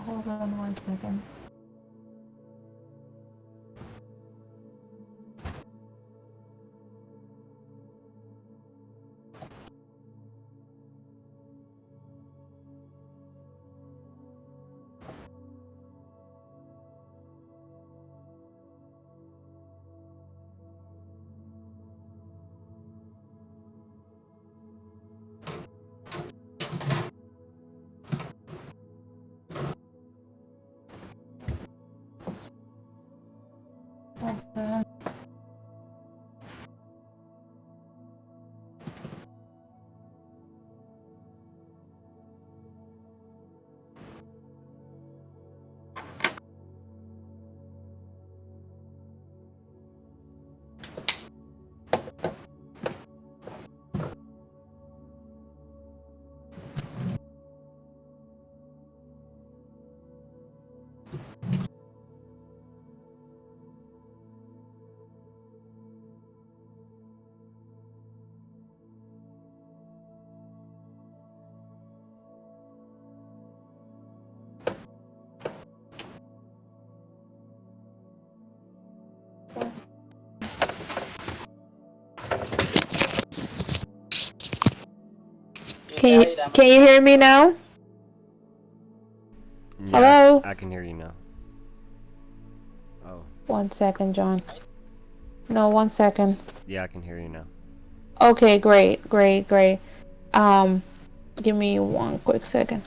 Hold on 1 second. Okay. Can you hear me now? Yeah, Hello? I can hear you now. Oh, 1 second, John. No, 1 second. yeah, I can hear you now. Okay, great, great, great. Um, Give me one quick second.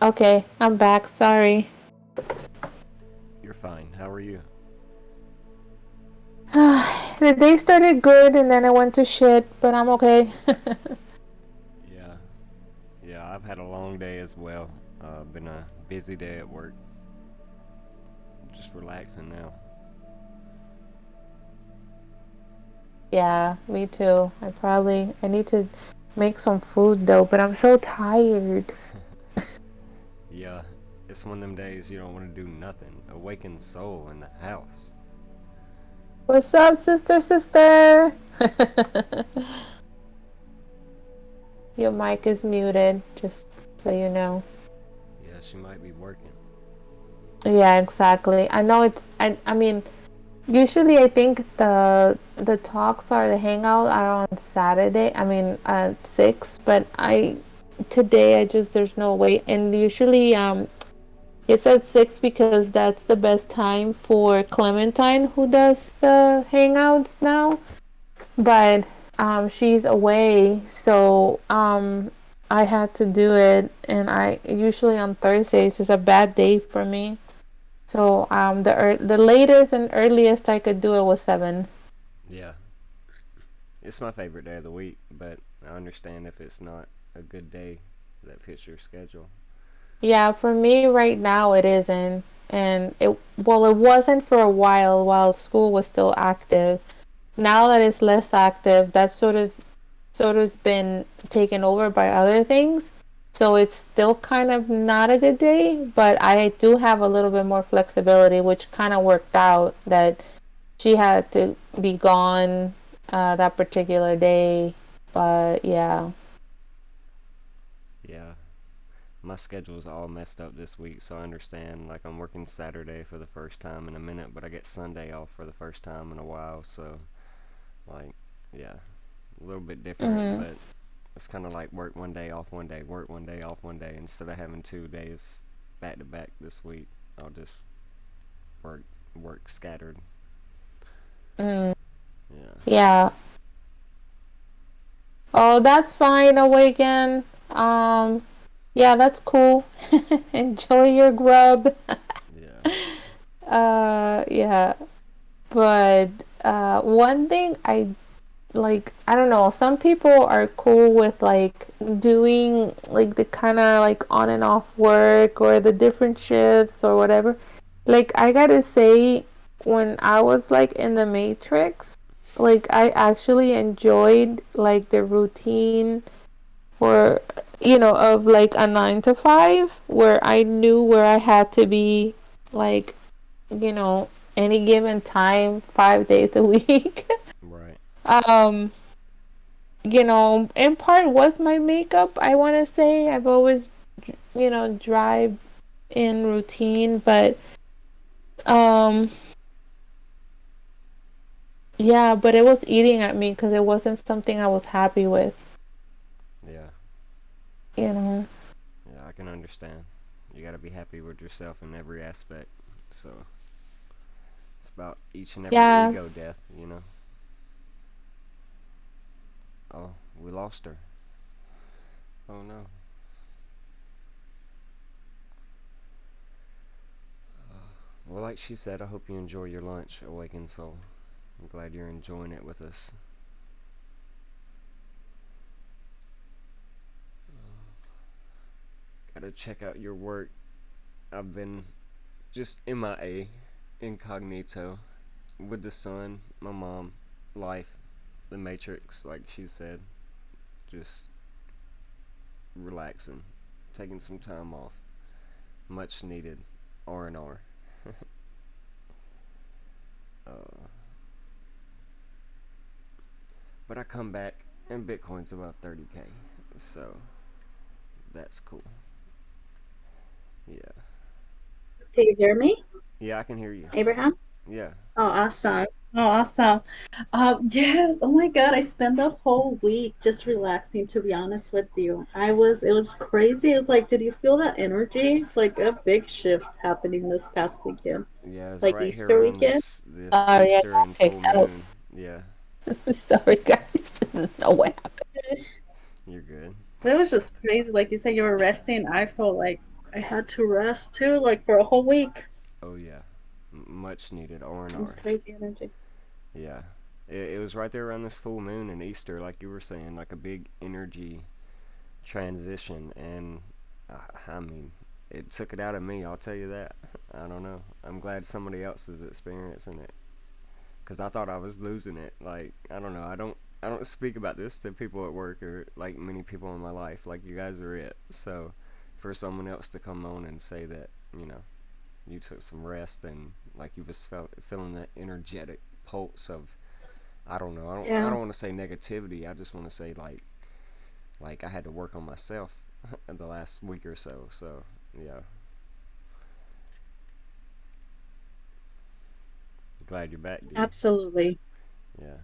Okay, I'm back. Sorry. You're fine. How are you? The day started good and then it went to shit, but I'm okay. Yeah, yeah, I've had a long day as well. Been a busy day at work. Just relaxing now. Yeah, me too. I need to make some food though, but I'm so tired. Yeah, it's one of them days you don't want to do nothing. Awaken Soul in the house. What's up, sister? Your mic is muted, just so you know. Yeah, she might be working. Yeah, exactly. I know I mean, usually I think the talks or the hangout are on Saturday. I mean, at 6, but I today I just there's no way. And usually it's at 6 because that's the best time for Clementine who does the hangouts now. But she's away, so I had to do it, and I usually on Thursdays is a bad day for me. So the latest and earliest I could do it was 7. Yeah, it's my favorite day of the week, but I understand if it's not a good day that fits your schedule. Yeah, for me right now it isn't. And it wasn't for a while school was still active. Now that it's less active, that's sort of been taken over by other things. So it's still kind of not a good day, but I do have a little bit more flexibility, which kind of worked out that she had to be gone that particular day. But yeah. Yeah. My schedule's all messed up this week, so I understand. Like, I'm working Saturday for the first time in a minute, but I get Sunday off for the first time in a while, so, like, yeah, a little bit different, Hmm. but it's kind of like work one day, off one day, work one day, off one day. Instead of having 2 days back to back this week, I'll just work work scattered. Mm, Yeah. yeah. Oh, that's fine, Awaken. Um, yeah, that's cool. Enjoy your grub. Yeah. Yeah. But one thing I don't know, some people are cool with like doing like the kind of like on and off work or the different shifts or whatever. Like I gotta say, when I was like in the Matrix, like I actually enjoyed like the routine or of like a 9 to 5 where I knew where I had to be like you know any given time 5 days a week. Right. um in part was my makeup. I want to say I've always drive in routine, but um yeah, but it was eating at me because it wasn't something I was happy with. Yeah. you know Yeah, I can understand. You gotta be happy with yourself in every aspect. So it's about each and every yeah. ego death, you know. Oh, we lost her. Oh no. Well, like she said, I hope you enjoy your lunch, Awaken Soul. I'm glad you're enjoying it with us. Gotta check out your work. I've been just MIA, incognito, with the sun, my mom, life, the Matrix, like she said. Just relaxing, taking some time off. Much needed R&R. uh, but I come back and Bitcoin's about 30K. So that's cool. Yeah. Do you hear me, Yeah, I can hear you. Abraham? Yeah. Oh, awesome. Oh, awesome. Yes. Oh my God. I spent the whole week just relaxing, to be honest with you. It was crazy. It was like, did you feel that energy? It's like a big shift happening this past weekend, Yeah, it's like right here Easter around weekend. this Sorry, I Easter got and full picked out. moon. Yeah, Sorry, guys. No way. you're good. But it was just crazy. Like you said, you were resting. I felt like I had to rest too, like for a whole week. Oh yeah, much needed It was R&R. crazy energy. Yeah, it was right there around this full moon and Easter, like you were saying, like a big energy transition, and I mean, it took it out of me. I'll tell you that. I don't know. I'm glad somebody else is experiencing it, cause I thought I was losing it. Like I don't know. I don't speak about this to people at work or like many people in my life. Like you guys are it. So for someone else to come on and say that, you know, you took some rest and like you just felt feeling that energetic pulse of I don't know. I Yeah, don't want to say negativity. I just want to say like I had to work on myself in the last week or so. So yeah, glad you're back, D. absolutely. Yeah,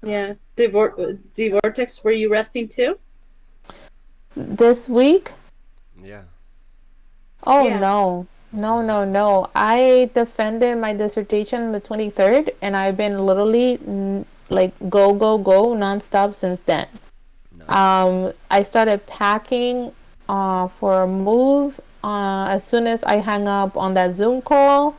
Yeah. Dvortex, were you resting too? This week? yeah, Oh Yeah. no. No, no, no. I defended my dissertation on the 23rd and I've been literally like go go go nonstop since then. nice. I started packing for a move as soon as I hung up on that Zoom call.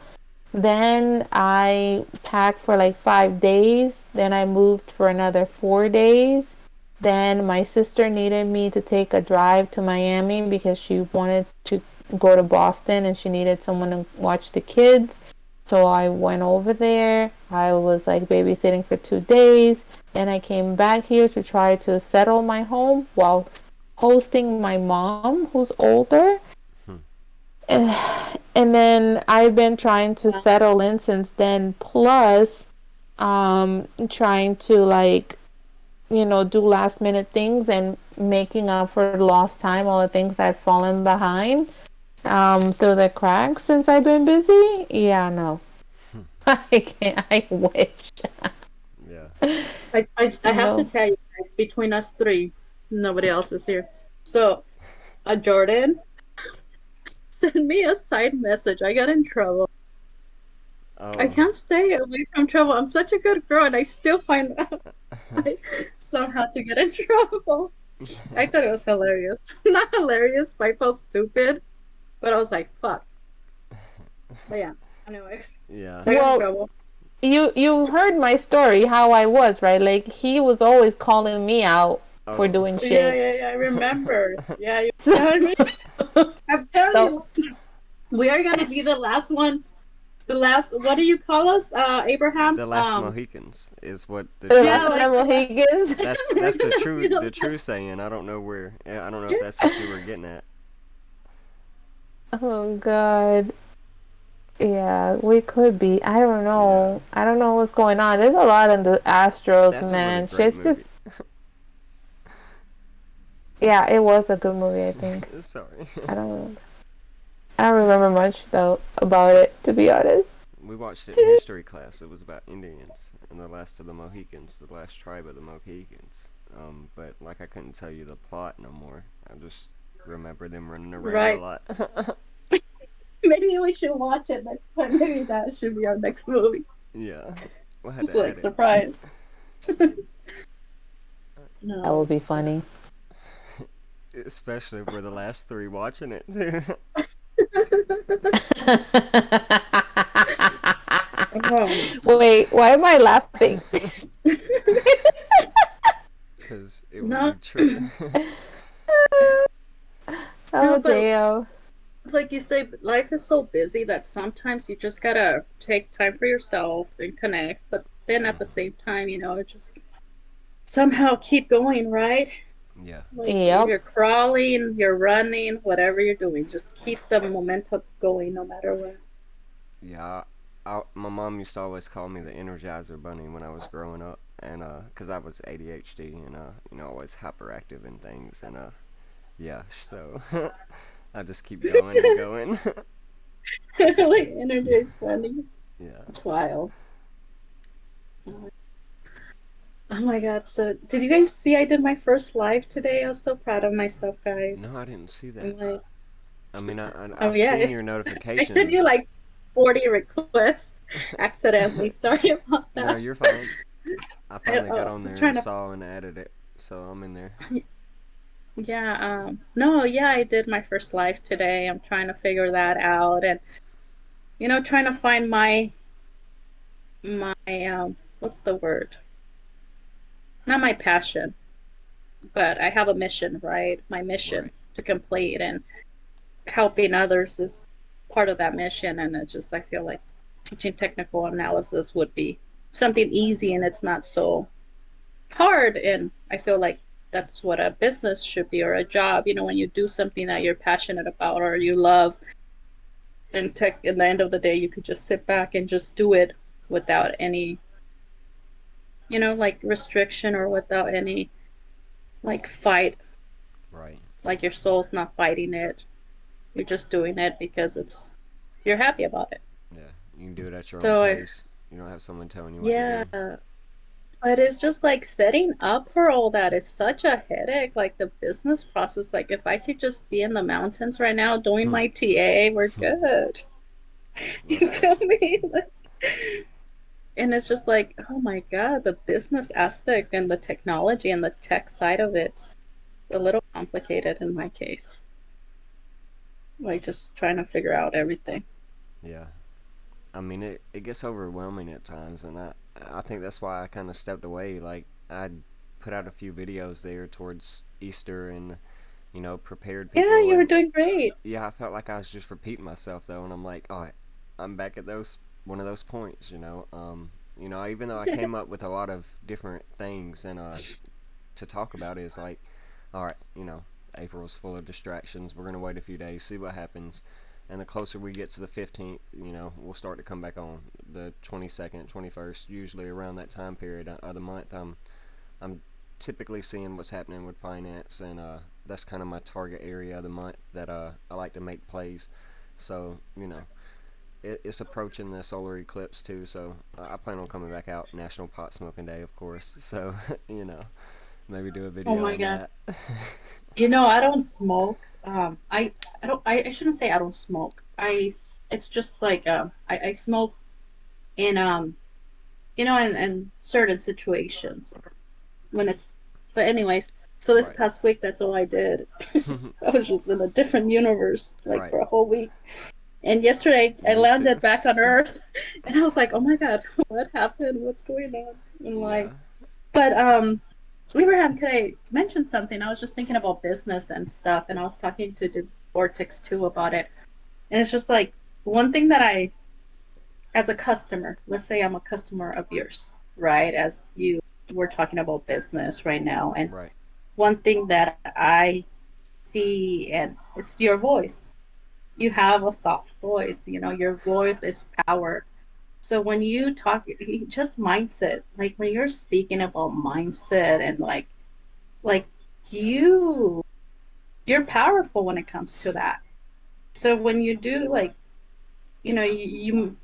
Then I packed for like 5 days. Then I moved for another 4 days. Then my sister needed me to take a drive to Miami because she wanted to. go to Boston, and she needed someone to watch the kids. So I went over there. I was like babysitting for 2 days. And I came back here to try to settle my home while hosting my mom, who's older. Hmm. And then I've been trying to settle in since then. Plus, trying to like, do last minute things and making up for lost time, all the things I've fallen behind through the cracks since I've been busy. Yeah, no. I can't. I wish. Yeah. I have to No. tell you guys, between us three, nobody else is here. So, Jordan sent me a side message. I got in trouble. I Oh. can't stay away from trouble. I'm such a good girl, and I still find out I somehow to get in trouble. I thought it was hilarious. Not hilarious, but I felt stupid. But I was like, fuck. But yeah, anyways, Yeah. I got in Well, trouble. you heard my story, how I was, right? Like he was always calling me out for Oh. doing Yeah, shit. yeah, yeah, I remember. Yeah, you're So, telling me. I'm telling so you, we are gonna be the last ones. The last, what do you call us, Abraham? The last Mohicans is what the the Yeah, last true. of the like the last. Mohegans. We're That's the gonna be true the the true last. saying. I don't know where. I don't know if Yeah. that's what you were getting at. Oh God. Yeah, we could be. I don't Yeah. know. I don't know what's going on. There's a lot in the Astros, That's a really man. great Shit's movie. just. Yeah, it was a good movie. I think. Sorry. I don't. I don't remember much though about it, to be honest. We watched it in history class. It was about Indians and the last of the Mohicans, the last tribe of the Mohicans. But like I couldn't tell you the plot no more. I just remember them running around a Right. lot. Maybe we should watch it next time. Maybe that should be our next movie. Yeah, we'll have Just to add like it. surprise. That would No. be funny. Especially if we're the last three watching it too. Wait, why am I laughing? Because it would No. be true. Oh No, but damn. like you say, life is so busy that sometimes you just gotta take time for yourself and connect. But then at the Mhm. same time, just somehow keep going, right? Yeah. Like if Yep. you're crawling, you're running, whatever you're doing, just keep the momentum going no matter what. Yeah. My mom used to always call me the Energizer Bunny when I was growing up, and cause I was ADHD and always hyperactive and things, and yeah. So I just keep going and going. Like energy is funny. Yeah. It's wild. Oh my god, so did you guys see I did my first live today? I was so proud of myself, No, guys. I didn't see that. I'm like, I mean, oh I've yeah, seen your I sent you notifications. like 40 requests accidentally. Sorry about No, that. you're fine. I I finally got on was there and trying to, saw and added it, so I'm in there. yeah, no, yeah, I did my first live today. I'm trying to figure that out and, trying to find my what's the word? Not my passion, but I have a mission, right? My mission Right. to complete, and helping others is part of that mission. And it's just, I feel like teaching technical analysis would be something easy and it's not so hard. And I feel like that's what a business should be, or a job, when you do something that you're passionate about or you love. And tech, in the end of the day, you could just sit back and just do it without any, like restriction, or without any like fight, Right. like your soul's not fighting it. You're just doing it because you're happy about it. Yeah. You can do it at your own So pace. You don't have someone telling you what to yeah, do. but it's just like setting up for all that is such a headache. Like the business process, like if I could just be in the mountains right now doing my TA, we're good. Let's You go. feel me? And it's just like, oh my God, the business aspect and the technology and the tech side of it's a little complicated in my case. Like just trying to figure out everything. Yeah. I mean, it gets overwhelming at times, and I think that's why I kind of stepped away. Like I put out a few videos there towards Easter, and prepared Yeah, people. you were And doing great. yeah, I felt like I was just repeating myself though, and I'm like, all right, I'm back at those one of those points. Even though I came up with a lot of different things and to talk about, is like, all right, April's full of distractions. We're gonna wait a few days, see what happens, and the closer we get to the 15th, we'll start to come back on the 22nd, 21st, usually around that time period of the month. I'm typically seeing what's happening with finance, and that's kind of my target area of the month that I like to make plays. So it's approaching the solar eclipse too, so I plan on coming back out National Pot Smoking Day, of course. So you know, maybe do a Oh video my on God. that. I don't smoke. I don't, I shouldn't say I don't smoke. It's just like, I smoke in, in certain situations or when it's, but anyways, so this Right. past week, that's all I did. I was just in a different universe, like Right. for a whole week. And yesterday I Me too. landed back on Earth and I was like, oh my God, what happened? What's going on in life? Yeah. But Abraham, could I mention something? I was just thinking about business and stuff, and I was talking to Dvortex too about it. And it's just like one thing that as a customer, let's say I'm a customer of yours, right? As you we're talking about business right now, and Right. one thing that I see, and it's your voice. You have a soft voice. Your voice is power. So when you talk, just mindset, like when you're speaking about mindset and like you you're powerful when it comes to that. So when you do, like, you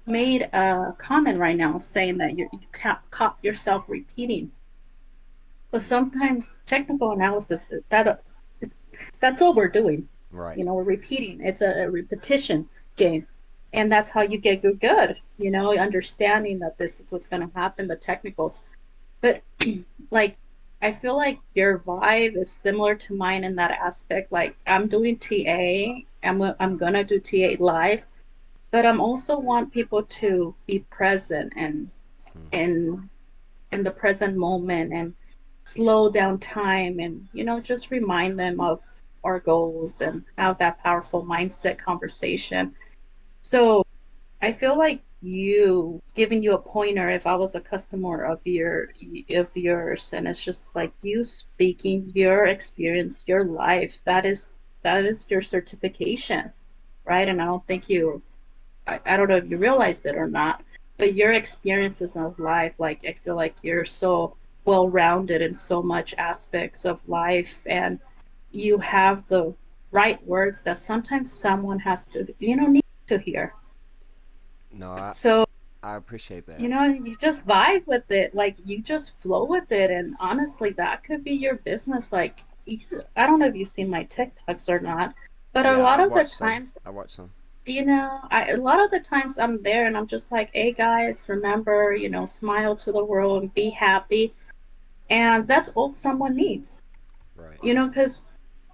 made a comment right now saying that you can't caught yourself repeating, but sometimes technical analysis, that's all we're doing. Right. We're repeating. It's a repetition game, and that's how you get good. Understanding that this is what's going to happen, the technicals. But like, I feel like your vibe is similar to mine in that aspect. Like, I'm doing TA. I'm gonna do TA live, but I'm also want people to be present and Hmm. in in the present moment and slow down time, and just remind them of our goals and have that powerful mindset conversation. So I feel like you giving you a pointer if I was a customer of yours, and it's just like you speaking your experience, your life. That is your certification, right? And I don't think I don't know if you realized it or not, but your experiences of life, like, I feel like you're so well rounded in so much aspects of life, and you have the right words that sometimes someone has to, need to hear. No, I So I appreciate that. you just vibe with it, like you just flow with it, and honestly, that could be your business. Like, I don't know if you've seen my TikToks or not, but a Yeah, lot I've of the watched some. times, I watched some. a lot of the times I'm there and I'm just like, hey guys, remember, smile to the world and be happy, and that's all someone needs. Right. Because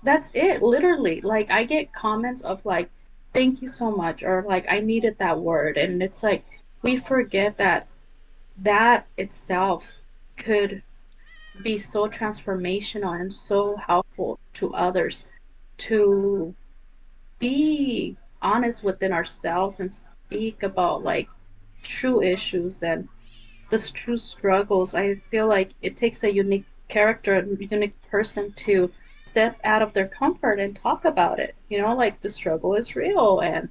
that's it, literally. Like, I get comments of like, thank you so much, or like, I needed that word, and it's like we forget that itself could be so transformational and so helpful to others, to be honest within ourselves and speak about like true issues and the true struggles. I feel like it takes a unique character, a unique person to step out of their comfort and talk about it. Like, the struggle is real, and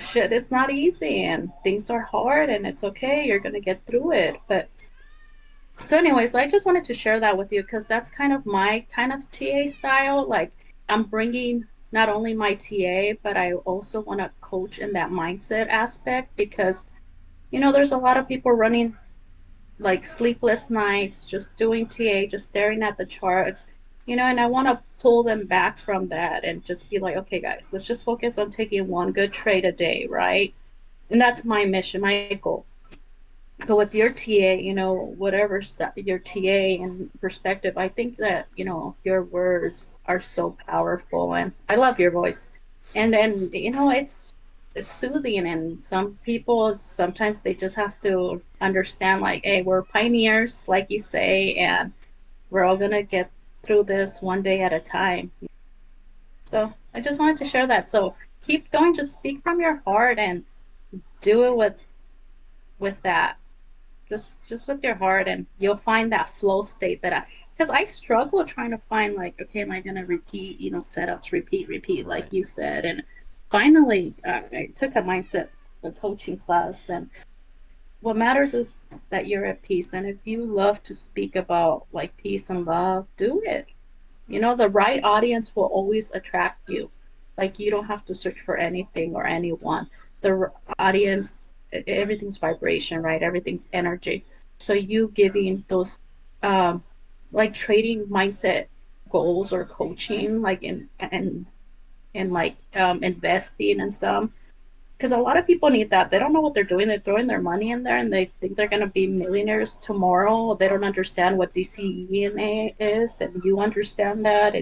shit, it's not easy, and things are hard, and it's okay. You're gonna get through it. But so anyway, so I just wanted to share that with you because that's kind of my kind of TA style. Like, I'm bringing not only my TA, but I also want to coach in that mindset aspect because there's a lot of people running like sleepless nights, just doing TA, just staring at the charts, and I want to pull them back from that and just be like, okay, guys, let's just focus on taking one good trade a day, right? And that's my mission, my goal. But with your TA, whatever your TA and perspective, I think that, your words are so powerful, and I love your voice. And it's soothing, and some people sometimes they just have to understand, like, hey, we're pioneers, like you say, and we're all gonna get through this one day at a time. So I just wanted to share that. So keep going, just speak from your heart and do it with that. Just with your heart, and you'll find that flow state that because I struggle trying to find, like, okay, am I gonna repeat, setups, repeat like Right. you said. And finally, I took a mindset, a coaching class, and what matters is that you're at peace. And if you love to speak about like peace and love, do it. The right audience will always attract you. Like, you don't have to search for anything or anyone. The audience, everything's vibration, right? Everything's energy. So you giving those, um, like trading mindset goals or coaching, like in like investing and stuff. Because a lot of people need that. They don't know what they're doing. They're throwing their money in there and they think they're going to be millionaires tomorrow. They don't understand what DCENA is, and you understand that.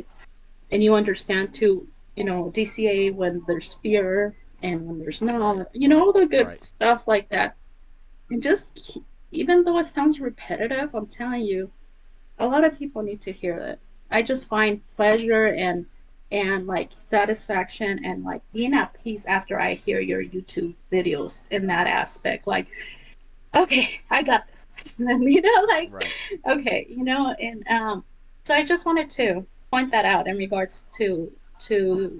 And you understand too, DCA when there's fear and when there's Right. not, all the good Right. stuff like that. And just, even though it sounds repetitive, I'm telling you, a lot of people need to hear that. I just find pleasure and like satisfaction and like being at peace after I hear your YouTube videos in that aspect. Like, okay, I got this. Like, Right. okay, and so I just wanted to point that out in regards to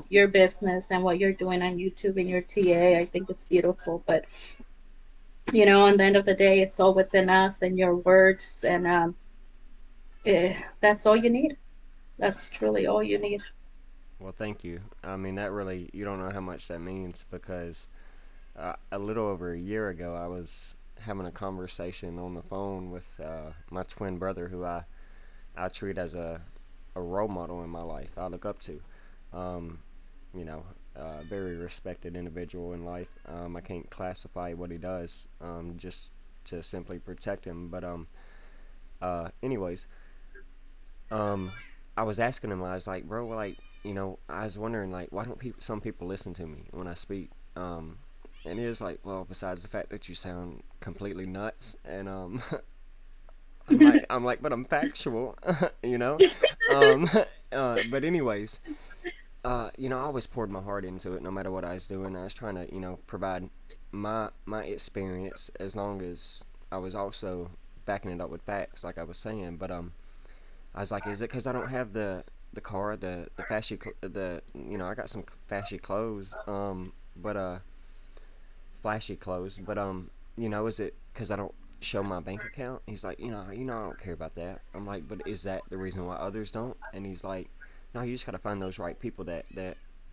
your business and what you're doing on YouTube and your TA. I think it's beautiful, but on the end of the day, it's all within us and your words, and that's all you need. That's truly all you need. Well, thank you. I mean, that really, you don't know how much that means because a little over a year ago, I was having a conversation on the phone with my twin brother, who I treat as a role model in my life. I look up to. Um, very respected individual in life. I can't classify what he does, just to simply protect him. But anyways, um, I was asking him. I was like, bro, like, I was wondering, like, why don't some people listen to me when I speak? And he was like, well, besides the fact that you sound completely nuts, and I'm like, but I'm factual, you know. Um, but anyways, I always poured my heart into it, no matter what I was doing. I was trying to, provide my experience, as long as I was also backing it up with facts, like I was saying. But I was like, is it because I don't have the car, the fashy, the I got some fashy clothes, but flashy clothes, but is it because I don't show my bank account? He's like, I don't care about that. I'm like, but is that the reason why others don't? And he's like, no, you just gotta find those right people that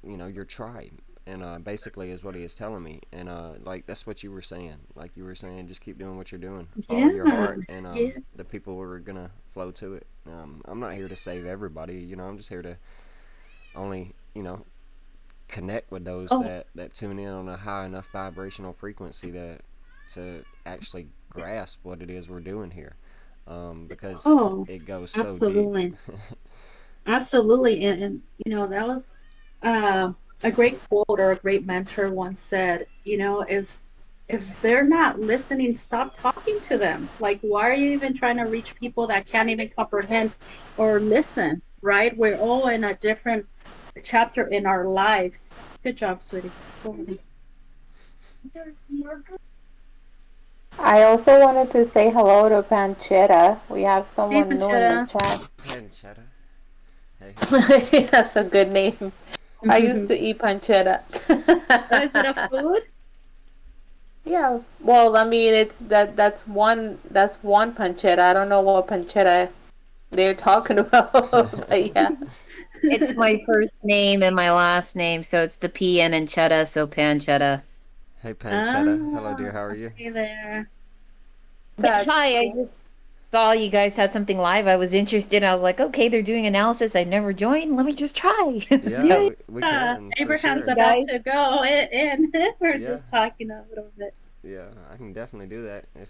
your tribe. And basically is what he is telling me. And like, that's what you were saying. Like you were saying, just keep doing what you're doing, follow your Yeah, heart, and yeah. the people are gonna flow to it. I'm not here to save everybody. I'm just here to only connect with those Oh, that tune in on a high enough vibrational frequency to actually grasp what it is we're doing here, because oh, it goes so deep. absolutely. Absolutely. And that was uh, a great quote, or a great mentor once said, if they're not listening, stop talking to them. Like, why are you even trying to reach people that can't even comprehend or listen, right? We're all in a different chapter in our lives. Good job, sweetie. Go ahead. I also wanted to say hello to Panchetta. We have Hey, someone new in the Panchetta. chat. Pancetta. Hey, hey. That's a good name. I used to eat pancetta. Is it a food? Yeah. Well, I mean, it's that's one pancetta. I don't know what pancetta they're talking about, but yeah. It's my first name and my last name, so it's the PN and Chetta, so Panchetta. Hey, Pancetta. Hello, Ah, dear. How are you? hey there. Yeah, That's hi, I cool. just saw you guys had something live. I was interested. I was like, okay, they're doing analysis. I've never joined. Let me just try. Yeah, Yeah, we can for Abraham's sure. about Guys, to go in. We're Yeah, just talking a little bit. yeah, I can definitely do that. If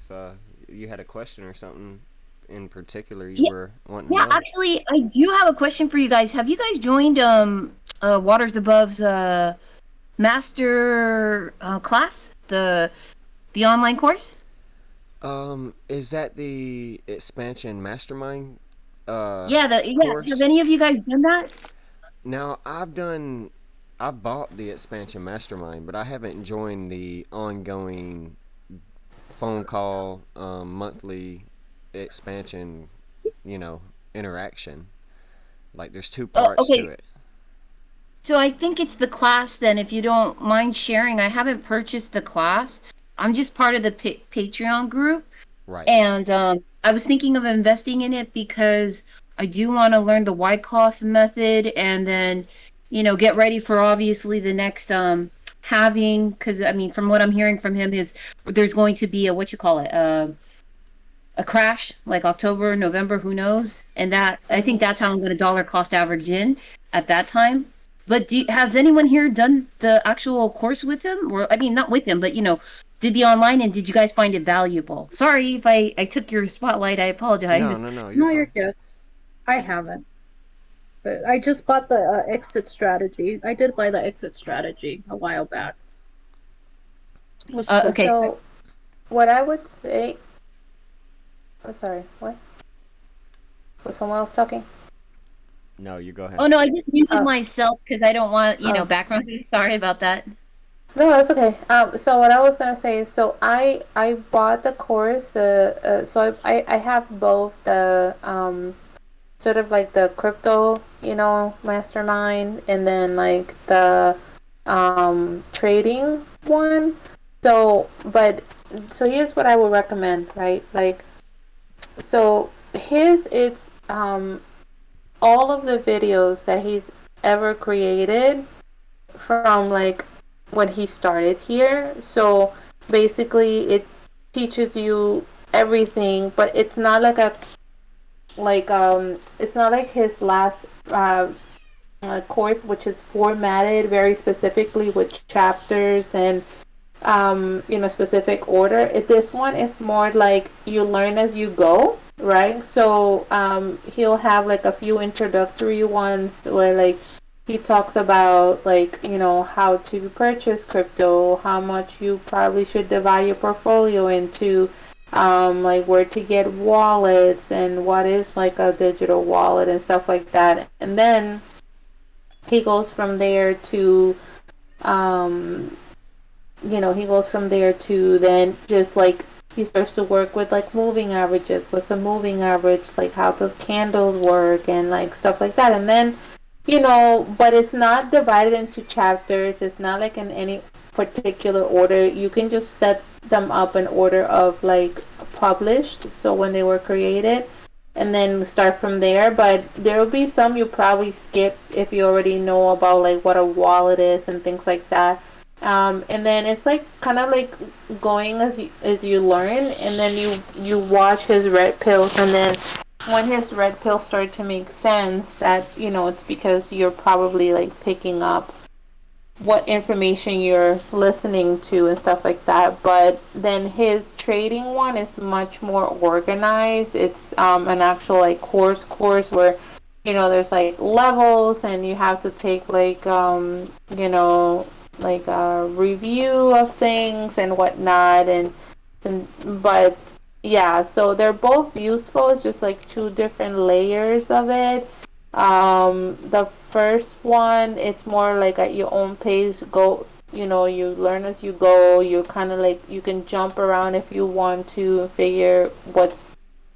you had a question or something in particular you yeah, were wanting to yeah, know. actually, I do have a question for you guys. Have you guys joined Waters Above's master class, the online course? Is that the expansion mastermind Yeah, have course. any of you guys done that? Now I bought the expansion mastermind, but I haven't joined the ongoing phone call monthly expansion, you know, interaction. Like there's two Oh, parts to okay. it. So I think it's the class then, if you don't mind sharing. I haven't purchased the class. I'm just part of the Patreon group. Right. And I was thinking of investing in it because I do want to learn the Wyckoff method and then, get ready for obviously the next halving. Because I mean, from what I'm hearing from him, is there's going to be a what you call it, a crash like October, November, who knows? And that I think Mhm. that's how I'm going to dollar cost average in at that time. But has anyone here done the actual course with him? Or I mean, not with him, but did the online, and did you guys find it valuable? Sorry if I took your spotlight. I No, apologize. no, no. You're No, you're fine. good. I haven't, but I just bought the exit strategy. I did buy the exit strategy a while back. It was cool. Okay. So what I would say, sorry, what? Was someone else talking? No, you go ahead. Oh no, I just muted Oh, myself because I don't want oh. background. Sorry about that. No, that's okay. So what I was gonna say is, so I bought the course. So I have both the sort of like the crypto, mastermind, and then like the trading one. So here's what I would recommend, right? Like, so his it's all of the videos that he's ever created from like when he started here. So basically, it teaches you everything, but it's not like a it's not like his last course, which is formatted very specifically with chapters and specific order. This one is more like you learn as you go, right? So he'll have like a few introductory ones where like he talks about like how to purchase crypto, how much you probably should divide your portfolio into, like where to get wallets and what is like a digital wallet and stuff like that. And then he goes from there to um, he goes from there to then just like he starts to work with like moving averages. What's a moving average? Like how does candles work and like stuff like that. And then, but it's not divided into chapters. It's not like in any particular order. You can just set them up in order of like published. So when they were created. And then start from there, but there will be some you probably skip if you already know about like what a wallet is and things like that. And then it's like kind of like going as you learn, and then you watch his red pills, and then when his red pills start to make sense, that it's because you're probably like picking up what information you're listening to and stuff like that. But then his trading one is much more organized. It's an actual like course where there's like levels, and you have to take like like a review of things and whatnot. And but yeah, so they're both useful. It's just like two different layers of it. The first one, it's more like at your own pace. Go, you learn as you go. You kind of like you can jump around if you want to and figure what's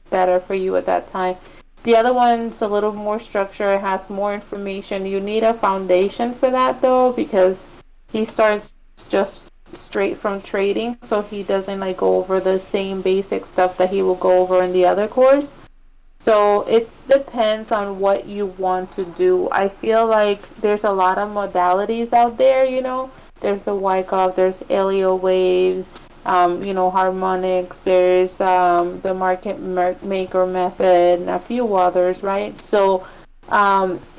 better for you at that time. The other one's a little more structured. It has more information. You need a foundation for that though, because he starts just straight from trading, so he doesn't like go over the same basic stuff that he will go over in the other course. So it depends on what you want to do. I feel like there's a lot of modalities out there. There's the Wyckoff, there's Elio waves, harmonics, there's the market maker method, and a few others, right? So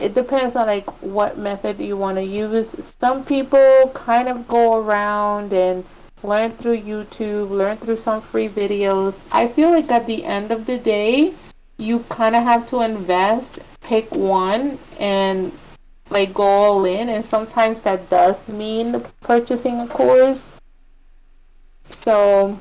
it depends on like what method you want to use. Some people kind of go around and learn through YouTube, learn through some free videos. I feel like at the end of the day, you kind of have to invest, pick one, and like go all in. And sometimes that does mean purchasing a course. So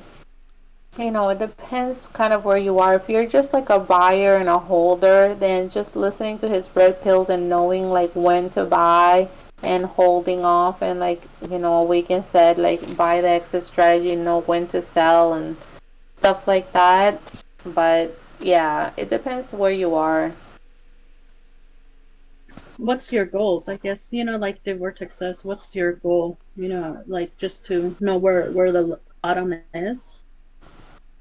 It depends kind of where you are. If you're just like a buyer and a holder, then just listening to his red pills and knowing like when to buy and holding off and like, Awaken said, like buy the exit strategy, know when to sell and stuff like that. But yeah, it depends where you are. What's your goals? I guess, like the Vortex says, what's your goal? Like just to know where the bottom is?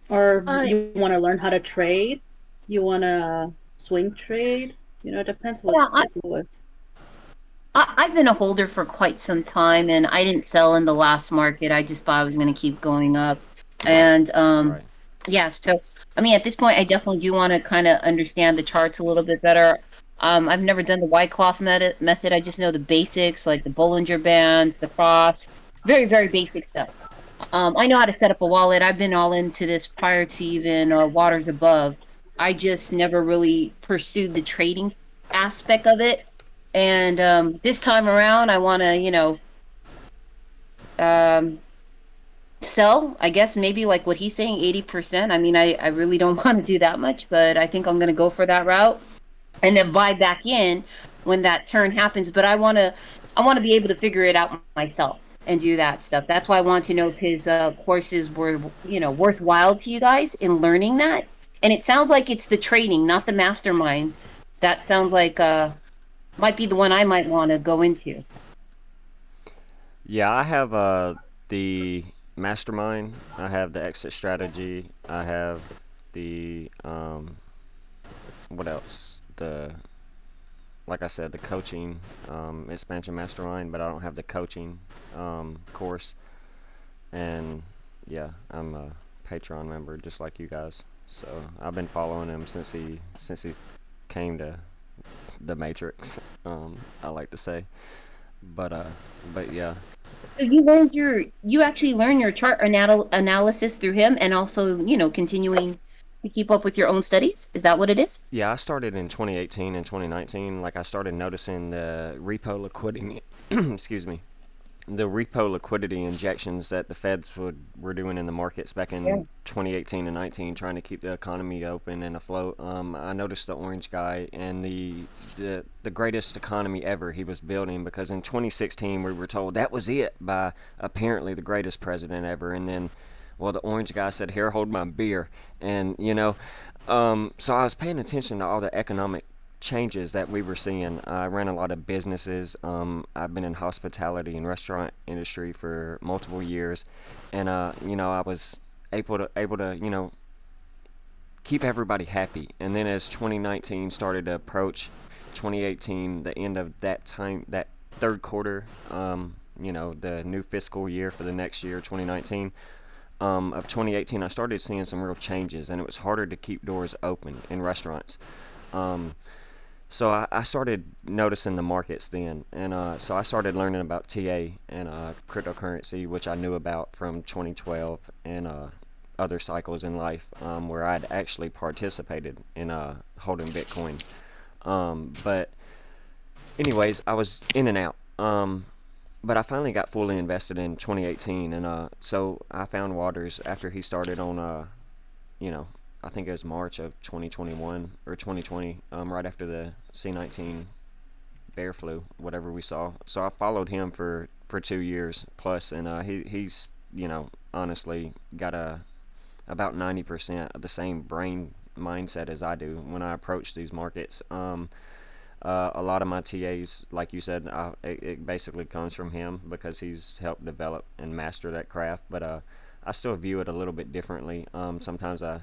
Or Uh, you want to learn how to trade? You want to swing trade? It depends what yeah, your goal is. I've been a holder for quite some time, and I didn't sell in the last market. I just thought I was going to keep going up, Right, and right. yeah. So, I mean, at this point, I definitely do want to kind of understand the charts a little bit better. I've never done the white cloth method. I just know the basics, like the Bollinger Bands, the cross, very, very basic stuff. I know how to set up a wallet. I've been all into this prior to even Waters Above. I just never really pursued the trading aspect of it. And this time around, I want to, um, sell. I guess maybe like what he's saying, 80%. I mean, I really don't want to do that much, but I think I'm going to go for that route and then buy back in when that turn happens. But I want to be able to figure it out myself and do that stuff. That's why I want to know if his courses were, worthwhile to you guys in learning that. And it sounds like it's the training, not the mastermind. That sounds like might be the one I might want to go into. Yeah, I have the mastermind. I have the exit strategy. I have the what else? The like I said, the coaching expansion mastermind, but I don't have the coaching course. And yeah, I'm a Patreon member just like you guys. So I've been following him since he came to the Matrix. I like to say, but uh, but yeah, So you actually learn your chart analysis through him, and also continuing to keep up with your own studies. Is that what it is? yeah. I started in 2018 and 2019. Like I started noticing the repo liquidity. Excuse me. The repo liquidity injections that the Feds were doing in the markets back Yeah. in 2018 and 19, trying to keep the economy open and afloat. I noticed the orange guy and the greatest economy ever he was building, because in 2016 we were told that was it by apparently the greatest president ever, and then well, the orange guy said, "Here, hold my beer," and so I was paying attention to all the economic changes that we were seeing. I ran a lot of businesses. I've been in hospitality and restaurant industry for multiple years, and I was able to keep everybody happy. And then as 2019 started to approach, 2018, the end of that time, that third quarter, the new fiscal year for the next year, 2019. Of 2018, I started seeing some real changes, and it was harder to keep doors open in restaurants. Um, so I started noticing the markets then, and so I started learning about TA and cryptocurrency, which I knew about from 2012 and other cycles in life, where I'd actually participated in holding Bitcoin. But anyways, I was in and out. But I finally got fully invested in 2018, and so I found Waters after he started on you know, I think it was March of 2021 or 2020, right after the C19 bear flu, whatever we saw. So I followed him for 2 years plus, and he's honestly got about 90% of the same brain mindset as I do when I approach these markets. A lot of my TAs, like you said, it basically comes from him because he's helped develop and master that craft. But I still view it a little bit differently. Sometimes I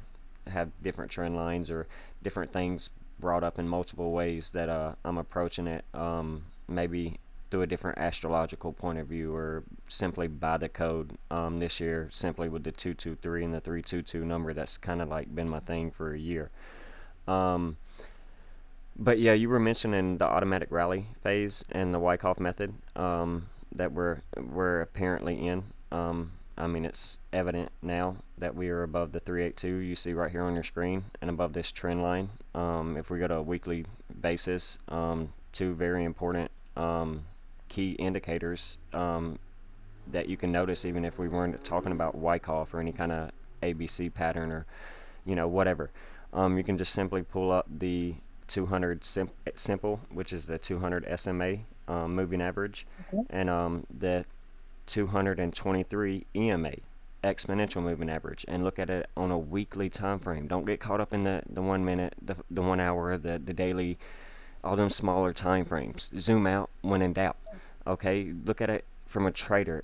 have different trend lines or different things brought up in multiple ways that I'm approaching it. Maybe through a different astrological point of view, or simply by the code. This year, simply with the 223 and the 322 number. That's kind of like been my thing for a year. Um, but yeah, you were mentioning the automatic rally phase and the Wyckoff method that we're apparently in. I mean, it's evident now that we are above the 382 you see right here on your screen and above this trend line. If we go to a weekly basis, two very important key indicators that you can notice, even if we weren't talking about Wyckoff or any kind of ABC pattern or whatever. You can just simply pull up the 200 simple, which is the 200 SMA moving average, Okay. and the 223 EMA exponential moving average, and look at it on a weekly time frame. Don't get caught up in the 1 minute, the 1 hour, the daily, all them smaller time frames. Zoom out when in doubt. Okay, look at it from a trader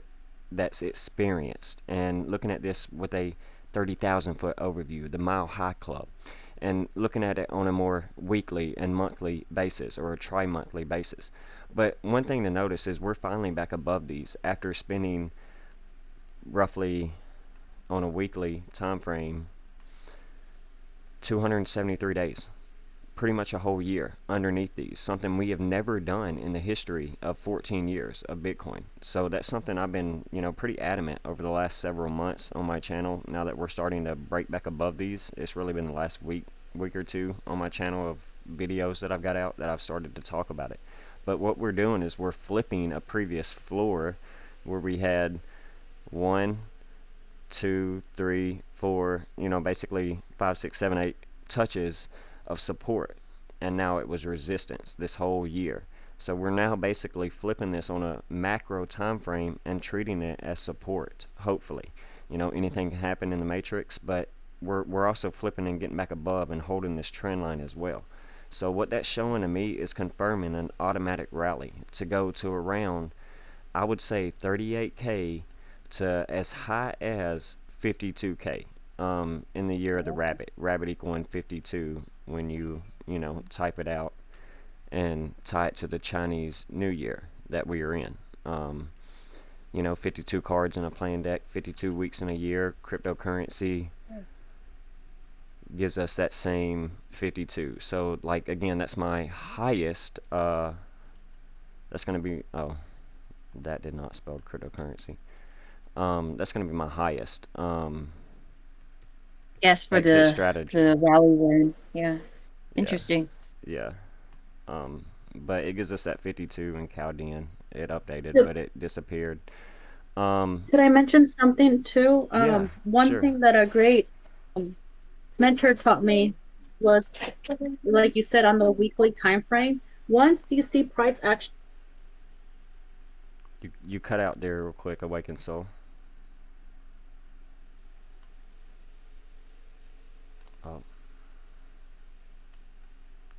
that's experienced and looking at this with a 30,000 foot overview, the Mile High Club, and looking at it on a more weekly and monthly basis or a tri-monthly basis. But one thing to notice is we're finally back above these after spending roughly on a weekly time frame 273 days, pretty much a whole year underneath these, something we have never done in the history of 14 years of Bitcoin. So that's something I've been, pretty adamant over the last several months on my channel. Now that we're starting to break back above these, it's really been the last week or two on my channel of videos that I've got out that I've started to talk about it. But what we're doing is we're flipping a previous floor where we had 1, 2, 3, 4, basically 5, 6, 7, 8 touches of support, and now it was resistance this whole year. So we're now basically flipping this on a macro time frame and treating it as support. Hopefully, anything can happen in the matrix, but we're also flipping and getting back above and holding this trend line as well. So what that's showing to me is confirming an automatic rally to go to around, I would say, 38K to as high as 52K in the year of the rabbit equaling 52 when you type it out and tie it to the Chinese New Year that we are in. 52 cards in a playing deck, 52 weeks in a year. Cryptocurrency gives us that same 52. So like, again, that's my highest. That's going to be, oh, that did not spell cryptocurrency. That's going to be my highest Yes, for exit strategy. the rally run. Yeah. Yeah, Interesting. yeah. But it gives us that 52 in Chaldean. It updated, Could but it disappeared. could I mention something too? Yeah, One sure. thing that a great um, mentor taught me was, like you said, on the weekly time frame. Once you see price action, You cut out there real quick, Awaken Soul. Oh,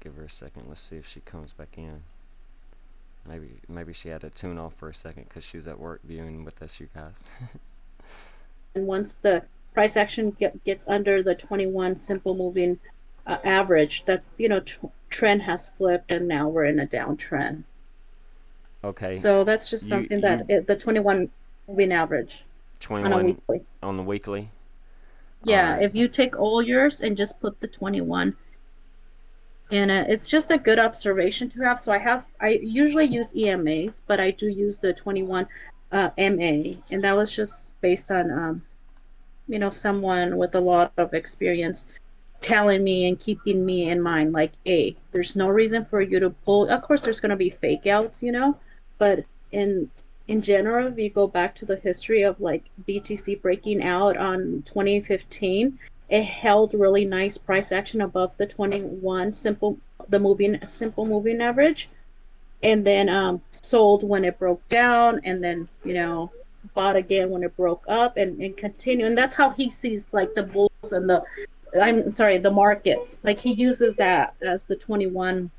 give her a second. Let's see if she comes back in. Maybe she had to tune off for a second because she was at work viewing with us, you guys. and once the price action gets under the 21 simple moving average, that's trend has flipped and now we're in a downtrend. Okay, So that's just something that you the 21 moving average on a 21 weekly. on the weekly. All Yeah, right. if you take all yours and just put the 21, and it's just a good observation to have. So I usually use EMAs, but I do use the 21 MA, and that was just based on someone with a lot of experience telling me and keeping me in mind, like, hey, there's no reason for you to pull. Of course there's going to be fake outs, but in general, if you go back to the history of like BTC breaking out on 2015, it held really nice price action above the 21 simple moving average, and then sold when it broke down, and then bought again when it broke up, and continue. And that's how he sees like the bulls and the markets. Like he uses that as the 21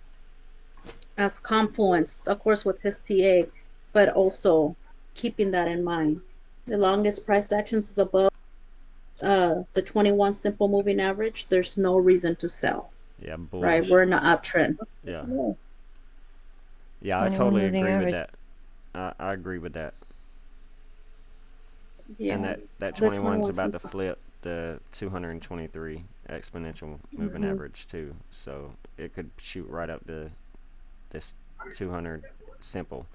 as confluence, of course, with his TA, but also keeping that in mind. The longest price actions is above the 21 simple moving average. There's no reason to sell, Yeah, right? bullish. We're in an uptrend. Yeah, Yeah. yeah, I 21 totally moving agree with average. that. I agree with that. And Yeah, that the 21's 21 about to simple. flip the 223 exponential moving Hmm. average too. So it could shoot right up to this 200 simple,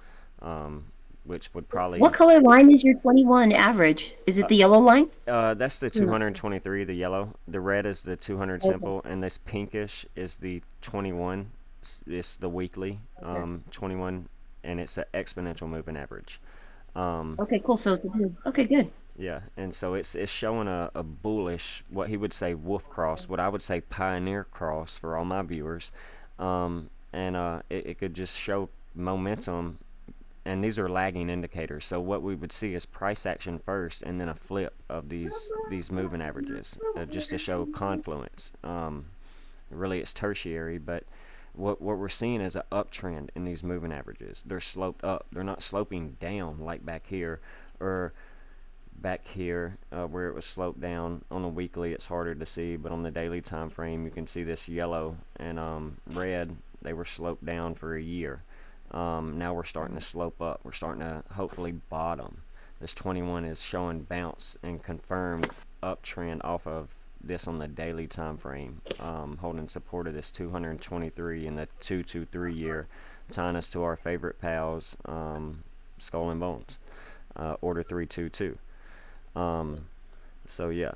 um, which would What probably color line is your 21 average? Is it uh, the yellow line? that's the No. 223, the yellow. The red is the 200 Okay. simple, and this pinkish is the 21. It's the weekly Okay. 21, and it's an exponential moving average. Um, Okay, cool. So it's the blue. Okay, good. Yeah, and so it's showing a bullish, what he would say wolf cross, what I would say pioneer cross for all my viewers, and it could just show momentum, and these are lagging indicators. So what we would see is price action first, and then a flip of these moving averages, just to show confluence. Really, it's tertiary, but what we're seeing is an uptrend in these moving averages. They're sloped up. They're not sloping down like back here, or back here where it was sloped down. On the weekly it's harder to see, but on the daily time frame you can see this yellow and red. They were sloped down for a year. Now we're starting to slope up. We're starting to hopefully bottom. This 21 is showing bounce and confirmed uptrend off of this on the daily time frame, holding support of this 223 in the 223 year, tying us to our favorite pals, Skull and Bones, order 322. So yeah,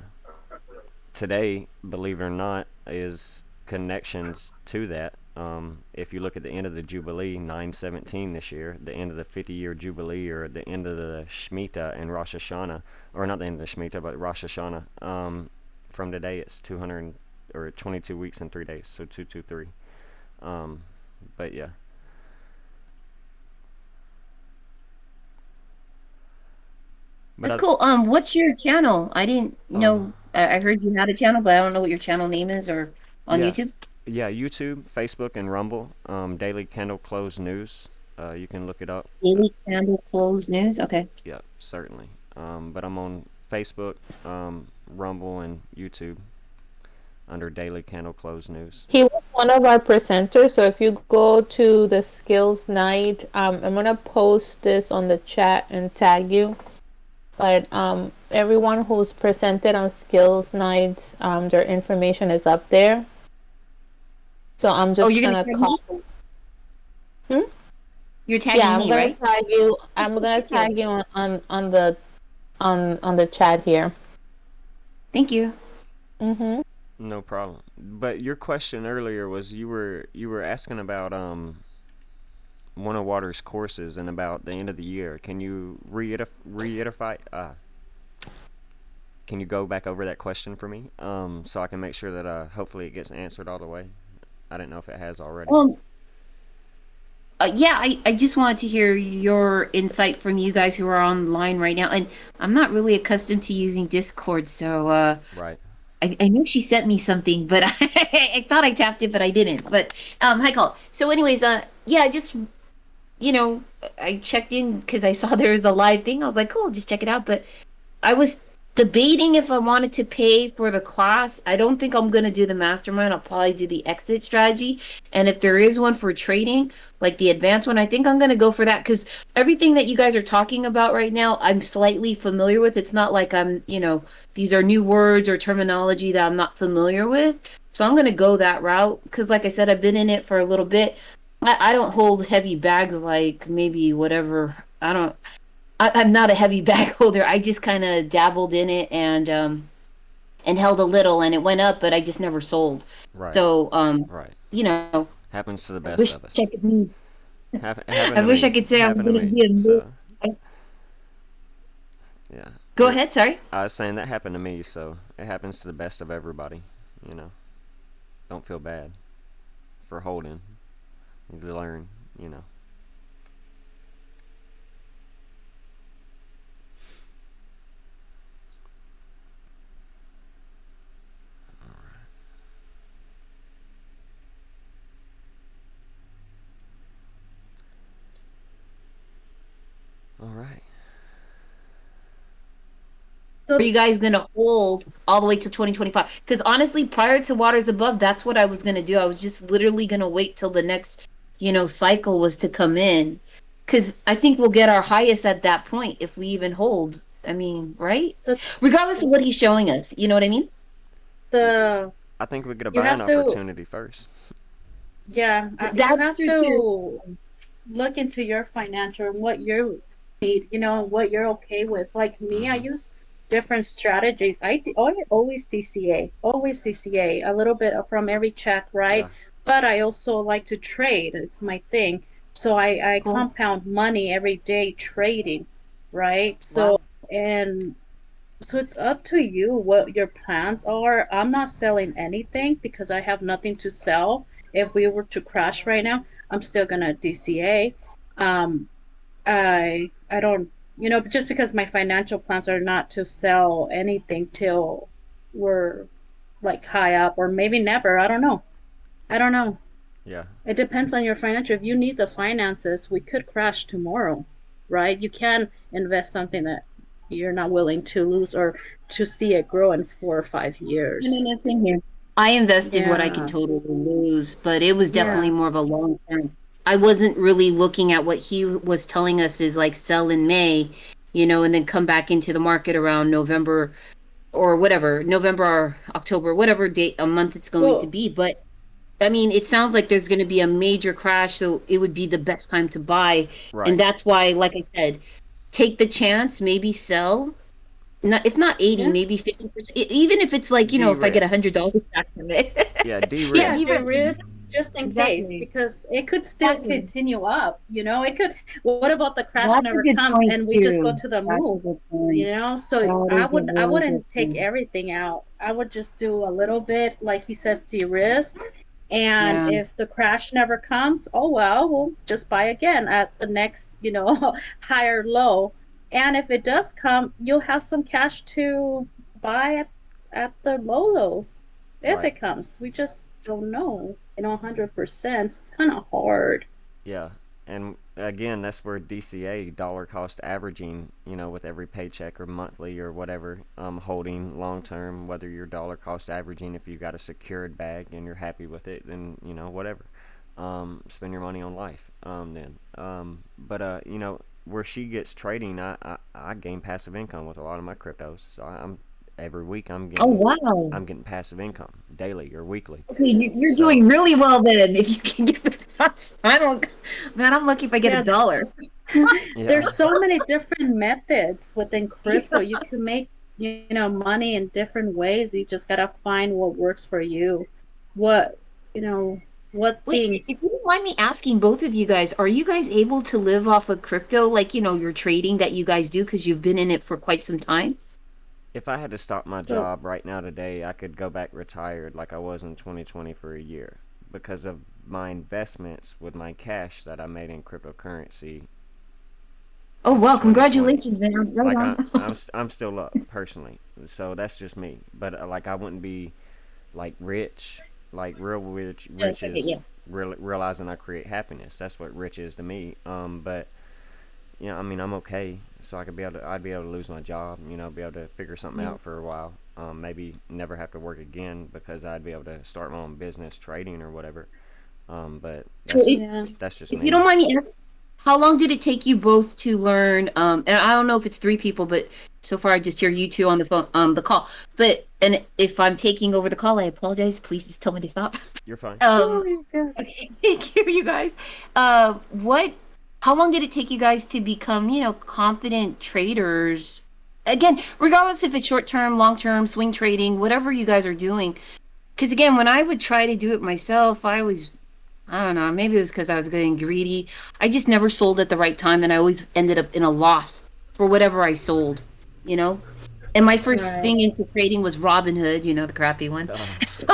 today, believe it or not, is connections to that. If you look at the end of the Jubilee, 9/17 this year, the end of the 50-year Jubilee, or the end of the Shemitah and Rosh Hashanah, or not the end of the Shemitah, but Rosh Hashanah, from today it's 200 or 22 weeks and 3 days, so 223. But yeah. That's cool. What's your channel? I didn't know. I heard you had a channel, but I don't know what your channel name is, or on YouTube. Yeah, YouTube, Facebook, and Rumble. Daily Candle Close News. You can look it up. Daily Candle Close News. Okay. Yeah, certainly. But I'm on Facebook, Rumble, and YouTube under Daily Candle Close News. He was one of our presenters, so if you go to the skills night, I'm gonna post this on the chat and tag you. But everyone who's presented on skills nights, their information is up there. So I'm just gonna call. You're tagging me, right? Tag you. I'm gonna tag you on the chat here. Thank you. No problem. But your question earlier was, you were asking about one of Water's courses and about the end of the year. Can you reiterate? Can you go back over that question for me, so I can make sure that hopefully it gets answered all the way? I didn't know if it has already. Yeah, I just wanted to hear your insight from you guys who are online right now. And I'm not really accustomed to using Discord, so right. I know she sent me something, but I thought I tapped it, but I didn't. But hi, Call. So anyways, yeah, just, I checked in because I saw there was a live thing. I was like, cool, just check it out. But I was debating if I wanted to pay for the class. I don't think I'm going to do the mastermind. I'll probably do the exit strategy. And if there is one for trading, like the advanced one, I think I'm going to go for that, because everything that you guys are talking about right now, I'm slightly familiar with. It's not like I'm, these are new words or terminology that I'm not familiar with. So I'm going to go that route because, like I said, I've been in it for a little bit. I don't hold heavy bags like maybe whatever. I'm not a heavy bag holder. I just kind of dabbled in it and held a little, and it went up, but I just never sold. Right. So right. Happens to the best of us. I wish I could say I'm going to be a yeah. Go ahead, sorry. I was saying that happened to me, so it happens to the best of everybody, Don't feel bad for holding. You need to learn, All right. Are you guys going to hold all the way to 2025? Because honestly, prior to Waters Above, that's what I was going to do. I was just literally going to wait till the next, cycle was to come in. Because I think we'll get our highest at that point if we even hold. I mean, right? Regardless of what he's showing us. You know what I mean? I think we get a buying opportunity first. Yeah. You have to look into your financial and what you need, what you're okay with. Like me, I use different strategies. I always DCA, a little bit from every check, right? Yeah. But I also like to trade. It's my thing. So I compound money every day trading, right? So, and So it's up to you what your plans are. I'm not selling anything because I have nothing to sell. If we were to crash right now, I'm still gonna DCA. Um, I don't, just because my financial plans are not to sell anything till we're like high up, or maybe never. I don't know. I don't know. Yeah. It depends on your financial. If you need the finances, we could crash tomorrow, right? You can invest something that you're not willing to lose or to see it grow in 4 or 5 years. No, same here. I invested what I could Yeah. totally lose, but it was definitely Yeah. more of a long term. I wasn't really looking at what he was telling us is like sell in May, and then come back into the market around November or whatever, November or October, whatever date a month it's going to Well, be. But I mean, it sounds like there's going to be a major crash, so it would be the best time to buy. And Right. that's why, like I said, take the chance, maybe sell. Not, if not 80, yeah. maybe 50%. Even if it's like, if I get De-risk. $100 back from it. Yeah, Yeah, Yeah, de-risk. the even risk just in case, exactly. because it could still Exactly. continue up. It could, what about the crash That's a never good comes point and we just go too. to the That's a moon? good point. So That I is a would I really good wouldn't take point. everything out. I would just do a little bit, like he says, de-risk. And Yeah. if the crash never comes, oh well, we'll just buy again at the next, higher low. And if it does come, you'll have some cash to buy at the low lows if Right. it comes. We just don't know, 100%. It's kind of hard. Yeah. And again, that's where DCA, dollar cost averaging, with every paycheck or monthly or whatever, holding long term, whether you're dollar cost averaging, if you got a secured bag and you're happy with it, then, whatever. Spend your money on life. Then. But where she gets trading, I gain passive income with a lot of my cryptos. So I'm every week Oh wow. I'm getting passive income daily or weekly. Okay, you're So doing really well then. If you can get the cost, I don't. Man, I'm lucky if I get a Yeah, dollar. yeah, there's so many different methods within crypto. You can make, money in different ways. You just gotta find what works for you. What, you know, what Wait, thing. if you don't mind me asking both of you guys, are you guys able to live off of crypto, like, your trading that you guys do because you've been in it for quite some time? if I had to stop my So, job right now today, I could go back retired like I was in 2020 for a year because of my investments with my cash that I made in cryptocurrency Oh, in wow, 2020. congratulations, man. Right Like on. I'm still up personally, so that's just me. But like I wouldn't be like rich, like real rich. Yes, Rich okay, yeah. is realizing I create happiness. That's what rich is to me. But I mean, I'm okay. So I'd be able to lose my job. Be able to figure something yeah. out for a while. Maybe never have to work again because I'd be able to start my own business, trading or whatever. But So Yeah. that's just if you me. don't mind me asking, how long did it take you both to learn? And I don't know if it's three people, but so far I just hear you two on the phone, the call. But and if I'm taking over the call, I apologize. Please just tell me to stop. You're fine. Oh, Um, you're good. okay, thank you, you guys. What? How long did it take you guys to become, confident traders? Again, regardless if it's short term, long term, swing trading, whatever you guys are doing. Because again, when I would try to do it myself, I don't know, maybe it was because I was getting greedy. I just never sold at the right time, and I always ended up in a loss for whatever I sold, you know? And my first Right. thing into trading was Robinhood, the crappy one. Uh, So,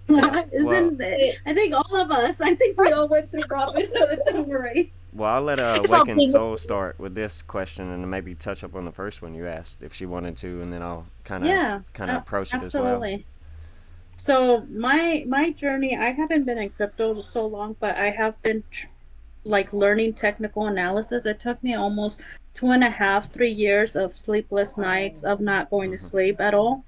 well, Isn't it? I think all of us, I think we all went through Robin Hood, don't worry. well, I'll let it's all Awaken paid. Soul start with this question and maybe touch up on the first one you asked if she wanted to, and then I'll Yeah, kind of approach it as well. absolutely. So my journey, I haven't been in crypto so long, but I have been like learning technical analysis. It took me almost 2.5, 3 years of sleepless nights of not going to Hmm. sleep at all.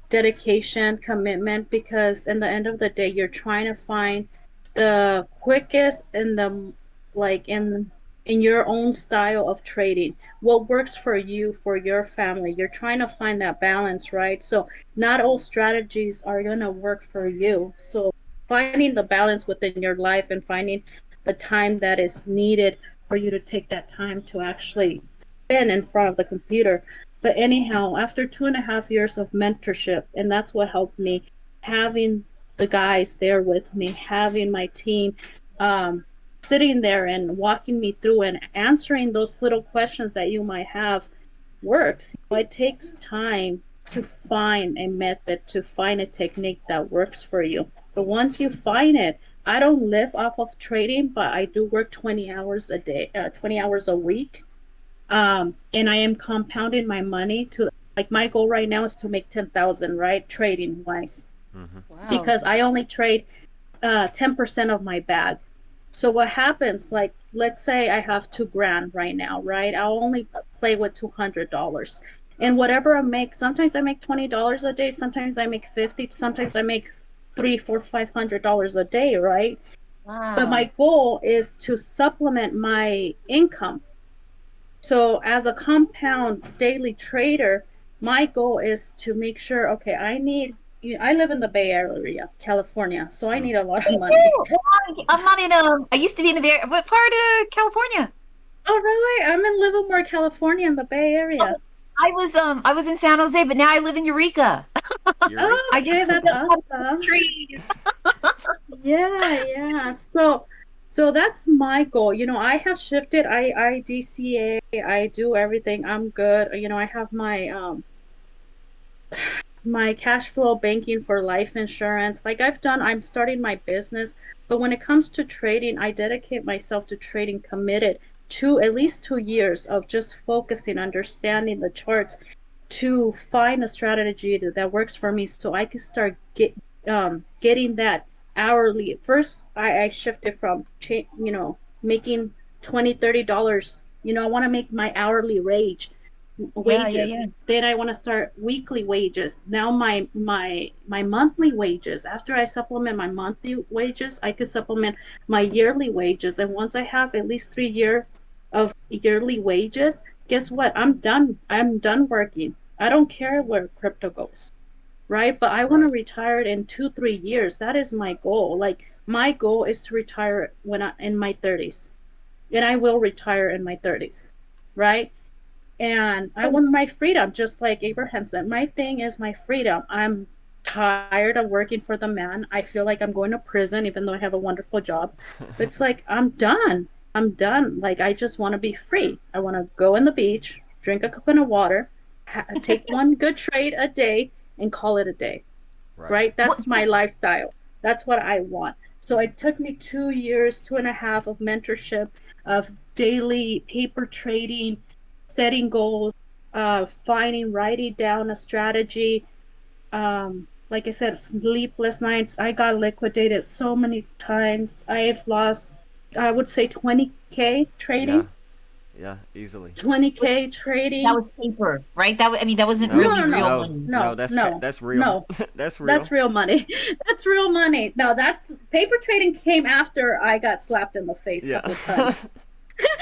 Dedication, commitment, because in the end of the day, you're trying to find the quickest and the like in your own style of trading. What works for you, for your family. You're trying to find that balance, right? So not all strategies are gonna work for you. So finding the balance within your life and finding the time that is needed for you to take that time to actually spend in front of the computer. But anyhow, after 2.5 years of mentorship, and that's what helped me, having the guys there with me, having my team, um, sitting there and walking me through and answering those little questions that you might have works. it takes time to find a method, to find a technique that works for you. But once you find it, I don't live off of trading, but I do work 20 hours a day, 20 hours a week. And I am compounding my money to, like, my goal right now is to make 10,000, right? Trading wise. Mhm. Wow. Because I only trade 10% of my bag. So what happens, like, let's say I have 2 grand right now, right? I'll only play with $200. And whatever I make, sometimes I make $20 a day, sometimes I make 50, sometimes I make three, four, $500 a day, right? But my Wow. goal is to supplement my income. So as a compound daily trader, my goal is to make sure, okay, I live in the Bay Area, California, so I Mm. need a lot of Me money. too. Well, I'm not in I used to be in the Bay. What part of California? Oh, really? I'm in Livermore, California, in the Bay Area. I was in San Jose, but now I live in Eureka. Oh, I just okay, that's awesome. trees. Yeah, yeah. So that's my goal. I have shifted. I DCA, I do everything. I'm good. I have my cash flow banking for life insurance. Like I'm starting my business, but when it comes to trading, I dedicate myself to trading, committed to at least 2 years of just focusing, understanding the charts to find a strategy that works for me so I can start getting that hourly. First, I shifted from making 20, $30. I want to make my hourly Yeah, yeah, yeah. wages. Then I want to start weekly wages. Now my monthly wages. After I supplement my monthly wages, I could supplement my yearly wages. And once I have at least 3 years of yearly wages, guess what? I'm done. I'm done working. I don't care where crypto goes, right? But I want to Right. retire in 2, 3 years. That is my goal. Like my goal is to retire when I in my 30s, and I will retire in my 30s, right? And I want my freedom, just like Abraham said. My thing is my freedom. I'm tired of working for the man. I feel like I'm going to prison, even though I have a wonderful job. But it's like I'm done. I'm done. Like I just want to be free. I want to go on the beach, drink a cup of water, take one good trade a day, and call it a day. Right. Right? What? That's my lifestyle. That's what I want. So it took me 2 years, 2.5 of mentorship, of daily paper trading, setting goals, finding, writing down a strategy. Like I said, sleepless nights. I got liquidated so many times. I've lost, I would say, 20K Yeah. trading. Yeah. Easily. 20K That trading. was paper, right? I mean, that wasn't No, No. really no, real no, No. money. No. no, no, That's real. no. That's real. That's real money. That's real money. No, that's paper trading came after I got slapped in the face a Yeah. couple of times.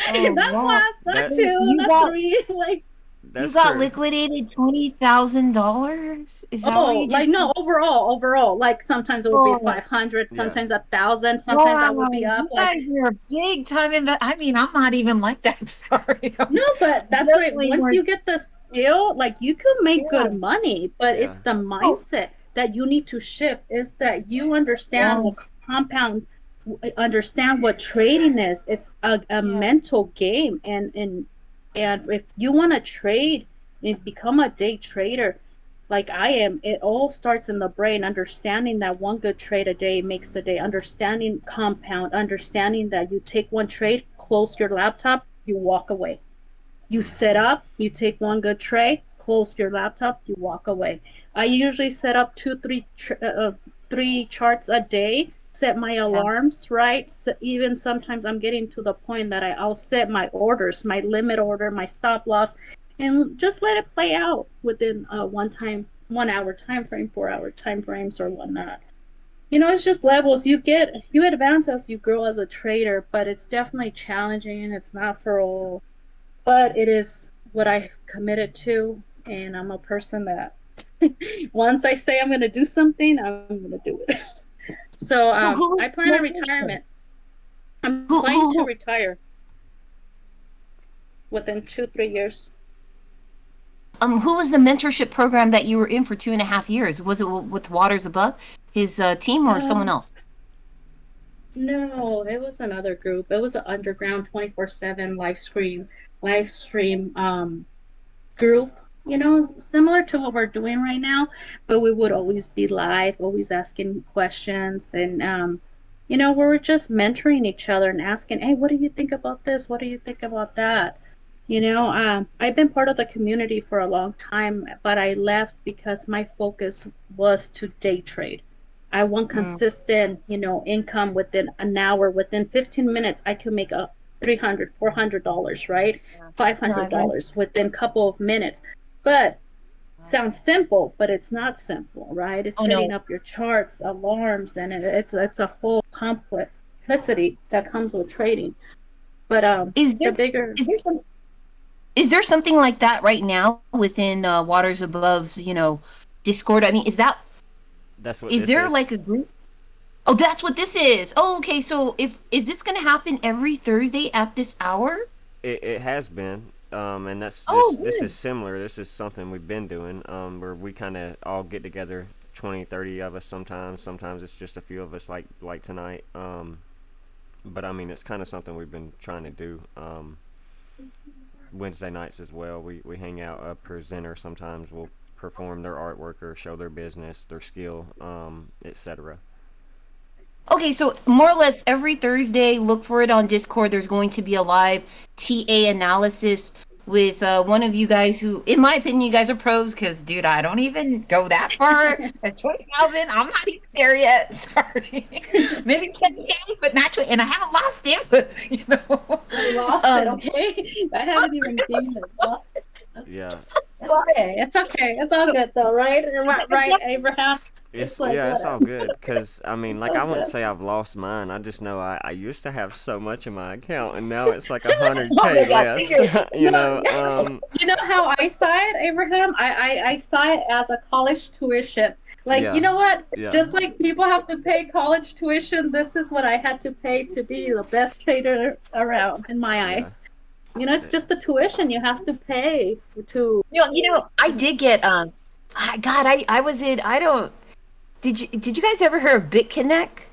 Oh Not wow! once, not that Wait, two, you not got three. Like, you that's got true. liquidated $20,000? Is that what oh, you just like no, overall. Like sometimes it would be Oh, 500, Yeah. sometimes 1,000, sometimes I wow, would be up you like, guys are a big time I mean, I'm not even like that. Sorry. I'm no, but that's what definitely once more you get the skill, like you can make yeah. good money, but Yeah. it's the Oh, mindset that you need to shift is that you understand yeah, what compound, understand what trading is. It's a yeah, mental game, and if you want to trade and become a day trader like I am, it all starts in the brain, understanding that one good trade a day makes the day, understanding compound, understanding that you take one trade, close your laptop, you walk away. You set up, you take one good trade, close your laptop, you walk away. I usually set up two, three charts a day, set my yeah, alarms, right? So even sometimes I'm getting to the point that I'll set my orders, my limit order, my stop loss, and just let it play out within 1 hour time frame, 4 hour time frames, or whatnot. It's just levels. You advance as you grow as a trader, but it's definitely challenging. It's not for all, but it is what I committed to, and I'm a person that once I say I'm going to do something, I'm going to do it. So So I who plan on mentorship? retirement. I'm Who planning who to who retire within 2, 3 years. who was the mentorship program that you were in for 2.5 years? Was it with Waters Above, his team, or someone Um, else? no, it was another group. It was an underground 24/7 live stream group. similar to what we're doing right now, but we would always be live, always asking questions. And, we were just mentoring each other and asking, hey, what do you think about this? What do you think about that? I've been part of the community for a long time, but I left because my focus was to day trade. I want Mm, consistent, income within an hour, within 15 minutes, I could make a $300, $400, right? yeah. No, I $500 within a couple of minutes. But sounds simple, but it's not simple, right? It's oh setting no. up your charts, alarms, and it's a whole complexity that comes with trading. But Is the there bigger is there some is there something like that right now within Waters Above's, Discord? I mean, That's what is this there is. like a group? Oh, that's what this is. Oh, okay. So if is this gonna happen every Thursday at this hour? It has been, and Oh, this is good. similar. This is something we've been doing, where we kind of all get together, 20, 30 of us sometimes. Sometimes it's just a few of us, like tonight. But I mean, it's kind of something we've been trying to do. Wednesday nights as well. We hang out. A presenter sometimes will perform their artwork or show their business, their skill, etc. Okay, so more or less every Thursday, look for it on Discord. There's going to be a live TA analysis with one of you guys who, in my opinion, you guys are pros because, dude, I don't even go that far. At 20,000, I'm not even there yet. Sorry. Maybe 10K, but not 20. And I haven't lost it, but, I lost it, Um, okay? I haven't even gained it. Lost it. Yeah, It's okay. It's okay. It's all good though, right? Right, Abraham? It's like yeah, it's all whatever. good. Cause I mean, It's like all I wouldn't good. say I've lost mine. I just know I used to have so much in my account, and now it's like a hundred oh k my God, less. figure. you No, know, you know how I saw it, Abraham? I saw it as a college tuition. Like, you yeah, know what? yeah, Just like people have to pay college tuition, this is what I had to pay to be the best trader around in my yeah. eyes. It's Eh, just the tuition you have to pay to. I did get, God, I was in, I don't, did you guys ever hear of BitConnect?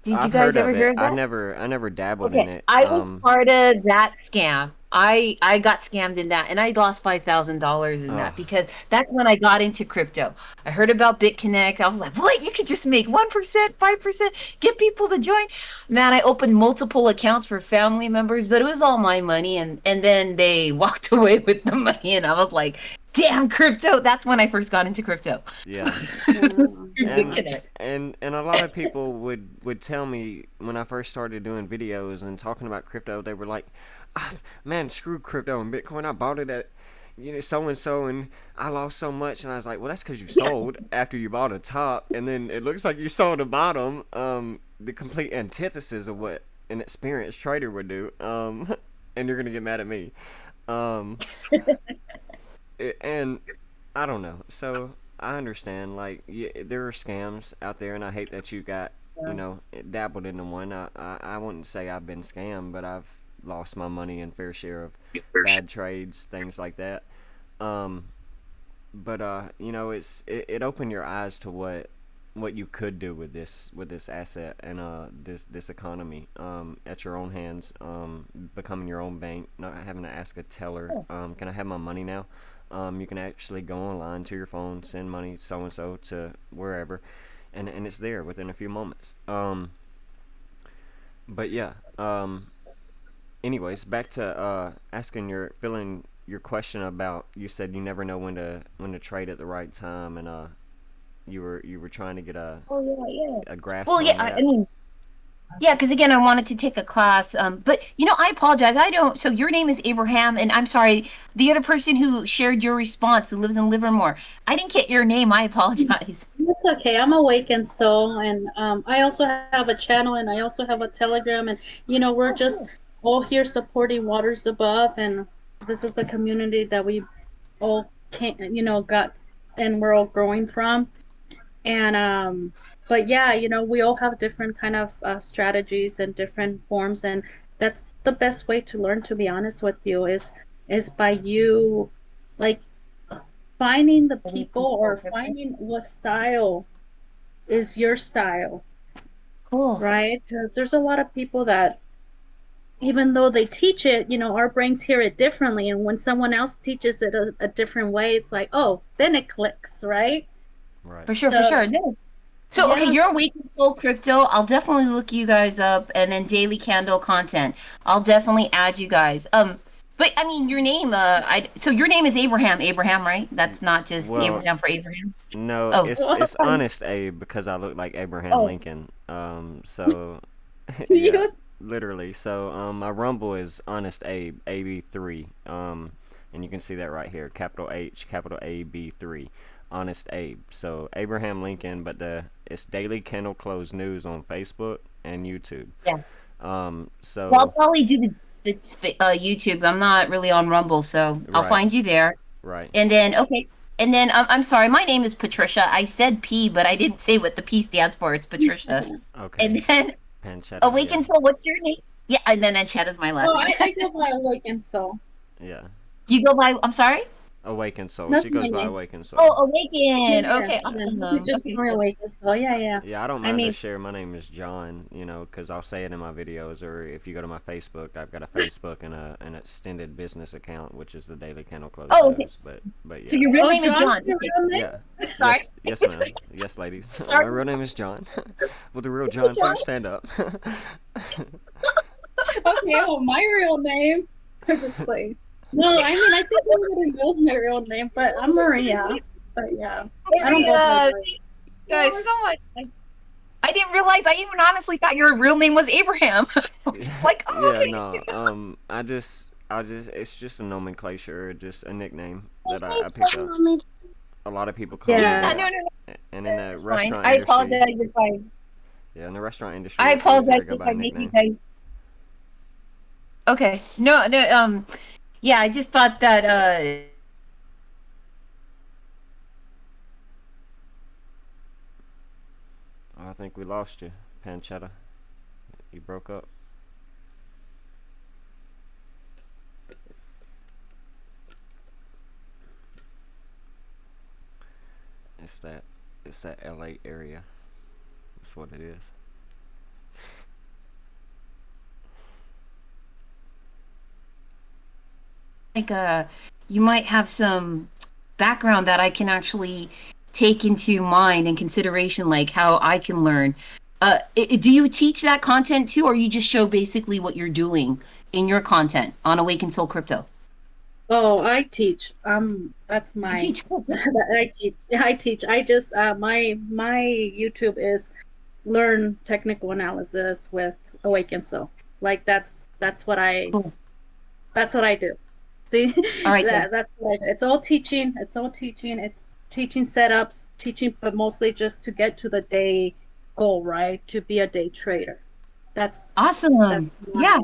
Did you I've heard guys ever of it. hear of that? I never dabbled in Okay, it. I was part of that scam. I got scammed in that, and I lost $5,000 in Oh, that because that's when I got into crypto. I heard about BitConnect. I was like, "What? You could just make 1%, 5%, get people to join." Man, I opened multiple accounts for family members, but it was all my money, and then they walked away with the money, and I was like, "Damn, crypto!" That's when I first got into crypto. yeah. Through and BitConnect. and a lot of people would tell me when I first started doing videos and talking about crypto, they were like, ah, "Man, screw crypto and Bitcoin. I bought it at so and so, and I lost so much." And I was like, "Well, that's because you sold after you bought a top, and then it looks like you sold a bottom. The complete antithesis of what an experienced trader would do. And you're gonna get mad at me. Um, and I don't know. So I understand. Like, yeah, there are scams out there, and I hate that you got, dabbled into one. I wouldn't say I've been scammed, but I've lost my money and fair share of bad trades, things like that. Um, but it opened your eyes to what you could do with this asset and this economy at your own hands, becoming your own bank, not having to ask a teller, can I have my money now? You can actually go online to your phone, send money so and so to wherever, and it's there within a few moments. But yeah. Anyways, back to asking your filling your question about, you said you never know when to trade at the right time, and you were trying to get Oh yeah, yeah. a grasp Well, yeah. on I that. mean, yeah, because again, I wanted to take a class. But I apologize. I don't. So your name is Abraham, and I'm sorry. The other person who shared your response, who lives in Livermore, I didn't get your name. I apologize. It's okay. I'm Awaken Soul, and I also have a channel, and I also have a Telegram, and we're Oh, just cool. all here supporting Waters Above, and this is the community that we all can, got, and we're all growing from. And but yeah, we all have different kind of strategies and different forms, and that's the best way to learn. To be honest with you, is by you, like, finding the people or finding what style is your style, Cool. right? Because there's a lot of people that even though they teach it, our brains hear it differently. And when someone else teaches it a different way, it's like, oh, then it clicks, right? Right. For sure, for So, sure. No. So, okay, yeah. you're Awaken Soul Crypto. I'll definitely look you guys up, and then Daily Candle content. I'll definitely add you guys. But I mean, your name. So your name is Abraham. Abraham, right? That's not just Well, Abraham for Abraham. no, Oh, it's Honest Abe because I look like Abraham oh, Lincoln. So yeah, You- literally. So my Rumble is Honest Abe AB3. And you can see that right here, capital H, capital AB3. Honest Abe. So Abraham Lincoln, but it's Daily Candle Close News on Facebook and YouTube. yeah. Well, I'll So probably do the YouTube. I'm not really on Rumble, so I'll right, find you there. right. And then okay, and then I'm sorry, my name is Patricia. I said P, but I didn't say what the P stands for. It's Patricia. Okay. And then Panchetta, yeah. Awaken Soul. What's your name? Yeah, and then Chat is my last oh, name. I go by Awaken Soul. Yeah. You go by. I'm sorry. Awaken Soul. She That's my goes by name. Awaken Soul. Oh, Yeah, Awaken. yeah, Okay, yeah. You could awesome. just Okay, call me cool. Awaken Soul. Yeah, yeah. Yeah, I don't I mind to mean, share. My name is John, because I'll say it in my videos, or if you go to my Facebook, I've got a Facebook and an extended business account, which is the Daily Candle Close Oh, okay. News. But So yeah, your real oh, name is John's John. your Okay. real name? yeah, Sorry. yes, ma'am, yes, ladies. My Sorry, real name is John. Will the real John John. please stand up? Okay, well, my real name. I'm just playing. No, I mean, I think everybody knows my real name, but I'm Maria. But yeah, I don't go by Maria, my. guys, so much. I didn't realize. I even honestly thought your real name was Abraham. I was like, oh, Yeah, okay. no. It's just a nomenclature, just a nickname that I picked up. A lot of people call me Yeah, Yeah. no, that, no, no. and in the It's fine. restaurant I industry, apologize if I. yeah, in the restaurant industry, I it's easier apologize to go if by I a make you nickname. guys. Okay. No, no. Yeah, I just thought that. Oh, I think we lost you, Panchetta. You broke up. It's that, it's that LA area. That's what it is. Like you might have some background that I can actually take into mind and consideration, like how I can learn. Do you teach that content too, or you just show basically what you're doing in your content on Awaken Soul Crypto? Oh, I teach. That's You my. teach. Oh, good. I teach. I teach. I just my YouTube is learn technical analysis with Awaken Soul. Like Cool. that's what I do. See, All right, good. that's what I do. It's all teaching. It's all teaching. It's teaching setups, teaching, but mostly just to get to the day goal, right? To be a day trader. That's Awesome. Yeah.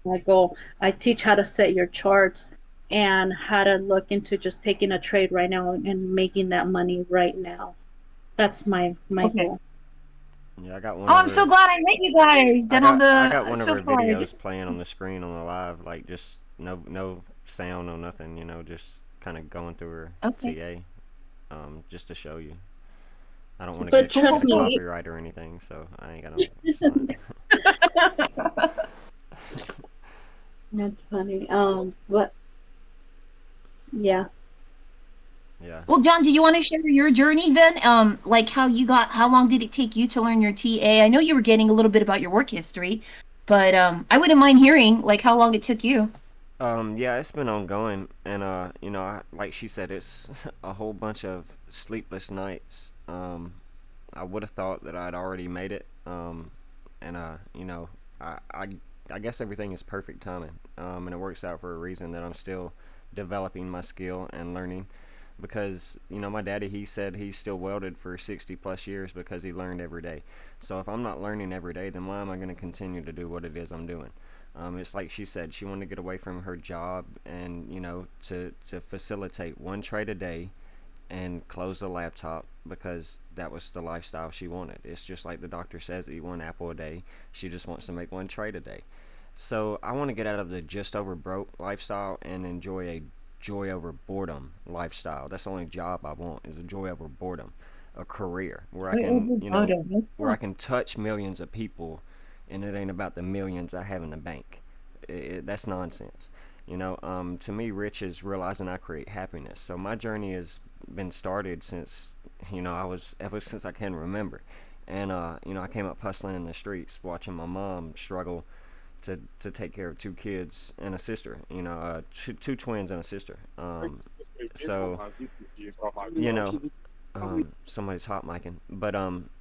my goal. I teach how to set your charts and how to look into just taking a trade right now and making that money right now. That's my Okay. goal. Yeah, I got one Oh, of I'm so her. glad I met you guys. Then on I got the one of so her far. videos playing on the screen on the live, like just no sound, no nothing. Just kind of going through her Okay. TA, just to show you. I don't want to But Cool, trust get a me, copyright or anything, so I ain't got no sound. that's funny. But yeah. Yeah. Well, John, do you want to share your journey then? Like how long did it take you to learn your TA? I know you were getting a little bit about your work history, but I wouldn't mind hearing like how long it took you. Yeah, it's been ongoing, and like she said, it's a whole bunch of sleepless nights. I would have thought that I'd already made it. And I, I, I guess everything is perfect timing. And it works out for a reason that I'm still developing my skill and learning. Because my daddy, he said he still welded for 60 plus years because he learned every day. So if I'm not learning every day, then why am I going to continue to do what it is I'm doing? It's like she said, she wanted to get away from her job and to facilitate one trade a day and close the laptop, because that was the lifestyle she wanted. It's just like the doctor says, eat one apple a day. She just wants to make one trade a day. So I want to get out of the just over broke lifestyle and enjoy a joy over boredom lifestyle. That's the only job I want, is a joy over boredom, a career where I can, where I can touch millions of people, and it ain't about the millions I have in the bank. that's nonsense. You know, to me, rich is realizing I create happiness. So my journey has been started since, I was ever since I can remember. And I came up hustling in the streets, watching my mom struggle to take care of two kids and a sister. Two twins and a sister. So you know, somebody's hot micing. But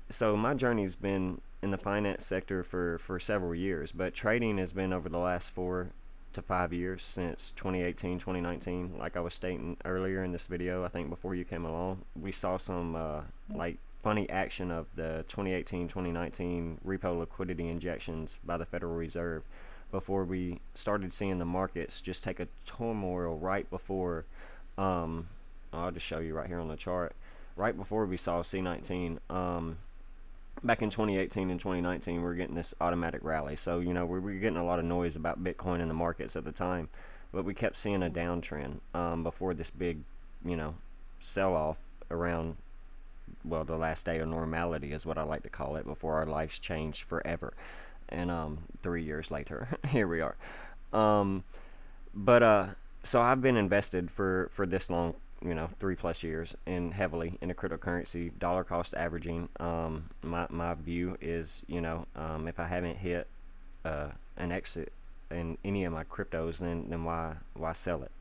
so my journey's been in the finance sector for several years, but trading has been over the last 4 to 5 years, since 2018, 2019. Like I was stating earlier in this video, I think before you came along, we saw some like funny action of the 2018, 2019 repo liquidity injections by the Federal Reserve before we started seeing the markets just take a turmoil right before I'll just show you right here on the chart. Right before we saw C19, back in 2018 and 2019, we were getting this automatic rally. So, we were getting a lot of noise about Bitcoin in the markets at the time, but we kept seeing a downtrend before this big, sell-off around, well, the last day of normality is what I like to call it, before our lives changed forever. And 3 years later, here we are. But so I've been invested for this long, 3+ years, and heavily into cryptocurrency, dollar cost averaging. My view is, if I haven't hit an exit in any of my cryptos, then why sell it?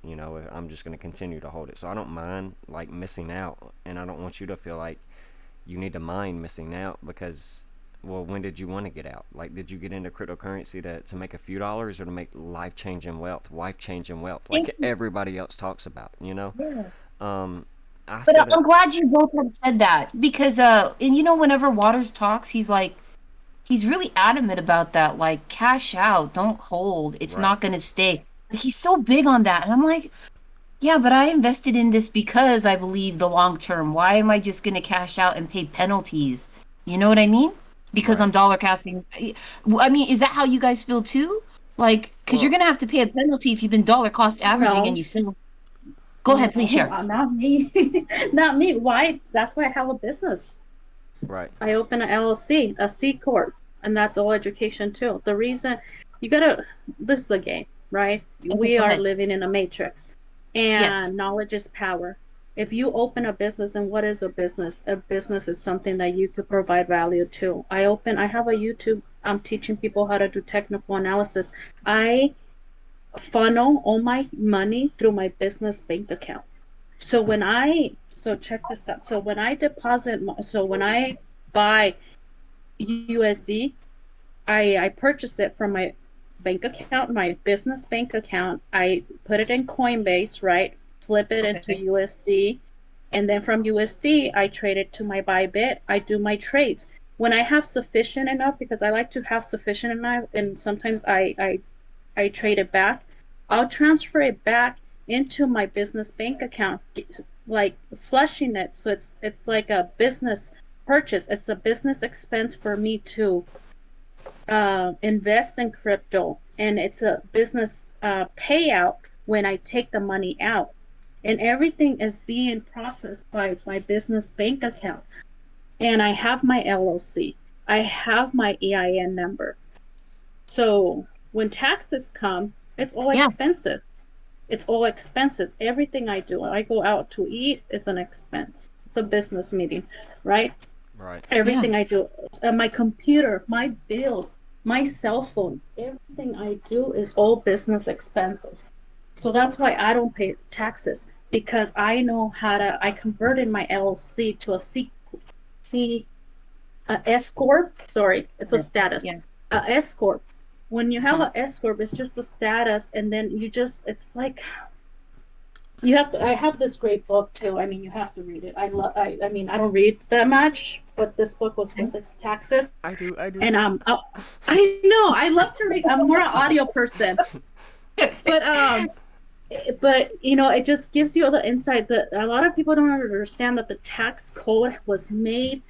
I'm just going to continue to hold it. So I don't mind like missing out, and I don't want you to feel like you need to mind missing out, because, well, when did you want to get out? Like, did you get into cryptocurrency to make a few dollars, or to make life-changing wealth, like everybody else talks about, Yeah. Um, I But said it. I'm glad you both have said that because, and whenever Waters talks, he's really adamant about that. Like, cash out, don't hold. It's Right, not going to stay. Like, he's so big on that. And I'm like, yeah, but I invested in this because I believe the long term. Why am I just going to cash out and pay penalties? You know what I mean? Because right. I'm dollar casting. I mean, is that how you guys feel too? Like, because you're Well, going to have to pay a penalty if you've been dollar cost averaging and No, you still. Go ahead, please no, share. not me. Not me. Why? That's why I have a business. right, I open an LLC, a C corp, and that's all education too. The reason you gotta, this is a game, right? Okay, We go are ahead. living in a matrix, Yes. and knowledge is power. If you open a business, and what is a business? A business is something that you could provide value to. I have a YouTube. I'm teaching people how to do technical analysis. I funnel all my money through my business bank account. So check this out. So when I when I buy USD, I purchase it from my bank account, my business bank account. I put it in Coinbase, right? Flip it into Okay. USD, and then from USD, I trade it to my Bybit. I do my trades. When I have sufficient enough, because I like to have sufficient enough, and sometimes I trade it back. I'll transfer it back into my business bank account, like flushing it. So it's like a business purchase. It's a business expense for me to invest in crypto, and it's a business payout when I take the money out. And everything is being processed by my business bank account. And I have my LLC. I have my EIN number. So when taxes come, it's all Yeah. expenses. It's all expenses. Everything I do, I go out to eat, it's an expense. It's a business meeting, right? right. Yeah. Everything I do, my computer, my bills, my cell phone, everything I do is all business expenses. So that's why I don't pay taxes, because I know how to. I converted my LLC to a C S corp. Sorry, it's a Yeah. status. Yeah. A S corp. When you have Uh-huh. a S corp, it's just a status, and then it's like you have to. I have this great book too. I mean, you have to read it. I love. I mean, I don't read that much, but this book was Okay. with its taxes, I do. and I know I love to read. I'm more an audio person, but it just gives you all the insight that a lot of people don't understand, that the tax code was made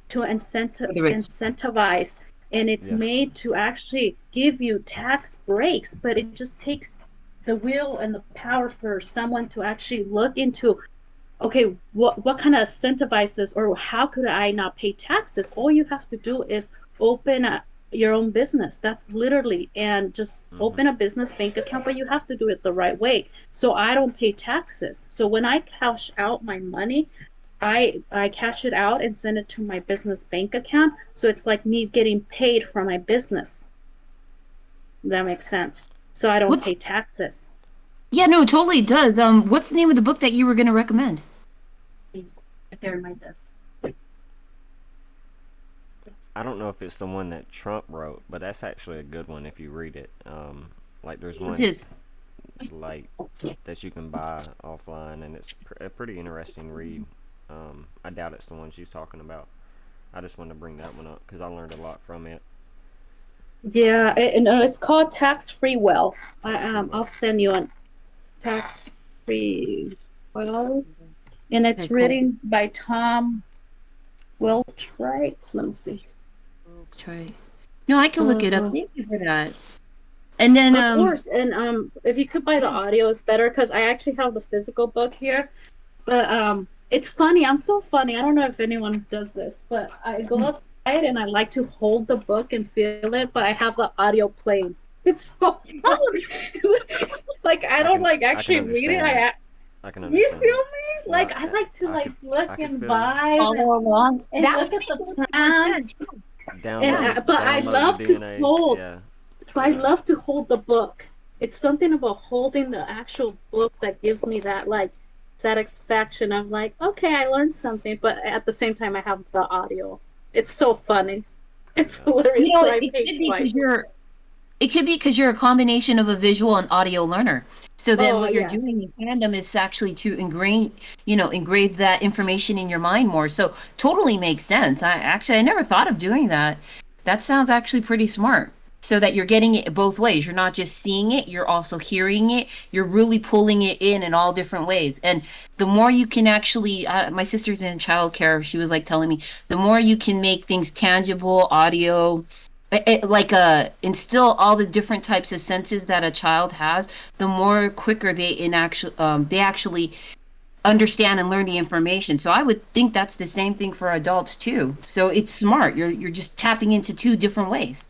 to For the rich. incentivize, and it's Yes. made to actually give you tax breaks, but it just takes the will and the power for someone to actually look into, okay, what kind of incentivizes, or how could I not pay taxes? All you have to do is open your own business. That's literally, and just Mhm. open a business bank account, but you have to do it the right way. So I don't pay taxes. So when I cash out my money, I cash it out and send it to my business bank account. So it's like me getting paid for my business. That makes sense. So I don't What's pay taxes. Yeah, no, it totally does. What's the name of the book that you were going to recommend? There in my desk. I don't know if it's the one that Trump wrote, but that's actually a good one if you read it. Like there's What's one his? like that you can buy offline, and it's a pretty interesting read. I doubt it's the one she's talking about. I just wanted to bring that one up because I learned a lot from it. Yeah, and it's called Tax Free Wealth. Tax free I'll wealth. send you a Tax Free Wealth, and Okay, it's cool. written by Tom Wiltshire. Let me see. We'll try. No, I can look it up. Uh, Thank you for that. And then, of course, and if you could buy the audio, it's better because I actually have the physical book here. But it's funny. I'm so funny. I don't know if anyone does this, but I go outside and I like to hold the book and feel it, but I have the audio playing. It's so funny. Like I I don't can like I can actually read it. understand that. I can You understand feel that. me? No, Like I like to I like could look I could and feel you. vibe follow along. and That look would at make the a little bit more sense. plants. And Yeah. but I Download the love to DNA. hold. Yeah, But I yeah. love to hold the book. It's something about holding the actual book that gives me that like satisfaction of like, okay, I learned something, but at the same time I have the audio. It's so funny. It's Yeah. hilarious. You know, So it, I it paid could be because twice. you're a combination of a visual and audio learner. So then Oh what you're yeah. doing in tandem is actually to engrave that information in your mind more. So totally makes sense. I never thought of doing that. That sounds actually pretty smart. So that you're getting it both ways. You're not just seeing it, you're also hearing it. You're really pulling it in all different ways. And the more you can actually, my sister's in childcare. She was like telling me, the more you can make things tangible, audio, like instill all the different types of senses that a child has, the more quicker they actually understand and learn the information. So I would think that's the same thing for adults too. So it's smart. You're just tapping into two different ways.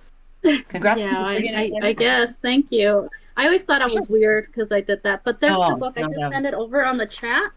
Congrats on Yeah, figuring I it out. guess. Thank you. I always thought I Sure. was weird because I did that. But there's the Oh, book. I no, just no. sent it over on the chat.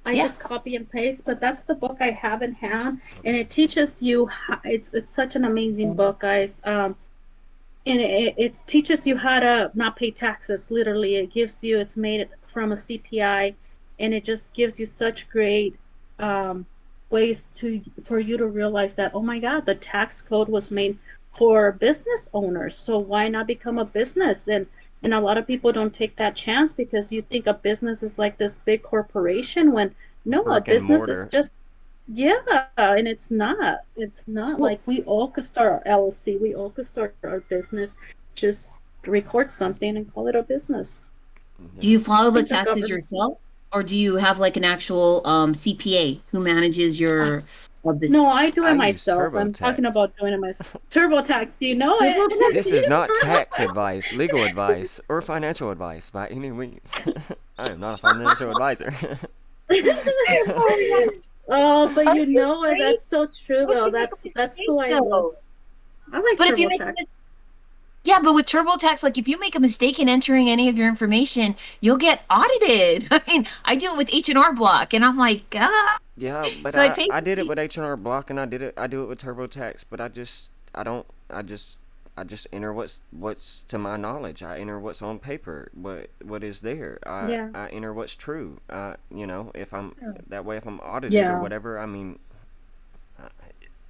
I Yeah. just copy and paste, but that's the book I have in hand, and Okay. it teaches you. It's such an amazing book, guys. And it teaches you how to not pay taxes. Literally, it gives you. It's made from a CPI, and it just gives you such great um, ways to for you to realize that oh my God, the tax code was made for business owners. So why not become a business? And a lot of people don't take that chance because you think a business is like this big corporation when no, a Brick and business is mortar. just yeah, and it's not. It's not Well, like we all could start our LLC. We all could start our business. Just record something and call it a business. do Yeah. you follow I the think the taxes government. yourself, or do you have like an actual CPA who manages Uh, your this no, I do it I use myself. I'm talking TurboTax. about doing it myself. TurboTax, you know it. This is not tax advice, legal advice, or financial advice by any means. I am not a financial advisor. Oh, but Aren't you you know it. afraid? That's so true, Don't though. you make a That's mistake who I love. though? I like But if you make a TurboTax. Yeah, but with TurboTax, like if you make a mistake in entering any of your information, you'll get audited. I mean, I do it with H&R Block, and I'm like, ah. Yeah, but So I pay. I did it with H&R Block, and I do it with TurboTax, but I don't I just enter what's to my knowledge. I enter what's on paper, what is there. Yeah. I enter what's true. You know, if I'm that way, if I'm audited or Yeah. whatever, I mean, uh,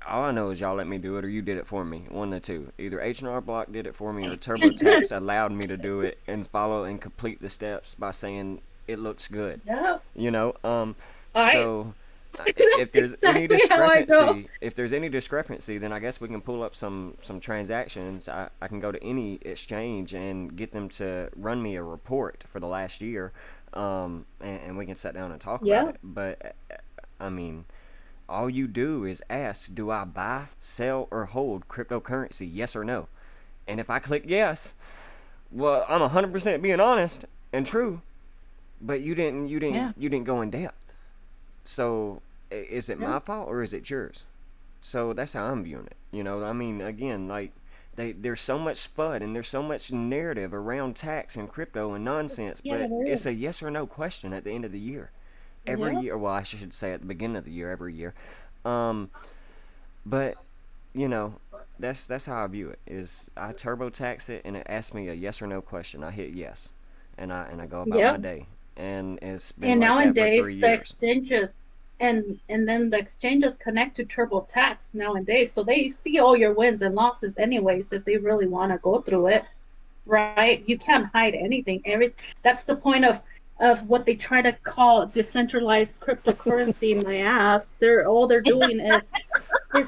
all I know is y'all let me do it or you did it for me. One of the two. Either H&R Block did it for me or TurboTax allowed me to do it and follow and complete the steps by saying it looks good. Yeah. You know, I. so if That's there's any exactly how I go. discrepancy, then I guess we can pull up some transactions. I can go to any exchange and get them to run me a report for the last year, and we can sit down and talk about Yeah. it. But I mean, all you do is ask, do I buy, sell, or hold cryptocurrency? Yes or no? And if I click yes, well, I'm 100% being honest and true. But Yeah. you didn't go in depth. So is it Yeah. my fault or is it yours? So that's how I'm viewing it. You know, I mean, again, like there's so much FUD and there's so much narrative around tax and crypto and nonsense, Yeah, but there is. it's a yes or no question at the end of the year. Every Yeah. year, well, I should say at the beginning of the year, every year. Um, but you know, that's how I view it. Is I TurboTax it and it asks me a yes or no question. I hit yes, and I go about my Yep. day. And it's been And like that for three nowadays the years. exchanges and then the exchanges connect to TurboTax nowadays, so they see all your wins and losses anyways if they really want to go through it, right? You can't hide anything. That's the point of what they try to call decentralized cryptocurrency in my ass. They're doing is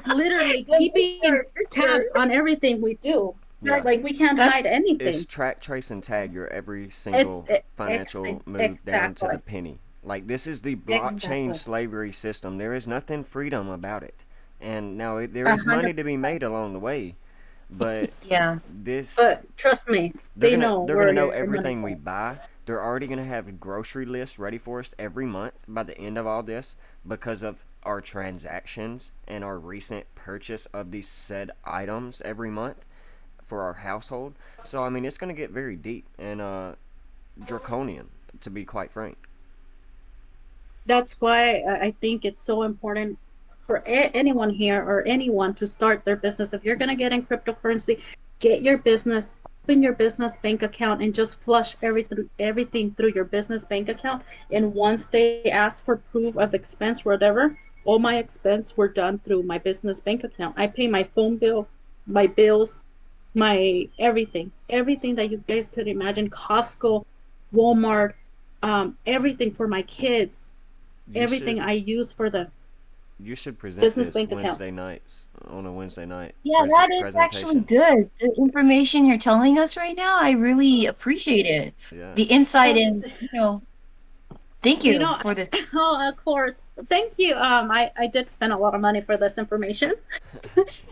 literally keeping tabs on everything we do. Yeah. Like we can't That's hide It's anything. track, trace, and tag your every It's single financial move down to exactly. the penny. Like this is the blockchain Exactly. slavery system. There is nothing freedom about it. And now there is money 100. to be made along the way, but yeah. this But trust me, they know they're gonna where know your money's everything we at. buy. They're already gonna have grocery lists ready for us every month by the end of all this because of our transactions and our recent purchase of these said items every month for our household. So I mean, it's gonna get very deep and draconian, to be quite frank. That's why I think it's so important for anyone here or anyone to start their business. If you're going to get in cryptocurrency, get your business, open your business bank account, and just flush everything through your business bank account. And once they ask for proof of expense, whatever, all my expense were done through my business bank account. I pay my phone bill, my bills, my everything that you guys could imagine, Costco, Walmart, everything for my kids, You everything should I use for the you should present business this bank account. Wednesday nights on a Wednesday night Yeah, that is actually presentation. good. The information you're telling us right now, I really appreciate it. Yeah. The insight Oh, and, thank you you know, for this. oh, of course. Thank you. I did spend a lot of money for this information.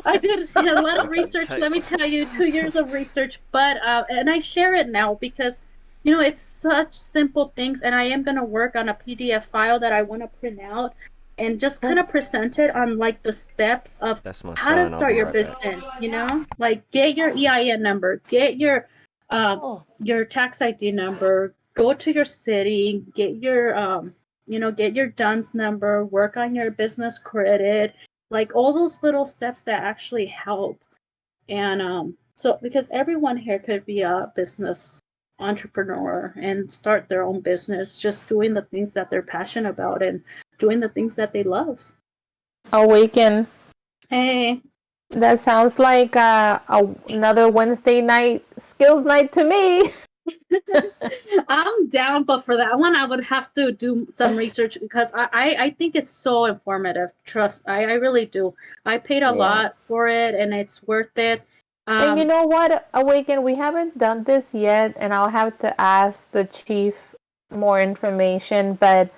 I did a lot of I couldn't research. say. Let me tell you, 2 years of research. But and I share it now because it's such simple things, and I am gonna work on a PDF file that I want to print out and just kind Oh, of present it on like the steps of That's my how to son. I'll start be your right back. business. Like get your EIN number, get oh, your tax ID number, go to your city, get your DUNS number, work on your business credit, like all those little steps that actually help. And so because everyone here could be a business entrepreneur and start their own business, just doing the things that they're passionate about and doing the things that they love. Awaken. Hey, That sounds like another Wednesday night skills night to me. I'm down, but for that one, I would have to do some research because I think it's so informative. Trust, I really do. I paid a Yeah. lot for it, and it's worth it. And you Um, know what, Awaken, we haven't done this yet, and I'll have to ask the chief more information, but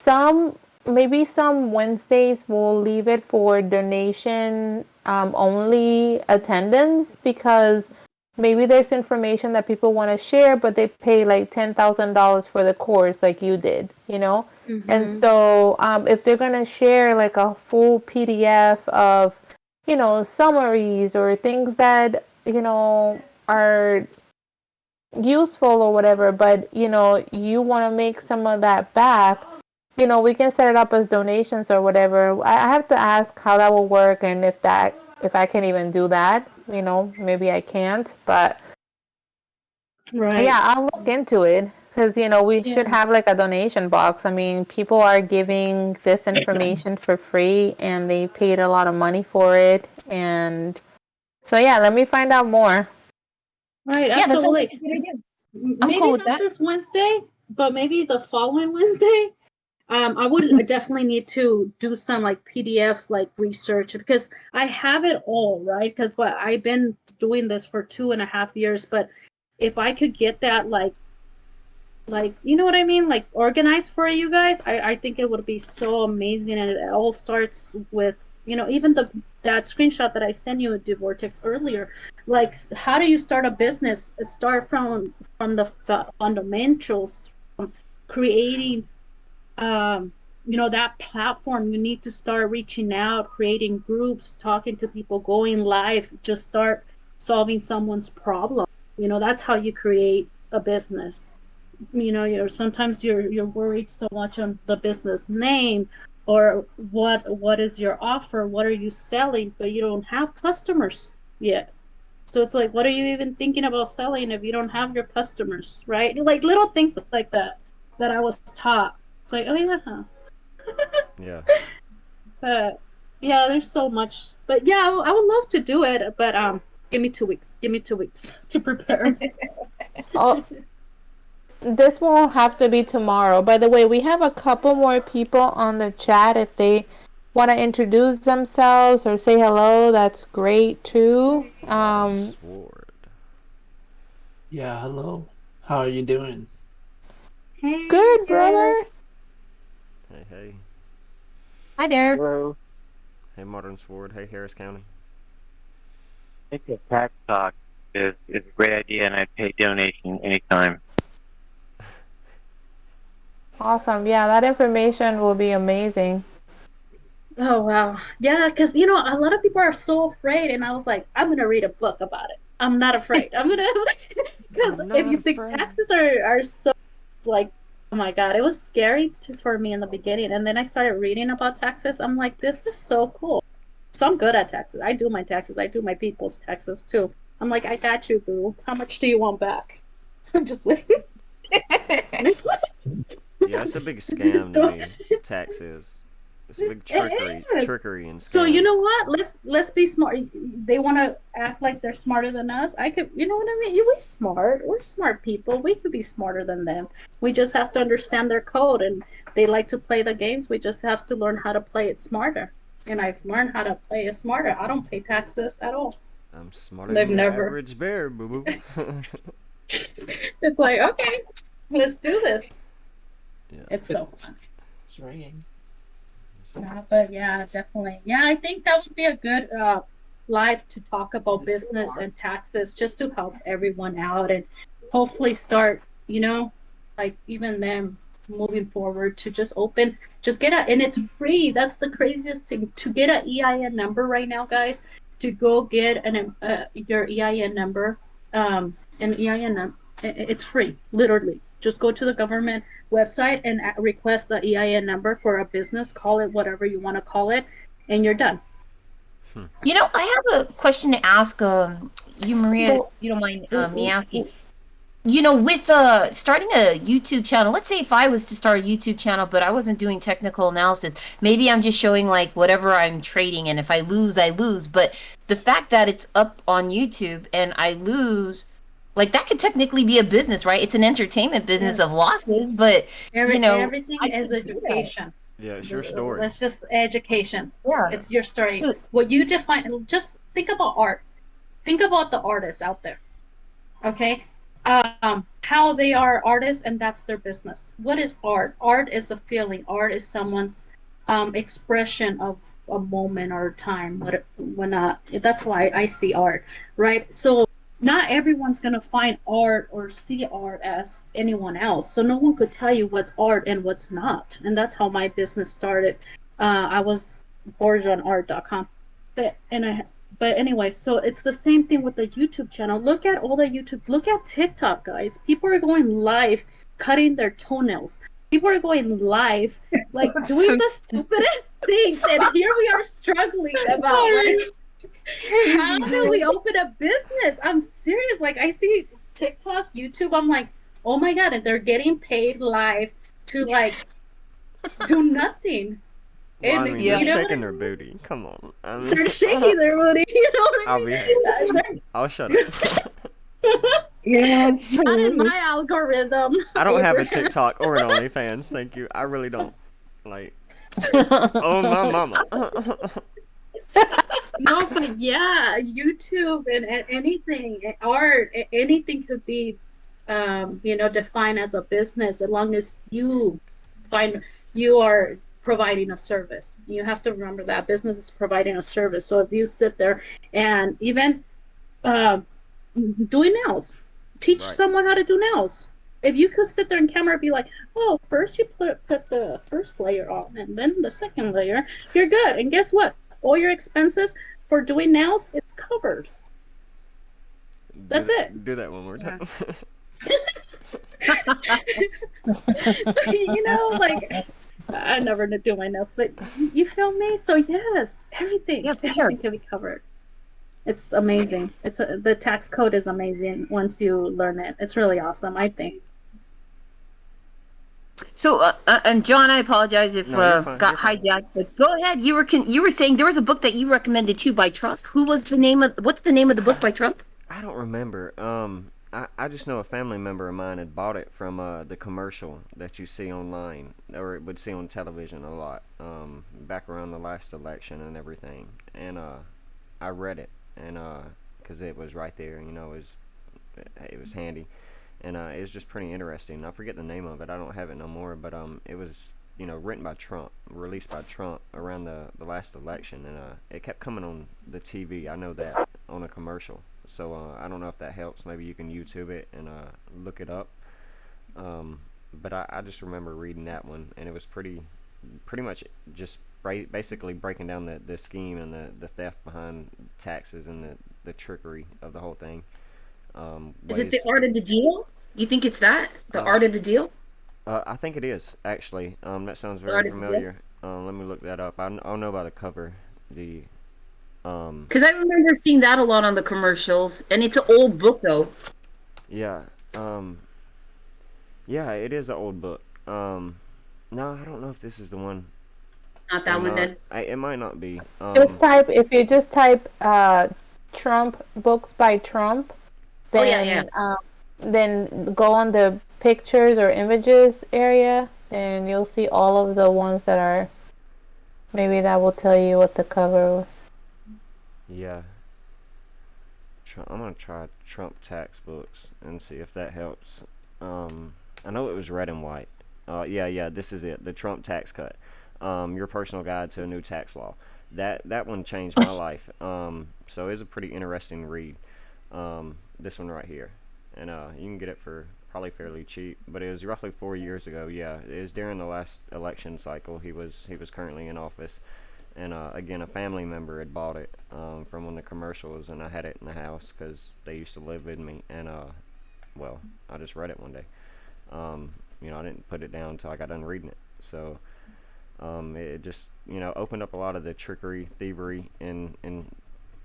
some maybe some Wednesdays we'll leave it for donation only attendance because maybe there's information that people want to share, but they pay like $10,000 for the course, like you did, you know. And mhm. so if they're gonna share like a full PDF of summaries or things that are useful or whatever, but you want to make some of that back, we can set it up as donations or whatever. I have to ask how that will work and if I can even do that. Maybe I can't, but Right. yeah, I'll look into it because we should Yeah. have like a donation box. I mean, people are giving this information for free and they paid a lot of money for it, and so yeah, let me find out more. Right. yeah, that sounds like a Absolutely. good idea. I'm Maybe cool with not that. this Wednesday, but maybe the following Wednesday. I would definitely need to do some like PDF like research because I have it all right. Because I've been doing this for 2.5 years, but if I could get that you know what I mean, like organized for you guys, I think it would be so amazing. And it all starts with even that screenshot that I sent you with Dvortex earlier. Like, how do you start a business? Start from the fundamentals, from creating that platform. You need to start reaching out, creating groups, talking to people, going live. Just start solving someone's problem. You know, that's how you create a business. You know, sometimes you're worried so much on the business name, or what is your offer, what are you selling, but you don't have customers yet. So it's like, what are you even thinking about selling if you don't have your customers, right? Like little things like that I was taught. It's like, oh yeah, huh. Yeah. But yeah, there's so much. But yeah, I would love to do it, but give me 2 weeks. Give me 2 weeks to prepare. Oh, this won't have to be tomorrow. By the way, we have a couple more people on the chat. If they want to introduce themselves or say hello, that's great too. Modern Sword. Yeah, hello. How are you doing? Hey, Good, brother. Hey, hey. Hi there. Hello. Hey, Modern Sword. Hey, Harris County. I think a tax talk is a great idea, and I'd pay donation anytime. Awesome. Yeah, that information will be amazing. Oh wow. Yeah, because you know, a lot of people are so afraid, and I was like, I'm gonna read a book about it. I'm not afraid. I'm gonna because I'm if not you think afraid. taxes are so like, oh my God, it was scary for me in the beginning, and then I started reading about taxes. I'm like, this is so cool. So I'm good at taxes. I do my taxes. I do my people's taxes too. I'm like, I got you, boo. How much do you want back? I'm just like, Yeah, it's a big scam to me. Taxes. It's a big it is. trickery and scam. So you know what? Let's be smart. They want to act like they're smarter than us. I could, you know what I mean? We smart. We're smart people. We could be smarter than them. We just have to understand their code, and they like to play the games. We just have to learn how to play it smarter. And I've learned how to play it smarter. I don't pay taxes at all. I'm smarter They've than your never. average bear, boo boo. It's like, okay, let's do this. Yeah. It's so fun. It's ringing. Yeah, but yeah, definitely. Yeah, I think that would be a good live to talk about business and taxes, just to help everyone out and hopefully start, you know, like even them moving forward to just get and it's free. That's the craziest thing, to get an EIN number right now, guys. To go get your EIN number, an EIN number, it's free, literally. Just go to the government website and request the EIN number for a business. Call it whatever you want to call it, and you're done. You know, I have a question to ask you, Maria, if Well, you don't mind me asking. You know, with starting a YouTube channel, let's say if I was to start a YouTube channel, but I wasn't doing technical analysis, maybe I'm just showing like whatever I'm trading, and if I lose, I lose. But the fact that it's up on YouTube and I lose, like that could technically be a business, right? It's an entertainment business Yes. of losses, but you know, Everything I is could do that. education. Yeah, it's your story. That's just education. Yeah. It's your story. So- What you define. Just think about art. Think about the artists out there. Okay, how they are artists, and that's their business. What is art? Art is a feeling. Art is someone's expression of a moment or time. That's why I see art, right? So not everyone's gonna find art or see art as anyone else. So no one could tell you what's art and what's not. And that's how my business started. I was borjonart.com, but anyway, so it's the same thing with the YouTube channel. Look at all the YouTube. Look at TikTok, guys. People are going live, cutting their toenails. People are going live, like doing the stupidest things, and here we are struggling about like, how do we open a business? I'm serious. Like I see TikTok, YouTube. I'm like, oh my God, and they're getting paid live to like do nothing. Well, I And mean, Yeah. they're you know what shaking I their mean? booty. Come on. I mean, They're shaking their booty. You know what I I'll mean? be. I'll shut up. Yes. Not in my algorithm. I don't have a Abraham. TikTok or an OnlyFans. Thank you. I really don't. Like, oh my mama. No, but yeah, YouTube and anything, art, anything could be, defined as a business as long as find you are providing a service. You have to remember that business is providing a service. So if you sit there and even um, doing nails, teach Right. someone how to do nails. If you could sit there and camera be like, oh, first you put the first layer on and then the second layer, you're good. And guess what? All your expenses for doing nails, it's covered. That's it. Do that one more Yeah. time. You know, like I never do my nails, but you feel me? So yes, everything, Yeah, for sure. everything can be covered. It's amazing. The tax code is amazing once you learn it. It's really awesome, I think. So, and John, I apologize if No, you're fine. got You're fine. hijacked, but go ahead. You were saying there was a book that you recommended too by Trump. What's the name of the book by Trump? I don't remember. I just know a family member of mine had bought it from the commercial that you see online or would see on television a lot. Back around the last election and everything, and I read it, and because it was right there, it was handy, and it was just pretty interesting. I forget the name of it. I don't have it no more, but it was written by Trump, released by Trump around the last election, and it kept coming on the TV. I know that on a commercial. So I don't know if that helps. Maybe you can YouTube it and look it up. But I just remember reading that one, and it was pretty much just basically breaking down the scheme and the theft behind taxes and the trickery of the whole thing. Is it the art of the deal? You think it's that the art of the deal? I think it is actually. That sounds The art very of the deal? familiar. Let me look that up. I'll know by the cover. The Because I remember seeing that a lot on the commercials, and it's an old book though. yeah. Yeah, it is an old book. No, I don't know if this is the one. Not that Or one not. then. It might not be. If you just type Trump books by Trump, Oh, then yeah. then go on the pictures or images area, and you'll see all of the ones that are. Maybe that will tell you what the cover was. Yeah. I'm gonna try Trump tax books and see if that helps. I know it was red and white. Yeah, this is it. The Trump tax cut. Your personal guide to a new tax law. That one changed my life. So it's a pretty interesting read. This one right here, and you can get it for probably fairly cheap. But it was roughly 4 years ago. Yeah, it was during the last election cycle. He was currently in office. And again, a family member had bought it from one of the commercials, and I had it in the house because they used to live with me. And well, I just read it one day. I didn't put it down until I got done reading it. So it just opened up a lot of the trickery, thievery in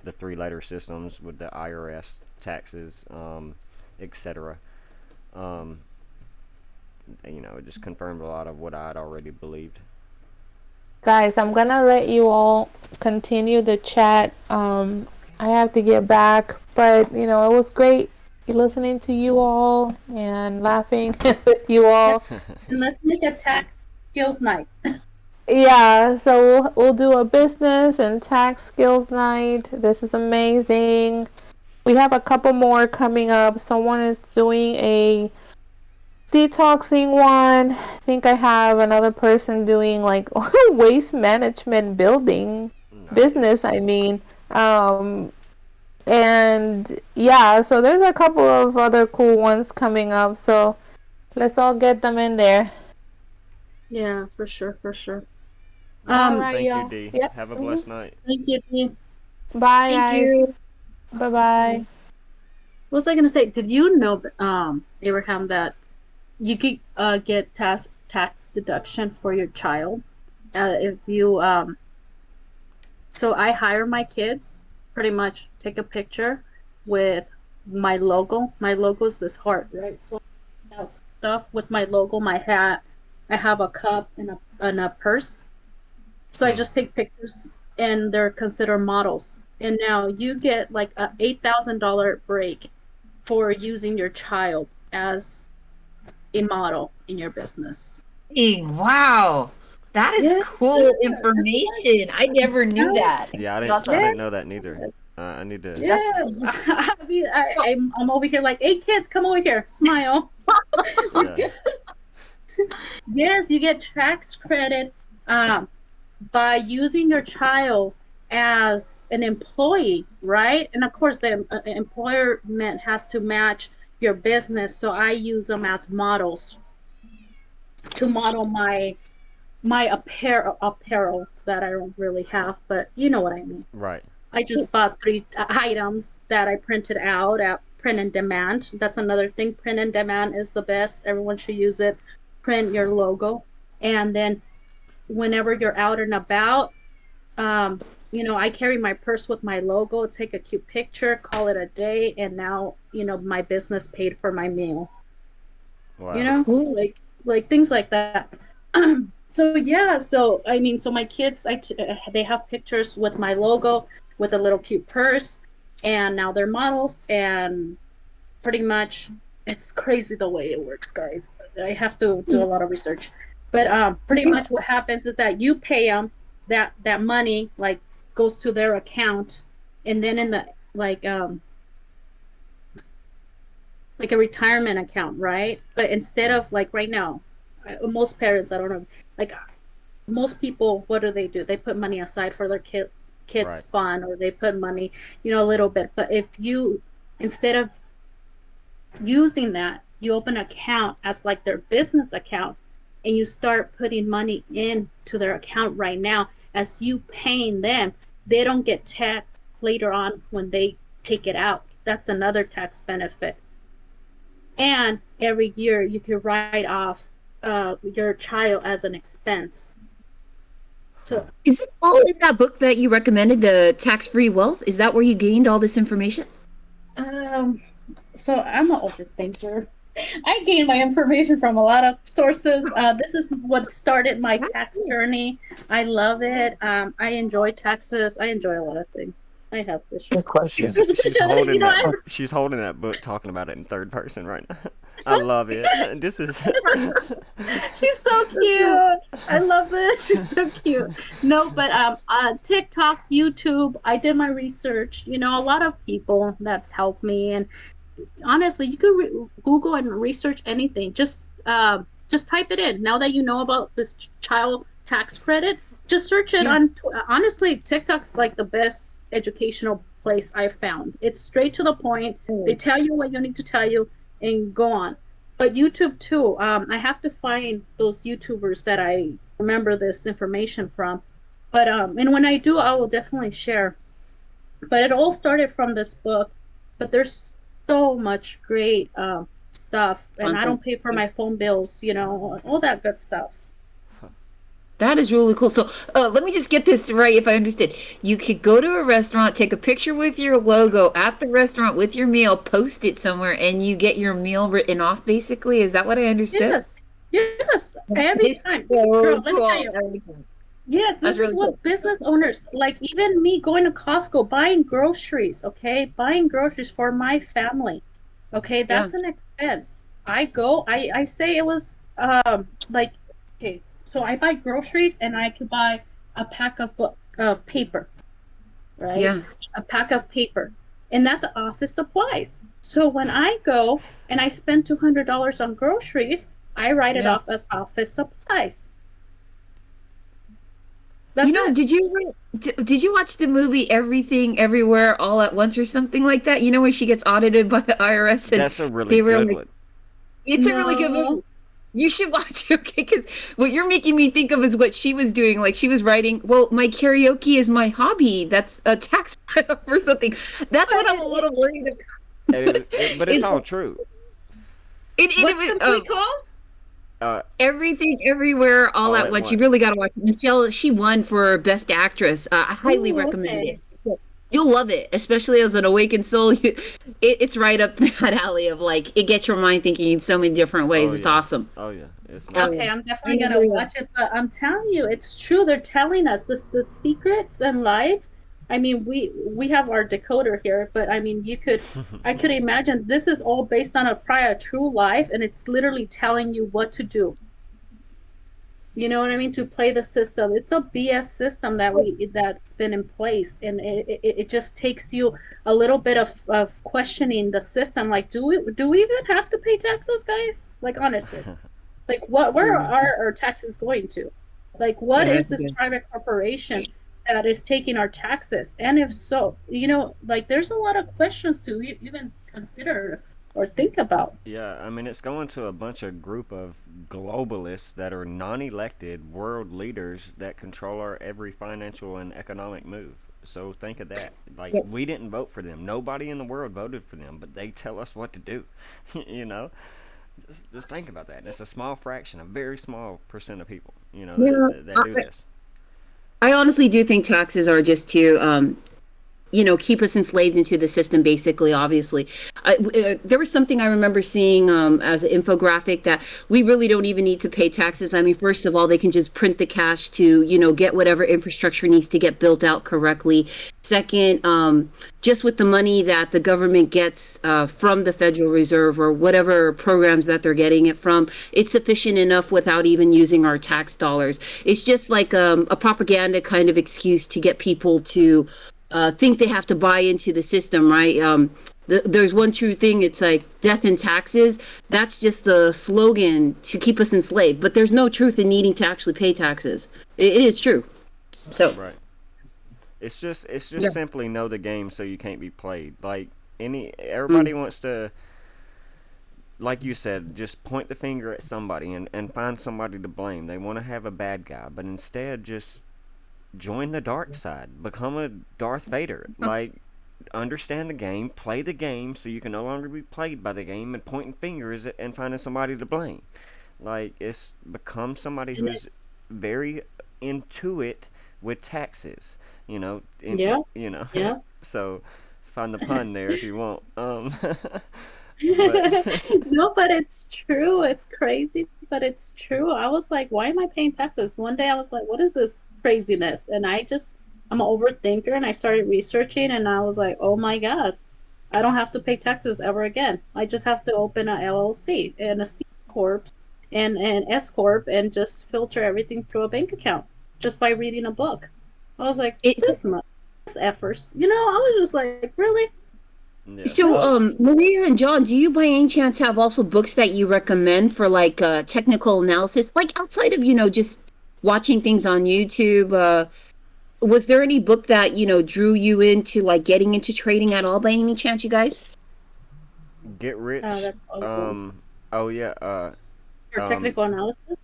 the three-letter systems with the IRS taxes, etc. It just confirmed a lot of what I had already believed. Guys, I'm gonna let you all continue the chat. I have to get back, but it was great listening to you all and laughing with you all. And let's make a tax skills night. Yeah, so we'll do a business and tax skills night. This is amazing. We have a couple more coming up. Someone is doing a detoxing one. I think I have another person doing like waste management building business. I mean, and yeah, so there's a couple of other cool ones coming up. So let's all get them in there. Yeah, for sure, for sure. All right, Thank y'all. you, D. Yep. Have a blessed night. Thank you, Dee. Bye, Thank guys. you. Bye bye. What was I gonna say? Did you know, Abraham, that you could get tax deduction for your child if you So I hire my kids, pretty much take a picture with my logo. My logo is this heart, right? So that's stuff with my logo, my hat. I have a cup and a purse. So I just take pictures, and they're considered models. And now you get like a $8,000 break for using your child as a model in your business. Wow. That is Yeah, cool information. I never knew that. Yeah, I That's didn't know that neither. I need to. yeah. I'm over here like, hey kids, come over here, smile. Yeah. Yes, you get tax credit by using your child as an employee, right? And of course, the employment has to match your business. So I use them as models to model my apparel that I don't really have, but you know what I mean. Right. I just bought three items that I printed out at print and demand. That's another thing. Print and demand is the best. Everyone should use it. Print your logo. And then whenever you're out and about, um, I carry my purse with my logo, take a cute picture, call it a day, and now, my business paid for my meal. You Wow. know, Cool. like things like that. So yeah, so I mean, so my kids, they have pictures with my logo, with a little cute purse, and now they're models, and pretty much it's crazy the way it works, guys. I have to do a lot of research, but Yeah. pretty much what happens is that you pay them that money like goes to their account, and then in the like a retirement account, right? But instead Mm. of like right now, most parents, I don't know, like most people, what do? They put money aside for their kids Right. fun, or they put money, a little bit. But if you, instead of using that, you open an account as like their business account, and you start putting money into their account right now as you paying them, they don't get taxed later on when they take it out. That's another tax benefit. And every year you can write off your child as an expense. Huh. So Is it all in that book that you recommended, the Tax-Free Wealth? Is that where you gained all this information? um so I'm an overthinker. I gain my information from a lot of sources. This is what started my tax journey. I love it. I enjoy taxes. I enjoy a lot of things. I have Good issues. question. She's holding that. I She's holding that book, talking about it in third person right now. I love it. This is. She's so cute. I love it. She's so cute. No, but TikTok, YouTube, I did my research. A lot of people that's helped me, and honestly, you can Google and research anything. Just type it in. Now that you know about this child tax credit, just search it Yeah. on. Honestly, TikTok's like the best educational place I've found. It's straight to the point. They tell you what you need to tell you and go on. But YouTube too. I have to find those YouTubers that I remember this information from. But and when I do, I will definitely share. But it all started from this book. But there's so much great stuff, and I don't pay for my phone bills, all that good stuff. That is really cool. So, let me just get this right if I understood. You could go to a restaurant, take a picture with your logo at the restaurant with your meal, post it somewhere, and you get your meal written off, basically. Is that what I understood? Yes, yes, every It's time, girl. so Let me tell cool. you. I like that. Yes, That's this is really cool. what business owners like. Even me going to Costco, buying groceries. Okay, buying groceries for my family. Okay, Yeah. that's an expense. I go. I say it was like, okay. So I buy groceries, and I could buy a pack of paper, right? Yeah. A pack of paper. And that's office supplies. So when I go and I spend $200 on groceries, I write it Yeah. off as office supplies. You That's know, it. did you watch the movie Everything Everywhere All at Once or something like that? You know where she gets audited by the IRS and That's a really they were good like, one. it's a really good No. movie. You should watch it, okay? Because what you're making me think of is what she was doing. Like she was writing, well, my karaoke is my hobby. That's a tax write-off or something. That's But what I'm a little worried And about. but it's Is all true. it what's was the movie called? Uh, Everything Everywhere All all at at Once. You really once. got to watch it. Michelle, she won for Best Actress. I highly Oh, recommend okay. it. You'll love it, especially as an awakened soul. It's right up that alley of like it gets your mind thinking in so many different Oh ways. It's yeah. awesome. Oh yeah. It's Oh nice. Okay, yeah. I'm definitely And gonna watch it, but I'm telling you, it's true. They're telling us this the secrets in life. I mean, we have our decoder here, but I mean, I could imagine this is all based on a prior true life, and it's literally telling you what to do. You know what I mean? To play the system. It's a BS system that's been in place, and it just takes you a little bit of questioning the system. Like, do we even have to pay taxes, guys? Like, honestly. Like, where are our taxes going to? Like, what Yeah, is that's this good. private corporation that is taking our taxes? And if so, like, there's a lot of questions to even consider or think about. Yeah, I mean, it's going to a bunch of group of globalists that are non-elected world leaders that control our every financial and economic move. So think of that. Like, Yep. we didn't vote for them. Nobody in the world voted for them, but they tell us what to do. you know, just think about that. It's a small fraction, a very small percent of people. Yeah, That do this. I honestly do think taxes are just to keep us enslaved into the system, basically, obviously. There was something I remember seeing as an infographic that we really don't even need to pay taxes. I mean, first of all, they can just print the cash to, get whatever infrastructure needs to get built out correctly. Second, just with the money that the government gets from the Federal Reserve or whatever programs that they're getting it from, it's sufficient enough without even using our tax dollars. It's just like a propaganda kind of excuse to get people to think they have to buy into the system, right? There's one true thing. It's like death and taxes. That's just the slogan to keep us enslaved. But there's no truth in needing to actually pay taxes. It is true. So Right. It's just yeah. simply know the game so you can't be played. Like, Mm. everybody wants to, like you said, just point the finger at somebody and find somebody to blame. They want to have a bad guy, but instead just join the dark side. Become a Darth Vader. Like, understand the game, play the game so you can no longer be played by the game and pointing fingers and finding somebody to blame. Like, it's become somebody And who's very into it with taxes. yeah, yeah. so find the pun there if you want. But No, but it's true. It's crazy, but it's true. I was like, why am I paying taxes? One day I was like, what is this craziness? And I'm an overthinker and I started researching and I was like, oh my God, I don't have to pay taxes ever again. I just have to open a LLC and a C Corp and an S Corp and just filter everything through a bank account just by reading a book. I was like, It, this much efforts. I was just like, really? yeah. so, No. Maria and John, do you by any chance have also books that you recommend for like technical analysis, like outside of just watching things on YouTube? Was there any book that drew you into like getting into trading at all by any chance, you guys? Get rich. That's awesome. Oh yeah. For Um. technical analysis?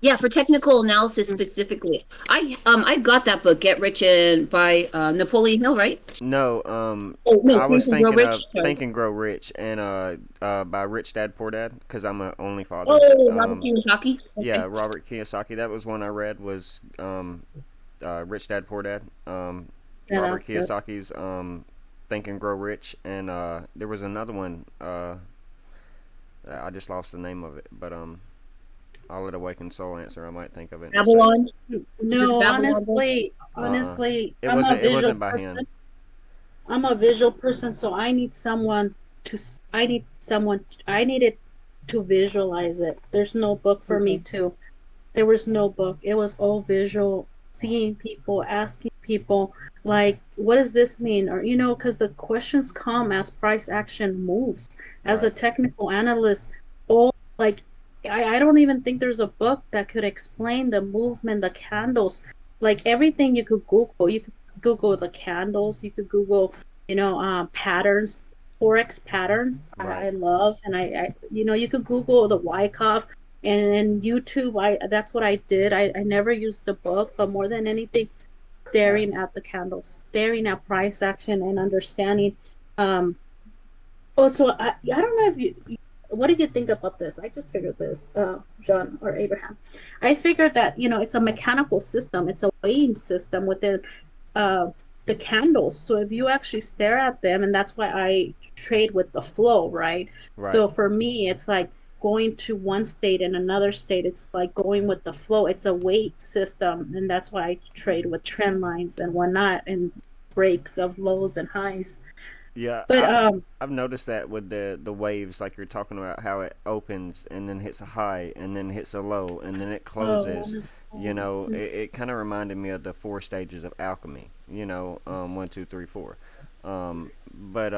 Yeah, for technical analysis specifically. I've got that book, Get Rich and by Napoleon Hill, right? No. Oh no, I Think was and Grow thinking Rich. of Sorry. Think and Grow Rich and by Rich Dad Poor Dad because I'm a only father. Oh, Robert Kiyosaki. Yeah, Okay. Robert Kiyosaki. That was one I read was Rich Dad Poor Dad. Yeah, Robert that's good. Kiyosaki's Think and Grow Rich, and there was another one. I just lost the name of it, but I'll let Awaken Soul answer. I might think of it in a second. Babylon. Is it the No, Babylon book? Uh-uh. honestly, It I'm a wasn't. It visual wasn't by him. person. I'm a visual person, so I needed to visualize it. There's no book for me Okay. to. There was no book. It was all visual, seeing people, asking people, like, what does this mean? Or, because the questions come as price action moves. As a Right. technical analyst, all like, I don't even think there's a book that could explain the movement, the candles, like everything you could Google. You could Google the candles, you could Google, patterns, forex patterns. Right. I love, and you could Google the Wyckoff and YouTube. I That's what I did. I never used the book, but more than anything, staring at the candles, staring at price action, and understanding. Um, Also, I don't know if what did you think about this? I just figured this, John or Abraham. I figured that it's a mechanical system. It's a weighing system within uh, the candles. So if you actually stare at them, and that's why I trade with the flow, right? Right. So for me, it's like going to one state and another state. It's like going with the flow. It's a weight system, and that's why I trade with trend lines and whatnot and breaks of lows and highs. Yeah, But I've noticed that with the waves, like you're talking about, how it opens and then hits a high and then hits a low and then it closes. It kind of reminded me of the four stages of alchemy. One, two, three, four. But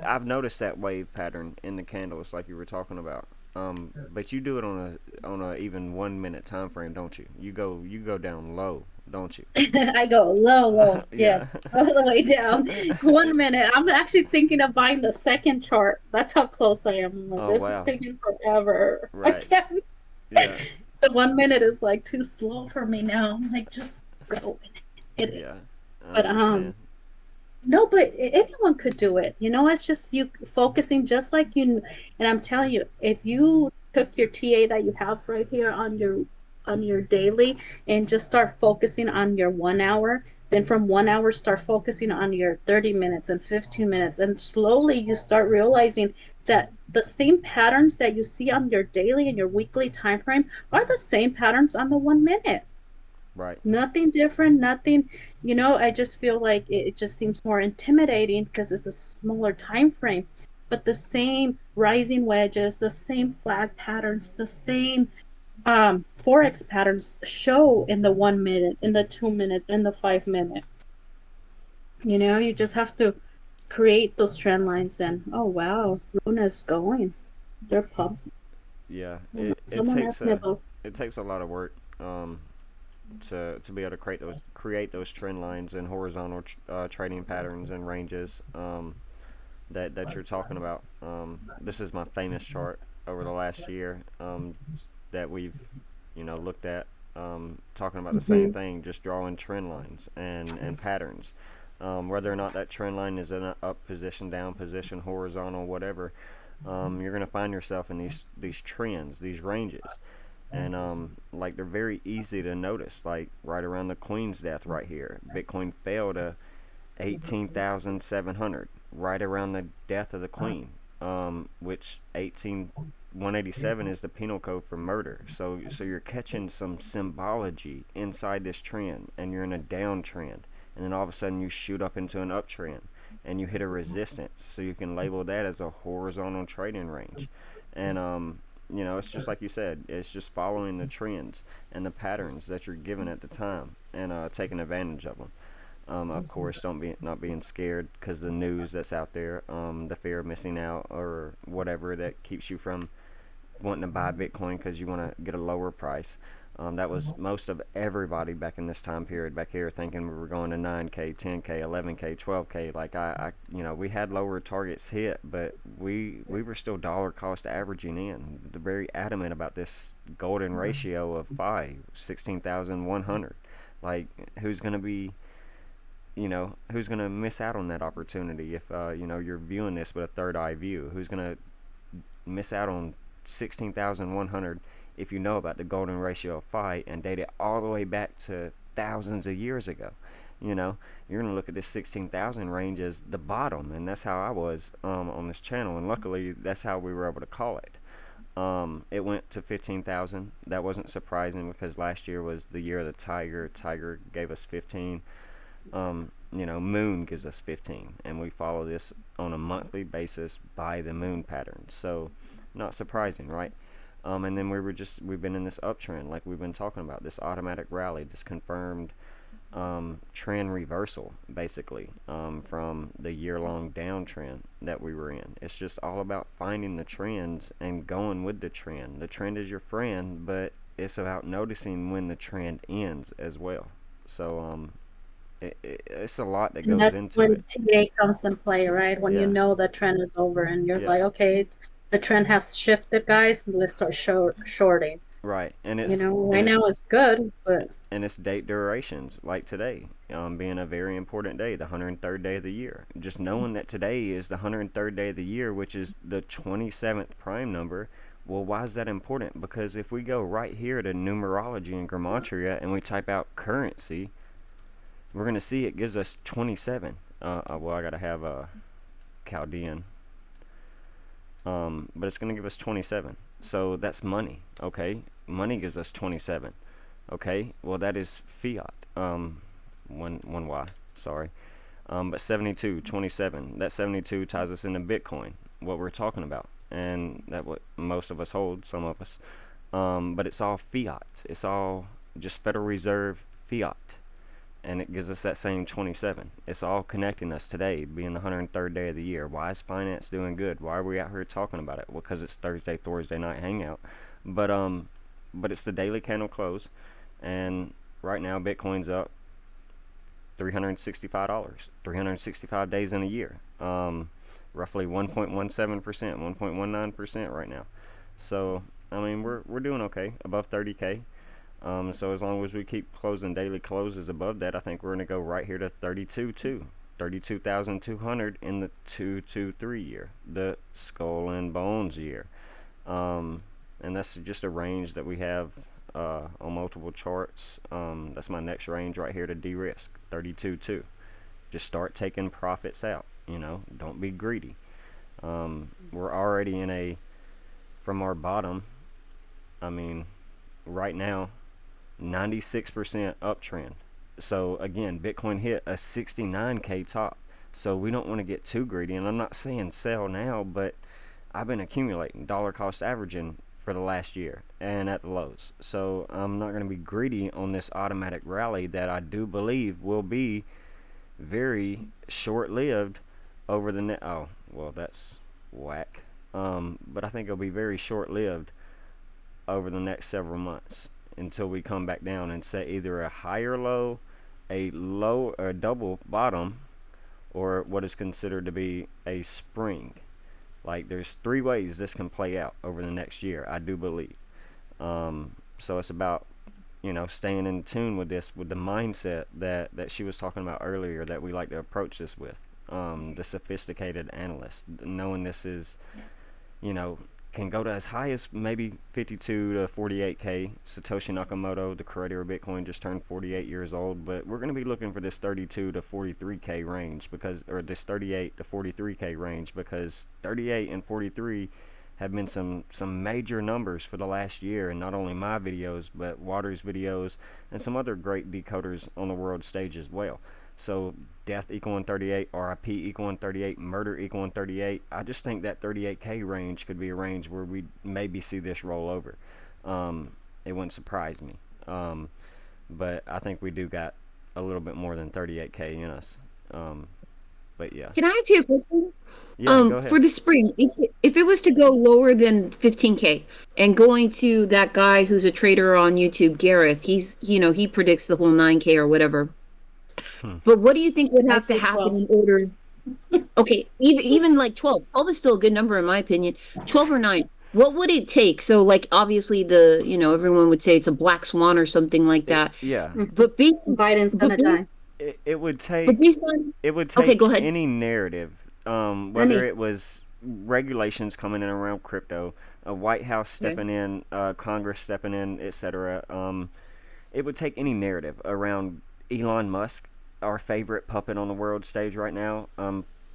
I've noticed that wave pattern in the candles, like you were talking about. But you do it on a even 1 minute time frame, don't you? You go down low, don't you? I go low, low, Yeah. yes, all the way down. 1 minute. I'm actually thinking of buying the second chart. That's how close I am. I'm like, Oh this is wow. taking forever. I Right. can't. Yeah. The 1 minute is like too slow for me now. I'm like, just go. It is. Yeah. I But understand. no, but anyone could do it. You know, it's just you focusing just like you. And I'm telling you, if you took your TA that you have right here on your daily and just start focusing on your 1 hour, then from 1 hour start focusing on your 30 minutes and 15 minutes, and slowly you start realizing that the same patterns that you see on your daily and your weekly time frame are the same patterns on the 1 minute. Right. Nothing different, nothing, I just feel like it just seems more intimidating because it's a smaller time frame. But the same rising wedges, the same flag patterns, the same forex patterns show in the 1 minute, in the 2 minute, in the 5 minute. You just have to create those trend lines and oh wow, Luna's going. They're pumped. Yeah. And It someone takes asked me a about it takes a lot of work to be able to create those trend lines and horizontal trading patterns and ranges that you're talking about. This is my famous chart over the last year that we've looked at, talking about the same mhm, thing, just drawing trend lines and patterns. Whether or not that trend line is in an up position, down position, horizontal, whatever, you're going to find yourself in these trends, these ranges, and like they're very easy to notice. Like right around the Queen's death, right here, Bitcoin fell to 18,700, right around the death of the Queen, which 187 is the penal code for murder. So you're catching some symbology inside this trend, and you're in a downtrend, and then all of a sudden you shoot up into an uptrend, and you hit a resistance. So you can label that as a horizontal trading range, and it's just like you said. It's just following the trends and the patterns that you're given at the time, and taking advantage of them. Of course, don't be not being scared because the news that's out there, the fear of missing out or whatever that keeps you from wanting to buy Bitcoin because you want to get a lower price. That was most of everybody back in this time period back here thinking we were going to 9K, 10K, 11K, 12K. Like we had lower targets hit, but we were still dollar cost averaging in. They're very adamant about this golden ratio of 16,100. Like who's going to be who's going to miss out on that opportunity if you're viewing this with a third eye view? Who's going to miss out on 16,100 if you know about the golden ratio of phi and date it all the way back to thousands of years ago? You're going to look at this 16,000 range as the bottom, and that's how I was on this channel, and luckily that's how we were able to call it. It went to 15,000. That wasn't surprising because last year was the year of the tiger. Tiger gave us 15. Moon gives us 15, and we follow this on a monthly basis by the moon pattern. So, not surprising, right? And then we've been in this uptrend, like we've been talking about, this automatic rally, this confirmed trend reversal, basically, from the year-long downtrend that we were in. It's just all about finding the trends and going with the trend. The trend is your friend, but it's about noticing when the trend ends as well. So, it's a lot that and goes that's into when it. TA comes in play, right? When you Yeah, know the trend is over and you're yeah, like, okay, the trend has shifted, guys, and let's start shorting. right. And Right now it's good, but it's date durations like today, being a very important day, the 103rd day of the year. Just knowing that today is the 103rd day of the year, which is the 27th prime number. Well, why is that important? Because if we go right here to numerology and gematria and we type out currency, we're going to see it gives us 27. Well, I got to have a Chaldean. But it's going to give us 27. So that's money, okay? Money gives us 27, okay? Well, that is fiat, one Y, sorry. But 72, 27, that 72 ties us into Bitcoin, what we're talking about. And that what most of us hold, some of us. But it's all fiat. It's all just Federal Reserve fiat, and it gives us that same 27. It's all connecting us today, being the 103rd day of the year. Why is finance doing good? Why are we out here talking about it? Well, because it's Thors-Day Night Hangout. But it's the daily candle close, and right now Bitcoin's up $365, 365 days in a year, roughly 1.17%, 1.19% right now. So I mean we're doing okay, above 30K. So as long as we keep closing daily closes above that, I think we're going to go right here to 32,200 in the 223 year, the skull and bones year. And that's just a range that we have on multiple charts. That's my next range right here to de-risk, 32.2. Just start taking profits out, don't be greedy. We're already in from our bottom, right now, 96% uptrend. So again, Bitcoin hit a 69K top. So we don't want to get too greedy. And I'm not saying sell now, but I've been accumulating dollar cost averaging for the last year and at the lows. So I'm not going to be greedy on this automatic rally that I do believe will be very short-lived over the net. Oh, well, that's whack. But I think it'll be very short-lived over the next several months until we come back down and set either a higher low, a double bottom, or what is considered to be a spring. Like, there's 3 ways this can play out over the next year, I do believe. So it's about, staying in tune with this, with the mindset that she was talking about earlier, that we like to approach this with. The sophisticated analyst, knowing this is, can go to as high as maybe 52 to 48K. Satoshi Nakamoto, the creator of Bitcoin, just turned 48 years old, but we're going to be looking for this 32 to 43K range or this 38 to 43K range, because 38 and 43 have been some major numbers for the last year, and not only my videos, but Waters' videos and some other great decoders on the world stage as well. So death equaling 38, RIP equaling 38, murder equaling 38. I just think that 38K range could be a range where we maybe see this roll over. It wouldn't surprise me. But I think we do got a little bit more than 38K in us. But yeah. Can I ask you a question? Yeah, go ahead. For the spring, if it was to go lower than 15K, and going to that guy who's a trader on YouTube, Gareth, he predicts the whole 9K or whatever. But what do you think would have to happen in order? Okay, even like 12. 12 is still a good number in my opinion. 12 or 9. What would it take? So, like, obviously everyone would say it's a black swan or something like that. Yeah. But Biden's gonna die. It would take. Okay, go ahead. Any narrative, whether it was regulations coming in around crypto, a White House stepping in, Congress stepping in, etc. It would take any narrative around Elon Musk, our favorite puppet on the world stage right now,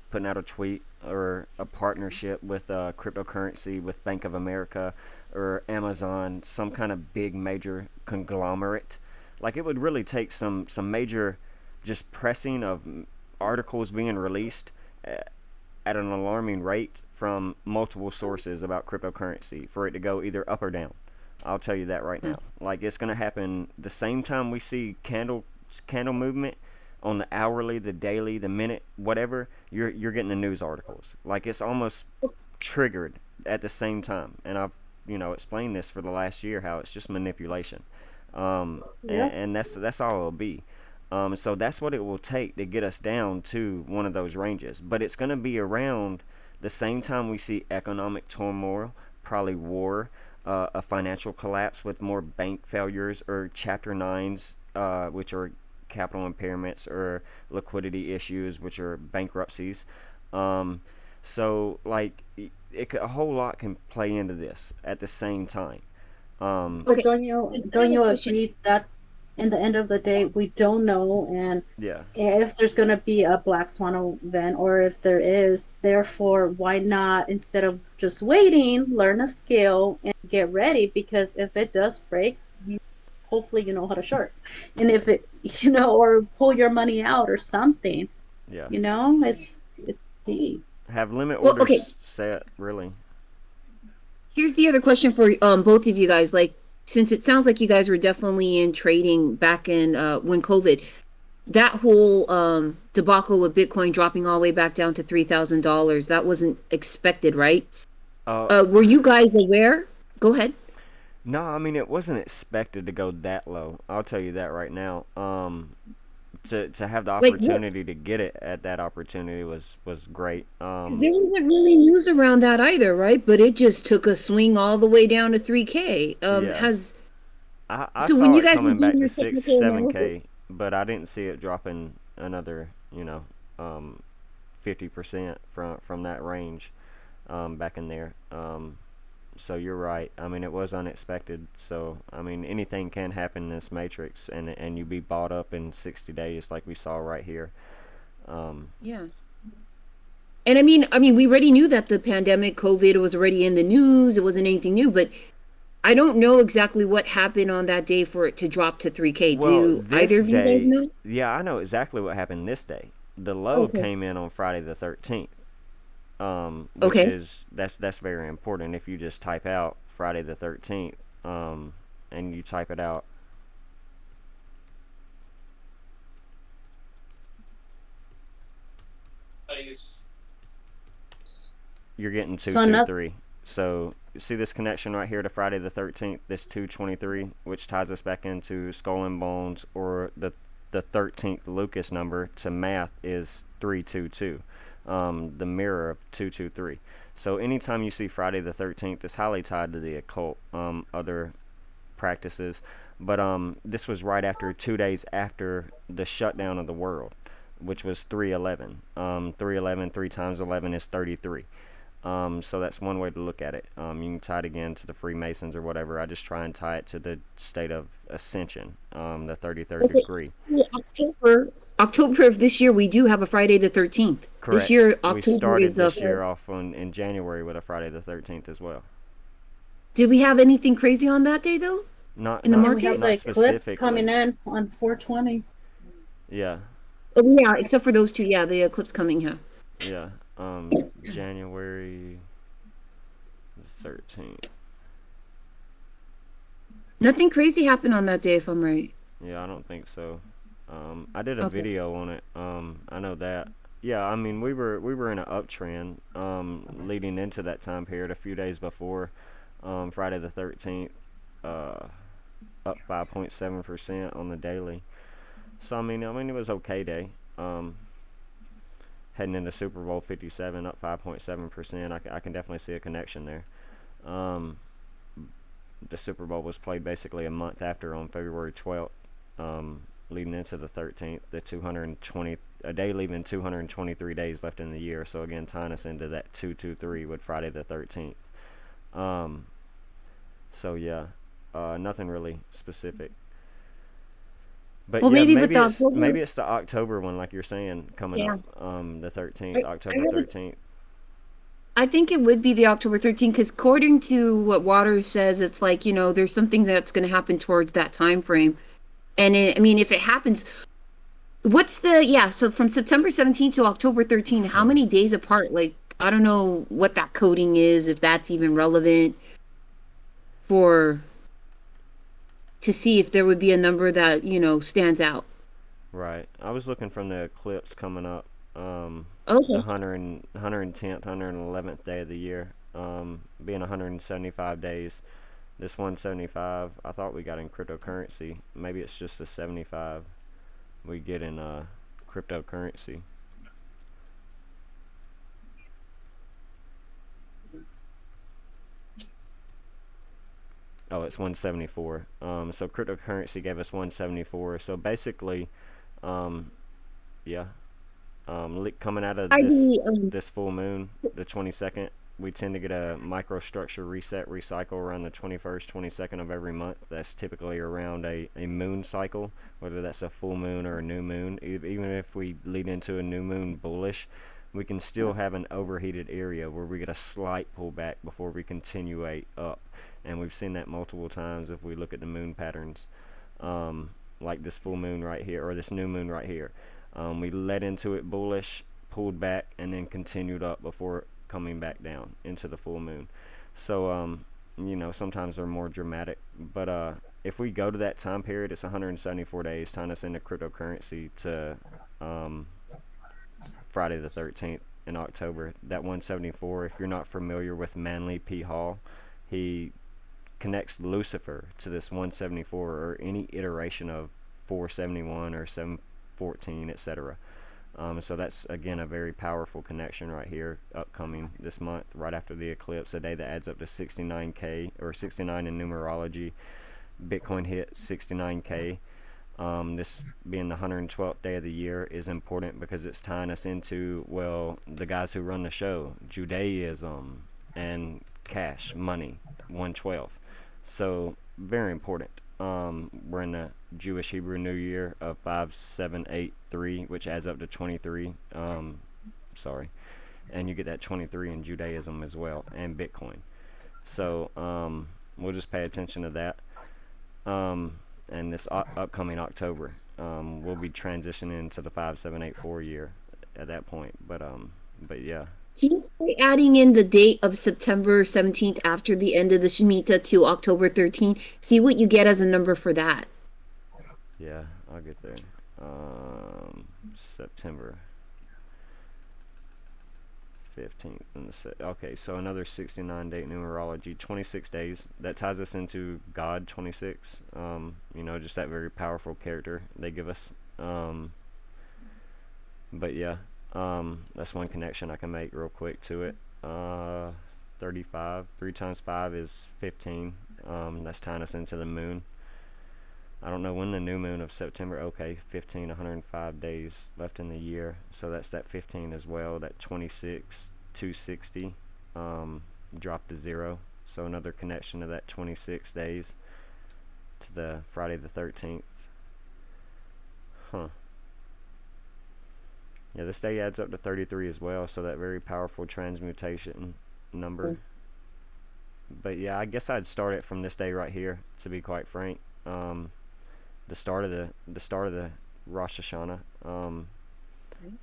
putting out a tweet or a partnership with cryptocurrency with Bank of America or Amazon, some kind of big major conglomerate. Like, it would really take some major just pressing of articles being released at an alarming rate from multiple sources about cryptocurrency for it to go either up or down. I'll tell you that right now. Like, it's going to happen the same time we see candle movement on the hourly, the daily, the minute, whatever, you're getting the news articles. Like, it's almost triggered at the same time. And I've explained this for the last year, how it's just manipulation. And that's all it'll be. So that's what it will take to get us down to one of those ranges. But it's going to be around the same time we see economic turmoil, probably war, a financial collapse with more bank failures or Chapter 9s, which are capital impairments, or liquidity issues, which are bankruptcies. So, like, a whole lot can play into this at the same time. But don't you agree that in the end of the day, we don't know, and if there's going to be a black swan event, or if there is, therefore, why not, instead of just waiting, learn a skill and get ready? Because if it does break, hopefully you know how to short, and if it or pull your money out or something, it's key. Have limit orders set, really. Here's the other question for both of you guys. Like, since it sounds like you guys were definitely in trading back in when COVID, that whole debacle with Bitcoin dropping all the way back down to $3,000, that wasn't expected, right? Were you guys aware? Go ahead. No, I mean, it wasn't expected to go that low. I'll tell you that right now. To have the opportunity to get it at that opportunity was great. Because there wasn't really news around that either, right? But it just took a swing all the way down to 3K. I So when saw you it guys were coming back doing to your 6, technical analysis, 7K, but I didn't see it dropping another, 50% from that range back in there. So you're right. I mean, it was unexpected. So I mean, anything can happen in this matrix, and you be bought up in 60 days, like we saw right here. Um, yeah. And I mean, we already knew that the pandemic, COVID, was already in the news. It wasn't anything new, but I don't know exactly what happened on that day for it to drop to 3K. well, Do either this of you guys day, know? yeah, I know exactly what happened this day. The low Okay. came in on Friday the 13th. Which Okay. is that's very important. If you just type out Friday the 13th, and you type it out, you're getting So another 223. So you see this connection right here to Friday the 13th, this 223, which ties us back into Skull and Bones, or the 13th Lucas number to math is 322, the mirror of 223. So anytime you see Friday the 13th, it's highly tied to the occult, other practices. But this was right after 2 days after the shutdown of the world, which was 311. 311, 3 times 11 is 33. So that's one way to look at it. You can tie it again to the Freemasons or whatever. I just try and tie it to the state of ascension, the 33rd Okay. degree. Well, October of this year, we do have a Friday the 13th. This Correct. year, We October started is this year off in January with a Friday the 13th as well. Did we have anything crazy on that day though Not in the not and we have market? the not eclipse coming specifically. in on 420. Yeah, Oh yeah, except for those two. Yeah, the eclipse coming here. yeah. January 13th. Nothing crazy happened on that day, if I'm right. Yeah, I don't think so. I did a Okay. video on it. I know that. Yeah, I mean we were in an uptrend leading into that time period a few days before Friday the 13th, uh, up 5.7% on the daily. So I mean it was okay day. Um, Heading into Super Bowl 57, up 5.7%. I can definitely see a connection there. Um, the Super Bowl was played basically a month after on February 12th, leading into the 13th. The 220 a day leaving 223 days left in the year. So again, tying us into that 223 with Friday the 13th. Um, so yeah, nothing really specific. But Well, yeah, maybe with maybe the it's October. maybe it's the October one, like you're saying, coming Yeah. up, the 13th, I October have 13th. I think it would be the October 13th because according to what Waters says, it's like, there's something that's going to happen towards that time frame. And I mean, if it happens, so from September 17th to October 13th, how many days apart? Like, I don't know what that coding is, if that's even relevant for to see if there would be a number that, stands out. Right. I was looking from the eclipse coming up, the Okay. 110th, 111th day of the year, being 175 days. This 175, I thought we got in cryptocurrency. Maybe it's just the 75 we get in cryptocurrency. Oh, it's 174. So cryptocurrency gave us 174. So basically, um, yeah, coming out of I this be, this full moon, the 22nd, we tend to get a microstructure reset recycle around the 21st, 22nd of every month. That's typically around a moon cycle, whether that's a full moon or a new moon. Even if we lead into a new moon bullish, we can still have an overheated area where we get a slight pullback before we continuate up. And we've seen that multiple times if we look at the moon patterns, like this full moon right here, or this new moon right here. We led into it bullish, pulled back, and then continued up before coming back down into the full moon. So, sometimes they're more dramatic. But if we go to that time period, it's 174 days, tying us into cryptocurrency to Friday the 13th in October. That 174, if you're not familiar with Manly P. Hall, he connects Lucifer to this 174 or any iteration of 471 or 714, etc. So that's again a very powerful connection right here, upcoming this month, right after the eclipse, a day that adds up to 69K or 69 in numerology. Bitcoin hit 69K. This being the 112th day of the year is important because it's tying us into, well, the guys who run the show, Judaism and cash, money, 112. So, very important. We're in the Jewish Hebrew New Year of 5783, which adds up to 23. Sorry. And you get that 23 in Judaism as well, and Bitcoin. So, we'll just pay attention to that. And this upcoming October, we'll be transitioning into the 5784 year at that point. But yeah. Can you try adding in the date of September 17th after the end of the Shemitah to October 13th? See what you get as a number for that. Yeah, I'll get there. September 15th. Okay, so another 69 date numerology, 26 days. That ties us into God 26. Just that very powerful character they give us. But yeah, that's one connection I can make real quick to it. 35. 3 times 5 is 15. That's tying us into the moon. I don't know when the new moon of September. Okay, 15, 105 days left in the year. So that's that 15 as well. That 26, 260 dropped to 0. So another connection to that 26 days to the Friday the 13th. Huh. Yeah, this day adds up to 33 as well. So that very powerful transmutation number. But yeah, I guess I'd start it from this day right here, to be quite frank. The start of the Rosh Hashanah,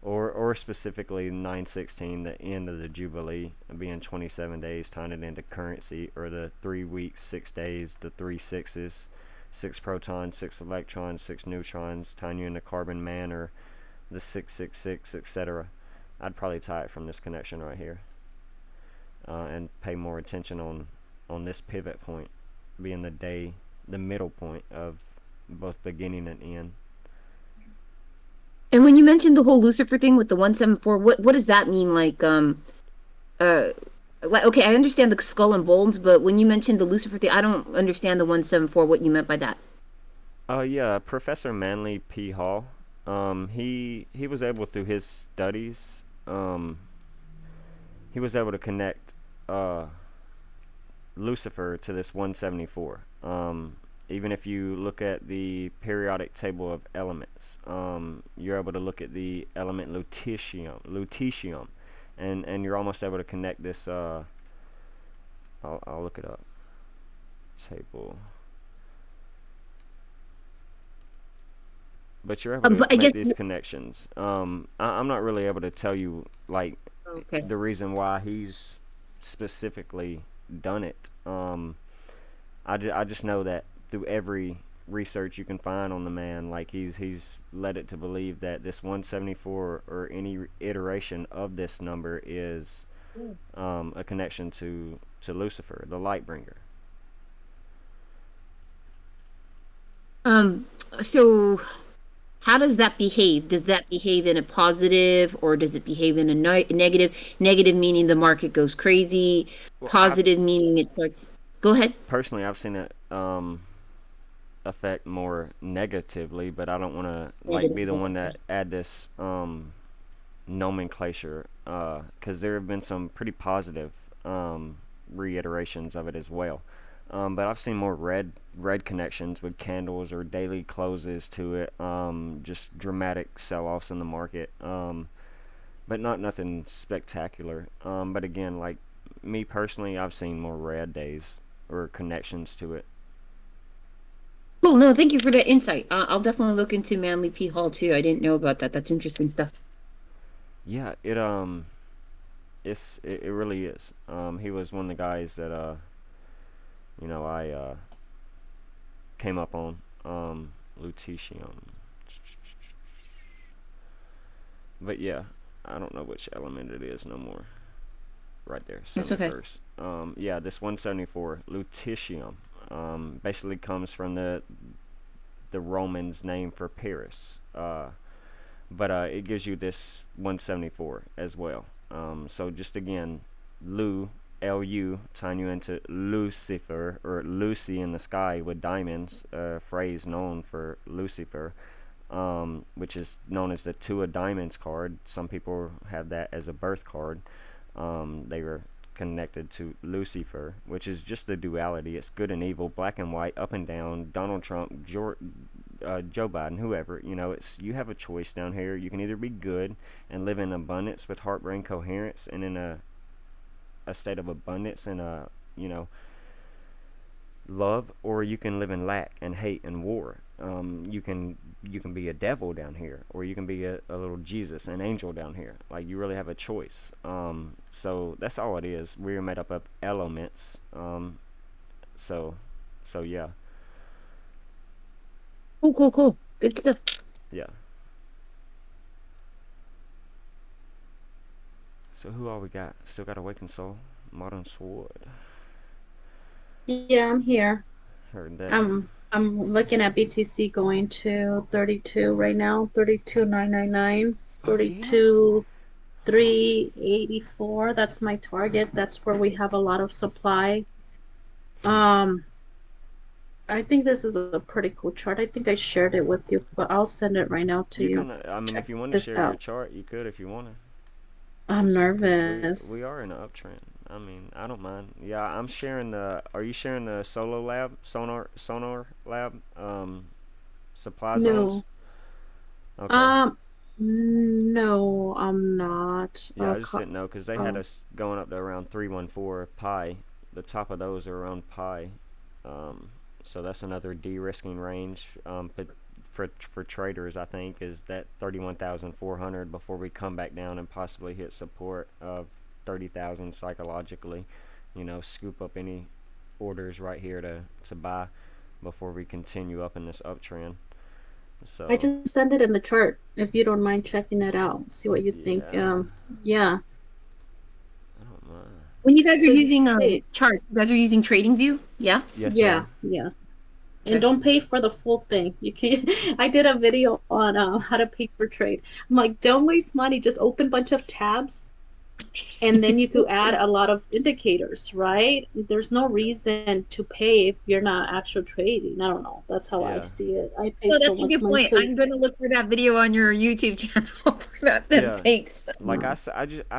or specifically 9/16, the end of the Jubilee, being 27 days, tying it into currency, or the 3 weeks, 6 days, the 3 sixes, 6 protons, 6 electrons, 6 neutrons, tying you into carbon man, or the 666, etc. I'd probably tie it from this connection right here, and pay more attention on this pivot point, being the middle point of both beginning and end. And when you mentioned the whole Lucifer thing with the 174, what does that mean? Like, okay, I understand the skull and bones, but when you mentioned the Lucifer thing, I don't understand the 174. What you meant by that? Yeah, Professor Manly P. Hall. He was able, through his studies, he was able to connect Lucifer to this 174. Even if you look at the periodic table of elements, you're able to look at the element lutetium, and you're almost able to connect this. I'll look it up. Table. But you're able to make these connections. I'm not really able to tell you the reason why he's specifically done it. I just know that through every research you can find on the man, like he's led it to believe that this 174 or any iteration of this number is a connection to Lucifer, the light bringer. So how does that behave? Does that behave in a positive, or does it behave in a negative? Negative meaning the market goes crazy. Positive meaning it starts. Go ahead. Personally, I've seen it affect more negatively, but I don't want to be the one that add this nomenclature, because there have been some pretty positive reiterations of it as well. But I've seen more red connections with candles or daily closes to it, just dramatic sell-offs in the market, but nothing spectacular. But again, like me personally, I've seen more red days or connections to it. Cool. No, thank you for that insight. I'll definitely look into Manly P. Hall too. I didn't know about that. That's interesting stuff. Yeah, it really is. He was one of the guys that I came up on, lutetium. But yeah, I don't know which element it is no more. Right there, 71st. Okay. Yeah, this 174, lutetium, basically comes from the Romans name for Paris. But it gives you this 174 as well. So just again, Lu LU, tying you into Lucifer, or Lucy in the sky with diamonds, a phrase known for Lucifer, which is known as the Two of Diamonds card. Some people have that as a birth card. They were connected to Lucifer, which is just the duality. It's good and evil, black and white, up and down. Donald Trump, Joe Biden, whoever. It's, you have a choice down here. You can either be good and live in abundance with heart brain coherence, and in a state of abundance and love, or you can live in lack and hate and war. You can be a devil down here, or you can be a little Jesus, an angel down here. Like, you really have a choice. So that's all it is. We're made up of elements. So yeah. Cool. Good stuff. Yeah. So who all we got? Still got Awaken Soul, Modern Sword. Yeah, I'm here. Heard that. I'm looking at BTC going to 32 right now, 32,999, 32,384. That's my target. That's where we have a lot of supply. I think this is a pretty cool chart. I think I shared it with you, but I'll send it right now to you. If you want to share your chart, you could if you want to. I'm nervous. We are in an uptrend. I mean, I don't mind. Yeah, I'm sharing the. Are you sharing the Solo Lab, Sonar Lab, supply zones? Okay. No, I'm not. Yeah, I just didn't know because they had us going up to around 314 pi. The top of those are around pi. So that's another de-risking range. But for traders, I think, is that 31,400 before we come back down and possibly hit support of 30,000 psychologically. Scoop up any orders right here to buy before we continue up in this uptrend. So I just send it in the chart if you don't mind checking it out. See what you think. Yeah. I don't mind. When you guys are using chart, you guys are using TradingView, yeah? Yes, ma'am. Yeah. And don't pay for the full thing. You can. I did a video on how to pay for trade. I'm like, don't waste money. Just open a bunch of tabs, and then you could add a lot of indicators, right? There's no reason to pay if you're not actual trading. I don't know. That's how I see it. I paid that's so much a good point. I'm gonna look for that video on your YouTube channel for that. Thanks. Like I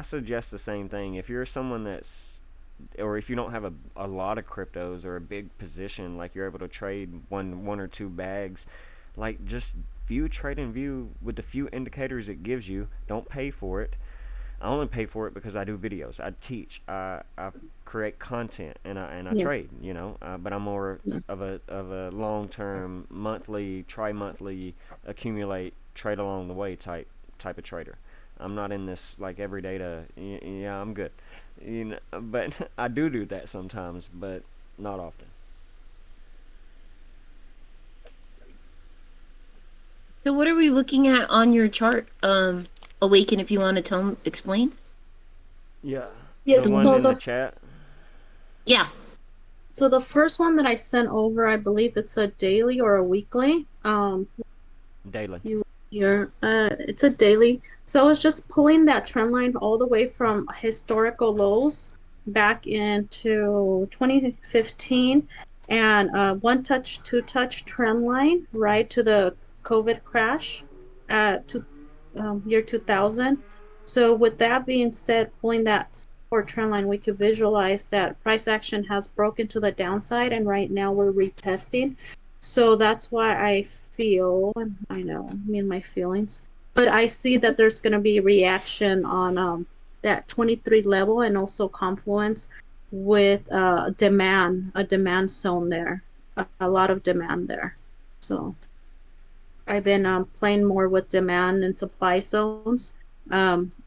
suggest the same thing. If you're someone that's, or if you don't have a lot of cryptos or a big position, like you're able to trade one or two bags, like just view TradingView with the few indicators it gives you. Don't pay for it. I only pay for it because I do videos. I teach. I create content, and I trade. But I'm more of a long-term, monthly, tri-monthly, accumulate, trade along the way type of trader. I'm not in this like every day to. Yeah, I'm good. But I do that sometimes, but not often. So what are we looking at on your chart? Awaken, if you want to explain. Yeah. Yes, the one in the chat. Yeah. So the first one that I sent over, I believe it's a daily or a weekly. Daily. It's a daily. So I was just pulling that trend line all the way from historical lows back into 2015, and one touch, two touch trend line right to the COVID crash to year 2000. So with that being said, pulling that support trend line, we could visualize that price action has broken to the downside, and right now we're retesting. So that's why I feel, I know, me and my feelings, but I see that there's going to be reaction on that 23 level, and also confluence with a demand zone there, a lot of demand there. So I've been playing more with demand and supply zones,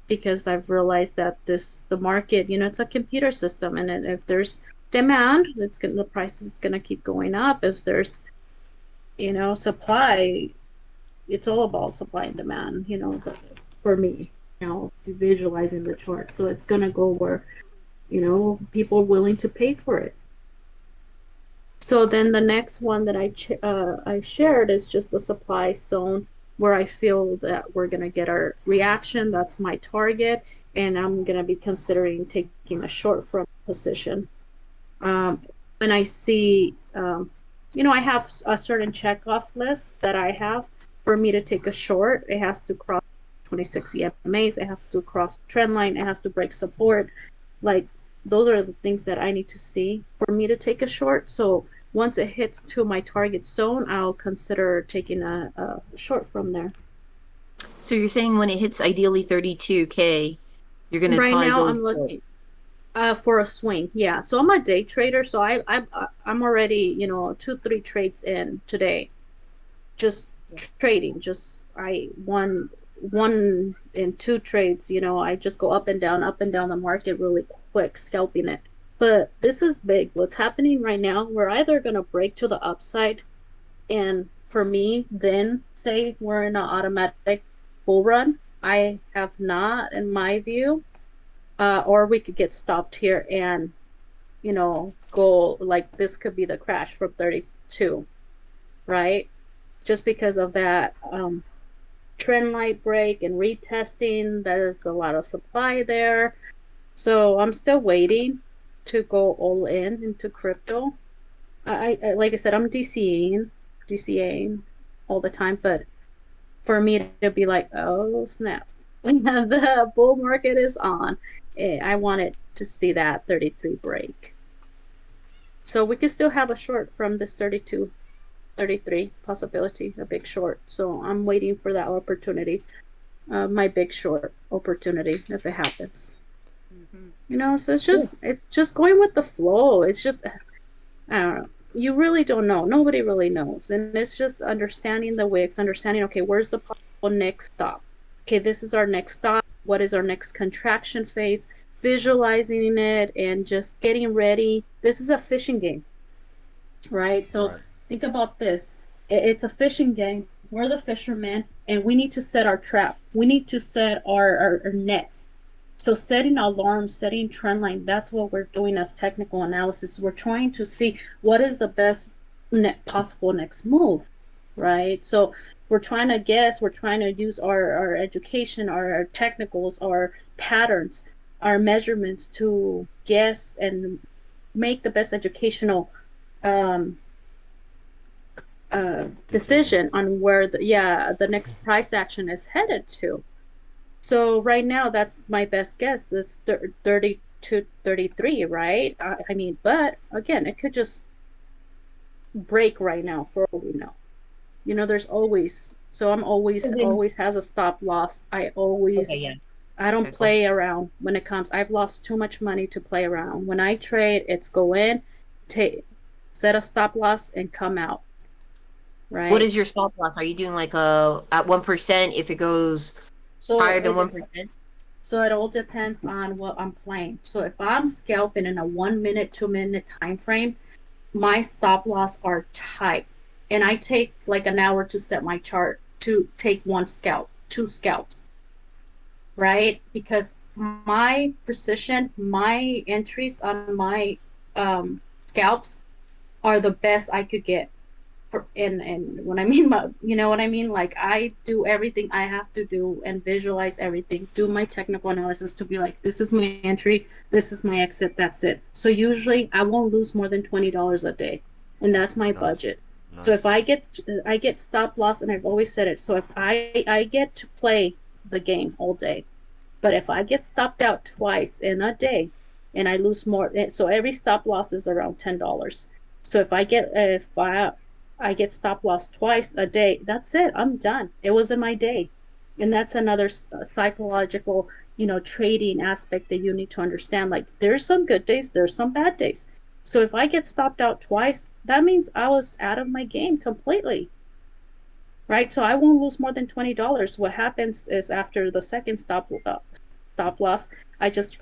because I've realized that the market, it's a computer system, and if there's demand, the price is gonna keep going up. If there's supply, it's all about supply and demand. For me, visualizing the chart, so it's gonna go where people are willing to pay for it. So then the next one that I shared is just the supply zone where I feel that we're going to get our reaction. That's my target. And I'm going to be considering taking a short from position. When I see, I have a certain checkoff list that I have for me to take a short. It has to cross 26 EMAs. It has to cross trend line. It has to break support. Like, those are the things that I need to see for me to take a short. So once it hits to my target zone, I'll consider taking a short from there. So you're saying when it hits ideally 32K, you're gonna Right probably now, go I'm short. looking for a swing. Yeah. So I'm a day trader. So I'm already 2-3 trades in today. Just trading. Just I one in 2 trades. I just go up and down the market really quick, scalping it. But this is big. What's happening right now? We're either gonna break to the upside, and for me, then say we're in an automatic bull run. I have not, in my view, or we could get stopped here and go like this could be the crash from 32, right? Just because of that trend light break and retesting, there's a lot of supply there. So I'm still waiting to go all in into crypto. I like I said, I'm DCAing all the time, but for me to be like, oh snap, the bull market is on. I wanted to see that 33 break. So we could still have a short from this 32, 33 possibility, a big short. So I'm waiting for that opportunity, my big short opportunity if it happens. So it's just going with the flow. It's just I don't know. You really don't know. Nobody really knows. And it's just understanding the wicks, understanding, okay, where's the possible next stop? Okay, this is our next stop. What is our next contraction phase? Visualizing it and just getting ready. This is a fishing game, right? So Right. think about this. It's a fishing game. We're the fishermen, and we need to set our trap. We need to set our nets. So setting alarms, setting trend line, that's what we're doing as technical analysis. We're trying to see what is the best possible next move, right? So we're trying to guess, we're trying to use our education, our technicals, our patterns, our measurements to guess and make the best educational um, decision on where the next price action is headed to. So right now, that's my best guess is 30 to 33, right? I mean, but again, it could just break right now for all we know. There's always, so I'm always has a stop loss. Okay, yeah. I don't Okay, cool. play around when it comes. I've lost too much money to play around. When I trade, it's go in, take, set a stop loss and come out, What right? is your stop loss? Are you doing like a at 1% if it goes So higher than it 1%? So it all depends on what I'm playing. So if I'm scalping in a 1 minute, 2 minute time frame, my stop loss are tight. And I take like an hour to set my chart to take one scalp, two scalps, right? Because my precision, my entries on my scalps are the best I could get and when I mean what I mean, like I do everything I have to do and visualize everything, do my technical analysis to be like, this is my entry, this is my exit, that's it. So usually I won't lose more than $20 a day, and that's my Nice. budget. So Nice. if I get stop loss, and I've always said it, so if I get to play the game all day, but if I get stopped out twice in a day and I lose more, so every stop loss is around $10. So if I get stop loss twice a day, that's it. I'm done. It was in my day. And that's another psychological, trading aspect that you need to understand. Like there's some good days, there's some bad days. So if I get stopped out twice, that means I was out of my game completely. Right? So I won't lose more than $20. What happens is after the second stop loss, I just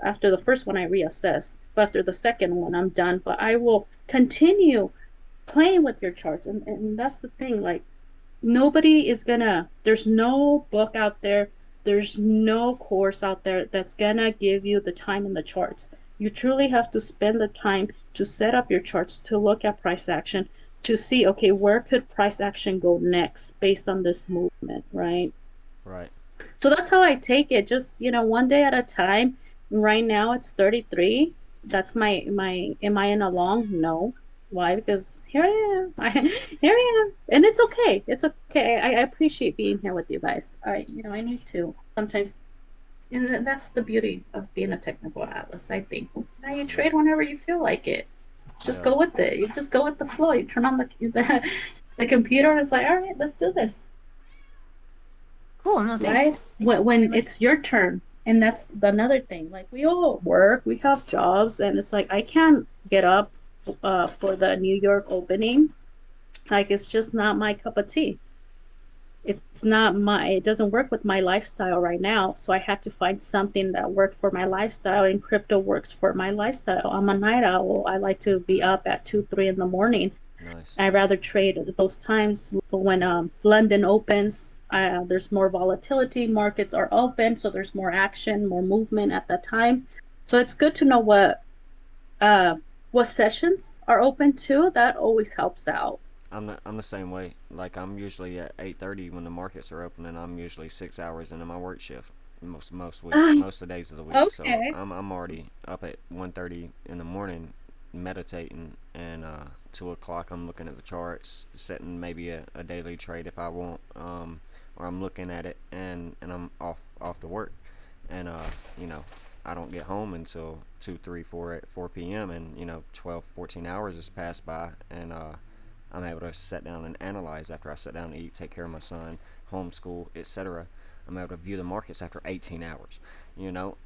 after the first one I reassess. But after the second one, I'm done. But I will continue playing with your charts, and that's the thing. Like nobody is gonna. There's no book out there. There's no course out there that's gonna give you the time in the charts. You truly have to spend the time to set up your charts, to look at price action, to see, okay, where could price action go next based on this movement, right? Right. So that's how I take it, just, one day at a time. Right now it's 33. That's my am I in a long? No. Why? Because here I am. Here I am. And it's okay. It's okay. I appreciate being here with you guys. I need to sometimes, and that's the beauty of being a technical atlas, I think. Now you Yeah. trade whenever you feel like it. Just Yeah. go with it. You just go with the flow. You turn on the computer and it's like, all right, let's do this. Cool. No, thanks. Right? When it's your turn. And that's another thing. Like, we all work, we have jobs, and it's like I can't get up for the New York opening. Like, it's just not my cup of tea. It doesn't work with my lifestyle right now. So I had to find something that worked for my lifestyle, and crypto works for my lifestyle. I'm a night owl. I like to be up at 2, 3 in the morning. Nice. I rather trade at those times when London opens. There's more volatility. Markets are open, so there's more action, more movement at that time. So it's good to know what sessions are open too. That always helps out. I'm the same way. Like I'm usually at 8:30 when the markets are open, and I'm usually 6 hours into my work shift most of the days of the week. So Okay. I'm already up at 1:30 in the morning, meditating, and 2 o'clock I'm looking at the charts, setting maybe a daily trade if I want, or I'm looking at it, and I'm off to work, and you know I don't get home until 2, 3, 4 p.m. and 12, 14 hours has passed by, and I'm able to sit down and analyze after I sit down and eat, take care of my son, homeschool, etc. I'm able to view the markets after 18 hours,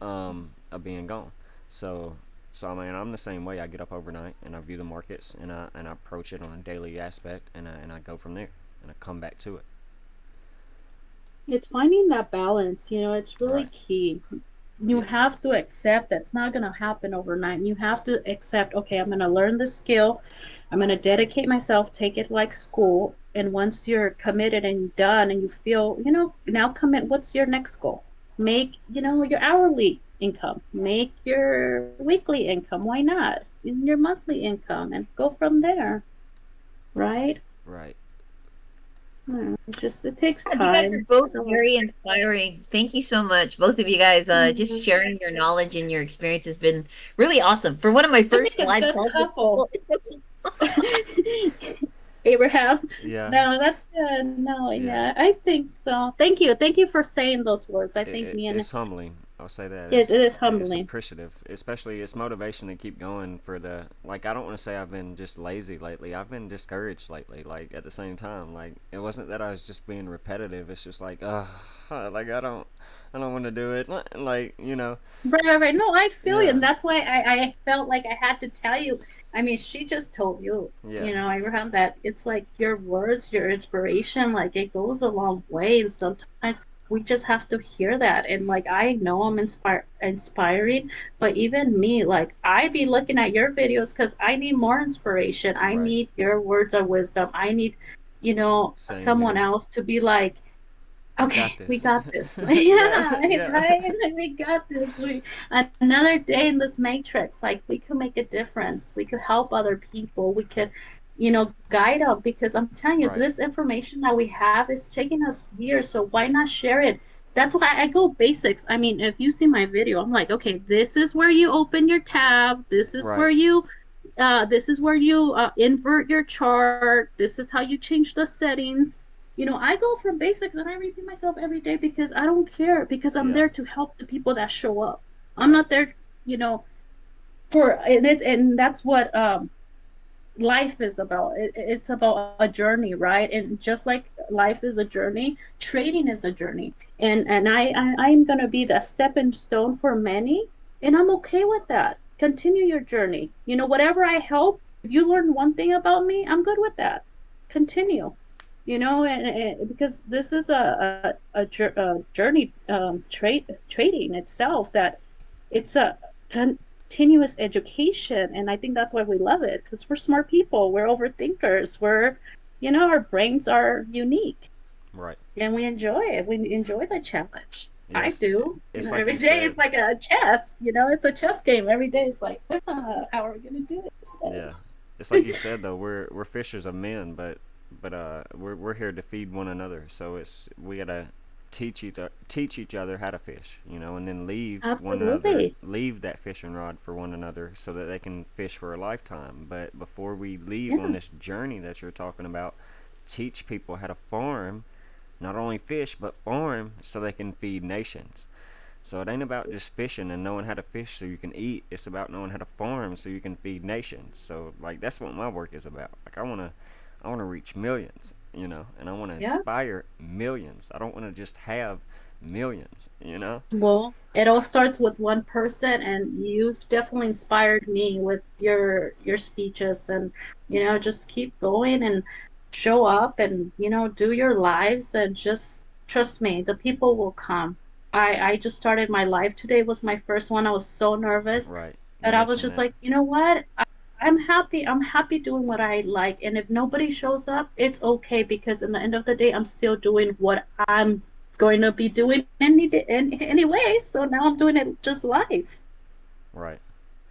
of being gone. So, so I mean, I'm the same way. I get up overnight and I view the markets and I approach it on a daily aspect and I go from there and I come back to it. It's finding that balance. It's really Right. key. You Yeah. have to accept that's not going to happen overnight. You have to accept, okay, I'm going to learn this skill. I'm going to dedicate myself, take it like school. And once you're committed and done and you feel, now commit, what's your next goal? Make, your hourly income, make your weekly income. Why not? Your monthly income and go from there, right? Right. It takes You guys are time. both So, very inspiring. Thank you so much, both of you guys. Just mm, sharing your knowledge and your experience has been really awesome. For one of my I make first a live good calls with couple. people, Abraham. Yeah. No, that's good. No, Yeah. yeah, I think so. Thank you. Thank you for saying those words. I think It's humbling. I'll say that it is it's humbling. appreciative, especially it's motivation to keep going for the like. I don't want to say I've been just lazy lately. I've been discouraged lately. Like at the same time, like it wasn't that I was just being repetitive. It's just like, like I don't want to do it. Like Right, right, right. No, I feel you, yeah, and that's why I felt like I had to tell you. I mean, she just told you, yeah, Abraham, that it's like your words, your inspiration, like it goes a long way, and sometimes we just have to hear that. And like I know I'm inspiring, but even me, like I be looking at your videos because I need more inspiration. I right. need your words of wisdom. I need, Same someone here. else to be like, You okay, got we this. got this. Yeah, Yeah, yeah, right. We got this. Another day in this matrix. Like we could make a difference. We could help other people. We could, guide them. Because I'm telling you, right, this information that we have is taking us years. So why not share it? That's why I go basics. I mean, if you see my video, I'm like, okay, this is where you open your tab. right, This is where you invert your chart. This is how you change the settings. I go from basics and I repeat myself every day because I don't care, because I'm yeah, there to help the people that show up. I'm right, not there, you know, and that's what life is about. It's about a journey, right? And just like life is a journey, trading is a journey. And I'm gonna be the stepping stone for many, and I'm okay with that. Continue your journey. Whatever I help, if you learn one thing about me, I'm good with that. Continue. And because this is a journey, trading itself, that it's a continuous education, and I think that's why we love it, because we're smart people, we're overthinkers, our brains are unique, right. and we enjoy it. We enjoy the challenge. I Yes, do. it's like Every you day said. it's like a chess. It's a chess game. Every day it's like, how are we gonna do it today? Yeah, it's like you said though. We're fishers of men, but we're here to feed one another. So we gotta teach each other how to fish, and then leave one another, Absolutely. leave that fishing rod for one another, so that they can fish for a lifetime. But before we leave on Yeah. this journey that you're talking about, teach people how to farm, not only fish but farm, so they can feed nations. So it ain't about just fishing and knowing how to fish so you can eat. It's about knowing how to farm so you can feed nations. So like that's what my work is about. Like I wanna reach millions, and I wanna Yeah. inspire millions. I don't wanna just have millions. Well, it all starts with one person, and you've definitely inspired me with your speeches, and just keep going and show up, and do your lives, and just trust me, the people will come. I just started my live today, was my first one. I was so nervous, Right. You but I was mentioned just that. like, you know what? I'm happy. I'm happy doing what I like, and if nobody shows up, it's okay because in the end of the day, I'm still doing what I'm going to be doing anyway. So now I'm doing it just live, Right.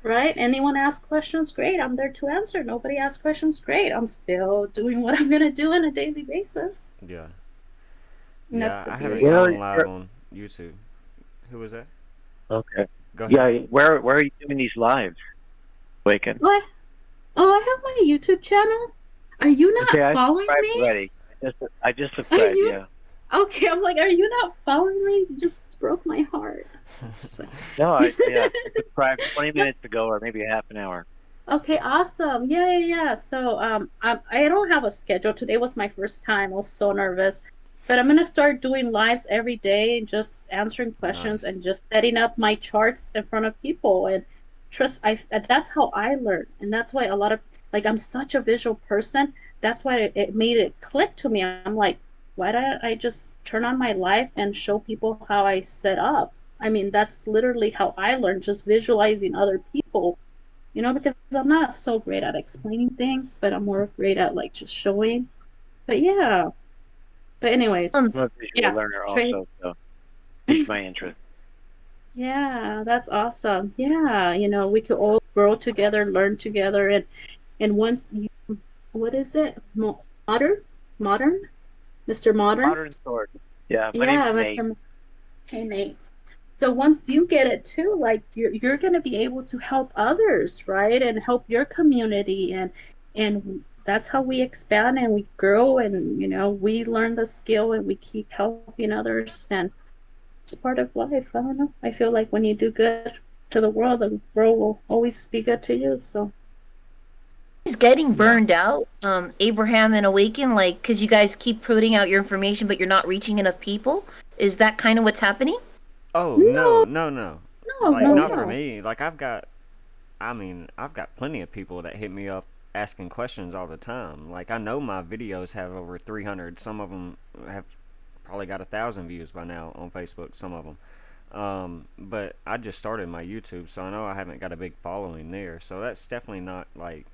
right? Anyone ask questions? Great. I'm there to answer. Nobody asks questions? Great. I'm still doing what I'm going to do on a daily basis. Yeah. And that's Yeah. the I haven't beauty of Where, gone it. live on YouTube. Who was that? okay. Go ahead. Yeah, where are you doing these lives, Awaken? Oh, I have my YouTube channel. Are you Okay, not I following subscribed me? already. I just Are subscribed, you yeah. okay? I'm like, are you not following me? You just broke my heart. Just like, No, yeah, I subscribed 20 no. minutes ago or maybe half an hour. Okay, awesome. Yeah, yeah, yeah. So, I don't have a schedule. Today was my first time. I was so nervous, but I'm gonna start doing lives every day and just answering questions Nice. and just setting up my charts in front of people and trust. That's how I learn, and that's why a lot of like I'm such a visual person. That's why it made it click to me. I'm like, why don't I just turn on my live and show people how I set up? I mean, that's literally how I learned, just visualizing other people, because I'm not so great at explaining things, but I'm more great at like just showing. But yeah. But anyways, Um, I'm a visual yeah, learner trade. also, so piqued my interest. Yeah, that's awesome. Yeah, we could all grow together, learn together, and once you, what is it? Modern, modern, Mr. Modern. Modern sword. Yeah, my name's Yeah, Nate. Hey Nate. So once you get it too, like you're gonna be able to help others, right? And help your community, and that's how we expand and we grow, and we learn the skill and we keep helping others, and it's part of life. I don't know. I feel like when you do good to the world will always be good to you. So is getting Yeah. burned out, Abraham and Awaken, like, because you guys keep putting out your information, but you're not reaching enough people. Is that kind of what's happening? Oh no, no, no, no. no, Like no, not for no. me. Like I've got plenty of people that hit me up asking questions all the time. Like I know my videos have over 300. Some of them have probably got 1,000 views by now on Facebook. Some of them. But I just started my YouTube, so I know I haven't got a big following there. So that's definitely not like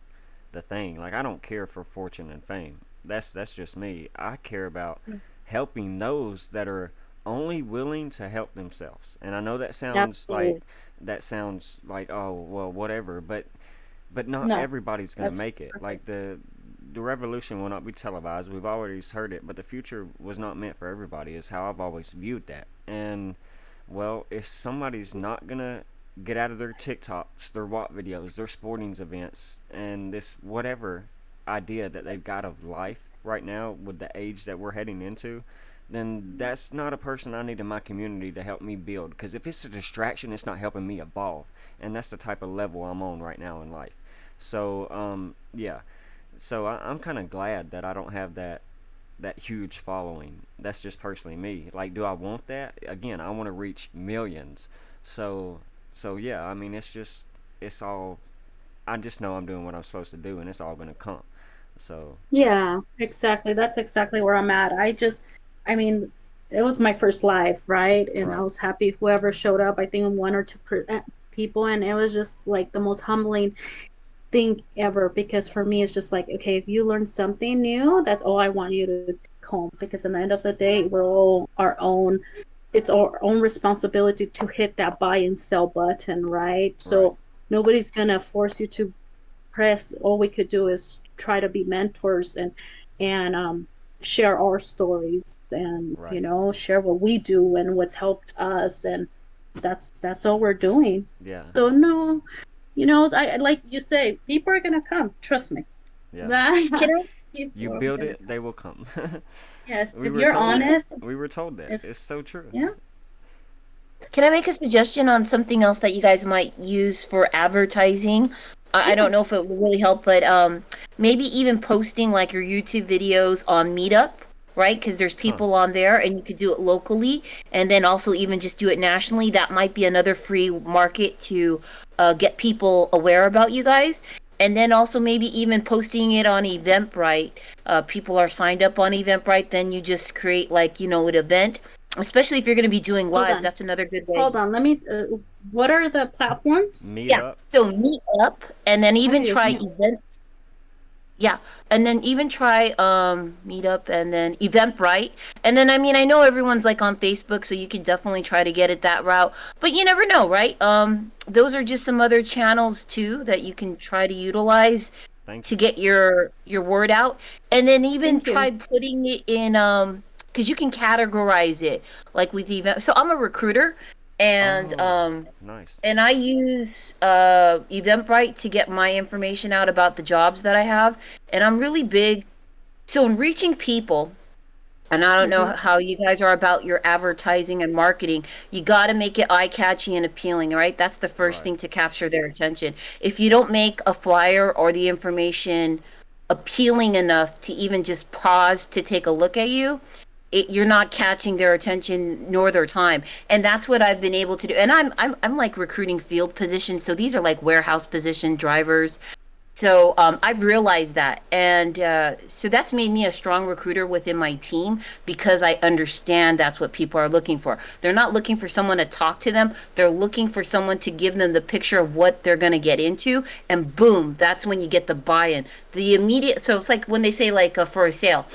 the thing. Like I don't care for fortune and fame. That's just me. I care about helping those that are only willing to help themselves. And I know Absolutely. that sounds like oh well whatever, but not No, everybody's gonna that's make it. perfect. Like the revolution will not be televised. We've always heard it, but the future was not meant for everybody. Is how I've always viewed that. And well, if somebody's not gonna get out of their TikToks, their Watt videos, their sportings events, and this whatever idea that they've got of life right now with the age that we're heading into, then that's not a person I need in my community to help me build. Because if it's a distraction, it's not helping me evolve, and that's the type of level I'm on right now in life. So, yeah. So I'm kind of glad that I don't have that huge following. That's just personally me. Like, do I want that? Again, I want to reach millions. So, so yeah. I mean, it's all. I just know I'm doing what I'm supposed to do, and it's all gonna come. So, Yeah, exactly. That's exactly where I'm at. I mean, it was my first live, right? And I right, was happy whoever showed up. I think one or two people, and it was just like the most humbling thing ever because for me, it's just like, okay, if you learn something new, that's all I want you to take home because at the end of the day, we're all our own. It's our own responsibility to hit that buy and sell button, right? right, So nobody's gonna force you to press, all we could do is try to be mentors and share our stories and Right. share what we do and what's helped us, and that's all we're doing. Yeah. So no, I like you say, people are gonna come. Trust me. Yeah. That Can I You people are build gonna it, they come. will come. Yes, We if were you're told that. honest, We were told that. if It's so true. yeah, make a suggestion on something else that you guys might use for advertising? I yeah, don't know if it would really help, but maybe even posting like your YouTube videos on Meetup, right? Because there's Huh. people on there, and you could do it locally, and then also even just do it nationally. That might be another free market to get people aware about you guys. And then also maybe even posting it on Eventbrite. People are signed up on Eventbrite, then you just create like an event, especially if you're going to be doing hold lives. on, That's another good way. hold on. Let me. What are the platforms? Meet Yeah. up. So meet up, and then Ay, even Dios try mío. event. Yeah, and then even try Meetup, and then Eventbrite, and then I know everyone's like on Facebook, so you can definitely try to get it that route. But you never know, right? Those are just some other channels too that you can try to utilize Thank to you. get your word out, and then even Thank you. try putting it in because you can categorize it like with event. So I'm a recruiter, and Oh, nice. I use Eventbrite to get my information out about the jobs that I have, and I'm really big. So in reaching people, and I don't know Hmm. how you guys are about your advertising and marketing. You got to make it eye-catchy and appealing, right? That's the first Right. thing to capture their attention. If you don't make a flyer or the information appealing enough to even just pause to take a look at you, you're not catching their attention nor their time. And that's what I've been able to do. And I'm like recruiting field positions, so these are like warehouse position drivers. So I've realized that, and so that's made me a strong recruiter within my team because I understand that's what people are looking for. They're not looking for someone to talk to them. They're looking for someone to give them the picture of what they're going to get into, and boom, that's when you get the buy-in. The immediate. So it's like when they say like for a sale,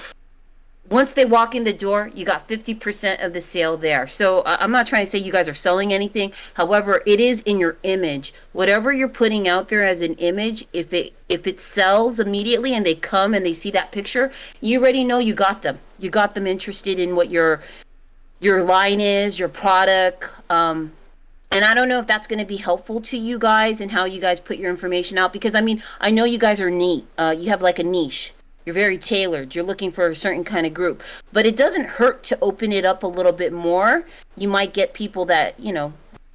once they walk in the door, you got 50% of the sale there. So I'm not trying to say you guys are selling anything. However, it is in your image. Whatever you're putting out there as an image, if it sells immediately and they come and they see that picture, you already know you got them. You got them interested in what your line is, your product. And I don't know if that's going to be helpful to you guys and how you guys put your information out, because I know you guys are neat. You have like a niche. You're very tailored. You're looking for a certain kind of group, but it doesn't hurt to open it up a little bit more. You might get people that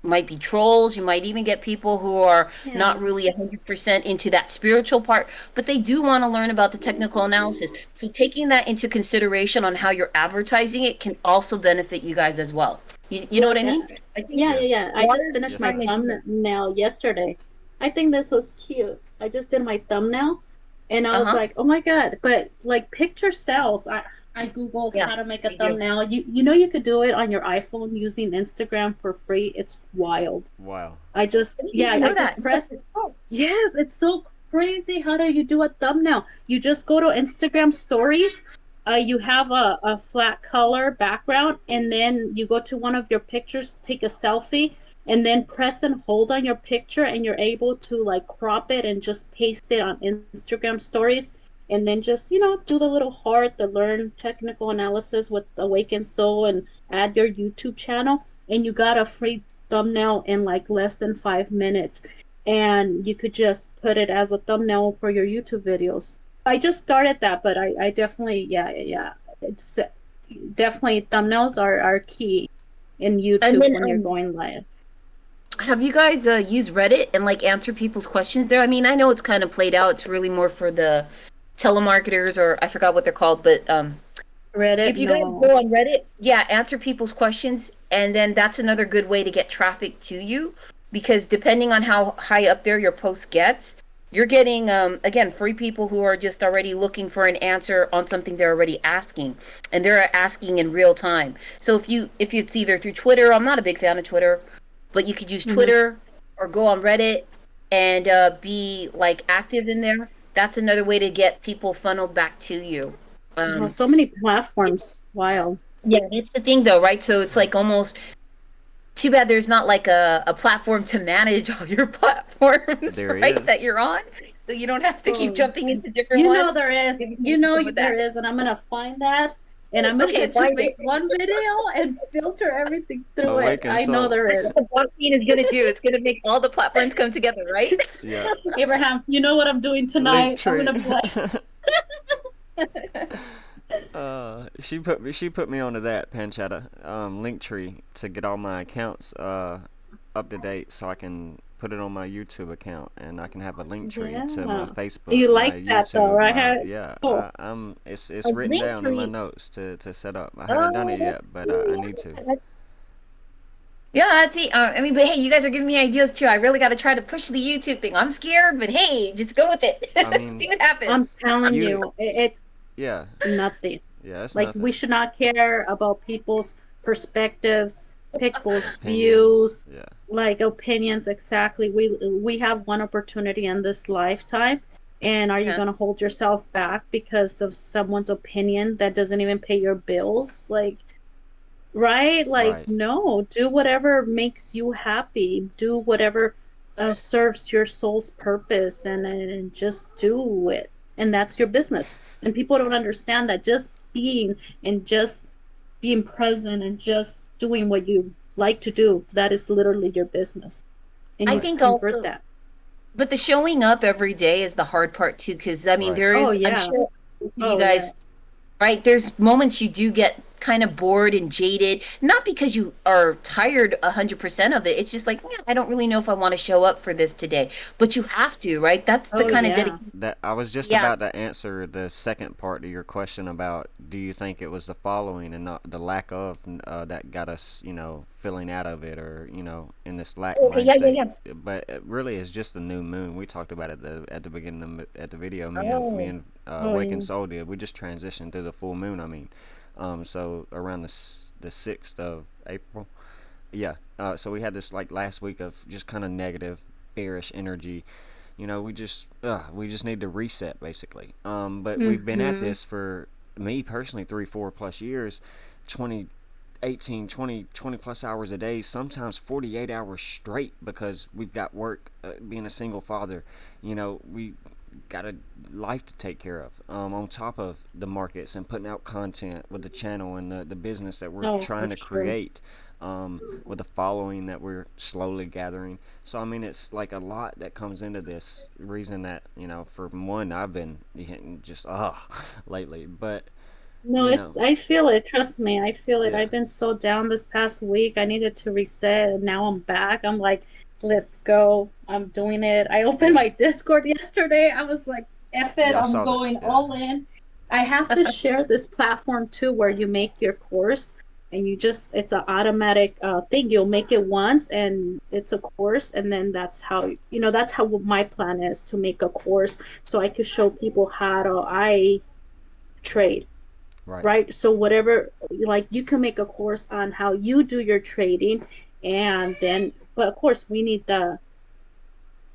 might be trolls. You might even get people who are Yeah. not really 100% into that spiritual part, but they do want to learn about the technical analysis. So taking that into consideration on how you're advertising it can also benefit you guys as well. You know what Look I at, mean? I think yeah, yeah, Yes. yeah. I just water finished Yes, my ma'am. thumbnail yesterday. I think this was cute. I just did my thumbnail, and I was Uh-huh. like, oh my God. But like picture sells. I Googled Yeah, how to make a we do. thumbnail. You could do it on your iPhone using Instagram for free. It's wild. Wow. I didn't Yeah, even I know just that. Yes, press. it helps. Yes, it's so crazy. How do you do a thumbnail? You just go to Instagram stories. You have a flat color background, and then you go to one of your pictures, take a selfie, and then press and hold on your picture, and you're able to like crop it and just paste it on Instagram stories. And then just, do the little heart, the learn technical analysis with Awaken Soul, and add your YouTube channel. And you got a free thumbnail in like less than 5 minutes, and you could just put it as a thumbnail for your YouTube videos. I just started that, but I definitely, yeah, yeah, yeah. It's definitely thumbnails are key in And YouTube then when you're going live. have you guys used Reddit and like answer people's questions there? I know it's kind of played out. It's really more for the telemarketers, or I forgot what they're called, but Reddit, if you guys no. go on Reddit, yeah, answer people's questions, and then that's another good way to get traffic to you, because depending on how high up there your post gets, you're getting again free people who are just already looking for an answer on something they're already asking, and they're asking in real time. So if it's either through Twitter, I'm not a big fan of Twitter, but you could use Hmm. Twitter or go on Reddit and be like active in there. That's another way to get people funneled back to you. Well, Um, so many platforms. Wild. yeah, it's the thing though, right? So it's like almost Too bad there's not like a platform to manage all your platforms, There right? That is. you're on, so you don't have to keep Oh, jumping into different ones. there is. Maybe You something know with there that. is, and I'm gonna find that, and I'm Okay, gonna just find make it. one video and filter everything through it. Awaken I know Soul. there That's is. what the blockchain is gonna do. It's gonna make all the platforms come together, right? Yeah. Abraham, you know what I'm doing Link tonight? I'm tree. gonna be like, She put me onto that Panchetta link tree to get all my accounts up to date so I can put it on my YouTube account and I can have a link tree to my yeah. Facebook, You my like that though, YouTube, my right? yeah. Cool. I'm it's A written link down in my tree. notes to set up. I haven't done Oh, it that's yet, but I cool. need to. Yeah, that's it. I mean, but hey, you guys are giving me ideas too. I really got to try to push the YouTube thing. I'm scared, but hey, just go with it. I mean, See what happens. I'm telling you you, it's yeah nothing. yeah it's Like nothing. we should not care about people's perspectives, people's Opinions, views, yeah. like opinions. Exactly. We have one opportunity in this lifetime, and are you Yeah. gonna hold yourself back because of someone's opinion that doesn't even pay your bills? Like, right? Like, Right. no. Do whatever makes you happy. Do whatever serves your soul's purpose, and just do it. And that's your business. And people don't understand that just being and just being present and just doing what you like to do, that is literally your business. And I you Right. think convert also, that. but the showing up every day is the hard part too, because I mean, Right. there Oh, is, I'm yeah. sure you Oh, yeah. guys, right? There's moments you do get kind of bored and jaded, not because you are tired 100% of it. It's just like, yeah, I don't really know if I want to show up for this today, but you have to, right? That's the Oh, kind of yeah. dedication. That I was just Yeah. about to answer the second part of your question about do you think it was the following and not the lack of that got us, feeling out of it or, in this lack Okay. mind Yeah. Yeah. state. Yeah. But it really is just the new moon. We talked about it at the beginning at the video. Me Oh. and Oh, Awaken yeah. Soul did. We just transitioned through the full moon. I mean, so around the 6th of April. Yeah. So we had this like last week of just kind of negative, bearish energy. We just need to reset basically. But we've been at Mm-hmm. this for me personally 3-4 plus years, 20, 18, 20, 20 plus hours a day, sometimes 48 hours straight because we've got work, being a single father. We got a life to take care of, on top of the markets and putting out content with the channel and the business that we're Oh, for trying to sure. create, with the following that we're slowly gathering. So I mean, it's like a lot that comes into this reason that, for one, I've been just lately, but No, you know I feel it. Trust me, I feel it. yeah I've been so down this past week. I needed to reset, and now I'm back. I'm like, let's go. I'm doing it. I opened yeah my Discord yesterday. I was like, F it, yeah I I'm saw that, going yeah. all in. I have to share this platform too, where you make your course and it's an automatic thing. You'll make it once and it's a course, and then that's how my plan is to make a course so I could show people how to I trade, Right. right? So whatever, like you can make a course on how you do your trading, and then, but of course we need the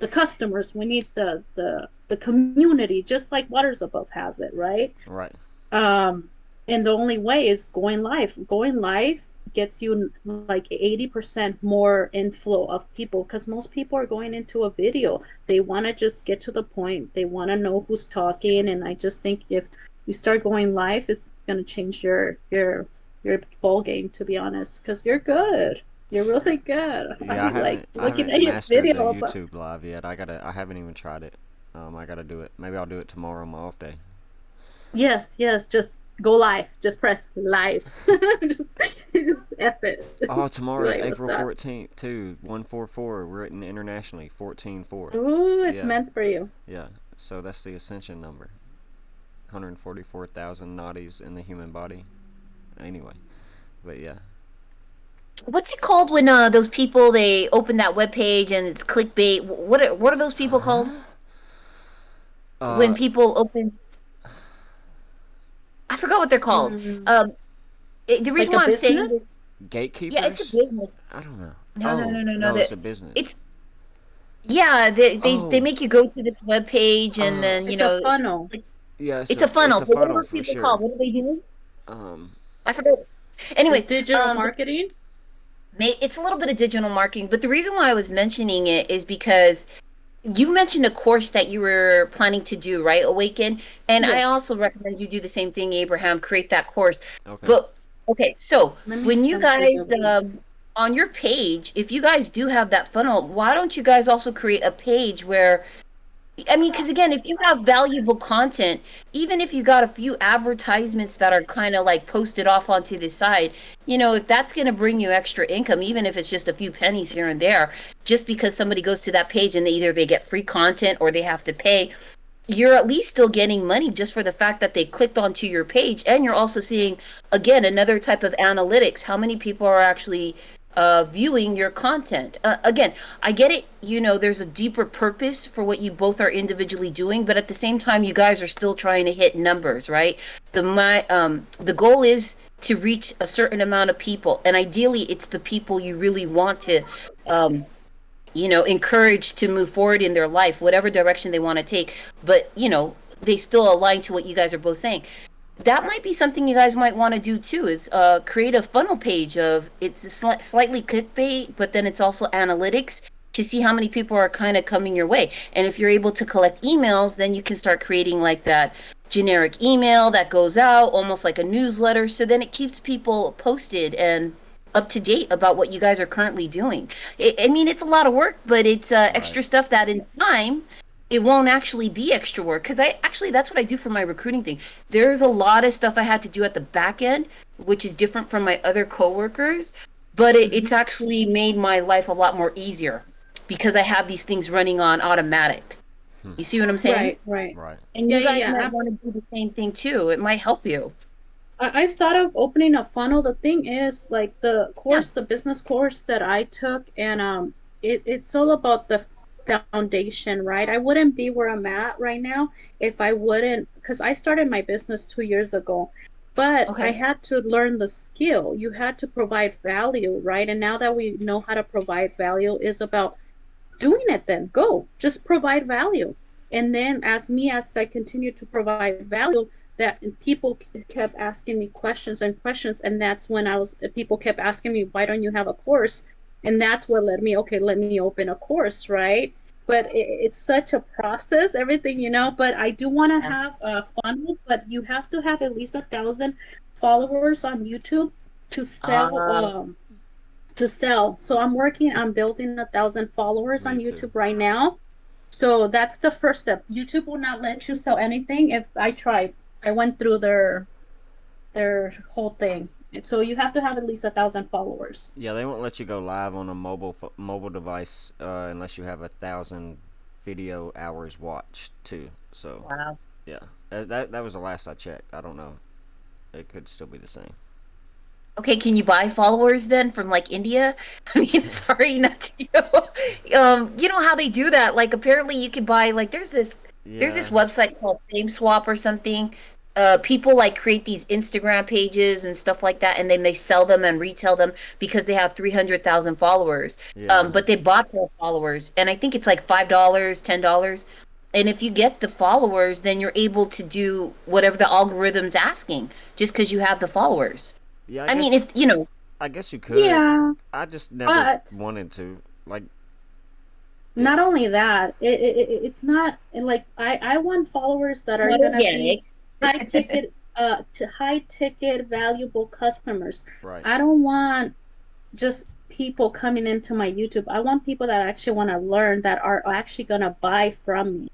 customers, we need the community, just like Waters Above has it, right? Right. Um, and the only way is going live. Going live gets you like 80% more inflow of people, because most people are going into a video. They want to just get to the point. They want to know who's talking. And I just think if you start going live, it's going to change your ball game, to be honest, because you're good. You're really good. Yeah, I I'm like haven't I looking haven't at your mastered the videos. YouTube live yet. I haven't even tried it. I gotta do it. Maybe I'll do it tomorrow on my off day. Yes, yes, just go live. Just press live. just F it. Oh, Be tomorrow's like, what's April up? 14th too. 144 written internationally. 14-4. Ooh, it's Yeah, meant for you. yeah. So that's the ascension number. 144,000 nadis in the human body. Anyway, but yeah. What's it called when those people they open that web page and it's clickbait? What are those people called? Huh? When Uh, people open, I forgot what they're called. Mm, Um, the reason like a why I'm saying business? this, yeah, it's a gatekeepers? business. I don't know. No, no, Oh no, no, no. no, it's That a business. it's yeah. They Oh, make you go to this web page and uh, then It's a funnel. like, yeah, it's a it's funnel. a But what are funnel those for people called? sure. What do they do? Um, I forgot. It's Anyways, digital marketing. it's a little bit of digital marketing, but the reason why I was mentioning it is because you mentioned a course that you were planning to do, right, Awaken? And I Yes. also recommend you do the same thing, Abraham, create that course. Okay. But okay, so Let me when you send you guys the link. on your page, if you guys do have that funnel, why don't you guys also create a page where I mean, because again, if you have valuable content, even if you got a few advertisements that are kind of like posted off onto the side, if that's going to bring you extra income, even if it's just a few pennies here and there, just because somebody goes to that page and they get free content or they have to pay, you're at least still getting money just for the fact that they clicked onto your page. And you're also seeing, again, another type of analytics, how many people are actually viewing your content. Again, I get it, there's a deeper purpose for what you both are individually doing, but at the same time, you guys are still trying to hit numbers, right? The goal is to reach a certain amount of people, and ideally it's the people you really want to encouraged to move forward in their life, whatever direction they want to take. But, they still align to what you guys are both saying. That might be something you guys might want to do too, is create a funnel page of it's slightly clickbait, but then it's also analytics to see how many people are kind of coming your way. And if you're able to collect emails, then you can start creating like that generic email that goes out almost like a newsletter. So then it keeps people posted and up to date about what you guys are currently doing. I mean, it's a lot of work, but it's extra stuff that in time it won't actually be extra work, because that's what I do for my recruiting thing. There's a lot of stuff I had to do at the back end, which is different from my other coworkers, but it's actually made my life a lot more easier because I have these things running on automatic. You see what I'm saying? Right. Right. And Yeah, you guys yeah, might want to do the same thing too. It might help you. I've thought of opening a funnel. The thing is, like the course, the business course that I took, and it's all about the foundation, right? I wouldn't be where I'm at right now if I wouldn't, because I started my business 2 years ago, but I Okay. had to learn the skill. You had to provide value, right? And now that we know how to provide value, is about doing it. Then go, just provide value. And then as I continue to provide value, that people kept asking me questions and questions, and that's when people kept asking me, why don't you have a course? And that's what led me, okay, let me open a course, right? But it's such a process, everything, but I do want to have a funnel, but you have to have at least 1,000 followers on YouTube to sell Um, so I'm working on building 1,000 followers on Me too. YouTube right now. So that's the first step. YouTube will not let you sell anything. If I tried, I went through their whole thing. And so you have to have at least 1,000 followers. Yeah, they won't let you go live on a mobile device unless you have 1,000 video hours watched too. So wow. yeah, that was the last I checked. I don't know. It could still be the same. Okay, can you buy followers then from like India? I mean, sorry, not to you know how they do that. Like apparently you can buy like there's this Yeah. website called FameSwap or something. People like create these Instagram pages and stuff like that, and then they sell them and retail them because they have 300,000 followers. Yeah. But they bought their followers, and I think it's like $5, $10. And if you get the followers, then you're able to do whatever the algorithm's asking, just because you have the followers. Yeah, I mean, if I guess you could. Yeah, I just never but wanted to. Like it, not only that, it's not like I want followers that are not gonna be organic. high ticket, to high ticket valuable customers. right. I don't want just people coming into my YouTube. I want people that actually want to learn, that are actually gonna buy from me,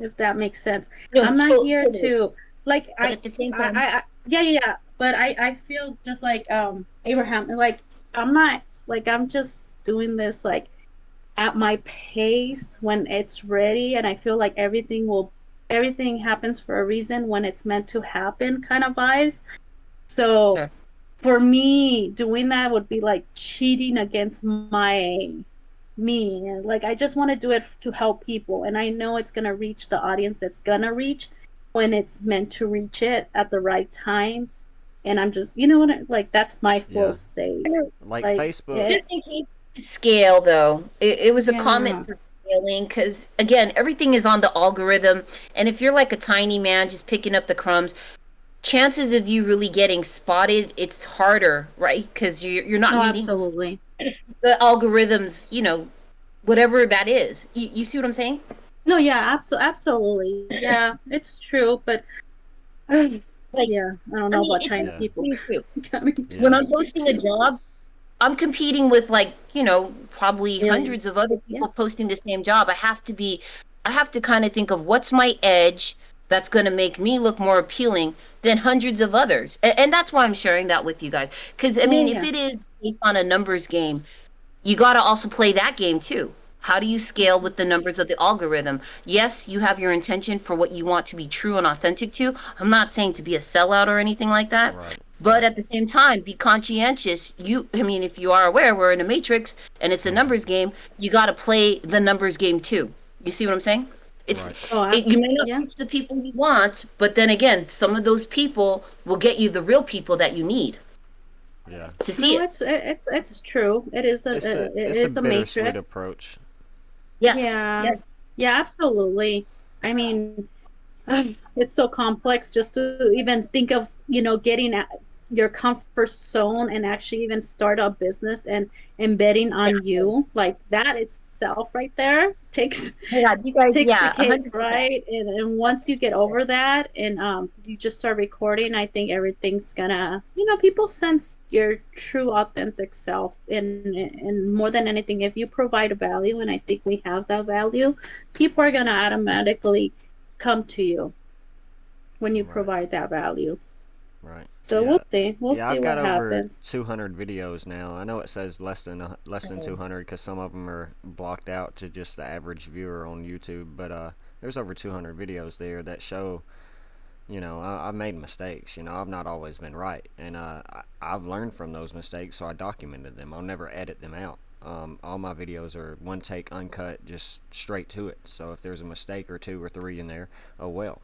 if that makes sense. No, I'm not here totally. to like But at the same time, yeah, yeah, yeah. But I feel just like Abraham, like I'm not, like I'm just doing this like at my pace when it's ready, and I feel like everything happens for a reason when it's meant to happen, kind of vibes. So sure. for me, doing that would be like cheating against my me. And like I just want to do it to help people, and I know it's gonna reach the audience that's gonna reach when it's meant to reach it at the right time. And I'm just, like that's my flow Yeah. state. Like Like Facebook. Just in case scale, though, it was a comment yeah. for scaling because, again, everything is on the algorithm. And if you're like a tiny man just picking up the crumbs, chances of you really getting spotted, it's harder, right? Because you're not No, meeting absolutely. the algorithms, whatever that is. You see what I'm saying? No, yeah, absolutely. Yeah, it's true, but Like, yeah, I don't I know mean, about it's China Yeah. people me too. coming to When Yeah. I'm here posting a too. job, I'm competing with, like, probably Millions. hundreds of other Yeah. people posting the same job. I have to kind of think of what's my edge that's going to make me look more appealing than hundreds of others. And that's why I'm sharing that with you guys. Because, I Yeah, mean, if yeah. it is based on a numbers game, you got to also play that game too. How do you scale with the numbers of the algorithm? Yes, you have your intention for what you want to be true and authentic to. I'm not saying to be a sellout or anything like that. Right. But Right. at the same time, be conscientious. I mean, if you are aware, we're in a matrix and it's a numbers game, you got to play the numbers game too. You see what I'm saying? It's Right. Oh, you may not yeah. reach the people you want, but then again, some of those people will get you the real people that you need Yeah. to see No, it. it's true. It is it It's a is a bittersweet matrix. approach. Yes. Yeah. Yes. Yeah, absolutely. I mean, it's so complex just to even think of, getting at your comfort zone and actually even start a business and embedding on you like that itself right there takes Oh my God, you guys, takes the yeah, cake, 100%. right? And once you get over that and you just start recording, I think everything's gonna, people sense your true authentic self. And more than anything, if you provide a value, and I think we have that value, people are gonna automatically come to you when you Right. provide that value. Right. So we'll Yeah. see. We'll Yeah, see I've got what over happens. 200 videos now. I know it says less than 200 because some of them are blocked out to just the average viewer on YouTube. But there's over 200 videos there that show, I've made mistakes. I've not always been right, and I've learned from those mistakes, so I documented them. I'll never edit them out. All my videos are one take, uncut, just straight to it. So if there's a mistake or two or three in there, oh well.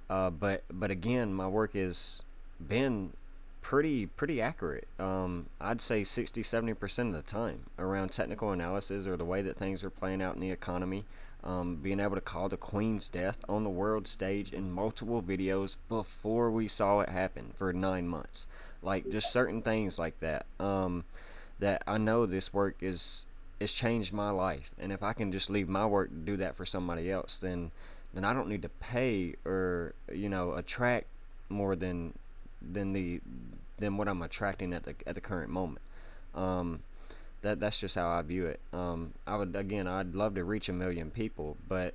But again, my work has been pretty accurate. I'd say 60-70% of the time around technical analysis or the way that things are playing out in the economy. Being able to call the Queen's death on the world stage in multiple videos before we saw it happen for 9 months, like just certain things like that. That I know this work is it's changed my life, and if I can just leave my work to do that for somebody else, then I don't need to pay or attract more than what I'm attracting at the current moment. Um, that's just how I view it. I'd love to reach 1 million people, but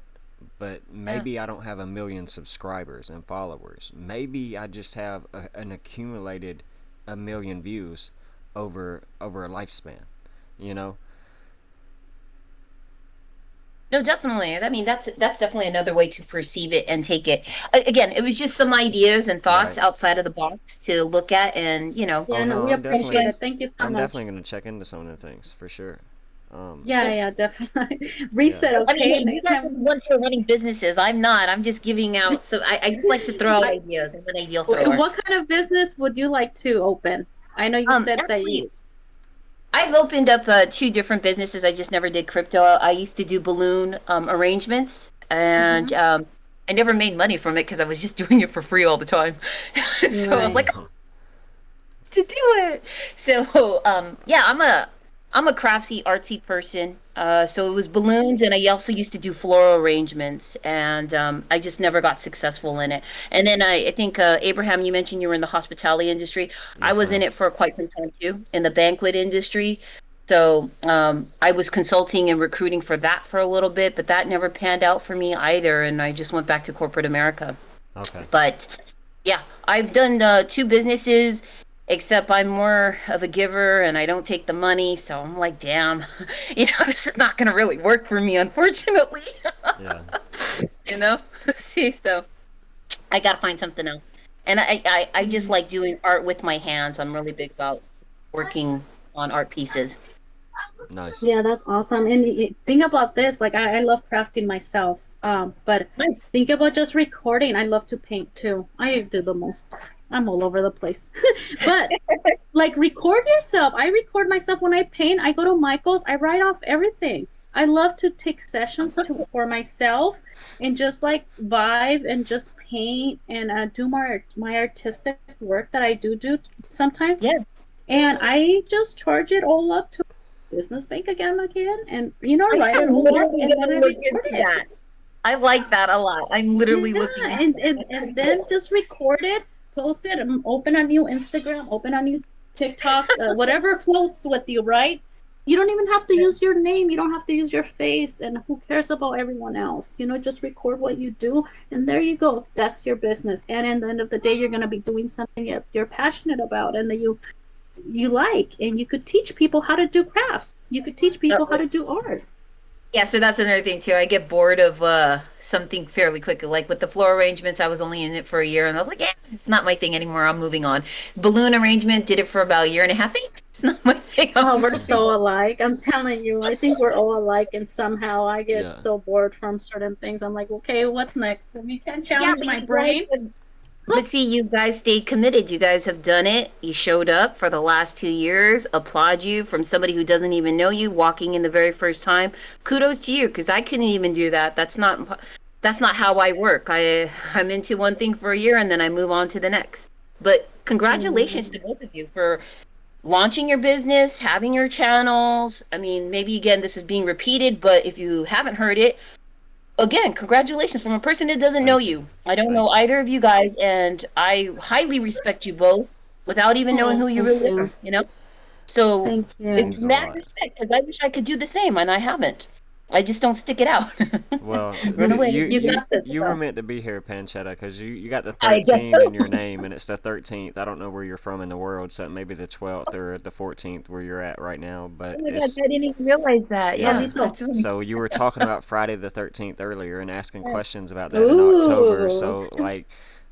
Yeah. maybe I don't have 1 million subscribers and followers. Maybe I just have an accumulated 1 million views over a lifespan. You know. No, definitely. I mean, that's definitely another way to perceive it and take it. Again, it was just some ideas and thoughts Right. outside of the box to look at, and Oh Yeah, no, no, we appreciate it. Thank you so I'm much. definitely gonna check into some of the things for sure. Yeah, yeah, definitely. Yeah. Reset, I mean, okay? hey, you Next guys are the time. ones who are running businesses. I'm not. I'm just giving out. So I just like to throw out I, ideas. I'm an ideal thrower. what kind of business would you like to open? I know you said that Actually, you. I've opened up two different businesses. I just never did crypto. I used to do balloon arrangements, and Mhm. I never made money from it because I was just doing it for free all the time. So I was Right. like, to do it. So yeah, I'm a craftsy, artsy person. So it was balloons, and I also used to do floral arrangements, and I just never got successful in it. And then I think Abraham, you mentioned you were in the hospitality industry. I Yes, was in ma'am. it for quite some time too, in the banquet industry. So I was consulting and recruiting for that for a little bit, but that never panned out for me either, and I just went back to corporate America. Okay. But yeah, I've done two businesses, except I'm more of a giver and I don't take the money. So I'm like, damn, this is not going to really work for me, unfortunately. Yeah. you know, see, so I got to find something else. And I just Mhm. like doing art with my hands. I'm really big about working on art pieces. Nice. Yeah, that's awesome. And think about this, like I love crafting myself. But Nice. think about just recording. I love to paint too. I do the most. I'm all over the place. But like record yourself. I record myself when I paint. I go to Michael's. I write off everything. I love to take sessions to for myself and just like vibe and just paint and do my artistic work that I do sometimes. Yeah. and I just charge it all up to business bank again, and I write it am all off, literally and then gonna I look record into it. that. I like that a lot. I'm literally Yeah, looking into and then just record it, post it, open a new Instagram, open a new TikTok, whatever floats with you, right? You don't even have to use your name, you don't have to use your face, and who cares about everyone else? Just record what you do, and there you go. That's your business. And at the end of the day, you're gonna be doing something that you're passionate about and that you like, and you could teach people how to do crafts. You could teach people how it. to do art. Yeah, so that's another thing too. I get bored of something fairly quickly. Like with the floor arrangements, I was only in it for a year, and I was like, "Yeah, it's not my thing anymore. I'm moving on." Balloon arrangement did it for about a year and a half. It's not my thing. Oh, I'm we're moving so on. alike. I'm telling you, I think we're all alike, and somehow I get Yeah. so bored from certain things. I'm like, okay, what's next? If you can't Yeah, challenge but my you guys brain, have, but see, you guys stayed committed. You guys have done it. You showed up for the last 2 years. Applaud you from somebody who doesn't even know you, walking in the very first time. Kudos to you, because I couldn't even do that. That's not how I work. I'm into one thing for a year and then I move on to the next. But congratulations to both of you for launching your business, having your channels. I mean, maybe again this is being repeated, but if you haven't heard it, again, congratulations from a person that doesn't know Thank you. you. I don't Thank know you. either of you guys, and I highly respect you both without even knowing oh, who you thank really are, you, you know? So thank it's you. Means a mad lot. respect because I wish I could do the same, and I haven't. I just don't stick it out. Well, Run you away. you You you got this, you were though. meant to be here, Panchetta, because you got the I guess 13 so. in your name, and it's the 13th. I don't know where you're from in the world, so maybe the 12th or the 14th where you're at right now. Oh But my god, it's I didn't even realize that. yeah. Yeah, Solito. that's funny. So you were talking about Friday the 13th earlier and asking questions about that in October. Ooh, So like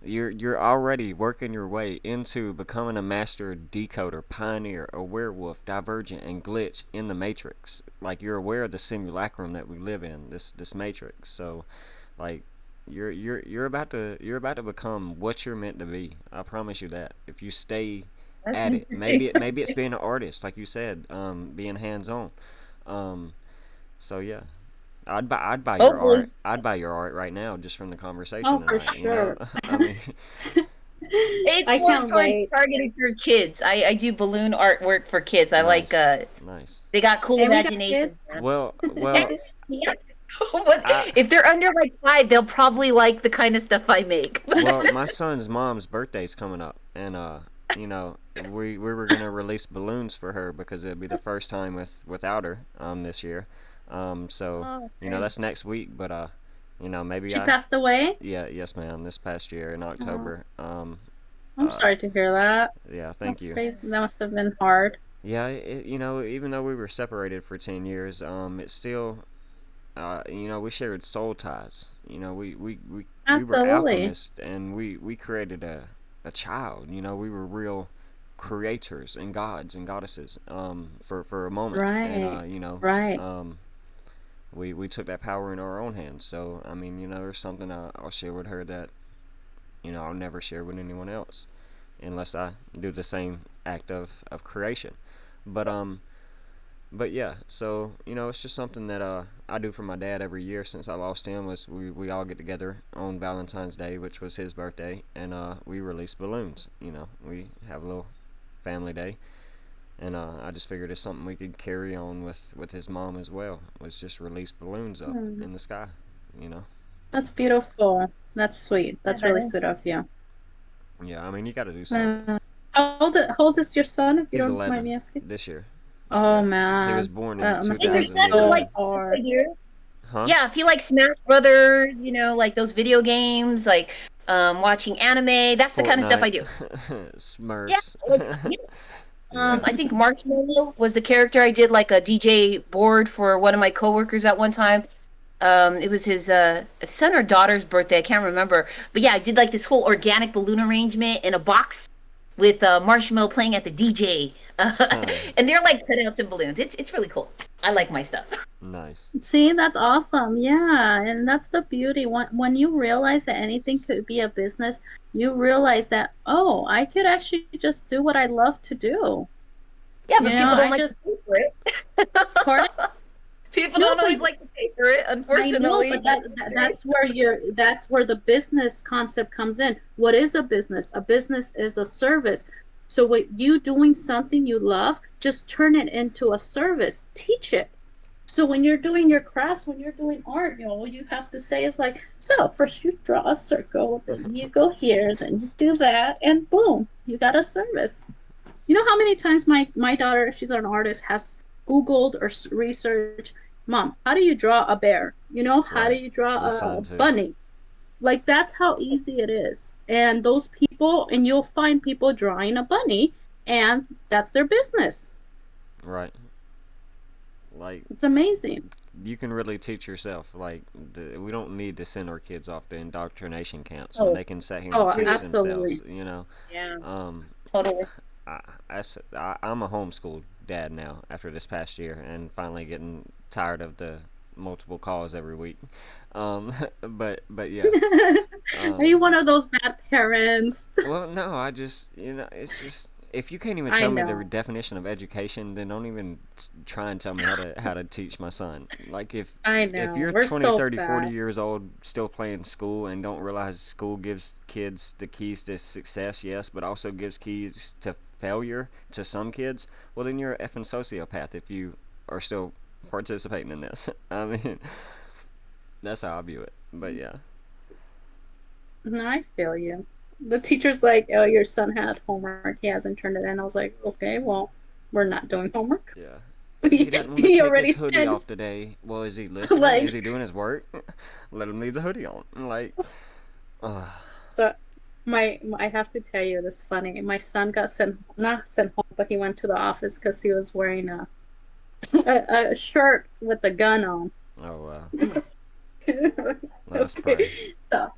you're already working your way into becoming a master decoder, pioneer, a werewolf, divergent, and glitch in the matrix. Like you're aware of the simulacrum that we live in, this matrix. So like you're about to become what you're meant to be. I promise you that. If you stay That's at it. interesting. Maybe it's being an artist, like you said, being hands on. Um, so yeah, I'd buy your art. Hopefully. I'd buy your art right now just from the oh, conversation for tonight. You know, sure. I mean, It's I more can't towards wait. targeted for kids. I do balloon artwork for kids. I like nice, nice. they got cool And we got imaginations, kids. man. Well, Yeah. But I if they're under like 5, they'll probably like the kind of stuff I make. well, my son's mom's birthday's coming up, and you know, we were gonna release balloons for her because it'd be the first time without her this year. So Oh, that's next week, but maybe She I passed away. yeah, yes, ma'am, this past year in Oh, October. I'm Uh, sorry to hear that. yeah, thank That's you. crazy. That must have been hard. Yeah, even though we were separated for 10 years, it's still, we shared soul ties. We were Absolutely. alchemists, and we created a child. We were real creators and gods and goddesses, for a moment. And, Right. Right. we took that power in our own hands. So, I mean, there's something I'll share with her that, I'll never share with anyone else unless I do the same act of creation. But yeah, so it's just something that I do for my dad every year since I lost him. Was we all get together on Valentine's Day, which was his birthday, and we release balloons. We have a little family day, and I just figured it's something we could carry on with his mom as well. Was just release balloons up Hmm. in the sky. You know. That's beautiful. That's sweet. yeah, That's that really is. sweet of you. Yeah, I mean you got to do something. Uh, how old is your son, if you He's don't mind 11 me asking? this year. Oh Yeah, he was man, born in that must Hey, have your been son would like so 2011. stuff I hard. hear. Huh? Yeah, if you like Smash Brothers, like those video games, like watching anime, that's the kind of stuff I Fortnite, do. Yeah, Smurfs. like yeah. Yeah. I think Marshmallow was the character. I did like a DJ board for one of my coworkers at one time. It was his son or daughter's birthday. I can't remember. But yeah, I did like this whole organic balloon arrangement in a box with Marshmallow playing at the DJ. And they're like cutouts and balloons. It's really cool. I like my stuff. Nice. See, that's awesome. Yeah, and that's the beauty. When you realize that anything could be a business, you realize that, oh, I could actually just do what I love to do. Yeah, but people don't I like to just pay for it. pardon. People No, don't but always like to pay for it, I know, unfortunately. but that's where the business concept comes in. What is a business? A business is a service. So what you doing something you love, just turn it into a service. Teach it. So when you're doing your crafts, when you're doing art, all you have to say is like, so first you draw a circle, then you go here, then you do that, and boom, you got a service. You know how many times my daughter, if she's an artist, has Googled or researched, Mom, how do you draw a bear? How do Right. you draw My a son too. bunny? Like that's how easy it is. And those people, and you'll find people drawing a bunny, and that's their business. Right. Like, It's amazing. you can really teach yourself. Like, we don't need to send our kids off to indoctrination camps when Oh, they can sit here and oh, teach themselves. absolutely. Yeah, Um, totally. I, I'm a homeschooled dad now after this past year and finally getting tired of the multiple calls every week. Um, but yeah. Are you Um, one of those bad parents? well, no, I just, it's just, if you can't even I tell me the know. definition of education, then don't even try and tell me how to teach my son. Like, I if know. you're We're 20, so 30, 40 bad. years old still playing school and don't realize school gives kids the keys to success, yes, but also gives keys to failure to some kids, well, then you're an effing sociopath if you are still participating in this. I mean, that's how I view it. But yeah. No, I feel you. The teacher's like, "Oh, your son had homework. He hasn't turned it in." I was like, "Okay, well, we're not doing homework." Yeah. He he, doesn't want to he take already his hoodie off spends today. Well, is he listening? like Is he doing his work? Let him leave the hoodie on. Like, uh, so. I have to tell you this funny. My son got sent not sent home, but he went to the office because he was wearing a shirt with a gun on. oh, let us Okay, pray. so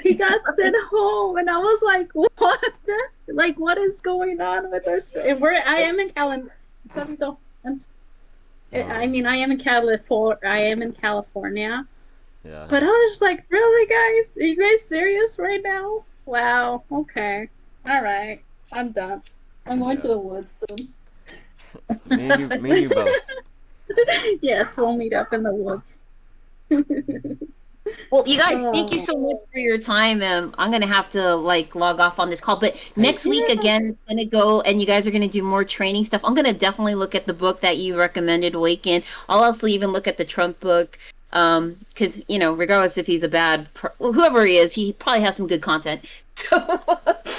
he got sent home, and I was like, "What? Like, what is going on with our?" And where I am in I Oh, mean, I am in California. I am in California, yeah. but I was just like, "Really, guys? Are you guys serious right now?" Wow. Okay. All right. I'm done. I'm going to Yeah. the woods soon. Me and you both. Yes, we'll meet up in the woods. Well, you guys, thank you Oh, so much for your time. I'm gonna have to like log off on this call, but Hey, next week yeah. again, it's gonna go, and you guys are gonna do more training stuff. I'm gonna definitely look at the book that you recommended, Awaken. I'll also even look at the Trump book, because regardless if he's a whoever he is, he probably has some good content. So,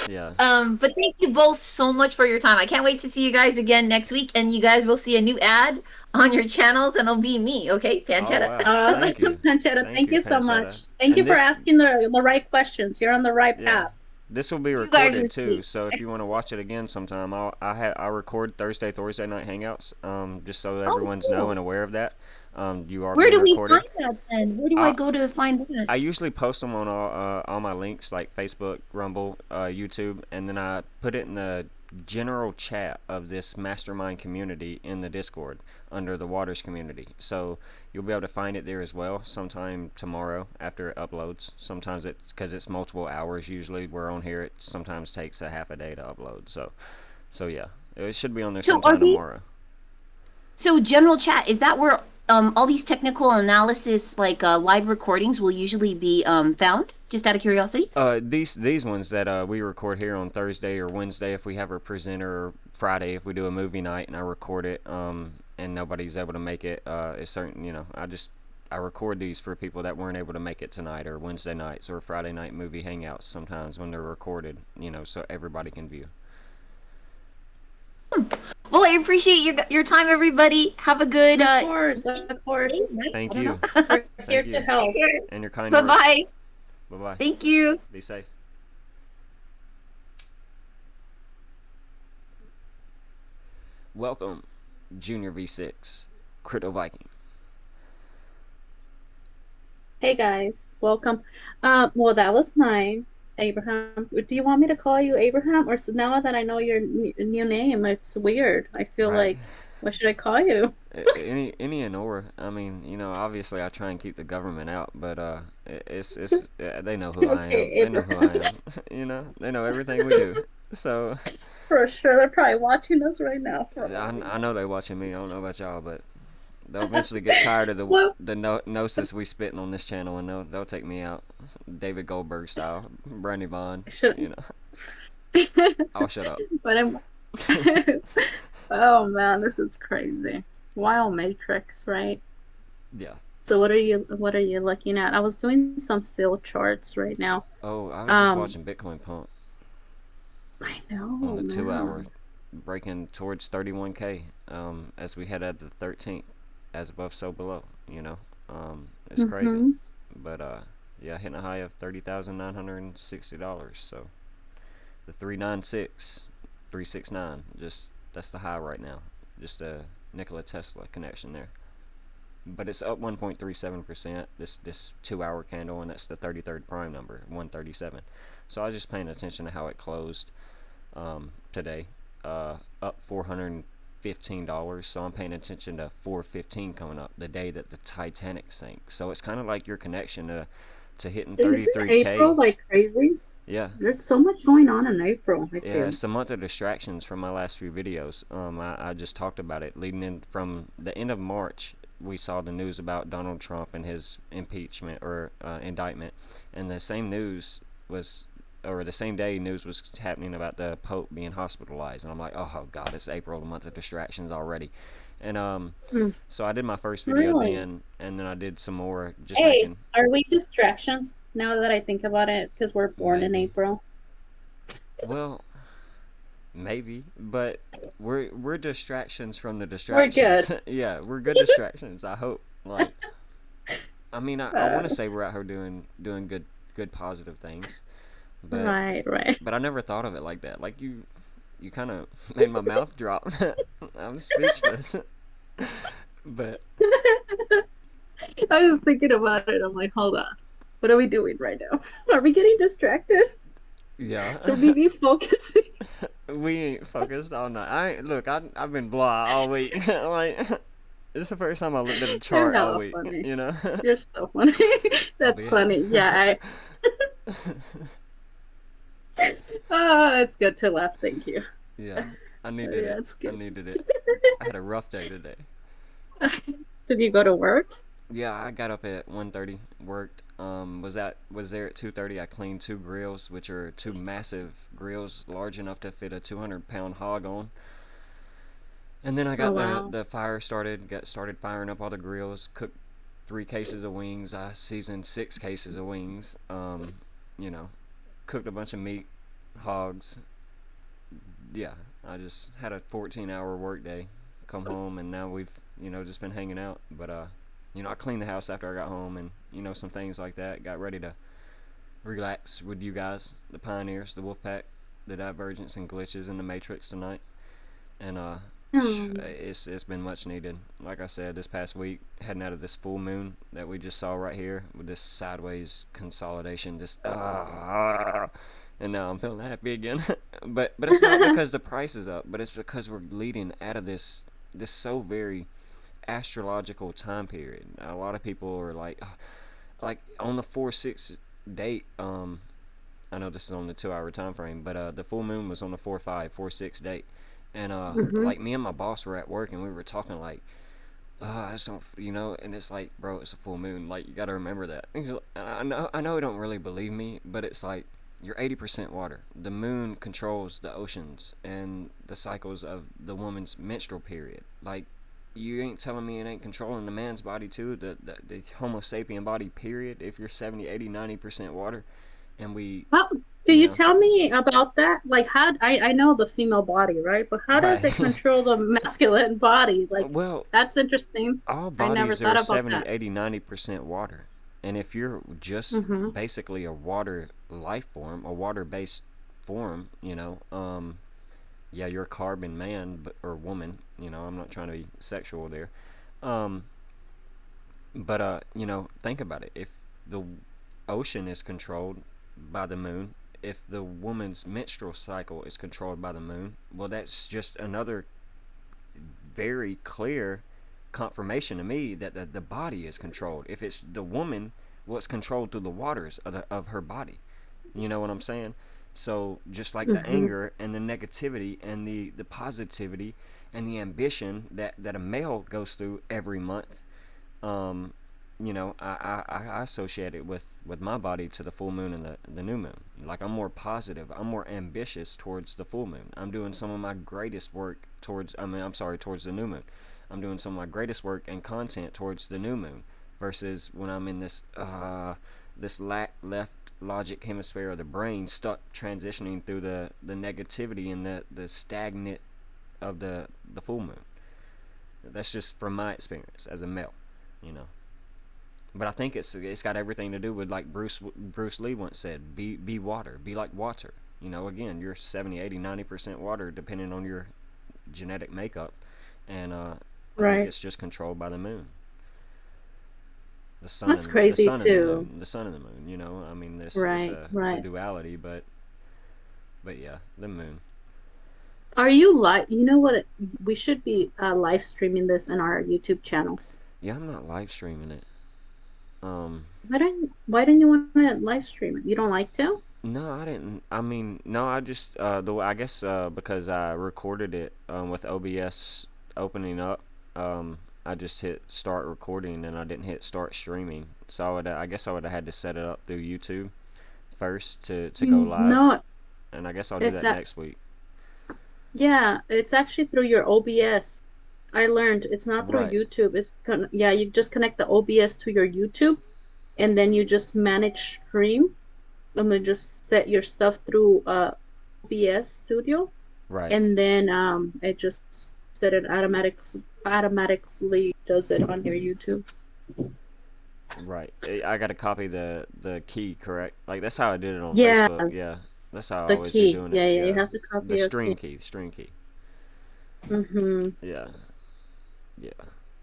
yeah. but thank you both so much for your time. I can't wait to see you guys again next week, and you guys will see a new ad on your channels, and it'll be me, okay, Oh, Panchetta. wow. Thank you. Panchetta, Thank thank you, you so Panchetta. much. Thank you And for this, asking the right questions. You're on the right yeah. path. This will be You guys are recorded too, sweet. so if you want to watch it again sometime, I record Thors-Day Night Hangouts, just so Oh, everyone's know cool. and aware of that. You are Where being do we recorded. find that then? Where do I I go to find that? I usually post them on all my links like Facebook, Rumble, YouTube, and then I put it in the general chat of this mastermind community in the Discord under the Waters community. So you'll be able to find it there as well sometime tomorrow after it uploads. Sometimes it's because it's multiple hours. Usually we're on here. It sometimes takes a half a day to upload. So yeah, it should be on there So are sometime these tomorrow. so general chat, is that where all these technical analysis like live recordings will usually be found? Just out of curiosity. These ones that we record here on Thursday or Wednesday if we have a presenter, or Friday if we do a movie night and I record it, and nobody's able to make it, it's certain, I record these for people that weren't able to make it tonight or Wednesday nights or Friday night movie hangouts sometimes when they're recorded, so everybody can view. Well, I appreciate your time, everybody. Have a good Of course, of course. Thank I don't you. know. We're here Thank to you. help. And your kind Bye words. bye. Bye-bye. Thank you. Be safe. Welcome, Junior V6, Crypto Viking. Hey guys, welcome. Well, that was mine, Abraham. Do you want me to call you Abraham, or now that I know your new name, it's weird. I feel Right. like, what should I call you? Any and or. I mean, obviously I try and keep the government out, but it's they know who I am. Okay, They know who I Abraham. am. They know everything we do. So For sure, they're probably watching us right now for all we I know. know they watching me. I don't know about y'all, but they'll eventually get tired of Well, the gnosis we spitting on this channel, and they'll take me out, David Goldberg style, Brandy Bond. should You know. I'll shut up. But I'm. Oh man, this is crazy. Wild Matrix, right? Yeah. So what are you looking at? I was doing some sale charts right now. Oh, I was just Um, watching Bitcoin pump I on know, the 2 hour, man. breaking towards 31K. As we head at the 13th, as above, so below. It's crazy. Mm-hmm. But yeah, hitting a high of $30,960. So the 369, just that's the high right now. Just a Nikola Tesla connection there. But it's up 1.37%. This 2 hour candle, and that's the 33rd prime number, 137. So I was just paying attention to how it closed today, up $415. So I'm paying attention to 415 coming up, the day that the Titanic sank. So it's kind of like your connection to hitting Isn't 33K. April like crazy? Yeah. There's so much going on in April, I Yeah, feel. it's the month of distractions from my last few videos. I just talked about it. Leading in from the end of March, we saw the news about Donald Trump and his impeachment or indictment. And the same news was, or the same day, news was happening about the Pope being hospitalized. And I'm like, oh God, it's April, the month of distractions already. And Mm, so I did my first video really? then, and then I did some more, just Hey, making, are we distractions now that I think about it? Because we're born in maybe. April. Well, maybe, but we're distractions from the We're good. distractions. Yeah, we're good distractions. I hope. Like, I mean, I want to Uh, say we're out here doing good positive things, but right, right. I never thought of it like that. Like you kind of made my mouth drop. I'm speechless. But I was thinking about it. I'm like, hold on. What are we doing right now? Are we getting distracted? Should we yeah, be focusing? we ain't focused all night. I've been blah all week. Like, this is the first time I looked at a You're chart all hella week. funny. You know. You're so funny. I'll That's be funny. Yeah, it's good to laugh. Thank you. Yeah, I needed Yeah, it. it's I good. needed it. I had a rough day today. Did you go to work? Yeah, I got up at 1:30, worked. Was there at 2:30. I cleaned two grills, which are two massive grills, large enough to fit a 200-pound hog on. And then I Oh got the wow. the fire started. Got started firing up all the grills. Cooked 3 cases of wings. I seasoned 6 cases of wings. You know, cooked a bunch of meat, hogs. Yeah, I just had a 14-hour work day. Come home, and now we've just been hanging out. But I cleaned the house after I got home, and some things like that. Got ready to relax with you guys, the pioneers, the Wolfpack, the divergence and glitches in the Matrix tonight. And Hmm. it's been much needed. Like I said, this past week, heading out of this full moon that we just saw right here with this sideways consolidation, and now I'm feeling happy again. But it's not because the price is up, but it's because we're leading out of this so very astrological time period. A lot of people are like on the 4-6 date. I know this is on the 2 hour time frame, but the full moon was on the 4-5, 4-6 date, and Mm-hmm. like me and my boss were at work and we were talking like, I just don't, and it's like, bro, it's a full moon. Like, you got to remember that. I know you don't really believe me, but it's like you're 80% water. The moon controls the oceans and the cycles of the woman's menstrual period. Like, you ain't telling me it ain't controlling the man's body too, the Homo sapien body, period. If you're 70, 80, 90% water, and we, How, can you you know, tell me about that? Like, how I know the female body, right? But how does right. it control the masculine body? Like, Well, that's interesting. all I never bodies are thought about 70, that. 80, 90% water. And if you're just Mm-hmm. basically a water life form, a water based form, yeah, you're a carbon man or woman. I'm not trying to be sexual there. Um, but, think about it. If the ocean is controlled by the moon, if the woman's menstrual cycle is controlled by the moon, well, that's just another very clear confirmation to me that the body is controlled. If it's the woman, well, it's controlled through the waters of her body. You know what I'm saying? So just like the Mm-hmm. anger and the negativity and the positivity and the ambition that a male goes through every month, um, you know, I associate it with my body to the full moon and the new moon. Like I'm more positive, I'm more ambitious towards the full moon. I'm doing some of my greatest work towards, I'm sorry, towards the new moon. I'm doing some of my greatest work and content towards the new moon versus when I'm in this left logic hemisphere of the brain stuck transitioning through the negativity and the stagnant of the full moon. That's just from my experience as a male, you know. But I think it's got everything to do with, like Bruce Lee once said, be water, be like water. You know, again, you're 70, 80, 90% water depending on your genetic makeup, and I think Right. it's just controlled by the moon, That's crazy too. the sun and the moon. You know, I mean, this Right, it's a right. duality, but yeah, the moon. Are you you know what? We should be live streaming this in our YouTube channels. Yeah, I'm not live streaming it. Why don't you want to live stream it? You don't like to? No, I didn't. I mean, no, I just I guess because I recorded it with OBS opening up, I just hit start recording and I didn't hit start streaming. So I guess I would have had to set it up through YouTube first to go live, No, and I guess I'll do it's that next week. yeah, it's actually through your OBS. I learned it's not through Right, YouTube. Yeah, you just connect the OBS to your YouTube, and then you just manage stream, and then just set your stuff through OBS Studio, right, and then it just set it automatically does it on your YouTube. right. I got to copy the key, correct? Like that's how I did it on Yeah, Facebook. Yeah, that's how I the always be key. doing it. Yeah, yeah, you Yeah, have to copy the your stream key. key, the stream key. Mm-hmm. Yeah, yeah.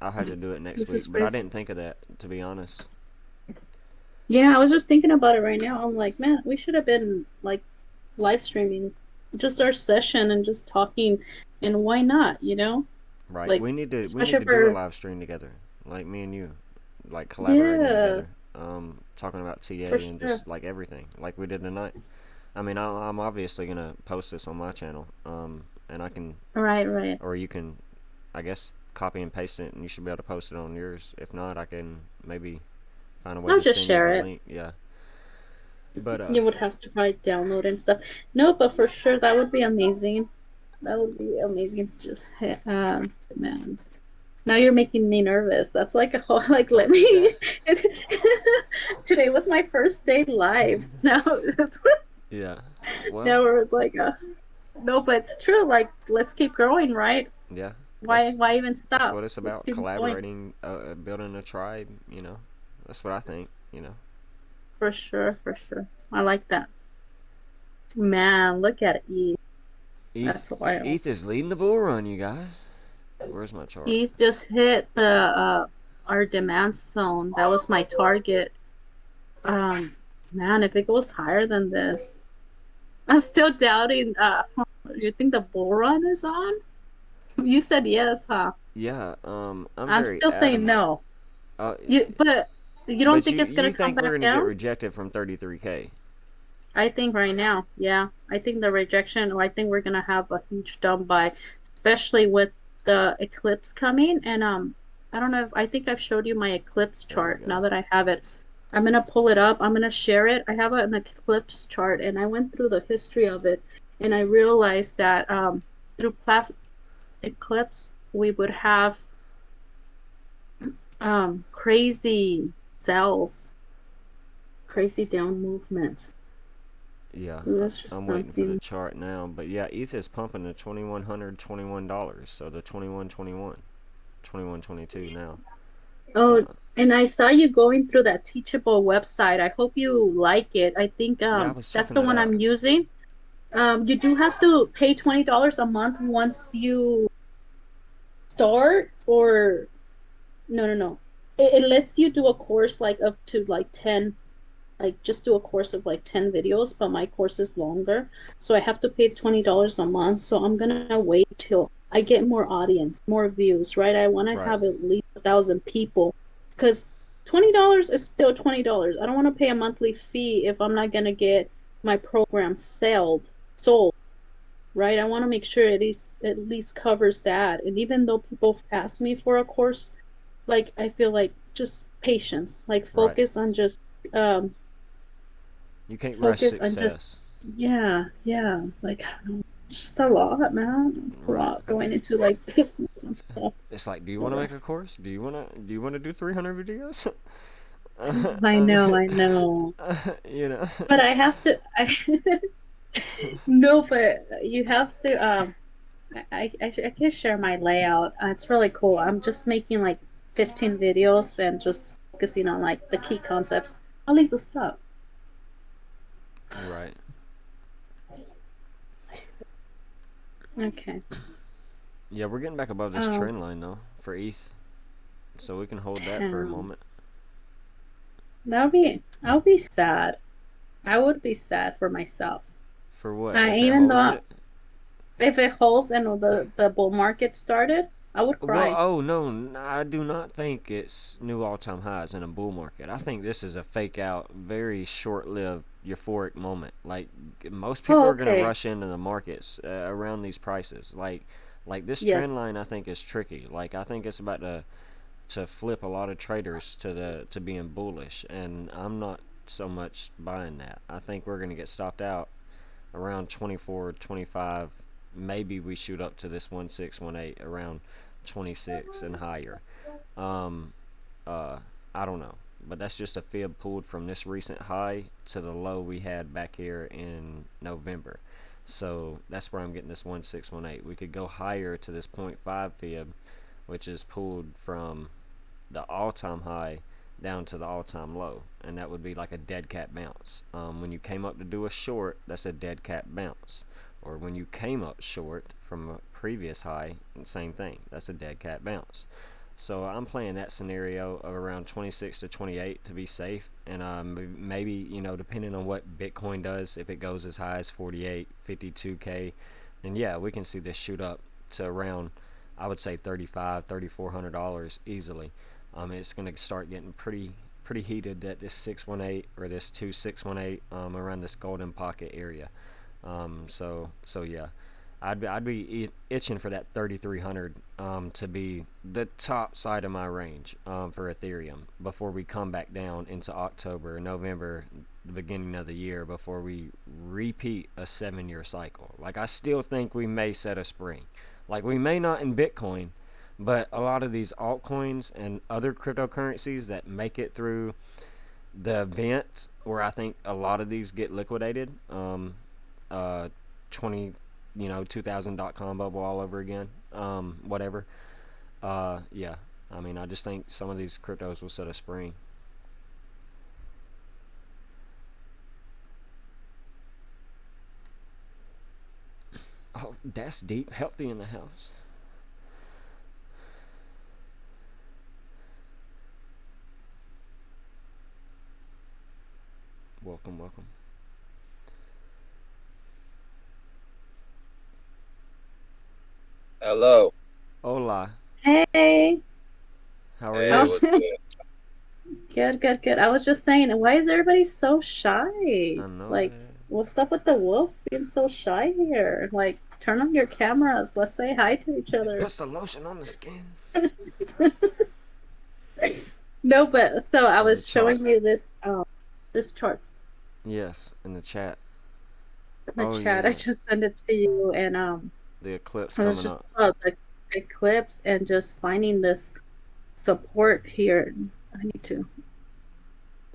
I'll have to do it next This week, is but I crazy. didn't think of that, to be honest. Yeah, I was just thinking about it right now. I'm like, man, we should have been like live streaming just our session and just talking, and why not, you know? Right. Like, We need especially to do a for, live stream together, like me and you, like collaborating yeah, together, talking about for TA and sure. just like everything, like we did tonight. I mean, I'm obviously gonna post this on my channel, and I can, Right, right. or you can, I guess, copy and paste it, and you should be able to post it on yours. If not, I can maybe find a way I'll to just send you share the it. link. Yeah. But You would have to probably download and stuff. No, but for sure that would be amazing. That would be amazing to just hit demand. Now you're making me nervous. That's like a whole like let don't do me. that. Today was my first day live. Now Yeah. Well, now we're like no, but it's true. Like let's keep growing, right? yeah. Why That's why even that's stop? what it's Let's about. keep going. Collaborating, building a tribe. You know, that's what I think. You know. For sure, for sure. I like that. Man, look at E. ETH, That's wild. ETH is leading the bull run, you guys. Where's my chart? He just hit the our demand zone. That was my target. Um, man, if it goes higher than this, I'm still doubting. You think the bull run is on? You said yes, huh? Yeah, I'm I'm very still saying adamant. no. Uh, But you don't but think it's you gonna come think we're back gonna get down? rejected from 33K? I think right now, yeah. I think the rejection, or I think we're gonna have a huge dump by, especially with the eclipse coming. And I don't know if I think I've showed you my eclipse There we chart. go. Now that I have it, I'm gonna pull it up. I'm gonna share it. I have an eclipse chart, and I went through the history of it, and I realized that through past eclipse we would have crazy cells, crazy down movements. Yeah, That's just I'm waiting for the something. chart now. But yeah, ETH is pumping to $2,121. So the 21.21, 21.22 now. Oh, Uh, and I saw you going through that Teachable website. I hope you like it. I think yeah, I was that's checking the it one out. I'm using. You do have to pay $20 a month once you start, or no, no, no. It lets you do a course like up to like 10, like just do a course of like 10 videos, but my course is longer. So I have to pay $20 a month. So I'm gonna wait till I get more audience, more views, right? I want to Right, have at least 1,000 people because $20 is still $20. I don't want to pay a monthly fee if I'm not gonna get my program sold, right? I want to make sure at least covers that. And even though people ask me for a course, like I feel like just patience. Like Right. focus on just You can't rush focus on just success. yeah. Like I don't know, just a lot, man. It's a Right. lot going into like business and stuff. It's like, do you So want to make a course? Do you want to do 300 videos? I I know, mean, I know. you know. But I have to no, but you have to I can share my layout. It's really cool. I'm just making like 15 videos and just focusing on like the key concepts. I'll leave the stuff. Right. Okay. Yeah, we're getting back above this Um, trend line though for ETH, so we can hold that for a damn. moment. I'll be sad. I would be sad for myself. For what? I If it even holds though it? if it holds and the bull market started, I would Well, cry. oh no, I do not think it's new all-time highs in a bull market. I think this is a fake out, very short-lived euphoric moment. Like most people Oh, are gonna okay. rush into the markets around these prices. Like this trend Yes. line, I think is tricky. Like I think it's about to flip a lot of traders to being bullish, and I'm not so much buying that. I think we're gonna get stopped out around 24, 25. Maybe we shoot up to this 1618 around 26 and higher. Um, I don't know, but that's just a fib pulled from this recent high to the low we had back here in November. So that's where I'm getting this 1618. We could go higher to this point 0.5 fib, which is pulled from the all-time high down to the all-time low, and that would be like a dead cat bounce. When you came up to do a short, that's a dead cat bounce. Or when you came up short from a previous high, same thing. That's a dead cat bounce. So I'm playing that scenario of around 26 to 28 to be safe, and maybe depending on what Bitcoin does, if it goes as high as 48, 52k, then yeah, we can see this shoot up to around, I would say $3,400 easily. It's going to start getting pretty heated at this 618 or this 2618 around this golden pocket area. So yeah, I'd be itching for that 3,300 to be the top side of my range for Ethereum before we come back down into October, November, the beginning of the year, before we repeat a 7-year cycle. Like I still think we may set a spring. Like we may not in Bitcoin, but a lot of these altcoins and other cryptocurrencies that make it through the event where I think a lot of these get liquidated, uh, 20, 2000.com bubble all over again, whatever. Yeah, I mean, I just think some of these cryptos will set a spring. Oh, that's deep. Healthy in the house. Welcome, welcome. Hello. Hola. Hey. How are Hey, Oh, you? what's good? good. I was just saying, why is everybody so I shy? know Like, that. what's up with the wolves being so shy here? Like, turn on your cameras. Let's say hi to each It other. puts the lotion on the skin. No, but so I In the was chart. showing you this chart Yes, in the chat. in the Oh chat. I yeah, just sent it to you, and the eclipse I was coming just up. about the eclipse and just finding this support here. I need to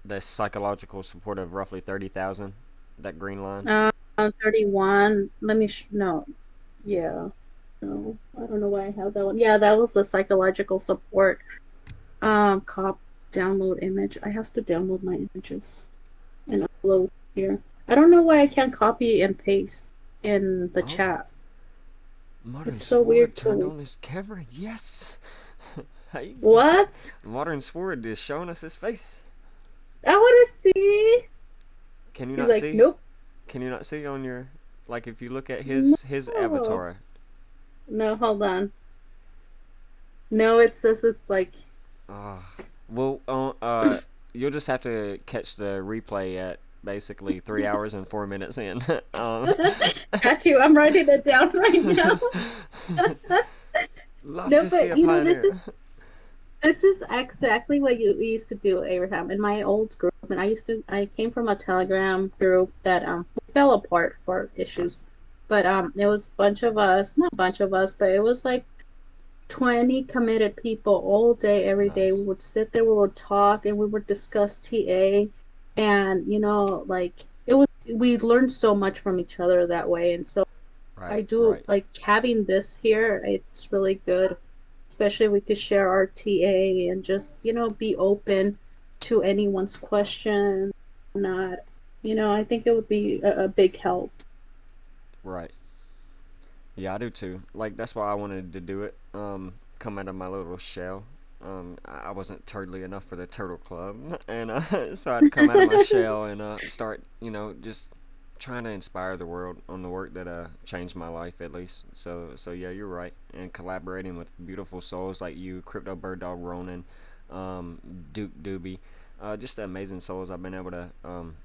The psychological support of roughly 30,000. That green line. 31. Let me no, yeah, no, I don't know why I have that one. Yeah, that was the psychological support. Cop download image. I have to download my images and upload here. I don't know why I can't copy and paste in the Oh, chat. Modern It's so weird Sword to turned me. on his camera. Yes. Hey, What? Modern Sword is showing us his face. I want to see. Can you He's not like, see? nope, Can you not see on your, like, if you look at his no, avatar? no. Hold on. No, it says it's like. Ah, well, you'll just have to catch the replay at basically 3 hours and 4 minutes in. um, Got you. I'm writing it down right now. Love No, to see but a you know, this is pioneer. This is exactly what we used to do, Abraham. In my old group, and I came from a Telegram group that fell apart for issues. But it was a bunch of us, not a bunch of us, but it was like 20 committed people all day, every day. We Nice. would sit there, we would talk, and we would discuss TA. And, like, we learned so much from each other that way. And so I Right, do right. like having this here, it's really good. Especially we could share our TA and just, be open to anyone's question. Not, I think it would be a big help. Right. Yeah, I do too. Like that's why I wanted to do it. Come out of my little shell. I wasn't turtly enough for the turtle club, and so I'd come out of my shell and start, just trying to inspire the world on the work that changed my life at least. So yeah, you're right. And collaborating with beautiful souls like you, Crypto Bird Dog Ronan, Duke Doobie, just the amazing souls I've been able to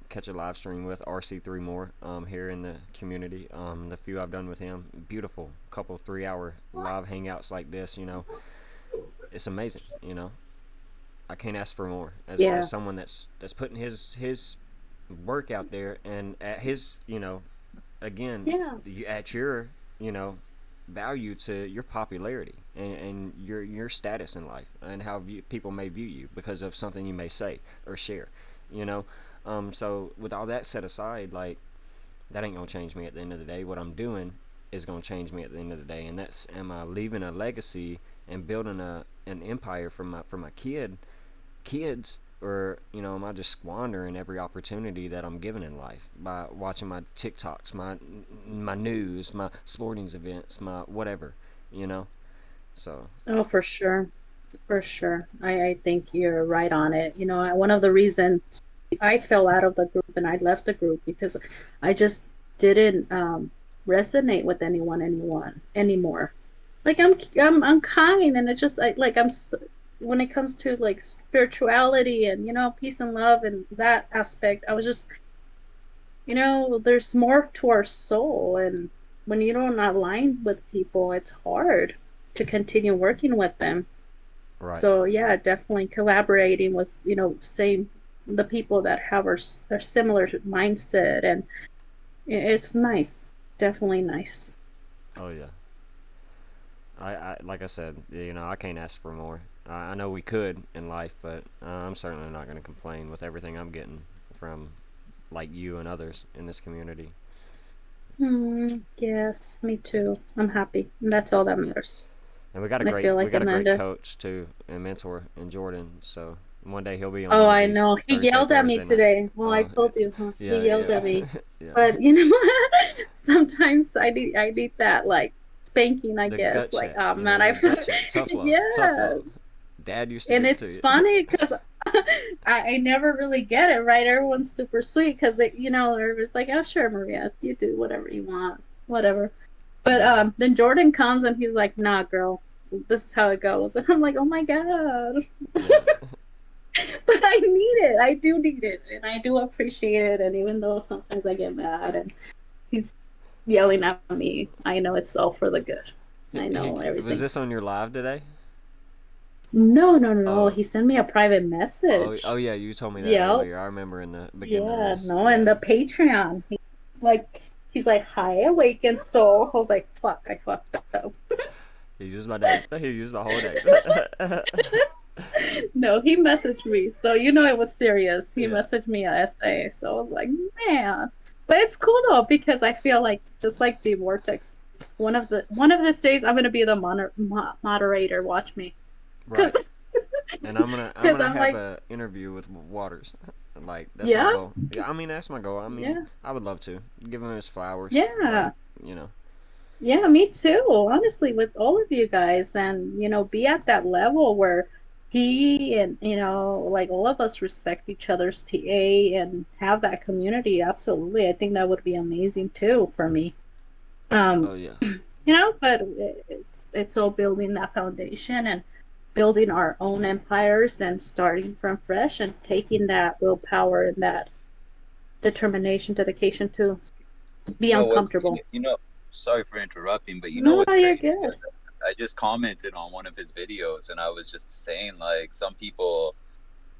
catch a live stream with RC3 more here in the community. The few I've done with him, beautiful couple 3 hour live hangouts like this. It's amazing. I can't ask for more as Yeah. someone that's putting his work out there and at his again Yeah. at your you know value to your popularity and your status in life and how people may view you because of something you may say or share you know so with all that set aside, like, that ain't gonna change me at the end of the day. What I'm doing is gonna change me at the end of the day, and that's, am I leaving a legacy and building an empire for my kids, or am I just squandering every opportunity that I'm given in life by watching my TikToks, my news, my sporting events, my whatever, you know? So Oh, for sure. For sure. I think you're right on it. One of the reasons I fell out of the group and I left the group because I just didn't resonate with anyone anymore. Like I'm kind, and it's just when it comes to like spirituality and peace and love and that aspect, I was just there's more to our soul, and when you don't align with people, it's hard to continue working with them. right. So yeah, definitely collaborating with same the people that have our similar mindset, and it's nice, definitely nice. Oh yeah. I like I said, I can't ask for more. I know we could in life, but I'm certainly not going to complain with everything I'm getting from like you and others in this community. Yes, me too. I'm happy. And that's all that matters. And we got a I great feel we like got a great Amanda. coach too and mentor in Jordan. So one day he'll be on Oh, one of I these know. He yelled at me Thursday nights. today. Well, I Oh told you, huh? He yeah, yelled yeah, at me. yeah. But sometimes I need that like spanking, I The guess. gut Like, check, oh man, the gut check. Tough love, tough love. yes. Dad used to And give it to it's you. funny because I never really get it, right? Everyone's super sweet because they're just like, oh sure, Maria, you do whatever you want, whatever. But Yeah, then Jordan comes and he's like, nah, girl, this is how it goes. And I'm like, oh my God. yeah, But I need it. I do need it. And I do appreciate it. And even though sometimes I get mad and he's yelling at me, I know it's all for the good. I know was everything. this on your live today? No, no, no, no. Oh, He sent me a private oh message. yeah, you told me that Yeah, earlier. I remember in the beginning of yeah, this. no, and Yeah, the Patreon. He's like, hi, Awaken Soul. I was like, fuck, I fucked up. he used my name. He used my whole name. No, he messaged me. So it was serious. He Yeah, messaged me a essay. So I was like, man. But it's cool though, because I feel like just like Dvortex, one of these days I'm gonna be the moderator. Watch me. right. Cause And I'm cause gonna I'm have like, a interview with Waters. Like that's my yeah, goal. Yeah, I mean that's my goal. I mean yeah, I would love to give him his flowers. Like yeah. you know. Yeah, me too. Honestly, with all of you guys, and be at that level where he and like all of us respect each other's TA and have that community. Absolutely, I think that would be amazing too for me. Um, Oh yeah. but it's all building that foundation and building our own empires and starting from fresh and taking that willpower and that determination, dedication to be You know what's uncomfortable. sorry for interrupting, but you know No, what's you're crazy? good. I just commented on one of his videos, and I was just saying, like, some people,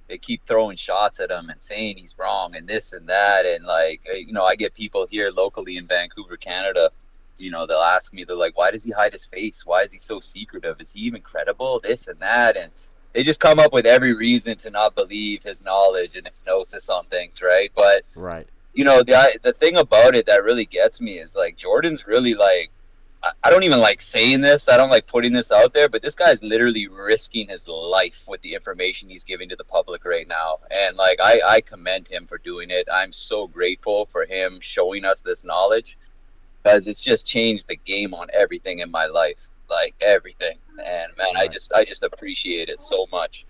they keep throwing shots at him and saying he's wrong and this and that. And like, I get people here locally in Vancouver, Canada, they'll ask me, they're like, why does he hide his face? Why is he so secretive? Is he even credible? This and that. And they just come up with every reason to not believe his knowledge and his gnosis on things, right? But, Right. the thing about it that really gets me is like, Jordan's really like, I don't even like saying this. I don't like putting this out there, but this guy's literally risking his life with the information he's giving to the public right now. And like, I commend him for doing it. I'm so grateful for him showing us this knowledge, because it's just changed the game on everything in my life, like everything. And man, Right. I just appreciate it so much.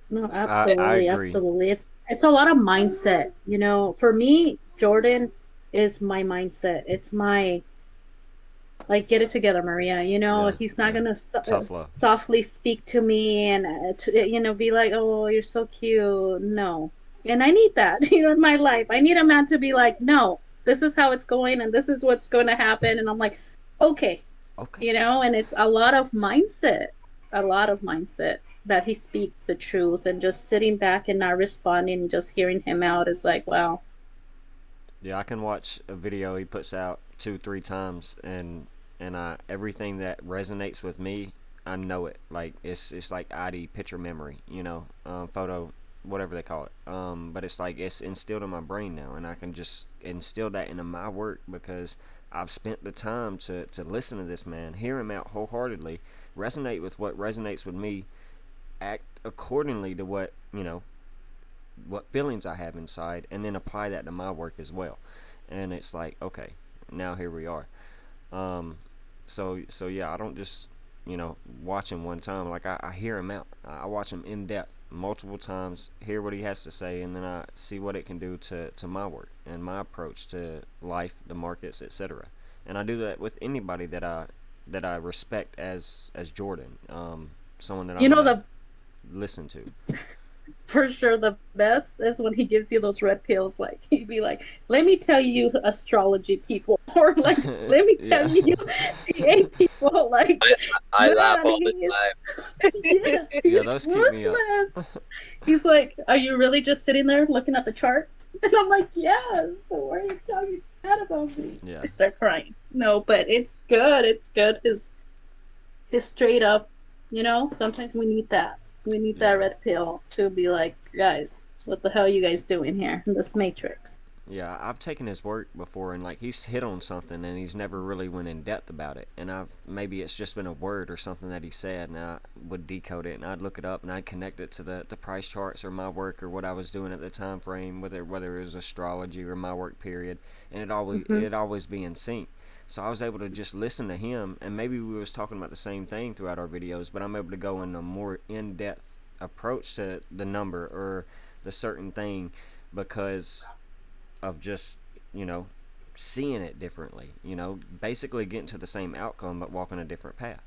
No, I absolutely, agree. absolutely. It's a lot of mindset. For me, Jordan is my mindset. It's my, like, get it together, Maria. Yeah. He's not Yeah. gonna Tough love. softly speak to me and be like, "Oh, you're so cute." No, and I need that, in my life. I need a man to be like, "No, this is how it's going, and this is what's going to happen," and I'm like, "Okay," Okay. and it's a lot of mindset that he speaks the truth, and just sitting back and not responding and just hearing him out is like, wow. Yeah, I can watch a video he puts out 2, 3 times, and everything that resonates with me, I know it. Like it's like ID picture memory, photo, whatever they call it. But it's like it's instilled in my brain now, and I can just instill that into my work because I've spent the time to listen to this man, hear him out wholeheartedly, resonate with what resonates with me, act accordingly to what feelings I have inside, and then apply that to my work as well. And it's like, okay, now here we are. Um, so yeah, I don't just watch him one time. Like I hear him out. I watch him in depth multiple times, hear what he has to say, and then I see what it can do to my work and my approach to life, the markets, etc. And I do that with anybody that I respect as Jordan, someone that I'm gonna The listen to. for sure the best is when he gives you those red pills, like he'd be like, let me tell you, astrology people, or like, let me tell Yeah. you, TA people, like, I laugh man, all the he is, time. yes, Yeah, he's those keep me up. ruthless. He's like, are you really just sitting there looking at the chart? And I'm like, yes, but why are you talking bad about me? Yeah. I start crying. No, but it's good, his straight up, sometimes we need that. We need that Yeah. red pill to be like, guys, what the hell are you guys doing here in this matrix? Yeah, I've taken his work before, and like he's hit on something and he's never really went in depth about it. And maybe it's just been a word or something that he said, and I would decode it and I'd look it up and I'd connect it to the price charts or my work or what I was doing at the time frame, whether it was astrology or my work period, and Mm-hmm. it'd always be in sync. So I was able to just listen to him, and maybe we was talking about the same thing throughout our videos, but I'm able to go in a more in-depth approach to the number or the certain thing because of just seeing it differently, basically getting to the same outcome but walking a different path.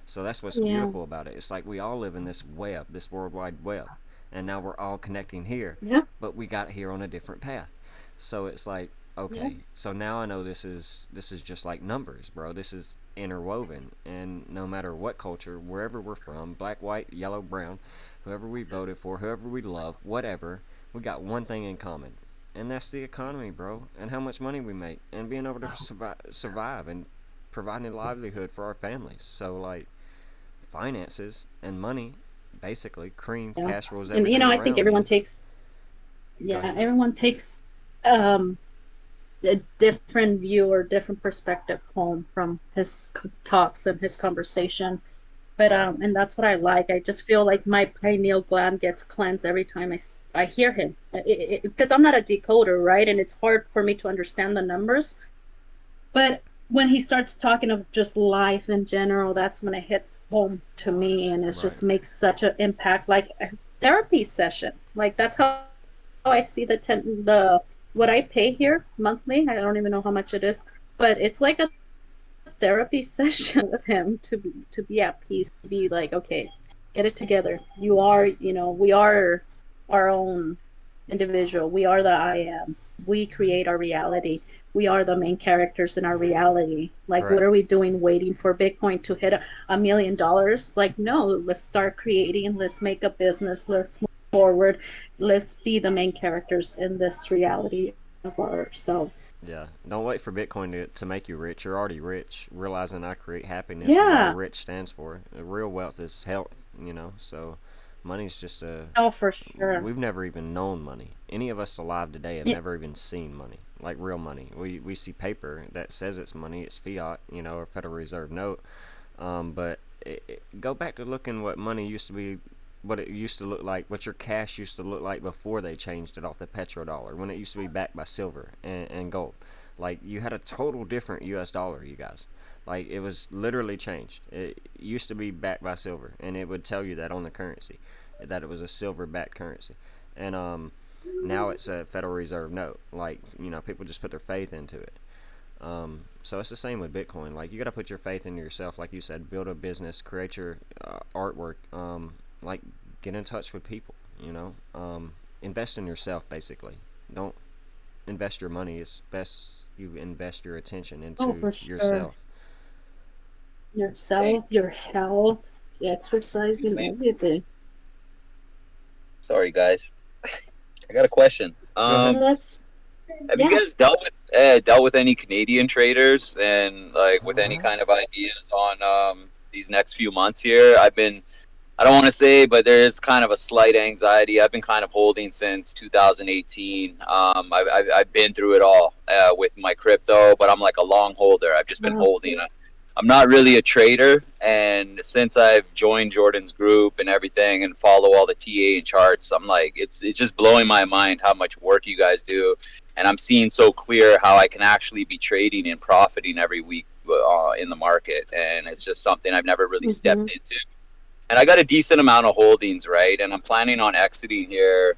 So that's what's Yeah. beautiful about it. It's like we all live in this web, this worldwide web, and now we're all connecting here, Yeah. but we got here on a different path. So it's like, Yeah. okay, so now I know this is just like numbers, bro. This is interwoven, and no matter what culture, wherever we're from, black, white, yellow, brown, whoever we voted for, whoever we love, whatever, we got one thing in common, and that's the economy, bro, and how much money we make, and being able to survive and providing a livelihood for our families. So like finances and money, basically cream, Yeah. cash rules And everything I think around you. Go ahead. everyone takes um a different view or different perspective home from his talks and his conversation. But Right. and that's what I like. I just feel like my pineal gland gets cleansed every time I hear him, because I'm not a decoder, right? And it's hard for me to understand the numbers. But when he starts talking of just life in general, that's when it hits home to me, and it Right. just makes such an impact, like a therapy session. Like that's how I see the what I pay here monthly. I don't even know how much it is, but it's like a therapy session with him to be at peace, to be like, okay, get it together. We are our own individual. We are the I am. we create our reality. We are the main characters in our reality. Like, Right. what are we doing waiting for Bitcoin to hit $1 million? Like, no, let's start creating, let's make a business, let's move forward, let's be the main characters in this reality of ourselves. Yeah. Don't wait for Bitcoin to make you rich. You're already rich. Realizing I create happiness is all Yeah. rich stands for. Real wealth is health, you know? So money's just a. Oh, for sure. We've never even known money. Any of us alive today have Yeah. never even seen money, like real money. We see paper that says it's money, it's fiat, you know, or Federal Reserve note. But go back to looking what money used to be, what it used to look like, what your cash used to look like before they changed it off the petrodollar, when it used to be backed by silver and gold. Like, you had a total different US dollar, you guys. Like, it was literally changed. It used to be backed by silver, and it would tell you that on the currency, that it was a silver backed currency. And now it's a Federal Reserve note. Like, you know, people just put their faith into it. So it's the same with Bitcoin. Like, you got to put your faith into yourself, like you said, build a business, create your artwork, like, get in touch with people, you know, invest in yourself, basically. Don't invest your money. It's best you invest your attention into For sure. yourself. Yourself, your health, exercising, everything. Sorry, guys. I got a question. Go ahead. Have you guys dealt with any Canadian traders and like with any kind of ideas on these next few months here? I don't want to say, but there is kind of a slight anxiety. I've been kind of holding since 2018. I've been through it all with my crypto, but I'm like a long holder. I've just been holding. I'm not really a trader, and since I've joined Jordan's group and everything and follow all the TA and charts, I'm like, it's just blowing my mind how much work you guys do, and I'm seeing so clear how I can actually be trading and profiting every week in the market, and it's just something I've never really stepped into. And I got a decent amount of holdings, right? And I'm planning on exiting here,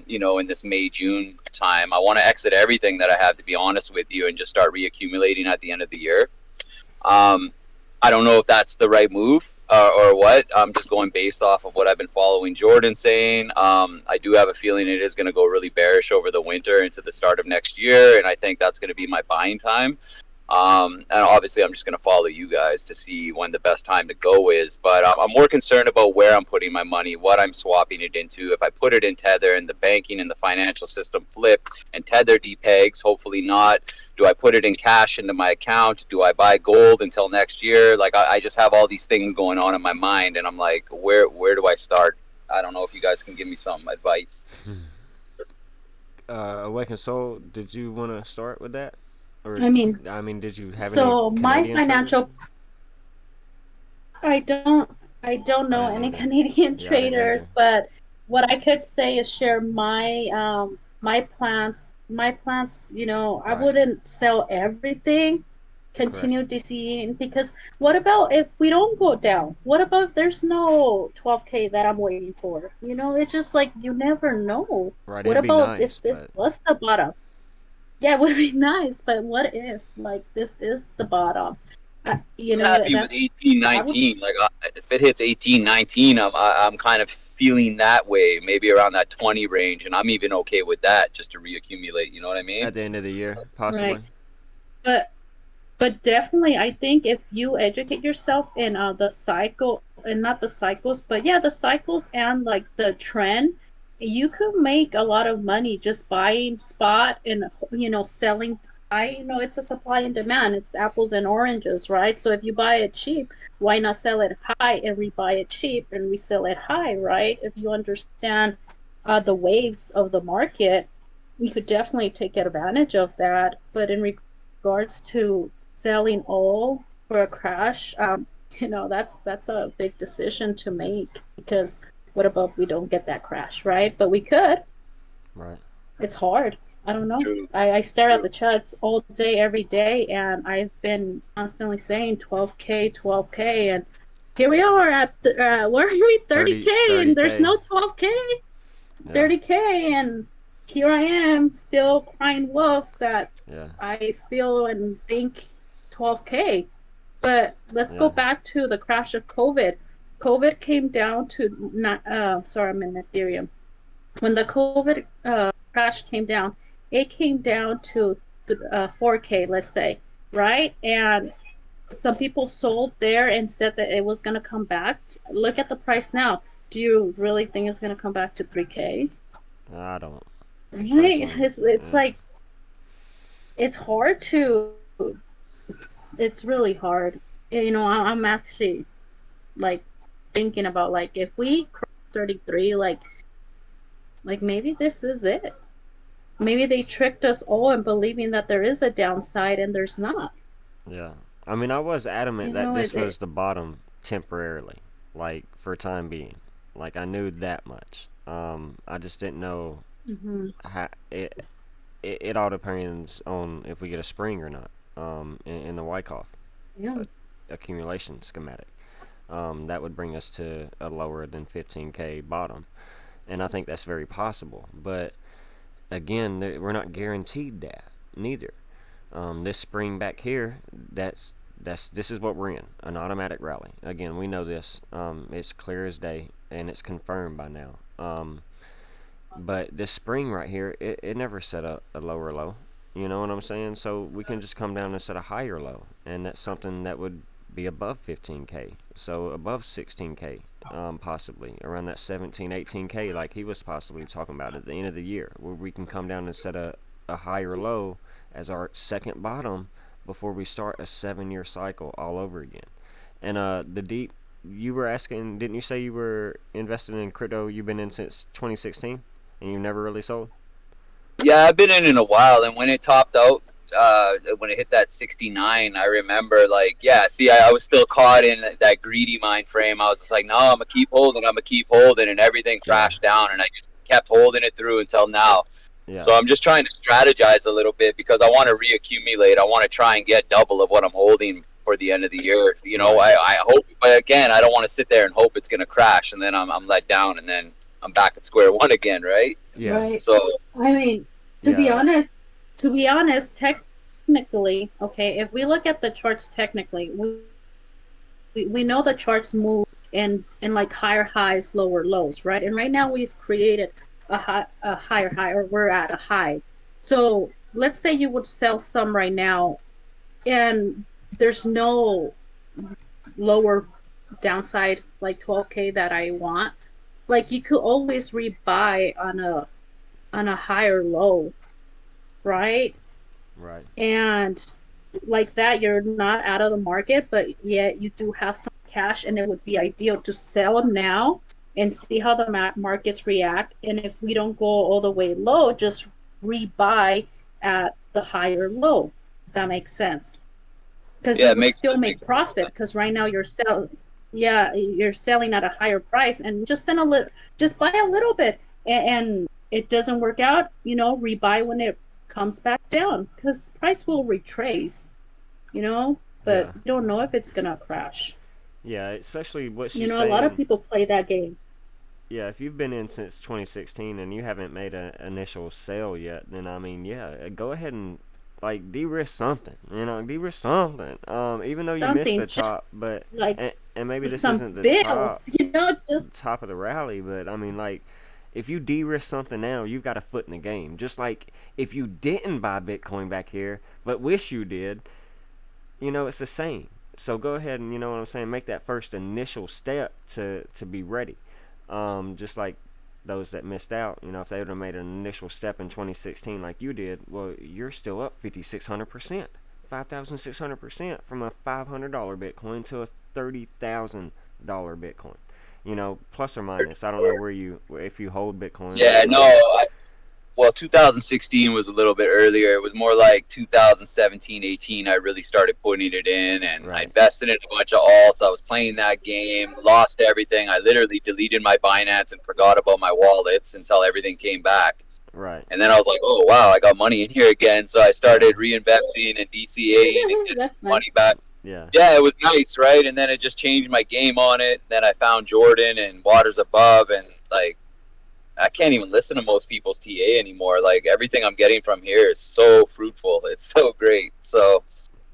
you know, in this May, June time. I want to exit everything that I have, to be honest with you, and just start reaccumulating at the end of the year. I don't know if that's the right move or what. I'm just going based off of what I've been following Jordan saying. I do have a feeling it is going to go really bearish over the winter into the start of next year, and I think that's going to be my buying time. And obviously I'm just going to follow you guys to see when the best time to go is, but I'm more concerned about where I'm putting my money, what I'm swapping it into. If I put it in Tether and the banking and the financial system flip and Tether depegs, hopefully not. Do I put it in cash into my account? Do I buy gold until next year? Like, I just have all these things going on in my mind, and I'm like, where do I start? I don't know if you guys can give me some advice. Awaken Soul, did you want to start with that? Or, I mean, did you have so any my Canadian financial, I don't know any Canadian traders, but what I could say is share my my plans. My plans, you know, I wouldn't sell everything, continue DCing, because what about if we don't go down? What about if there's no 12K that I'm waiting for? You know, it's just like you never know. Right, What it'd be about nice, if this but was the bottom? Yeah, it would be nice, but what if like this is the bottom? You I'm know, happy with 18, 19. Like, if it hits 18, 19, I'm kind of feeling that way, maybe around that 20 range, and I'm even okay with that just to reaccumulate. You know what I mean? at the end of the year, possibly. Right. But definitely, I think if you educate yourself in the cycle, and not the cycles, but yeah, the cycles and like the trend, you could make a lot of money just buying spot and, you know, selling. You know, it's a supply and demand. It's apples and oranges, right? So if you buy it cheap, why not sell it high and rebuy it cheap and resell it high, right? If you understand the waves of the market, you could definitely take advantage of that. But in regards to selling all for a crash, you know, that's a big decision to make, because what about if we don't get that crash, right? But we could. Right. It's hard. I don't know. True. I stare at the charts all day, every day, and I've been constantly saying 12K, 12K, and here we are at the, where are we? 30K, and there's no 12K, 30K, and here I am still crying wolf that I feel and think 12K. But let's go back to the crash of COVID. COVID came down to sorry, I'm in Ethereum. When the COVID crash came down, it came down to 4K, let's say, right? And some people sold there and said that it was going to come back. Look at the price now. Do you really think it's going to come back to 3K? I don't Right? personally. It's Yeah. like it's hard to. It's really hard. I'm actually like thinking about like if we cross 33, like maybe this is it. Maybe they tricked us all in believing that there is a downside and there's not. Yeah. I mean, I was adamant You that know, this was the bottom temporarily, like for time being. Like I knew that much. I just didn't know hmm how it all depends on if we get a spring or not. In the Wyckoff yeah. accumulation schematic, that would bring us to a lower than 15K bottom, and I think that's very possible. But again, we're not guaranteed that neither. This spring back here, this is what we're in, an automatic rally. Again, we know this. It's clear as day, and it's confirmed by now. But this spring right here, it never set a lower low. You know what I'm saying? So we can just come down and set a higher low, and that's something that would be above 15K. So above 16K, possibly around that 17, 18K, like he was possibly talking about at the end of the year, where we can come down and set a higher low as our second bottom before we start a 7-year cycle all over again. And the deep, you were asking, didn't you say you were invested in crypto? You've been in since 2016, and you never really sold. Yeah, I've been in a while, and when it topped out, when it hit that 69, I remember like, yeah, see, I was still caught in that greedy mind frame. I was just like, no, I'm gonna keep holding, and everything Yeah, crashed down, and I just kept holding it through until now. yeah, So I'm just trying to strategize a little bit because I want to reaccumulate. I want to try and get double of what I'm holding for the end of the year. right. I hope, but again, I don't want to sit there and hope it's gonna crash, and then I'm let down, and then I'm back at square one again, right? Yeah, Right. So I mean, to be yeah, honest, technically, okay, if we look at the charts technically, we know the charts move in like higher highs, lower lows, right? And right now we've created a higher high, or we're at a high. So let's say you would sell some right now, and there's no lower downside like 12K that I want. Like you could always rebuy on a higher low, right? right. And like that, you're not out of the market, but yet you do have some cash, and it would be ideal to sell now and see how the markets react. And if we don't go all the way low, just rebuy at the higher low, if that makes sense. Because yeah, you it will makes still it make makes total profit, sense. because right now you're selling at a higher price, and just buy a little bit, and it doesn't work out, rebuy when it comes back down, because price will retrace, but Yeah, you don't know if it's gonna crash. yeah. Especially what she's A lot of saying. people play that game. Yeah, if you've been in since 2016 and you haven't made an initial sale yet, then I mean, yeah, go ahead and like de-risk something. De-risk something. Even though you missed Something the just top, but like and maybe this some isn't the top bills, just top of the rally, but I mean, like, if you de-risk something now, you've got a foot in the game. Just like if you didn't buy Bitcoin back here, but wish you did, it's the same. So go ahead and, you know what I'm saying, make that first initial step to be ready. Just like those that missed out, if they would have made an initial step in 2016 like you did, well, you're still up 5,600%, 5,600% from a $500 Bitcoin to a $30,000 Bitcoin. Plus or minus. I don't know if you hold Bitcoin, Yeah, but no. Well, 2016 was a little bit earlier. It was more like 2017, 18. I really started putting it in, and I right, invested in a bunch of alts. I was playing that game, lost everything. I literally deleted my Binance and forgot about my wallets until everything came back. right, And then I was like, oh, wow, I got money in here again. So I yeah, started reinvesting and DCAing and getting that's money nice. back. yeah, Yeah, it was nice, right? And then it just changed my game on it. Then I found Jordan and Waters Above, and like, I can't even listen to most people's TA anymore. Like, everything I'm getting from here is so fruitful. It's so great. So,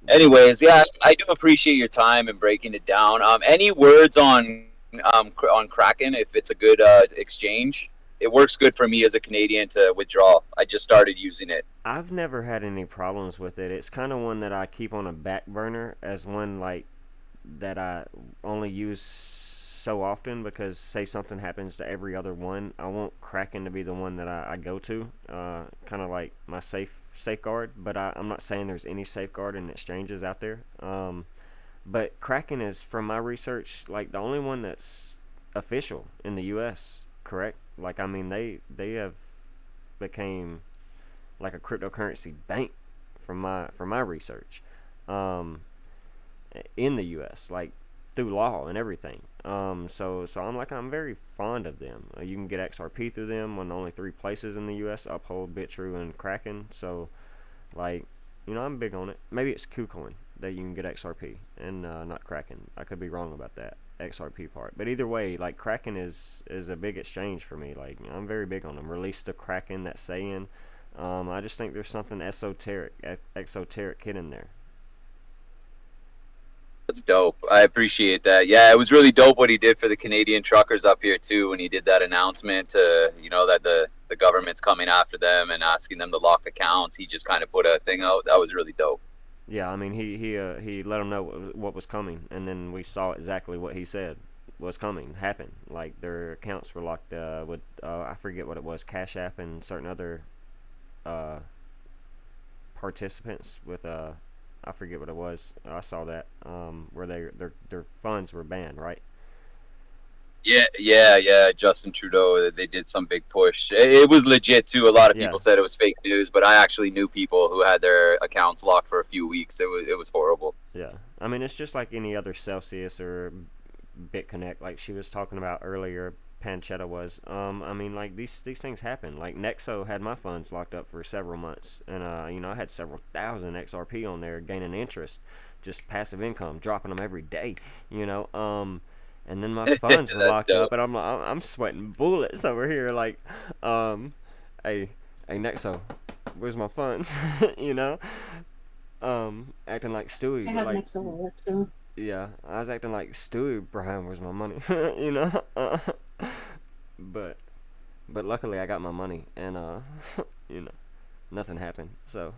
yeah. anyways, yeah, I do appreciate your time and breaking it down. Any words on Kraken, if it's a good exchange? it works good for me as a Canadian to withdraw. I just started using it. I've never had any problems with it. It's kind of one that I keep on a back burner as one like that I only use so often because say something happens to every other one, I want Kraken to be the one that I go to, kind of like my safeguard. But I'm not saying there's any safeguard in exchanges out there. But Kraken is, from my research, like the only one that's official in the U.S. Correct? Like I mean, they have became like a cryptocurrency bank from my research. Um, in the U.S. like through law and everything. So I'm very fond of them. You can get XRP through them on only 3 places in the U.S. Uphold, Bitrue, and Kraken. So like I'm big on it. Maybe it's KuCoin that you can get XRP and not Kraken. I could be wrong about that XRP part. But either way, like Kraken is a big exchange for me. Like I'm very big on them. Release the Kraken that's saying. I just think there's something exoteric hidden there. That's dope. I appreciate that. Yeah, it was really dope what he did for the Canadian truckers up here too when he did that announcement that the government's coming after them and asking them to lock accounts. He just kind of put a thing out. That was really dope. Yeah, I mean he let them know what was coming, and then we saw exactly what he said was coming happen. Like their accounts were locked with I forget what it was, Cash App and certain other participants with I forget what it was. I saw that where their funds were banned, right? Yeah. Justin Trudeau, they did some big push. It was legit too. A lot of people said it was fake news, but I actually knew people who had their accounts locked for a few weeks. It was horrible. Yeah, I mean it's just like any other Celsius or BitConnect, like she was talking about earlier. Panchetta was. I mean, like these things happen. Like Nexo had my funds locked up for several months, and I had several thousand XRP on there, gaining interest, just passive income, dropping them every day. And then my funds were locked up, and I'm sweating bullets over here. Like, hey Nexo, where's my funds? Acting like Stewie. I have like, Nexo wallet too. Yeah, I was acting like Stewie. Brian, where's my money? But luckily I got my money, and nothing happened. So,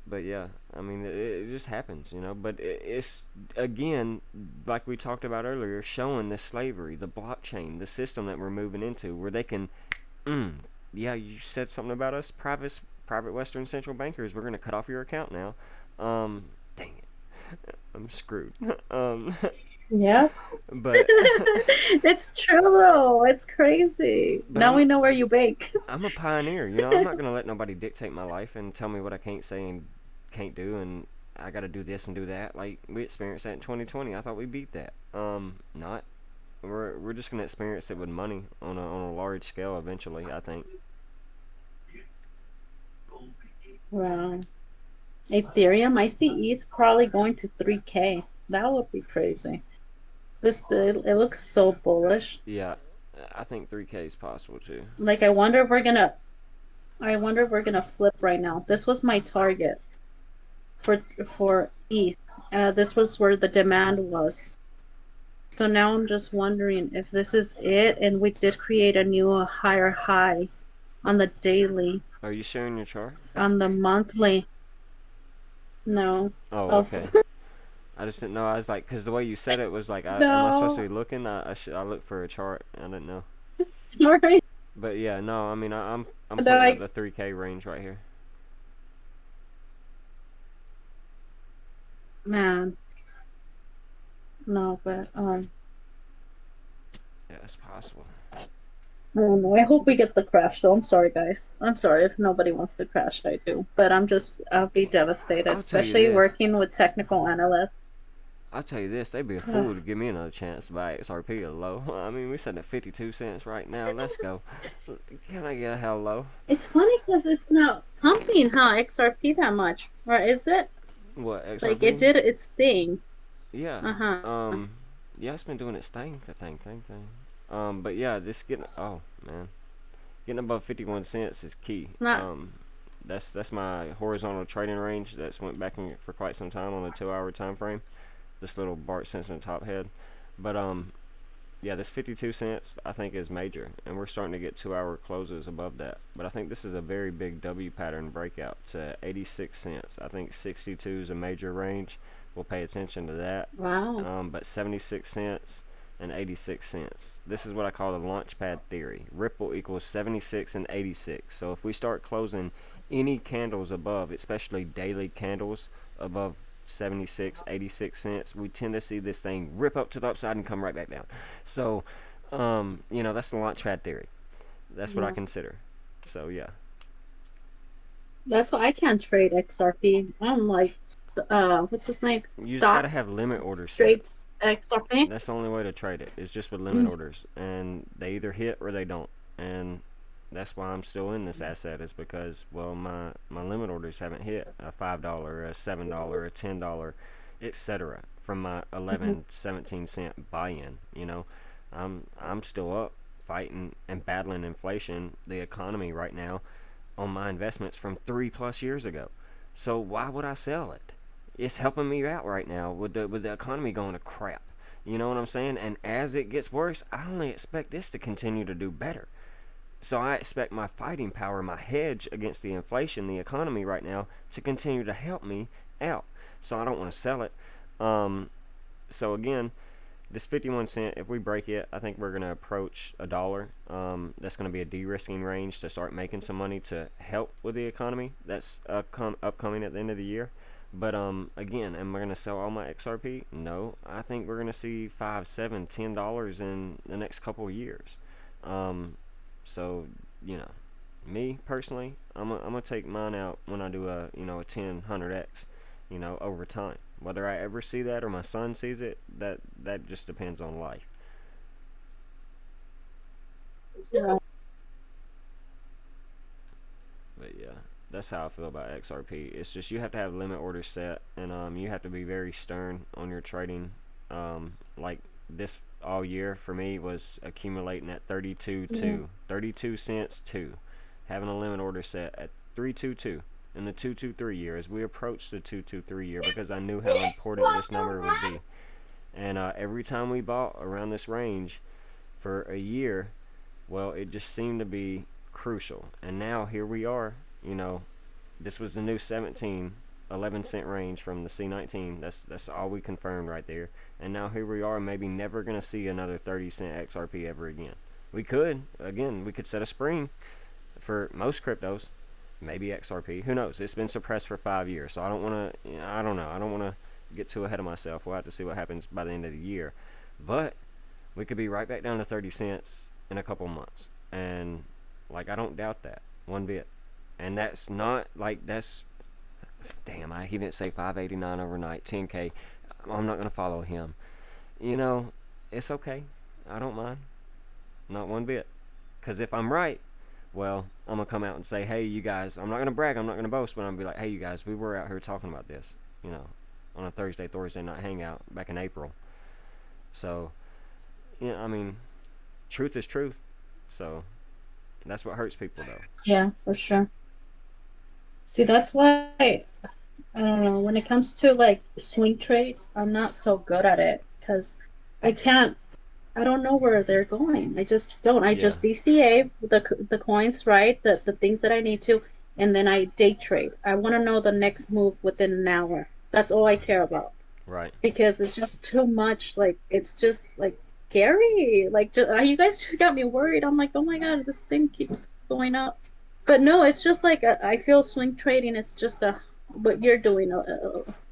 but yeah, I mean it just happens, But it's again, like we talked about earlier, showing the slavery, the blockchain, the system that we're moving into, where they can, yeah, you said something about us, private Western central bankers. We're gonna cut off your account now. Dang it. I'm screwed. Yeah. But it's true though. It's crazy. Now we know where you bank. I'm a pioneer, I'm not gonna let nobody dictate my life and tell me what I can't say and can't do, and I gotta do this and do that. Like we experienced that in 2020. I thought we beat that. Not. We're just gonna experience it with money on a large scale eventually, I think. Wow. Ethereum, I see ETH probably going to 3K. That would be crazy. It looks so bullish. Yeah, I think 3K is possible too. Like I wonder if we're gonna flip right now. This was my target for ETH. This was where the demand was. So now I'm just wondering if this is it, and we did create a new higher high on the daily. Are you sharing your chart? On the monthly. No. Oh, okay. I just didn't know. I was like, because the way you said it was like, am I supposed to be looking? I looked for a chart. I didn't know. Sorry. But yeah, no. I mean, I'm putting up the 3K range right here. Man. No, but yeah, it's possible. I don't know. I hope we get the crash though. I'm sorry, guys. I'm sorry if nobody wants to crash. I do, but I'll be devastated, especially working with technical analysts. I'll tell you this, they'd be a fool to give me another chance to buy XRP at low. I mean, we're sitting at 52 cents right now. Let's go. Can I get a hell low? It's funny because it's not pumping, XRP that much. Or is it? What, XRP? Like, it did its thing. Yeah. Yeah, it's been doing its thing. But yeah, this getting, oh, man. Getting above 51 cents is key. It's not. That's my horizontal trading range that's went back in for quite some time on a 2-hour time frame. This little Bart Simpson top head, but yeah, this 52 cents I think is major, and we're starting to get 2-hour closes above that. But I think this is a very big W pattern breakout to 86 cents. I think 62 is a major range. We'll pay attention to that. Wow. But 76 cents and 86 cents. This is what I call the launchpad theory. Ripple equals 76 and 86. So if we start closing any candles above, especially daily candles above 76, 86 cents, we tend to see this thing rip up to the upside and come right back down. So, that's the launchpad theory. That's what I Yeah. consider. So, yeah. That's why I can't trade XRP. I'm like, what's his name? You just got to Stop have limit orders set. trades XRP. That's the only way to trade it. It's just with limit orders, and they either hit or they don't. And that's why I'm still in this asset, is because, well, my limit orders haven't hit a $5, a $7, a $10, etc. from my 11, 17 cent buy-in. I'm still up fighting and battling inflation, the economy right now, on my investments from 3+ years ago. So why would I sell it? It's helping me out right now with the economy going to crap. You know what I'm saying? And as it gets worse, I only expect this to continue to do better. So I expect my fighting power, my hedge against the inflation, the economy right now, to continue to help me out. So I don't want to sell it. So again, this 51 cent, if we break it, I think we're going to approach $1. That's going to be a de-risking range to start making some money to help with the economy. That's upcoming at the end of the year. But again, am I going to sell all my XRP? No. I think we're going to see $5, $7, $10 in the next couple of years. So, me personally, I'm gonna take mine out when I do a 10-100x, over time. Whether I ever see that or my son sees it, that just depends on life. Yeah. But yeah, that's how I feel about XRP. It's just you have to have limit orders set, and you have to be very stern on your trading. Like this all year for me was accumulating at 32 cents 2, having a limit order set at 322 in the 223 year as we approach the 223 year, because I knew how important this number would be. And every time we bought around this range for a year, well, it just seemed to be crucial. And now here we are. This was the new 11 cent range from the C19. That's all we confirmed right there. And now here we are, maybe never gonna see another 30 cent XRP ever again. We could set a spring for most cryptos, maybe XRP. Who knows? It's been suppressed for 5 years, so I don't want to get too ahead of myself. We'll have to see what happens by the end of the year. But we could be right back down to 30 cents in a couple months, and I don't doubt that one bit. And that's not damn, he didn't say 589 overnight, 10K. I'm not going to follow him. It's okay. I don't mind. Not one bit. Because if I'm right, well, I'm going to come out and say, hey, you guys, I'm not going to brag, I'm not going to boast, but I'm going to be like, hey, you guys, we were out here talking about this, on a Thors-Day Night Hangout back in April. So, truth is truth. So, that's what hurts people, though. Yeah, for sure. See, that's why I don't know. When it comes to swing trades, I'm not so good at it because I don't know where they're going. I just don't. I just DCA the coins, right? The things that I need to, and then I day trade. I want to know the next move within an hour. That's all I care about. Right. Because it's just too much. It's just scary. You guys just got me worried. I'm like, oh my god, this thing keeps going up. But no, it's just I feel swing trading. It's just what you're doing,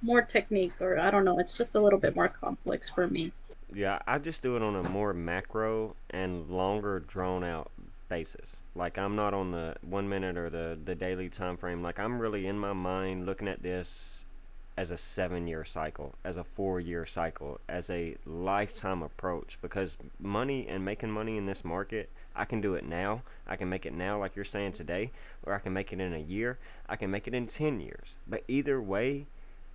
more technique, or I don't know. It's just a little bit more complex for me. Yeah, I just do it on a more macro and longer drawn out basis. I'm not on the 1 minute or the daily time frame. I'm really in my mind looking at this as a 7-year cycle, as a 4-year cycle, as a lifetime approach, because money and making money in this market, I can do it now. I can make it now, like you're saying today, or I can make it in a year. I can make it in 10 years. But either way,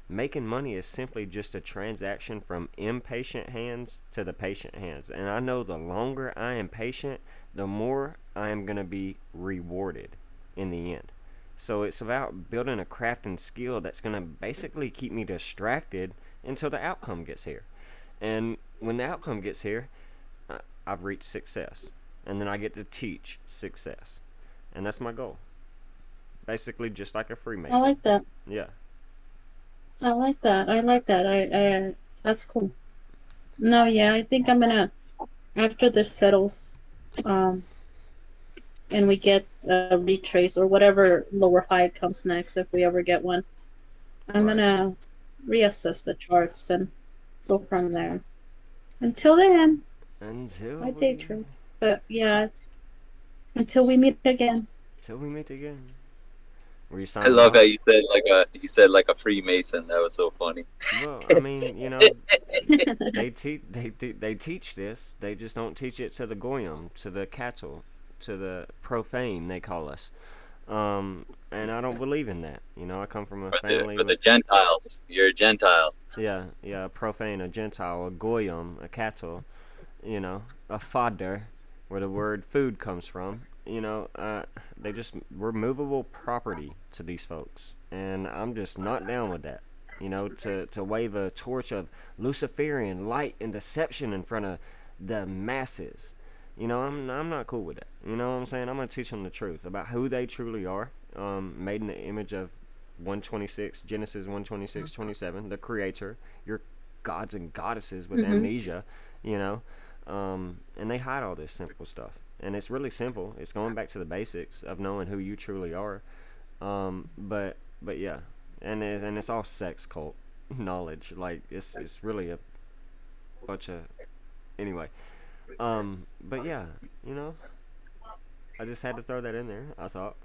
making money is simply just a transaction from impatient hands to the patient hands. And I know the longer I am patient, the more I am going to be rewarded in the end. So it's about building a craft and skill that's going to basically keep me distracted until the outcome gets here. And when the outcome gets here, I've reached success, and then I get to teach success, and that's my goal. Basically, just like a I Freemason. like that. Yeah. I like that. I like that. That's cool. No, yeah, I think I'm gonna after this settles, um, and we get a retrace or whatever lower high comes next if we ever get one. I'm Right. gonna reassess the charts and go from there. Until then, Until I day we, trade. But yeah, until we meet again. till we meet again. Were you I signing love how off? you said like a Freemason. That was so funny. Well, I mean, they teach this. They just don't teach it to the goyim, to the cattle, to the profane. They call us. And I don't believe in that. I come from a family For the with Gentiles. You're a Gentile. yeah, a profane, a gentile, a goyim, a cattle. A fodder, where the word food comes from. We're movable property to these folks, and I'm just not down with that. To wave a torch of Luciferian light and deception in front of the masses. I'm not cool with that. You know what I'm saying? I'm gonna teach them the truth about who they truly are, made in the image of 126 Genesis 126:27, the Creator, your gods and goddesses with Mm-hmm. amnesia, you know, and they hide all this simple stuff, and it's really simple. It's going back to the basics of knowing who you truly are, but yeah, and it's all sex cult knowledge. Like it's really a bunch of anyway. But yeah, you know, I just had to throw that in there. I thought,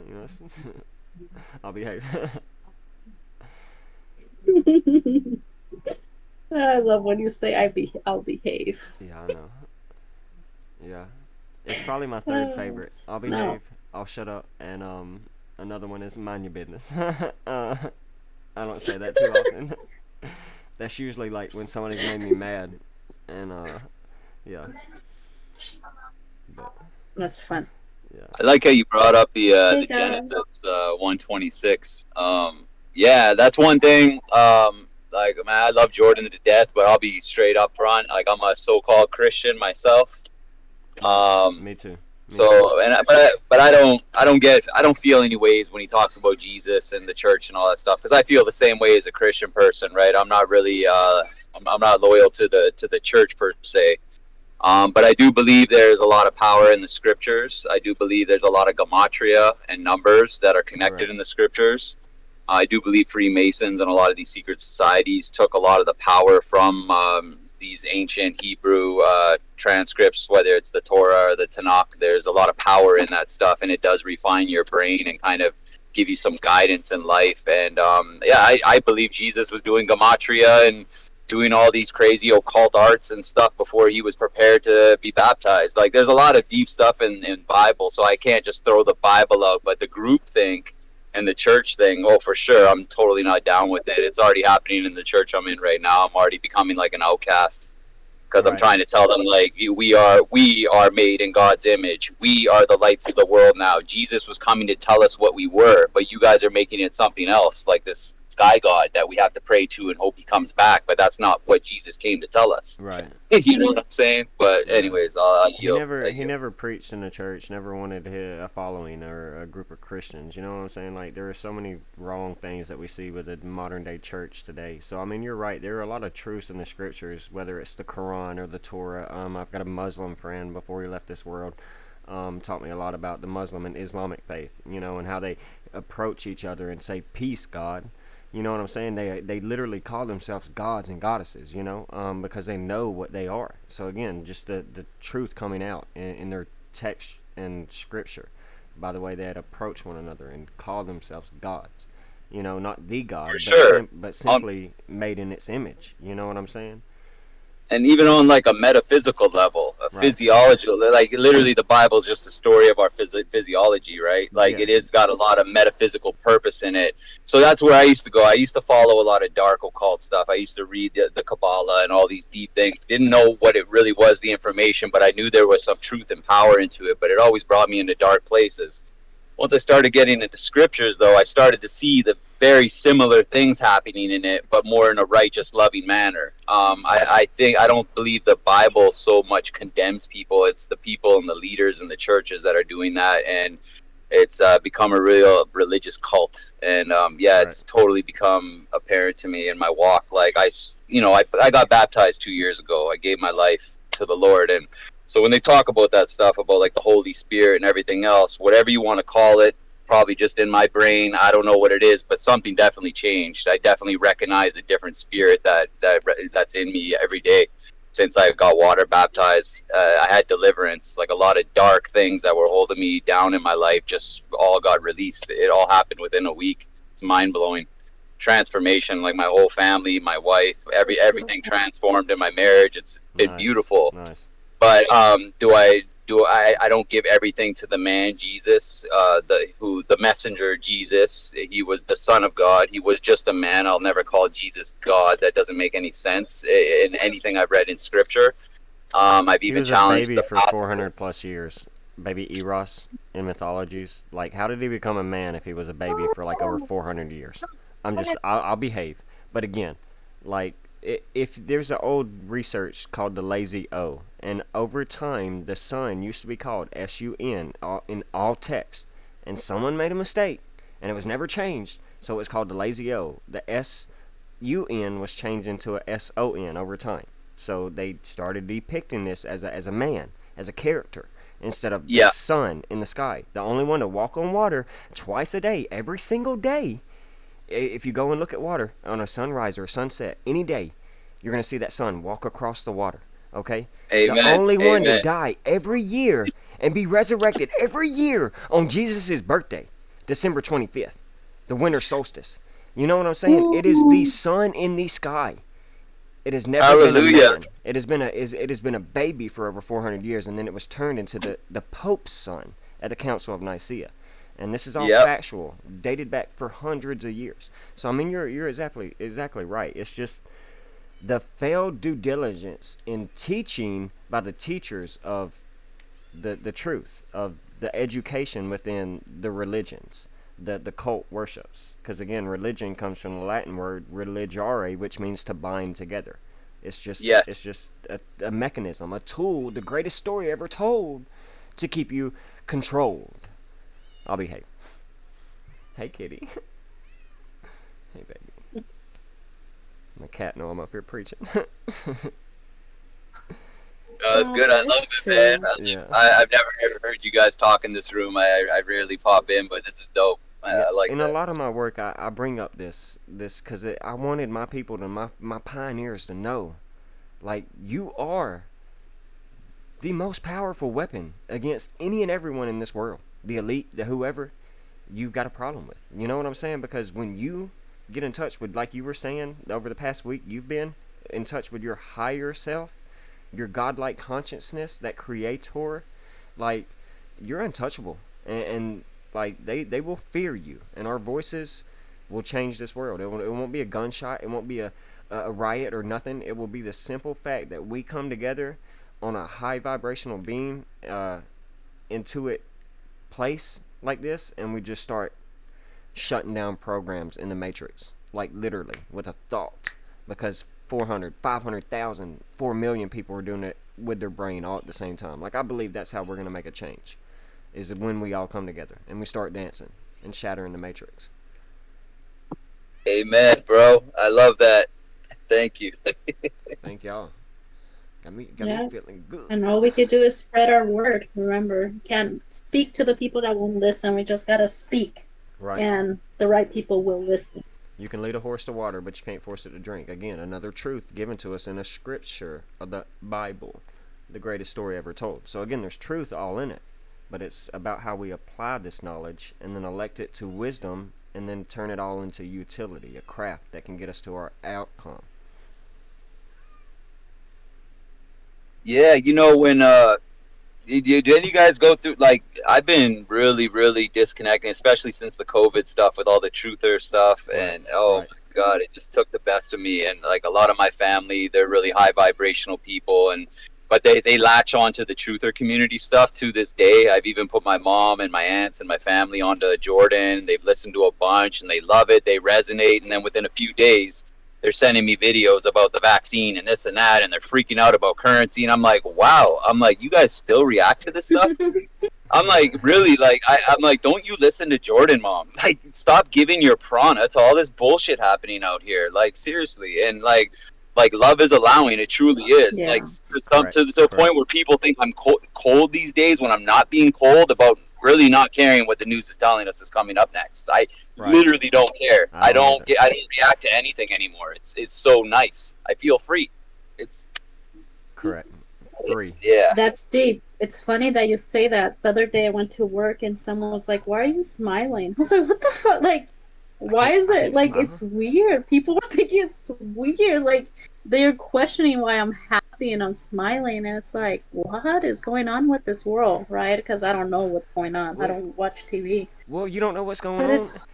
I'll behave. I love when you say I'll behave. Yeah, I know. Yeah, it's probably my third favorite. I'll behave. No. I'll shut up, and another one is mind your business. I don't say that too often. That's usually like when somebody's made me mad, and yeah. But That's fun. yeah. I like how you brought up the Hey the guys. Genesis 126. Yeah, that's one thing. Like man, I love Jordan to death, but I'll be straight up front. Like I'm a so-called Christian myself. Me too. So but I don't feel any ways when he talks about Jesus and the church and all that stuff because I feel the same way as a Christian person, right? I'm not really I'm not loyal to the church per se. But I do believe there's a lot of power in the scriptures. I do believe there's a lot of gematria and numbers that are connected Right. in the scriptures. I do believe Freemasons and a lot of these secret societies took a lot of the power from these ancient Hebrew transcripts, whether it's the Torah or the Tanakh. There's a lot of power in that stuff, and it does refine your brain and kind of give you some guidance in life. And yeah, I believe Jesus was doing gematria and doing all these crazy occult arts and stuff before he was prepared to be baptized. Like there's a lot of deep stuff in Bible, so I can't just throw the Bible out. But the group think and the church thing, oh for sure, I'm totally not down with it. It's already happening in the church I'm in right now. I'm already becoming like an outcast because I'm Right. trying to tell them like we are made in God's image. We are the lights of the world now. Jesus was coming to tell us what we were, but you guys are making it something else, like this sky god that we have to pray to and hope he comes back. But that's not what Jesus came to tell us. Right. You know what I'm saying? But Yeah. anyways, I'll He yield. never I he yield. never preached in the church, never wanted a following or a group of Christians. You know what I'm saying? Like there are so many wrong things that we see with the modern day church today. So I mean, you're right. There are a lot of truths in the scriptures, whether it's the Quran or the Torah. I've got a Muslim friend before he left this world. Taught me a lot about the Muslim and Islamic faith, and how they approach each other and say, "Peace, God." You know what I'm saying? They literally call themselves gods and goddesses, because they know what they are. So again, just the truth coming out in their text and scripture by the way they'd approach one another and call themselves gods. Not the God, For but sure. but simply made in its image. You know what I'm saying? And even on like a metaphysical level, a Right. physiological, like literally the Bible is just a story of our physiology, right? Like Yeah. it has got a lot of metaphysical purpose in it. So that's where I used to go. I used to follow a lot of dark occult stuff. I used to read the Kabbalah and all these deep things. Didn't know what it really was, the information, but I knew there was some truth and power into it. But it always brought me into dark places. Once I started getting into scriptures, though, I started to see the very similar things happening in it, but more in a righteous, loving manner. I don't believe the Bible so much condemns people. It's the people and the leaders and the churches that are doing that, and it's become a real religious cult. And it's totally become apparent to me in my walk. Like I got baptized 2 years ago. I gave my life to the Lord, and so when they talk about that stuff, about like the Holy Spirit and everything else, whatever you want to call it, probably just in my brain, I don't know what it is, but something definitely changed. I definitely recognize a different spirit that's in me every day since I got water baptized. I had deliverance, like a lot of dark things that were holding me down in my life just all got released. It all happened within a week. It's mind blowing. Transformation, like my whole family, my wife, everything transformed in my marriage. It's been beautiful. Nice. But I don't give everything to the man Jesus, the messenger Jesus. He was the Son of God. He was just a man. I'll never call Jesus God. That doesn't make any sense in anything I've read in Scripture. I've even challenged he was a baby for 400 plus years. Baby Eros in mythologies. Like, how did he become a man if he was a baby for like over 400 years? I'll behave. But again, like, if there's an old research called the lazy O, and over time the sun used to be called SUN in all text, and someone made a mistake and it was never changed, so it's called the lazy O. The SUN was changed into a SON over time, so they started depicting this as a man, as a character, instead of the sun in the sky, the only one to walk on water twice a day, every single day. If you go and look at water on a sunrise or a sunset, any day, you're going to see that sun walk across the water, okay? Amen. The only one to die every year and be resurrected every year on Jesus' birthday, December 25th, the winter solstice. You know what I'm saying? It is the sun in the sky. It has never been a man. It has been a baby for over 400 years, and then it was turned into the Pope's son at the Council of Nicaea. And this is all factual, dated back for hundreds of years. So I mean, you're exactly right. It's just the failed due diligence in teaching by the teachers of the truth of the education within the religions, the cult worships. Because again, religion comes from the Latin word religare, which means to bind together. It's just a mechanism, a tool, the greatest story ever told, to keep you controlled. I'll behave. Hey, kitty. Hey, baby. My cat know I'm up here preaching. It's good. I love it, man. I've never heard you guys talk in this room. I rarely pop in, but this is dope. I like in that. A lot of my work, I bring up this because I wanted my people my pioneers to know, like, you are the most powerful weapon against any and everyone in this world. The elite, the whoever you've got a problem with. You know what I'm saying? Because when you get in touch with, like you were saying, over the past week, you've been in touch with your higher self, your godlike consciousness, that creator, like, you're untouchable. And like, they will fear you. And our voices will change this world. It won't be a gunshot. It won't be a riot or nothing. It will be the simple fact that we come together on a high vibrational beam, intuit place like this, and we just start shutting down programs in the matrix, like literally with a thought, because 400, 500,000, 4 million people are doing it with their brain all at the same time. Like, I believe that's how we're going to make a change, is when we all come together and we start dancing and shattering the matrix. Amen, bro. I love that. Thank you. Thank y'all. Got me feeling good. And all we could do is spread our word. Remember, can't speak to the people that won't listen. We just gotta speak, right? And the right people will listen. You can lead a horse to water, but you can't force it to drink. Again, another truth given to us in a scripture of the Bible, the greatest story ever told. So again, there's truth all in it, but it's about how we apply this knowledge and then elect it to wisdom, and then turn it all into utility, a craft that can get us to our outcome. Yeah, you know, when did you guys go through, like, I've been really disconnecting, especially since the COVID stuff with all the truther stuff, and my God, it just took the best of me. And like, a lot of my family, they're really high vibrational people, and but they latch on to the truther community stuff to this day. I've even put my mom and my aunts and my family onto Jordan. They've listened to a bunch and they love it. They resonate. And then within a few days, they're sending me videos about the vaccine and this and that, and they're freaking out about currency. And I'm like, wow. I'm like, you guys still react to this stuff? I'm like, really? Like, I'm like, don't you listen to Jordan, mom? Like, stop giving your prana to all this bullshit happening out here. Like, seriously. And like love is allowing. It truly is. Yeah. Like, to the point where people think I'm cold these days when I'm not being cold about really not caring what the news is telling us is coming up next. I literally don't care. I don't react to anything anymore. It's so nice. I feel free. It's correct. Free. Yeah. That's deep. It's funny that you say that. The other day I went to work and someone was like, "Why are you smiling?" I was like, "What the fuck? Like, why is it like smile. it's weird? People are thinking it's weird. Like they're questioning why I'm happy and I'm smiling, and it's like, what is going on with this world, right? Because I don't know what's going on. I don't watch TV. Well, you don't know what's going But on. it's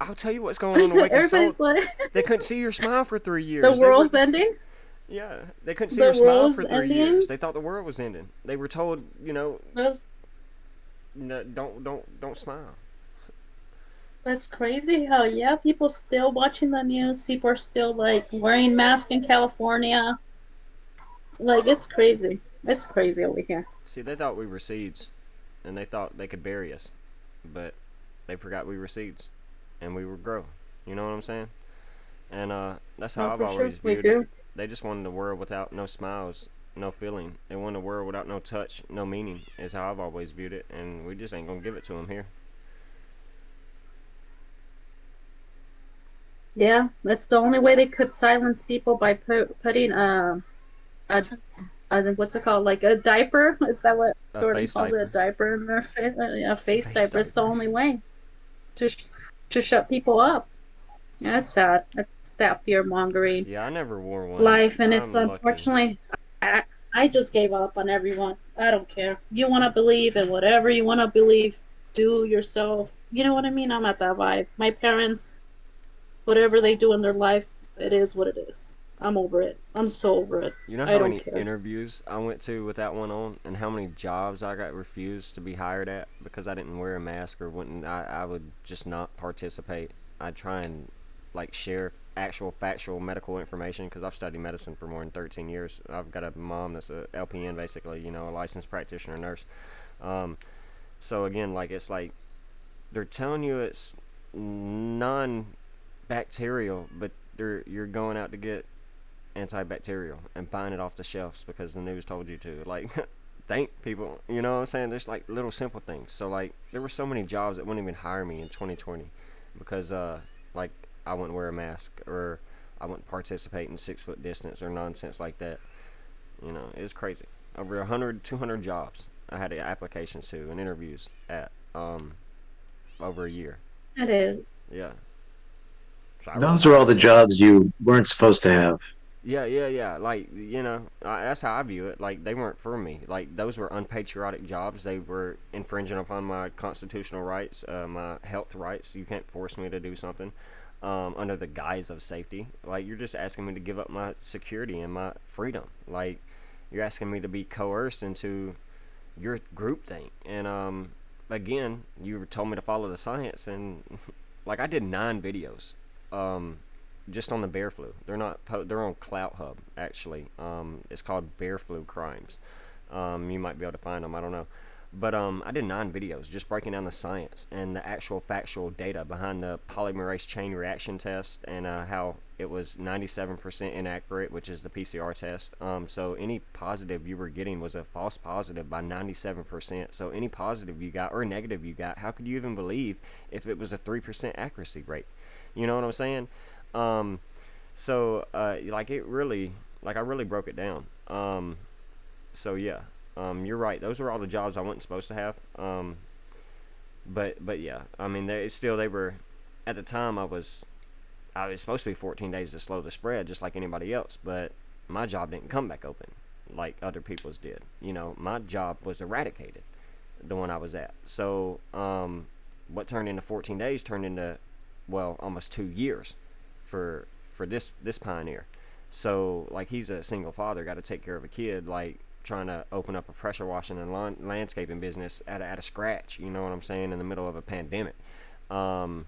I'll tell you what's going on. Awaken Soul. everybody's like, They couldn't see your smile for 3 years. the world's ending. Yeah, they couldn't see The your smile world's for 3 ending? years. They thought the world was ending. They were told, That's no, don't smile. That's crazy how people still watching the news. People are still like wearing masks in California. Like it's crazy. It's crazy over here. See, they thought we were seeds, and they thought they could bury us, but they forgot we were seeds, and we would grow. You know what I'm saying? And that's how Oh, I've for sure, always we viewed do. it. They just wanted a world without no smiles, no feeling. They wanted a world without no touch, no meaning. Is how I've always viewed it, and we just ain't gonna give it to them here. Yeah, that's the only way they could silence people by putting a what's it called, like a diaper? Is that what A Jordan face calls it? A diaper. diaper in their face? A face Face diaper. It's the diaper. only way to shut people up. Yeah, that's sad. That's that fear mongering Yeah, I never wore one. life, and it's I'm lucky. unfortunately, I just gave up on everyone. I don't care. You want to believe in whatever you want to believe, do yourself. You know what I mean? I'm at that vibe. My parents, whatever they do in their life, it is what it is. I'm over it. I'm so over it. You know I how don't many care. interviews I went to with that one on, and how many jobs I got refused to be hired at because I didn't wear a mask or wouldn't. I would just not participate. I'd try and like share actual factual medical information because I've studied medicine for more than 13 years. I've got a mom that's a LPN basically, a licensed practitioner nurse. So again, like it's like they're telling you it's non-bacterial, but you're going out to get antibacterial and buying it off the shelves because the news told you to. Like, thank people. You know what I'm saying? There's like little simple things. So like, there were so many jobs that wouldn't even hire me in 2020 because like I wouldn't wear a mask or I wouldn't participate in 6-foot distance or nonsense like that. It's crazy. Over 100, 200 jobs I had applications to and interviews at over a year. It is. Yeah. So Those are all the jobs you weren't supposed to have. Yeah. Like, that's how I view it. Like, they weren't for me. Like, those were unpatriotic jobs. They were infringing upon my constitutional rights, my health rights. You can't force me to do something under the guise of safety. Like, you're just asking me to give up my security and my freedom. Like, you're asking me to be coerced into your group thing. And, again, you told me to follow the science. And, like, I did 9 videos. Just on the bear flu. They're on Clout Hub actually. It's called Bear Flu Crimes. You might be able to find them. I don't know. But I did 9 videos just breaking down the science and the actual factual data behind the polymerase chain reaction test and how it was 97% inaccurate, which is the PCR test. So any positive you were getting was a false positive by 97%. So any positive you got or negative you got, how could you even believe if it was a 3% accuracy rate? You know what I'm saying? Like it really, like I really broke it down. So yeah, you're right. Those were all the jobs I wasn't supposed to have. But yeah, I mean, they were, at the time I was supposed to be 14 days to slow the spread, just like anybody else. But my job didn't come back open like other people's did. My job was eradicated, the one I was at. So, what turned into 14 days turned into, well, almost 2 years for this pioneer. So like he's a single father, got to take care of a kid. Like trying to open up a pressure washing and landscaping business at a scratch. You know what I'm saying? In the middle of a pandemic, um,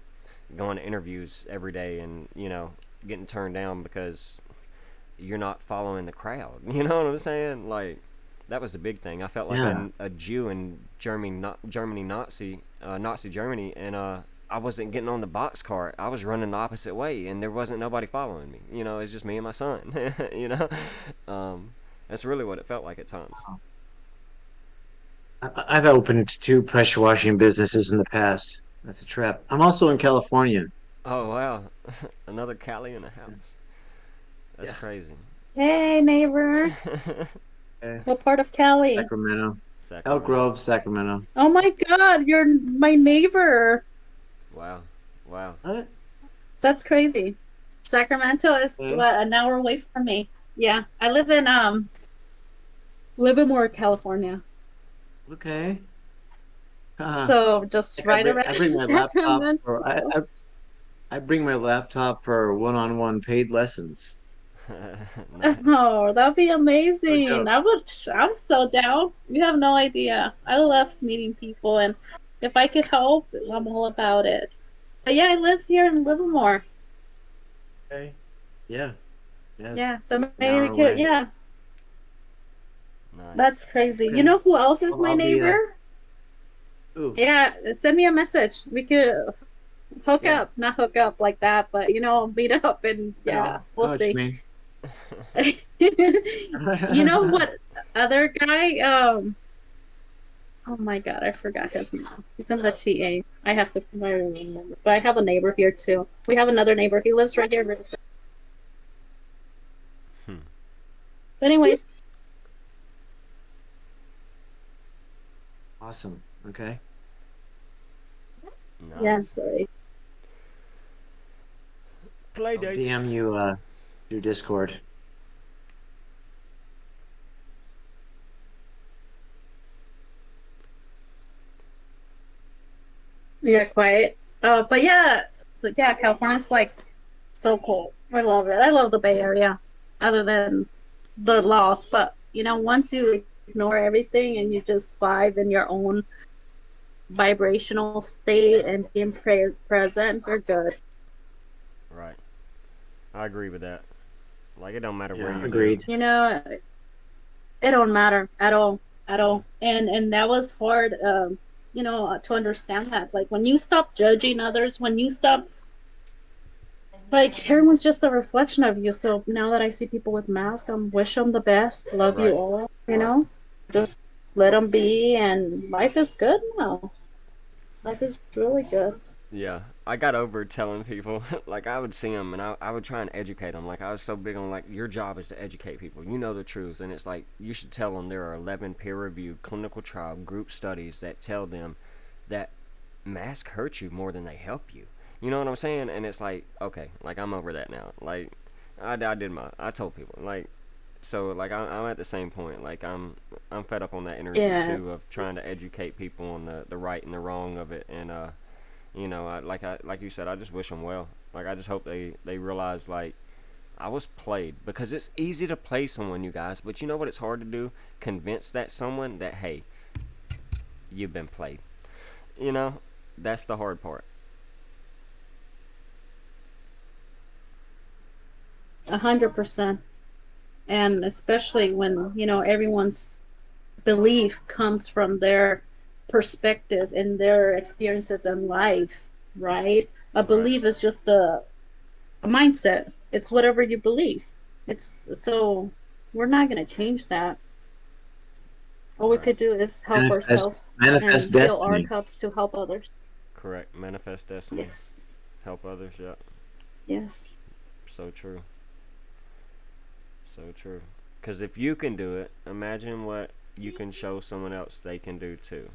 going to interviews every day, and getting turned down because you're not following the crowd. You know what I'm saying? Like, that was the big thing. I felt like Yeah. a Jew in Nazi Germany, and I wasn't getting on the box cart. I was running the opposite way, and there wasn't nobody following me. It's just me and my son. That's really what it felt like at times. I've opened 2 pressure washing businesses in the past. That's a trap. I'm also in California. Oh wow, another Cali in the house. That's Yeah. crazy. Hey, neighbor. Okay. What part of Cali? Sacramento. Elk Sacramento. Grove, Sacramento. Oh my God, you're my neighbor. Wow, wow. What? That's crazy. Sacramento is Okay. what, an hour away from me. Yeah, I live in Livermore, California. Okay. So just right I around bring my laptop for Sacramento. I bring my laptop for one-on-one paid lessons. Nice. Oh, that'd be No amazing. joke. I'm so down. You have no idea. I love meeting people, and if I could help, I'm all about it. But yeah, I live here in Livermore. Okay. Yeah. Yeah, it's Yeah, so an maybe hour we could, away. yeah, Nice. that's crazy. You Okay. know who else is my I'll be neighbor? ooh. Yeah, send me a message. We could hook Yeah. up, not hook up like that, but meet up and yeah, I we'll know what you see. mean. You know what other guy? Oh my God, I forgot his name. He's in the TA. I have to remember. But I have a neighbor here too. We have another neighbor. He lives right here in Riverside. Hmm. But anyways, Awesome. Okay. yeah, Nice. sorry. Play I'll date. DM you through Discord. Yeah, quiet. But yeah, so yeah, California's like so cool. I love it. I love the Bay Area. Other than the loss, but once you ignore everything and you just vibe in your own vibrational state and being present, you're good. Right. I agree with that. Like, it don't matter where Yeah, you live. agreed. It don't matter at all, at Yeah. all. And that was hard, to understand that. Like when you stop judging others, when you stop, like everyone's just a reflection of you. So now that I see people with masks, I wish them the best. Love you Right. all. Right. Just let them be, and life is good now. Life is really good. Yeah, I got over telling people, like, I would see them and I would try and educate them. Like, I was so big on, like, your job is to educate people. You know the truth. And it's like, you should tell them there are 11 peer-reviewed clinical trial group studies that tell them that masks hurt you more than they help you. You know what I'm saying? And it's like, okay, like, I'm over that now. Like, I told people, like, so, like, I'm at the same point. Like, I'm fed up on that energy, too, Yes. of trying to educate people on the right and the wrong of it. And, like you said, I just wish them well. Like, I just hope they realize, like, I was played, because it's easy to play someone, you guys, but you know what it's hard to do? Convince that someone that, hey, you've been played. You know, that's the hard part. 100%. And especially when everyone's belief comes from their perspective and their experiences in life, right? A Right. belief is just a mindset. It's whatever you believe. It's so we're not going to change that. All we Right. could do is help Manifest ourselves manifest and fill our destiny. cups to help others. Correct. Manifest destiny. Yes. Help others. Yeah. Yes. So true. So true. Because if you can do it, imagine what you can show someone else they can do too.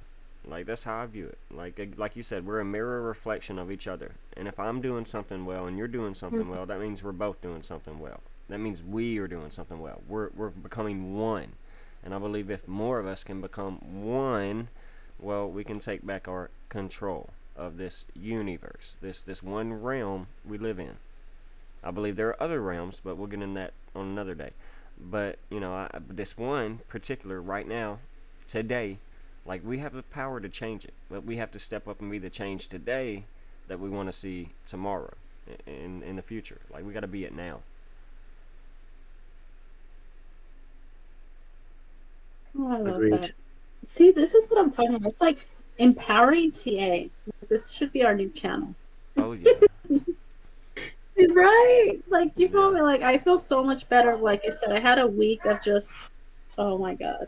Like, that's how I view it. Like you said, we're a mirror reflection of each other. And if I'm doing something well and you're doing something well, that means we're both doing something well. That means we are doing something well. We're becoming one. And I believe if more of us can become one, well, we can take back our control of this universe, this one realm we live in. I believe there are other realms, but we'll get into that on another day. But this one particular right now, today, like we have the power to change it, but we have to step up and be the change today that we want to see tomorrow, in the future. Like we got to be it now. Oh, I love Agreed. that. See, this is what I'm talking about. It's like empowering TA. This should be our new channel. Oh yeah, Right? Like, you feel yeah, me? Like, I feel so much better. Like I said, I had a week of just, oh my God.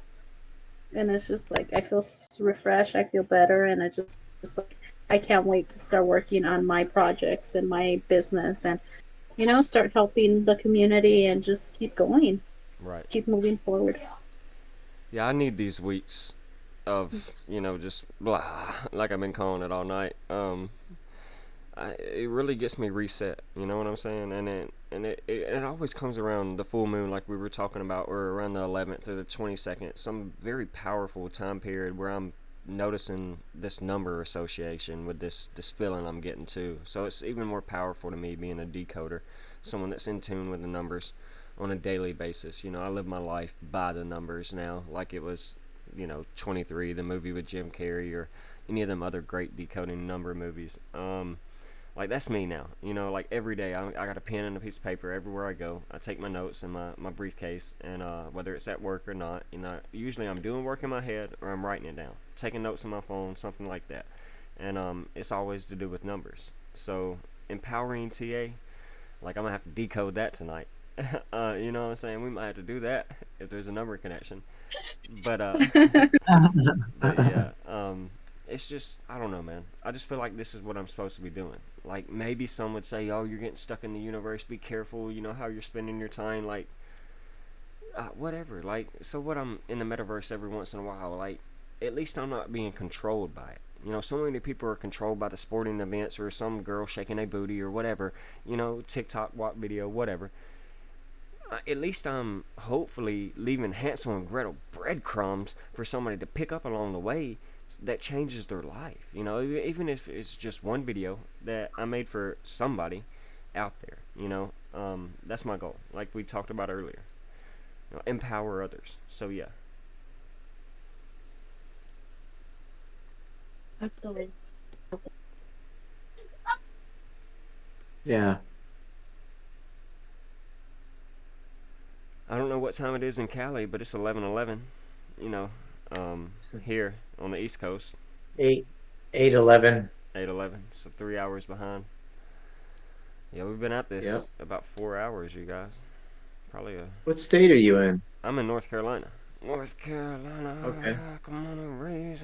And it's just like, I feel refreshed. I feel better. And I just like, I can't wait to start working on my projects and my business and, start helping the community and just keep going, right. keep moving forward. Yeah, I need these weeks of just blah, like I've been calling it all night. It really gets me reset. You know what I'm saying? And it always comes around the full moon, like we were talking about, or around the 11th or the 22nd, some very powerful time period where I'm noticing this number association with this feeling I'm getting too. So it's even more powerful to me being a decoder, someone that's in tune with the numbers on a daily basis. I live my life by the numbers now, like it was 23, the movie with Jim Carrey, or any of them other great decoding number movies. Like that's me now. Like every day I got a pen and a piece of paper everywhere I go. I take my notes in my briefcase, and whether it's at work or not, usually I'm doing work in my head or I'm writing it down, taking notes on my phone, something like that. And it's always to do with numbers. So empowering TA, like I'm gonna have to decode that tonight. You know what I'm saying? We might have to do that if there's a number connection. But but yeah, it's just, I don't know, man. I just feel like this is what I'm supposed to be doing. Like maybe some would say, "Oh, you're getting stuck in the universe. Be careful. You know how you're spending your time." Like, whatever. Like, so what? I'm in the metaverse every once in a while. Like, at least I'm not being controlled by it. So many people are controlled by the sporting events or some girl shaking a booty or whatever. TikTok, walk video, whatever. At least I'm hopefully leaving Hansel and Gretel breadcrumbs for somebody to pick up along the way that changes their life. Even if it's just one video that I made for somebody out there. That's my goal. Like we talked about earlier. Empower others. So yeah. Absolutely. Yeah. I don't know what time it is in Cali, but it's 11:11. Here on the East Coast. 8:11. 8:11. So 3 hours behind. Yeah, we've been at this Yep. about 4 hours, you guys. Probably What state are you in? I'm in North Carolina. North Carolina. Okay. Come on and raise.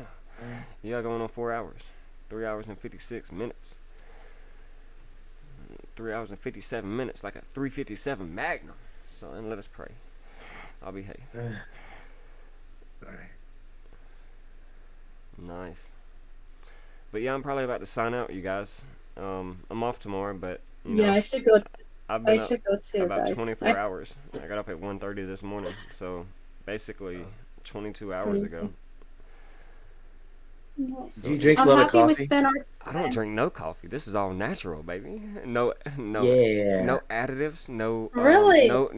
Yeah, going on 4 hours. 3 hours and 56 minutes. 3 hours and 57 minutes, like a 357 Magnum. So, and let us pray. I'll behave. Alright. Nice. But yeah, I'm probably about to sign out, you guys. I'm off tomorrow, but Yeah, I should go. I've I been up should go too, about guys. 24 hours. I got up at 1:30 this morning, so basically 22 hours ago. Do you drink a I'm lot of happy we coffee? spent our I don't drink no coffee. This is all natural, baby. No, Yeah. no additives. No, Really? no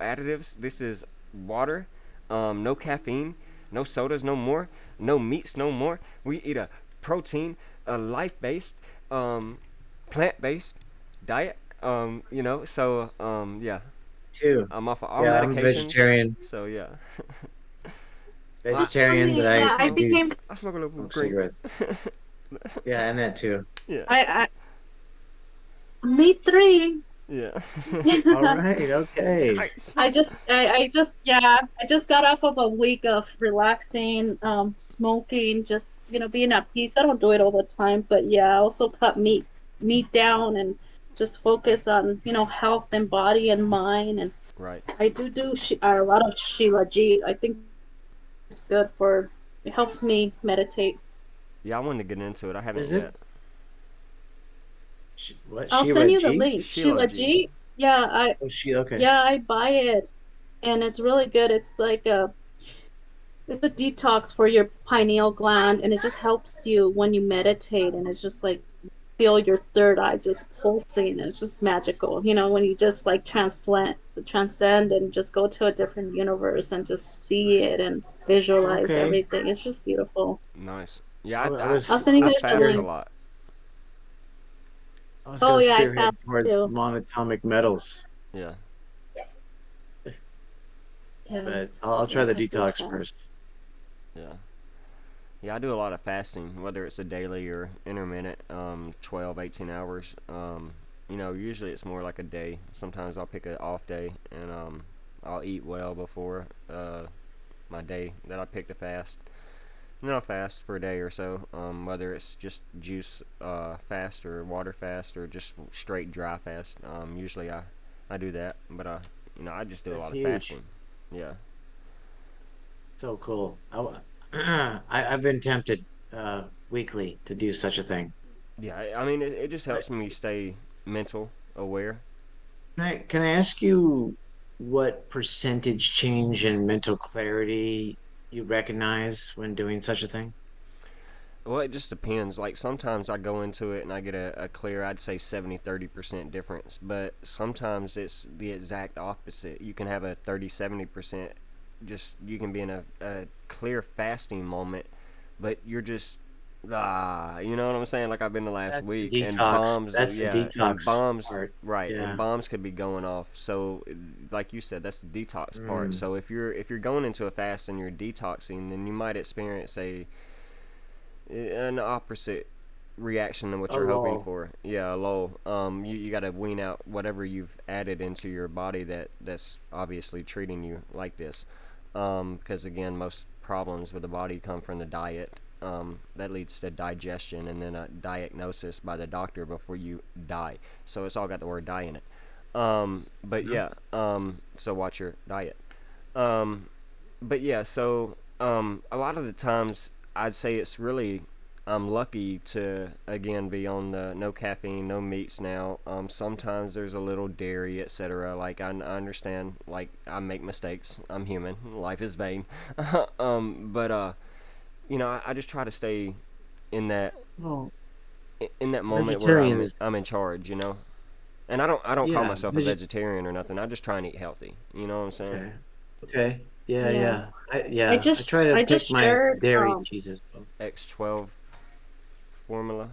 additives. This is water. No caffeine. No sodas. No more. No meats. No more. We eat a protein, a life-based, plant-based diet. So yeah. Too. I'm off of all Yeah, medications. I'm vegetarian. So yeah. Vegetarian, but yeah, I do became. I smoke a little smoke green. cigarettes. Yeah, and that too. Yeah. Me three. Yeah. All right. Okay. Nice. I just got off of a week of relaxing, smoking, just being at peace. I don't do it all the time, but yeah, I also cut meat down and just focus on health and body and mind. And Right. I do a lot of Shilajit. I think it's good for. It helps me meditate. Yeah, I wanted to get into it. I haven't Is it? yet. What? I'll Sheila send you the G? link. Sheila G. Shilajit. Yeah, Oh, she. Okay. I buy it, and it's really good. It's like it's a detox for your pineal gland, and it just helps you when you meditate, and it's just like feel your third eye just pulsing. It's just magical. You know, when you just like transcend and just go to a different universe and just see it and visualize Okay. everything. It's just beautiful. Nice. Yeah, I I'll was send you I guys a fast a link. lot. Oh gonna yeah, I found spearhead towards too. monatomic metals, Yeah, Yeah, but I'll try the I feel detox fast. first. yeah. Yeah, I do a lot of fasting, whether it's a daily or intermittent, 12, 18 hours. Usually it's more like a day. Sometimes I'll pick an off day and I'll eat well before my day that I pick to fast. And then I'll fast for a day or so, whether it's just juice fast or water fast or just straight dry fast. Usually I do that, but I just do a That's lot of huge. fasting. Yeah. So cool. I've been tempted weekly to do such a thing. Yeah, I mean, it just I, helps me stay mental aware. can I ask you what percentage change in mental clarity you recognize when doing such a thing? Well, it just depends. Like sometimes I go into it and I get a clear, I'd say 70-30% difference. But sometimes it's the exact opposite. You can have a 30-70%. Just you can be in a clear fasting moment, but you're just you know what I'm saying? Like I've been the last That's the week and detox. bombs, That's the yeah, and detox bombs, part. right, and Yeah. bombs could be going off. So, like you said, that's the detox part. Mm. So if you're going into a fast and you're detoxing, then you might experience an opposite reaction than what A you're hoping lull. for. Yeah, a lull. You got to wean out whatever you've added into your body that's obviously treating you like this. Because again, most problems with the body come from the diet. That leads to digestion and then a diagnosis by the doctor before you die. So it's all got the word die in it. But Mhm. yeah. So watch your diet. Um, but yeah, so a lot of the times I'd say it's really I'm lucky to again be on the no caffeine, no meats now. Sometimes there's a little dairy, etc. Like I understand, like I make mistakes. I'm human. Life is vain. But I just try to stay in that Well, in that moment where vegetarians, I'm in charge. And I don't call yeah, myself a vegetarian or nothing. I just try and eat healthy. You know what I'm saying? okay. Okay. Yeah, Yeah. yeah. I I just try to I pick just my shared dairy cheeses though. X12 formula.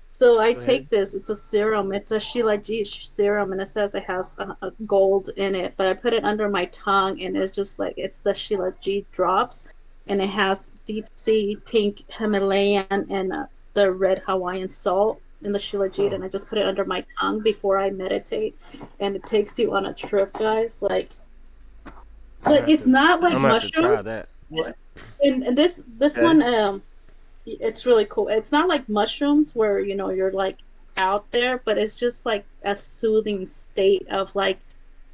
so I Go ahead. take this. It's a serum. It's a Sheila G serum, and it says it has a gold in it. But I put it under my tongue, and it's just like it's the Sheila G drops, and it has deep sea pink Himalayan and the red Hawaiian salt in the Sheila G. Huh. And I just put it under my tongue before I meditate, and it takes you on a trip, guys. I'm gonna Like have it's to not I'm like gonna have to try mushrooms. that. It's, What? and this Okay. one it's really cool. It's not like mushrooms where you're like out there, but it's just like a soothing state of like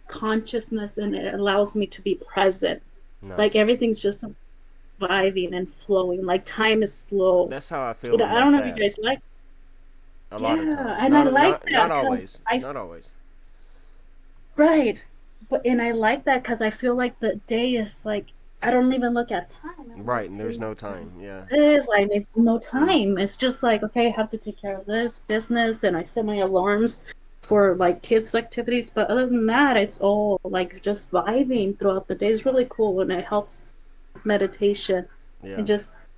consciousness, and it allows me to be present. Like Nice. everything's just vibing and flowing. Like time is slow. That's how I feel But with I my don't know if you guys fast. like. A lot of Yeah, times. and I Not like not not that because always. I Not always. right, and I like that because I feel like the day is like I don't even look at time. I'm like, Right, and okay, there's no time. Yeah. this. I need no Mm. time. It's just like, okay, I have to take care of this business, and I set my alarms for like kids' activities. But other than that, it's all like just vibing throughout the day. It's really cool, and it helps meditation Yeah. and just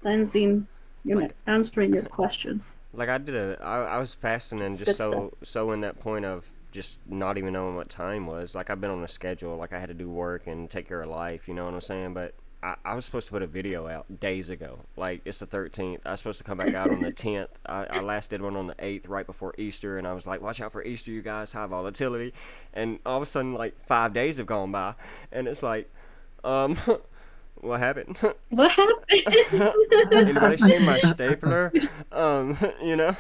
cleansing, Like answering your questions. like I was fasting and It's just good stuff. so in that point of just not even knowing what time was. Like I've been on a schedule, like I had to do work and take care of life, you know what I'm saying? But I was supposed to put a video out days ago. Like it's the 13th. I was supposed to come back out on the 10th. I last did one on the 8th right before Easter, and I was like, watch out for Easter, you guys, high volatility. And all of a sudden, like 5 days have gone by, and it's like, um, what happened? What Anybody happened? seen my stapler? Um, you know.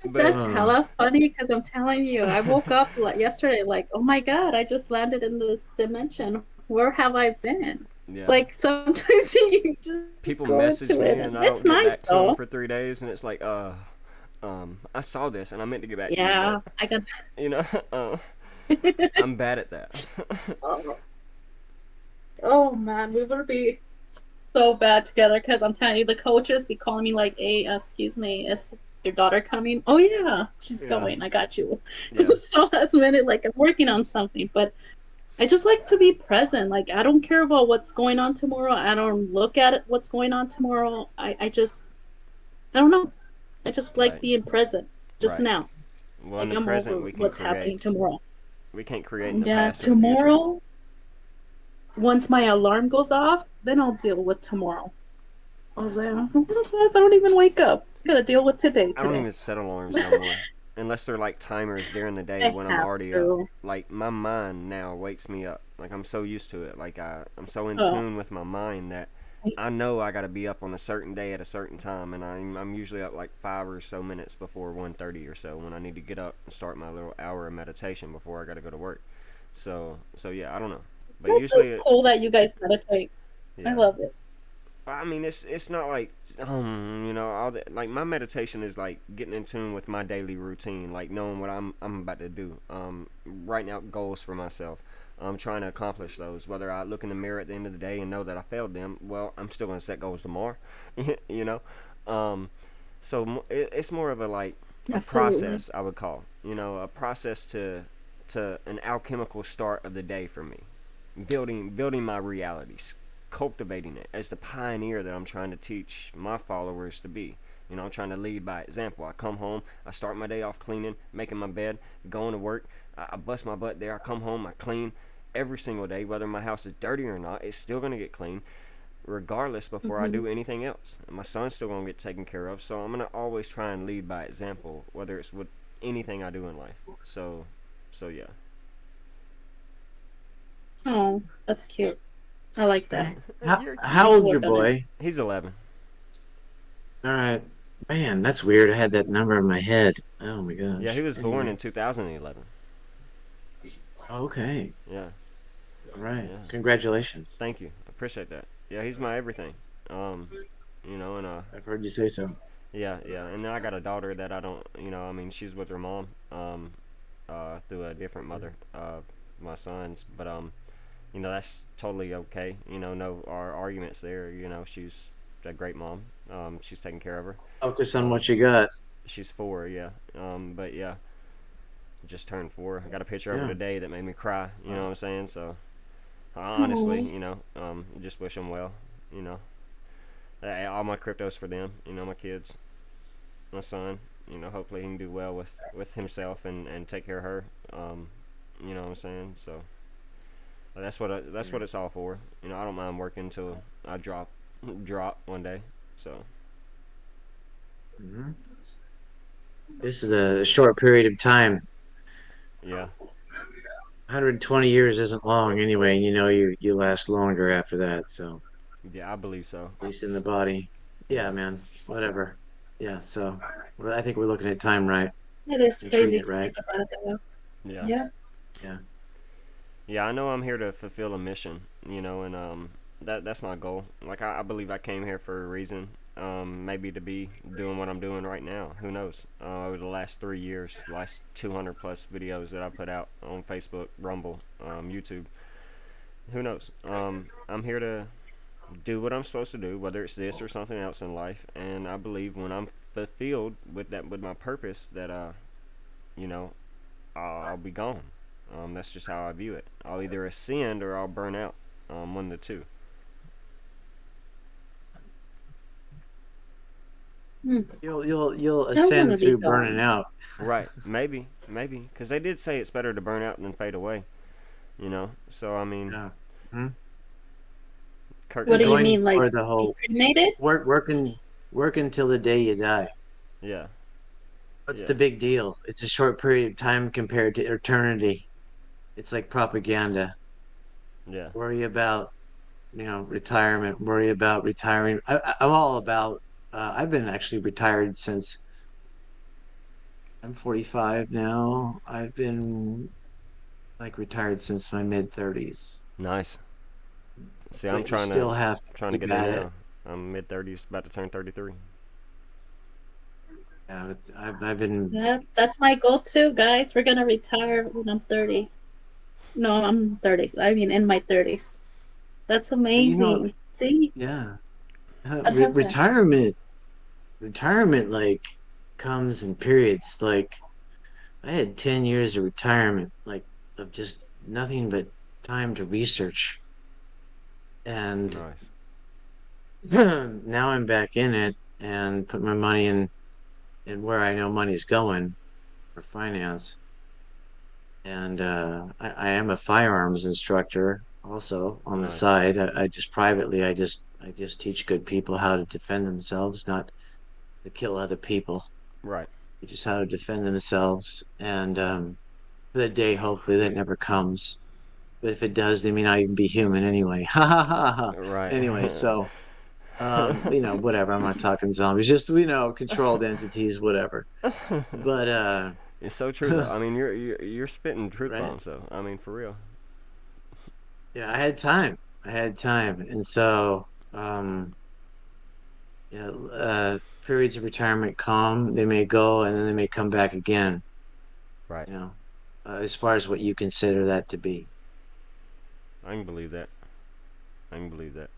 But That's Uh, hella funny because I'm telling you, I woke up like yesterday, like, oh my God, I just landed in this dimension. Where have I been? yeah, Like sometimes you just people go message into me it, and and I it's don't get nice back to them though. for 3 days, and it's like, I saw this and I meant to get back to you, Yeah, but I got. you know, I'm bad at that. Oh, oh man, we would be so bad together because I'm telling you, the coaches be calling me like, "Hey, excuse me, is your daughter coming?" Oh yeah, she's Yeah. going. I got you. Yeah. So last minute, like I'm working on something, but I just like to be present. Like I don't care about what's going on tomorrow. I don't look at it, what's going on tomorrow. I don't know. I just like Right. being present, just Right. now. Well, in Like the I'm present, over we can what's happening create. tomorrow. We can't create in the Yeah, past or the future. tomorrow. Once my alarm goes off, then I'll deal with tomorrow. I was like, I don't even wake up. I gotta deal with today. I don't Today, even set alarms no more. Unless they're like timers during the day I when I'm have already up. to. Like my mind now wakes me up. Like I'm so used to it. Like I'm so in Oh, tune with my mind that I know I gotta be up on a certain day at a certain time, and I'm usually up like 5 or so minutes before 1:30 or so when I need to get up and start my little hour of meditation before I gotta go to work. So yeah, I don't know, but that's so usually cool that you guys meditate. I yeah. love it. I mean, it's not like all the, like my meditation is like getting in tune with my daily routine, like knowing what I'm about to do. Writing out goals for myself. I'm trying to accomplish those. Whether I look in the mirror at the end of the day and know that I failed them, well, I'm still gonna set goals tomorrow. you know, um, so it's more of a like a Absolutely. process I would call. A process to an alchemical start of the day for me, building my realities, cultivating it as the pioneer that I'm trying to teach my followers to be. I'm trying to lead by example. I come home, I start my day off cleaning, making my bed, going to work. I bust my butt there. I come home, I clean every single day, whether my house is dirty or not. It's still gonna get clean, regardless. Before I Hmm. do anything else, my son's still gonna get taken care of. So I'm gonna always try and lead by example, whether it's with anything I do in life. So yeah. Oh, that's cute. I like that. Man, You're I how need cute. to old's work your on it. boy? He's 11. All right. Man, that's weird. I had that number in my head. Oh my Yeah, he gosh. was born Anyway. in 2011. Okay. Yeah. All right. Yeah. Congratulations. Thank you. I appreciate that. Yeah, he's my everything. Um, and I've heard you say so. yeah, yeah. And then I got a daughter that I don't, I mean, she's with her mom, through a different mother, my son's, but that's totally okay. No our arguments there. She's a great mom. She's taking care of her. Focus on Uh, what you got. she's 4, yeah. But yeah, just turned 4. I got a picture of her Yeah. today that made me cry. You know what I'm saying? So honestly, Oh, just wish them well. You know, all my cryptos for them. My kids, my son. Hopefully he can do well with himself and take care of her. You know what I'm saying? So that's what it's all for. I don't mind working until I drop one day. So Hmm. This is a short period of time. yeah, 120 years isn't long anyway. And you last longer after that. So yeah, I believe so. at least in the body. Yeah, Yeah, man. Whatever. Yeah. So I think we're looking at time right it is and treating crazy it to right. think about it that way. yeah. Yeah. Yeah. Yeah, I know I'm here to fulfill a mission, and that's my goal. Like I believe I came here for a reason. Maybe to be doing what I'm doing right now. Who knows? Over the last 3 years, last 200 plus videos that I put out on Facebook, Rumble, YouTube. Who knows? I'm here to do what I'm supposed to do, whether it's this or something else in life. And I believe when I'm fulfilled with my purpose, that you know, I'll be gone. That's just how I view it. I'll either ascend or I'll burn out. One of the two. Hmm. You'll I want ascend to be through burning gone. out. Right? Maybe, because they did say it's better to burn out than fade away. So I mean, Yeah. Hmm. Kurt What You're do you Cobain. going mean, like for the be whole cremated? work until the day you die. Yeah, What's the yeah, big deal? It's a short period of time compared to eternity. It's like propaganda. yeah. Worry about, retirement. Worry about retiring. I'm all about. I've been actually retired since I'm 45 now. I've been like retired since my mid 30s. Nice. See, I'm But you trying to still have to trying to keep get there at it. now. I'm mid 30s, about to turn 33. Yeah, I've been. Yeah, that's my goal too, guys. We're gonna retire when I'm 30. No, I'm 30. I mean, in my 30s. That's But amazing. See? yeah. What happened? Retirement like comes in periods. Like I had 10 years of retirement, like of just nothing but time to research. And Nice. now I'm back in it and put my money in where I know money's going for finance. And I am a firearms instructor also on the Nice. side. I just privately, I just teach good people how to defend themselves, not to kill other people. Right. Just how to defend themselves. And for the day, hopefully, that never comes. But if it does, they may not even be human anyway. Ha ha ha ha. Right. Anyway, so whatever. I'm not talking zombies, just controlled entities, whatever. But It's so true though. I mean, you're spitting truth right? bombs though. I mean, for real. Yeah, I had time. I had time, and so periods of retirement come. They may go, and then they may come back again. Right. You know, as far as what you consider that to be. I can believe that. I can believe that.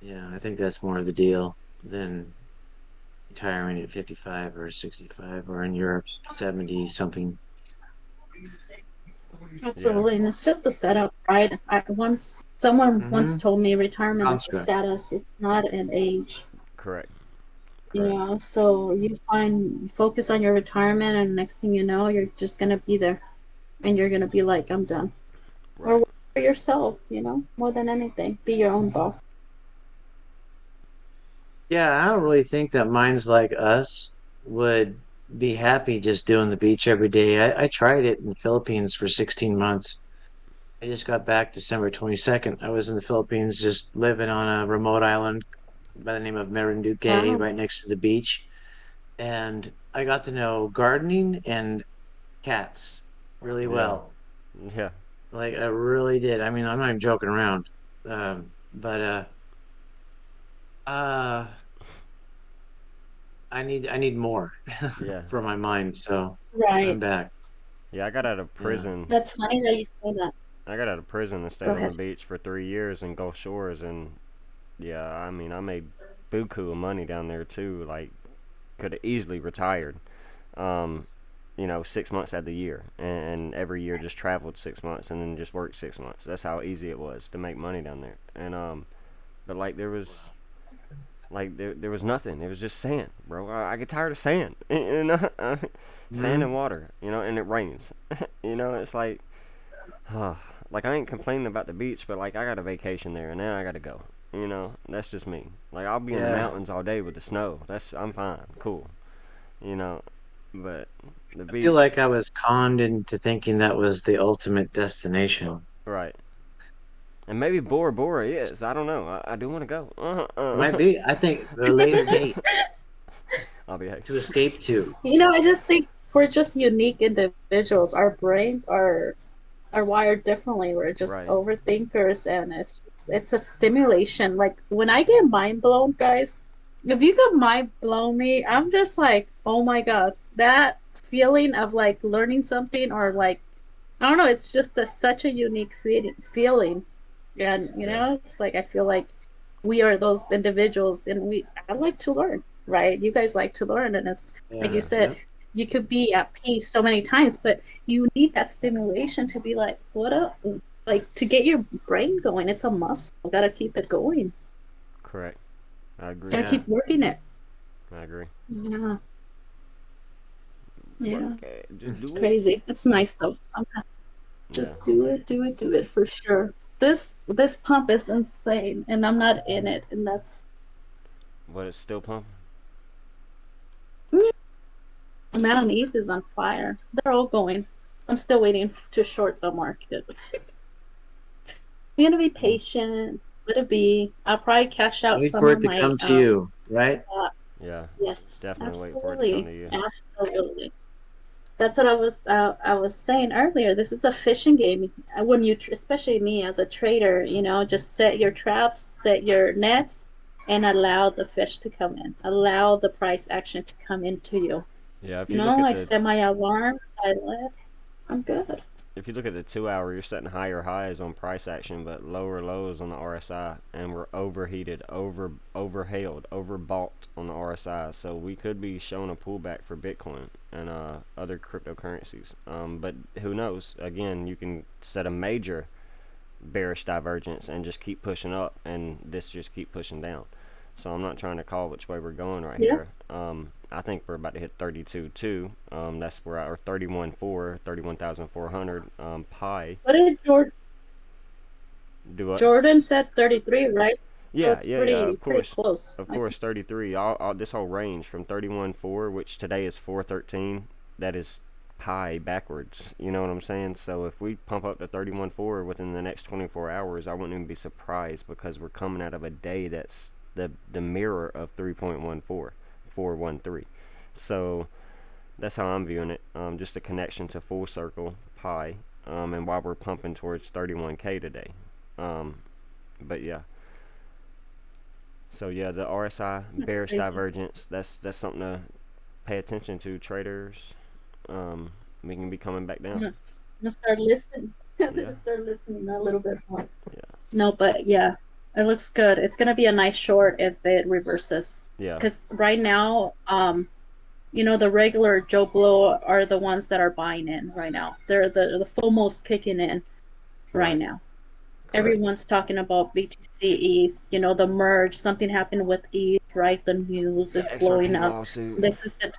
Yeah, I think that's more of the deal than retiring at 55 or 65 or in Europe 70 something. Yeah. Absolutely, and it's just a setup, right? Someone once Mm-hmm. told me retirement is a Construct. status; it's not an age. Correct. Correct. Yeah, so you focus on your retirement, and next thing you know, you're just gonna be there, and you're gonna be like, I'm done. Or Right. work for yourself, more than anything, be your own boss. Yeah, I don't really think that minds like us would be happy just doing the beach every day. I tried it in the Philippines for 16 months. I just got back December 22nd. I was in the Philippines just living on a remote island by the name of Marinduque Wow. right next to the beach. And I got to know gardening and cats really Yeah. well. Yeah. Like I really did. I mean, I'm not even joking around. But uh I need more Yeah. for my mind, so I'm Right. back. Yeah. I got out of Yeah. prison. That's funny that you say that. I got out of prison and Go stayed on the ahead. beach for 3 years in Gulf Shores, and yeah, I mean, I made buku of money down there too. Like, could have easily retired. Um, 6 months out of the year, and every year just traveled 6 months and then just worked 6 months. That's how easy it was to make money down there. And but like there was nothing. It was just sand, bro. I get tired of sand, sand Hmm. and water, and it rains. It's like, like I ain't complaining about the beach, but like I got a vacation there, and then I gotta go. That's just me. Like I'll be in the Yeah. mountains all day with the snow. I'm fine, cool. You know, but the I feel beach, like I was conned into thinking that was the ultimate destination. right? And maybe Bora Bora is. I don't know. I do want to go. It might be, I think, a later date I'll be hey. to escape to. I just think we're just unique individuals. Our brains are wired differently. We're just Right. overthinkers, and it's a stimulation. Like when I get mind blown, guys, if you could mind blow me, I'm just like, oh my god, that feeling of like learning something or like I don't know, it's just such a unique feeling, and Yeah. it's like I feel like we are those individuals, and I like to learn, right? You guys like to learn, and it's like you Yeah. Yeah. said, Yep. you could be at peace so many times, but you need that stimulation to be like, what up? Like to get your brain going. It's a muscle. Gotta keep it going. Correct. I agree. Gotta Yeah. keep working it. I agree. Yeah, Work yeah. it. Just It's do it. crazy. It's nice though. Yeah. Just do it for sure. This pump is insane, and I'm not in it, and that's But it's still pumping. Madam Eve is on fire. They're all going. I'm still waiting to short the market. You're gonna be Mm. patient. Let it be. I'll probably cash out Wait some for of it to my come to you, right? Yeah. yes, Definitely wait for it to come absolutely, to you. absolutely. That's what I was saying earlier. This is a fishing game. When you, especially me as a trader, just set your traps, set your nets, and allow the fish to come in. Allow the price action to come into you. Yeah. If you look at I the set my alarms. I'm good. if you look at the 2 hour, you're setting higher highs on price action, but lower lows on the RSI, and we're overheated, overhailed, overbought on the RSI. So we could be showing a pullback for Bitcoin and other cryptocurrencies. But who knows? Again, you can set a major bearish divergence and just keep pushing up, and this just keep pushing down. So I'm not trying to call which way we're going right Yeah. here. I think we're about to hit 32.2. That's where or 31.4, 31,400 pi. What did Do what? Jordan said 33, right? So Yeah, it's yeah, yeah. pretty Of pretty course, close. of course. 33. All this whole range from 31.4, which today is 413. That is pi backwards. You know what I'm saying? So if we pump up to 31.4 within the next 24 hours, I wouldn't even be surprised because we're coming out of a day that's the mirror of 3.14, 413. So that's how I'm viewing it. Just a connection to full circle pi, and why we're pumping towards 31k today. But yeah. So yeah, the RSI That's bearish crazy. divergence. That's something to pay attention to, traders. We can be coming back I'm down. gonna start listening. I'm Yeah, gonna start listening a little bit more. yeah, No, but yeah, it looks good. It's gonna be a nice short if it reverses. yeah. Because right now, the regular Joe Blow are the ones that are buying in right now. They're the FOMO's kicking in right Right. now. Correct. Everyone's talking about BTC ETH, the merge, something happened with ETH, right? The news The is blowing XRP up. lawsuit. This is the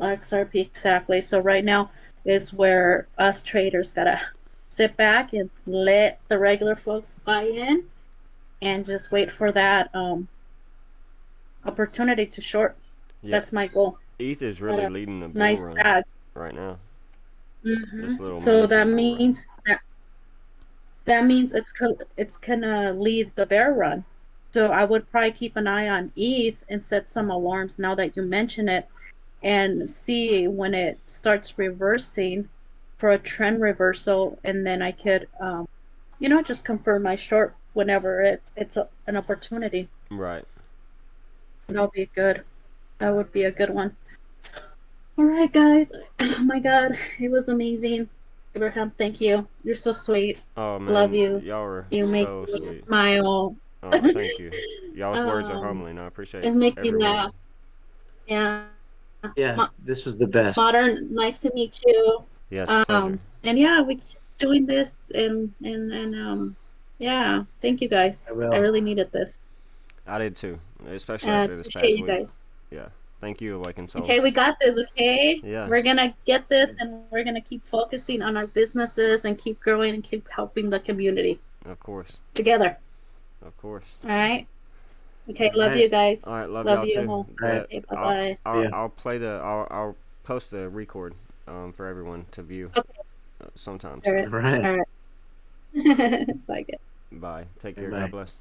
XRP, exactly. So right now is where us traders gotta sit back and let the regular folks buy in and just wait for that opportunity to short. Yeah, That's my goal. ETH is Got really a leading the bull nice run bag. right now. Hmm. This little So miniature that bull run. means it's gonna lead the bear run. So I would probably keep an eye on ETH and set some alarms now that you mention it, and see when it starts reversing for a trend reversal, and then I could just confirm my short whenever it's an opportunity. Right. That'll be good. That would be a good one. All right, guys. Oh my God, it was amazing. Abraham, thank you. You're so sweet. Oh Love man, you. y'all are You make so me sweet. smile. Oh, thank you. Y'all's words are um, humbling. I appreciate and make me every word. laugh. Yeah. Yeah, this was the best. Modern, nice to meet you. Yes, pleasure. And yeah, we keep doing this, and yeah, thank you I guys. I will. really needed this. I did too, especially And after this appreciate past you week. guys. Yeah. Thank you, Awaken Soul. Okay, we got this, okay? Yeah, We're gonna get this, and we're gonna keep focusing on our businesses and keep growing and keep helping the community of course. together. Of course. All right. Okay, All love right. you guys. All right, love Love y'all you too. all. All right. Okay, bye I'll bye. I'll Yeah. I'll play I'll post the record for everyone to view Okay, sometime. all So right. All right. All right. Bye, guys. bye. Take care. Bye. God bless.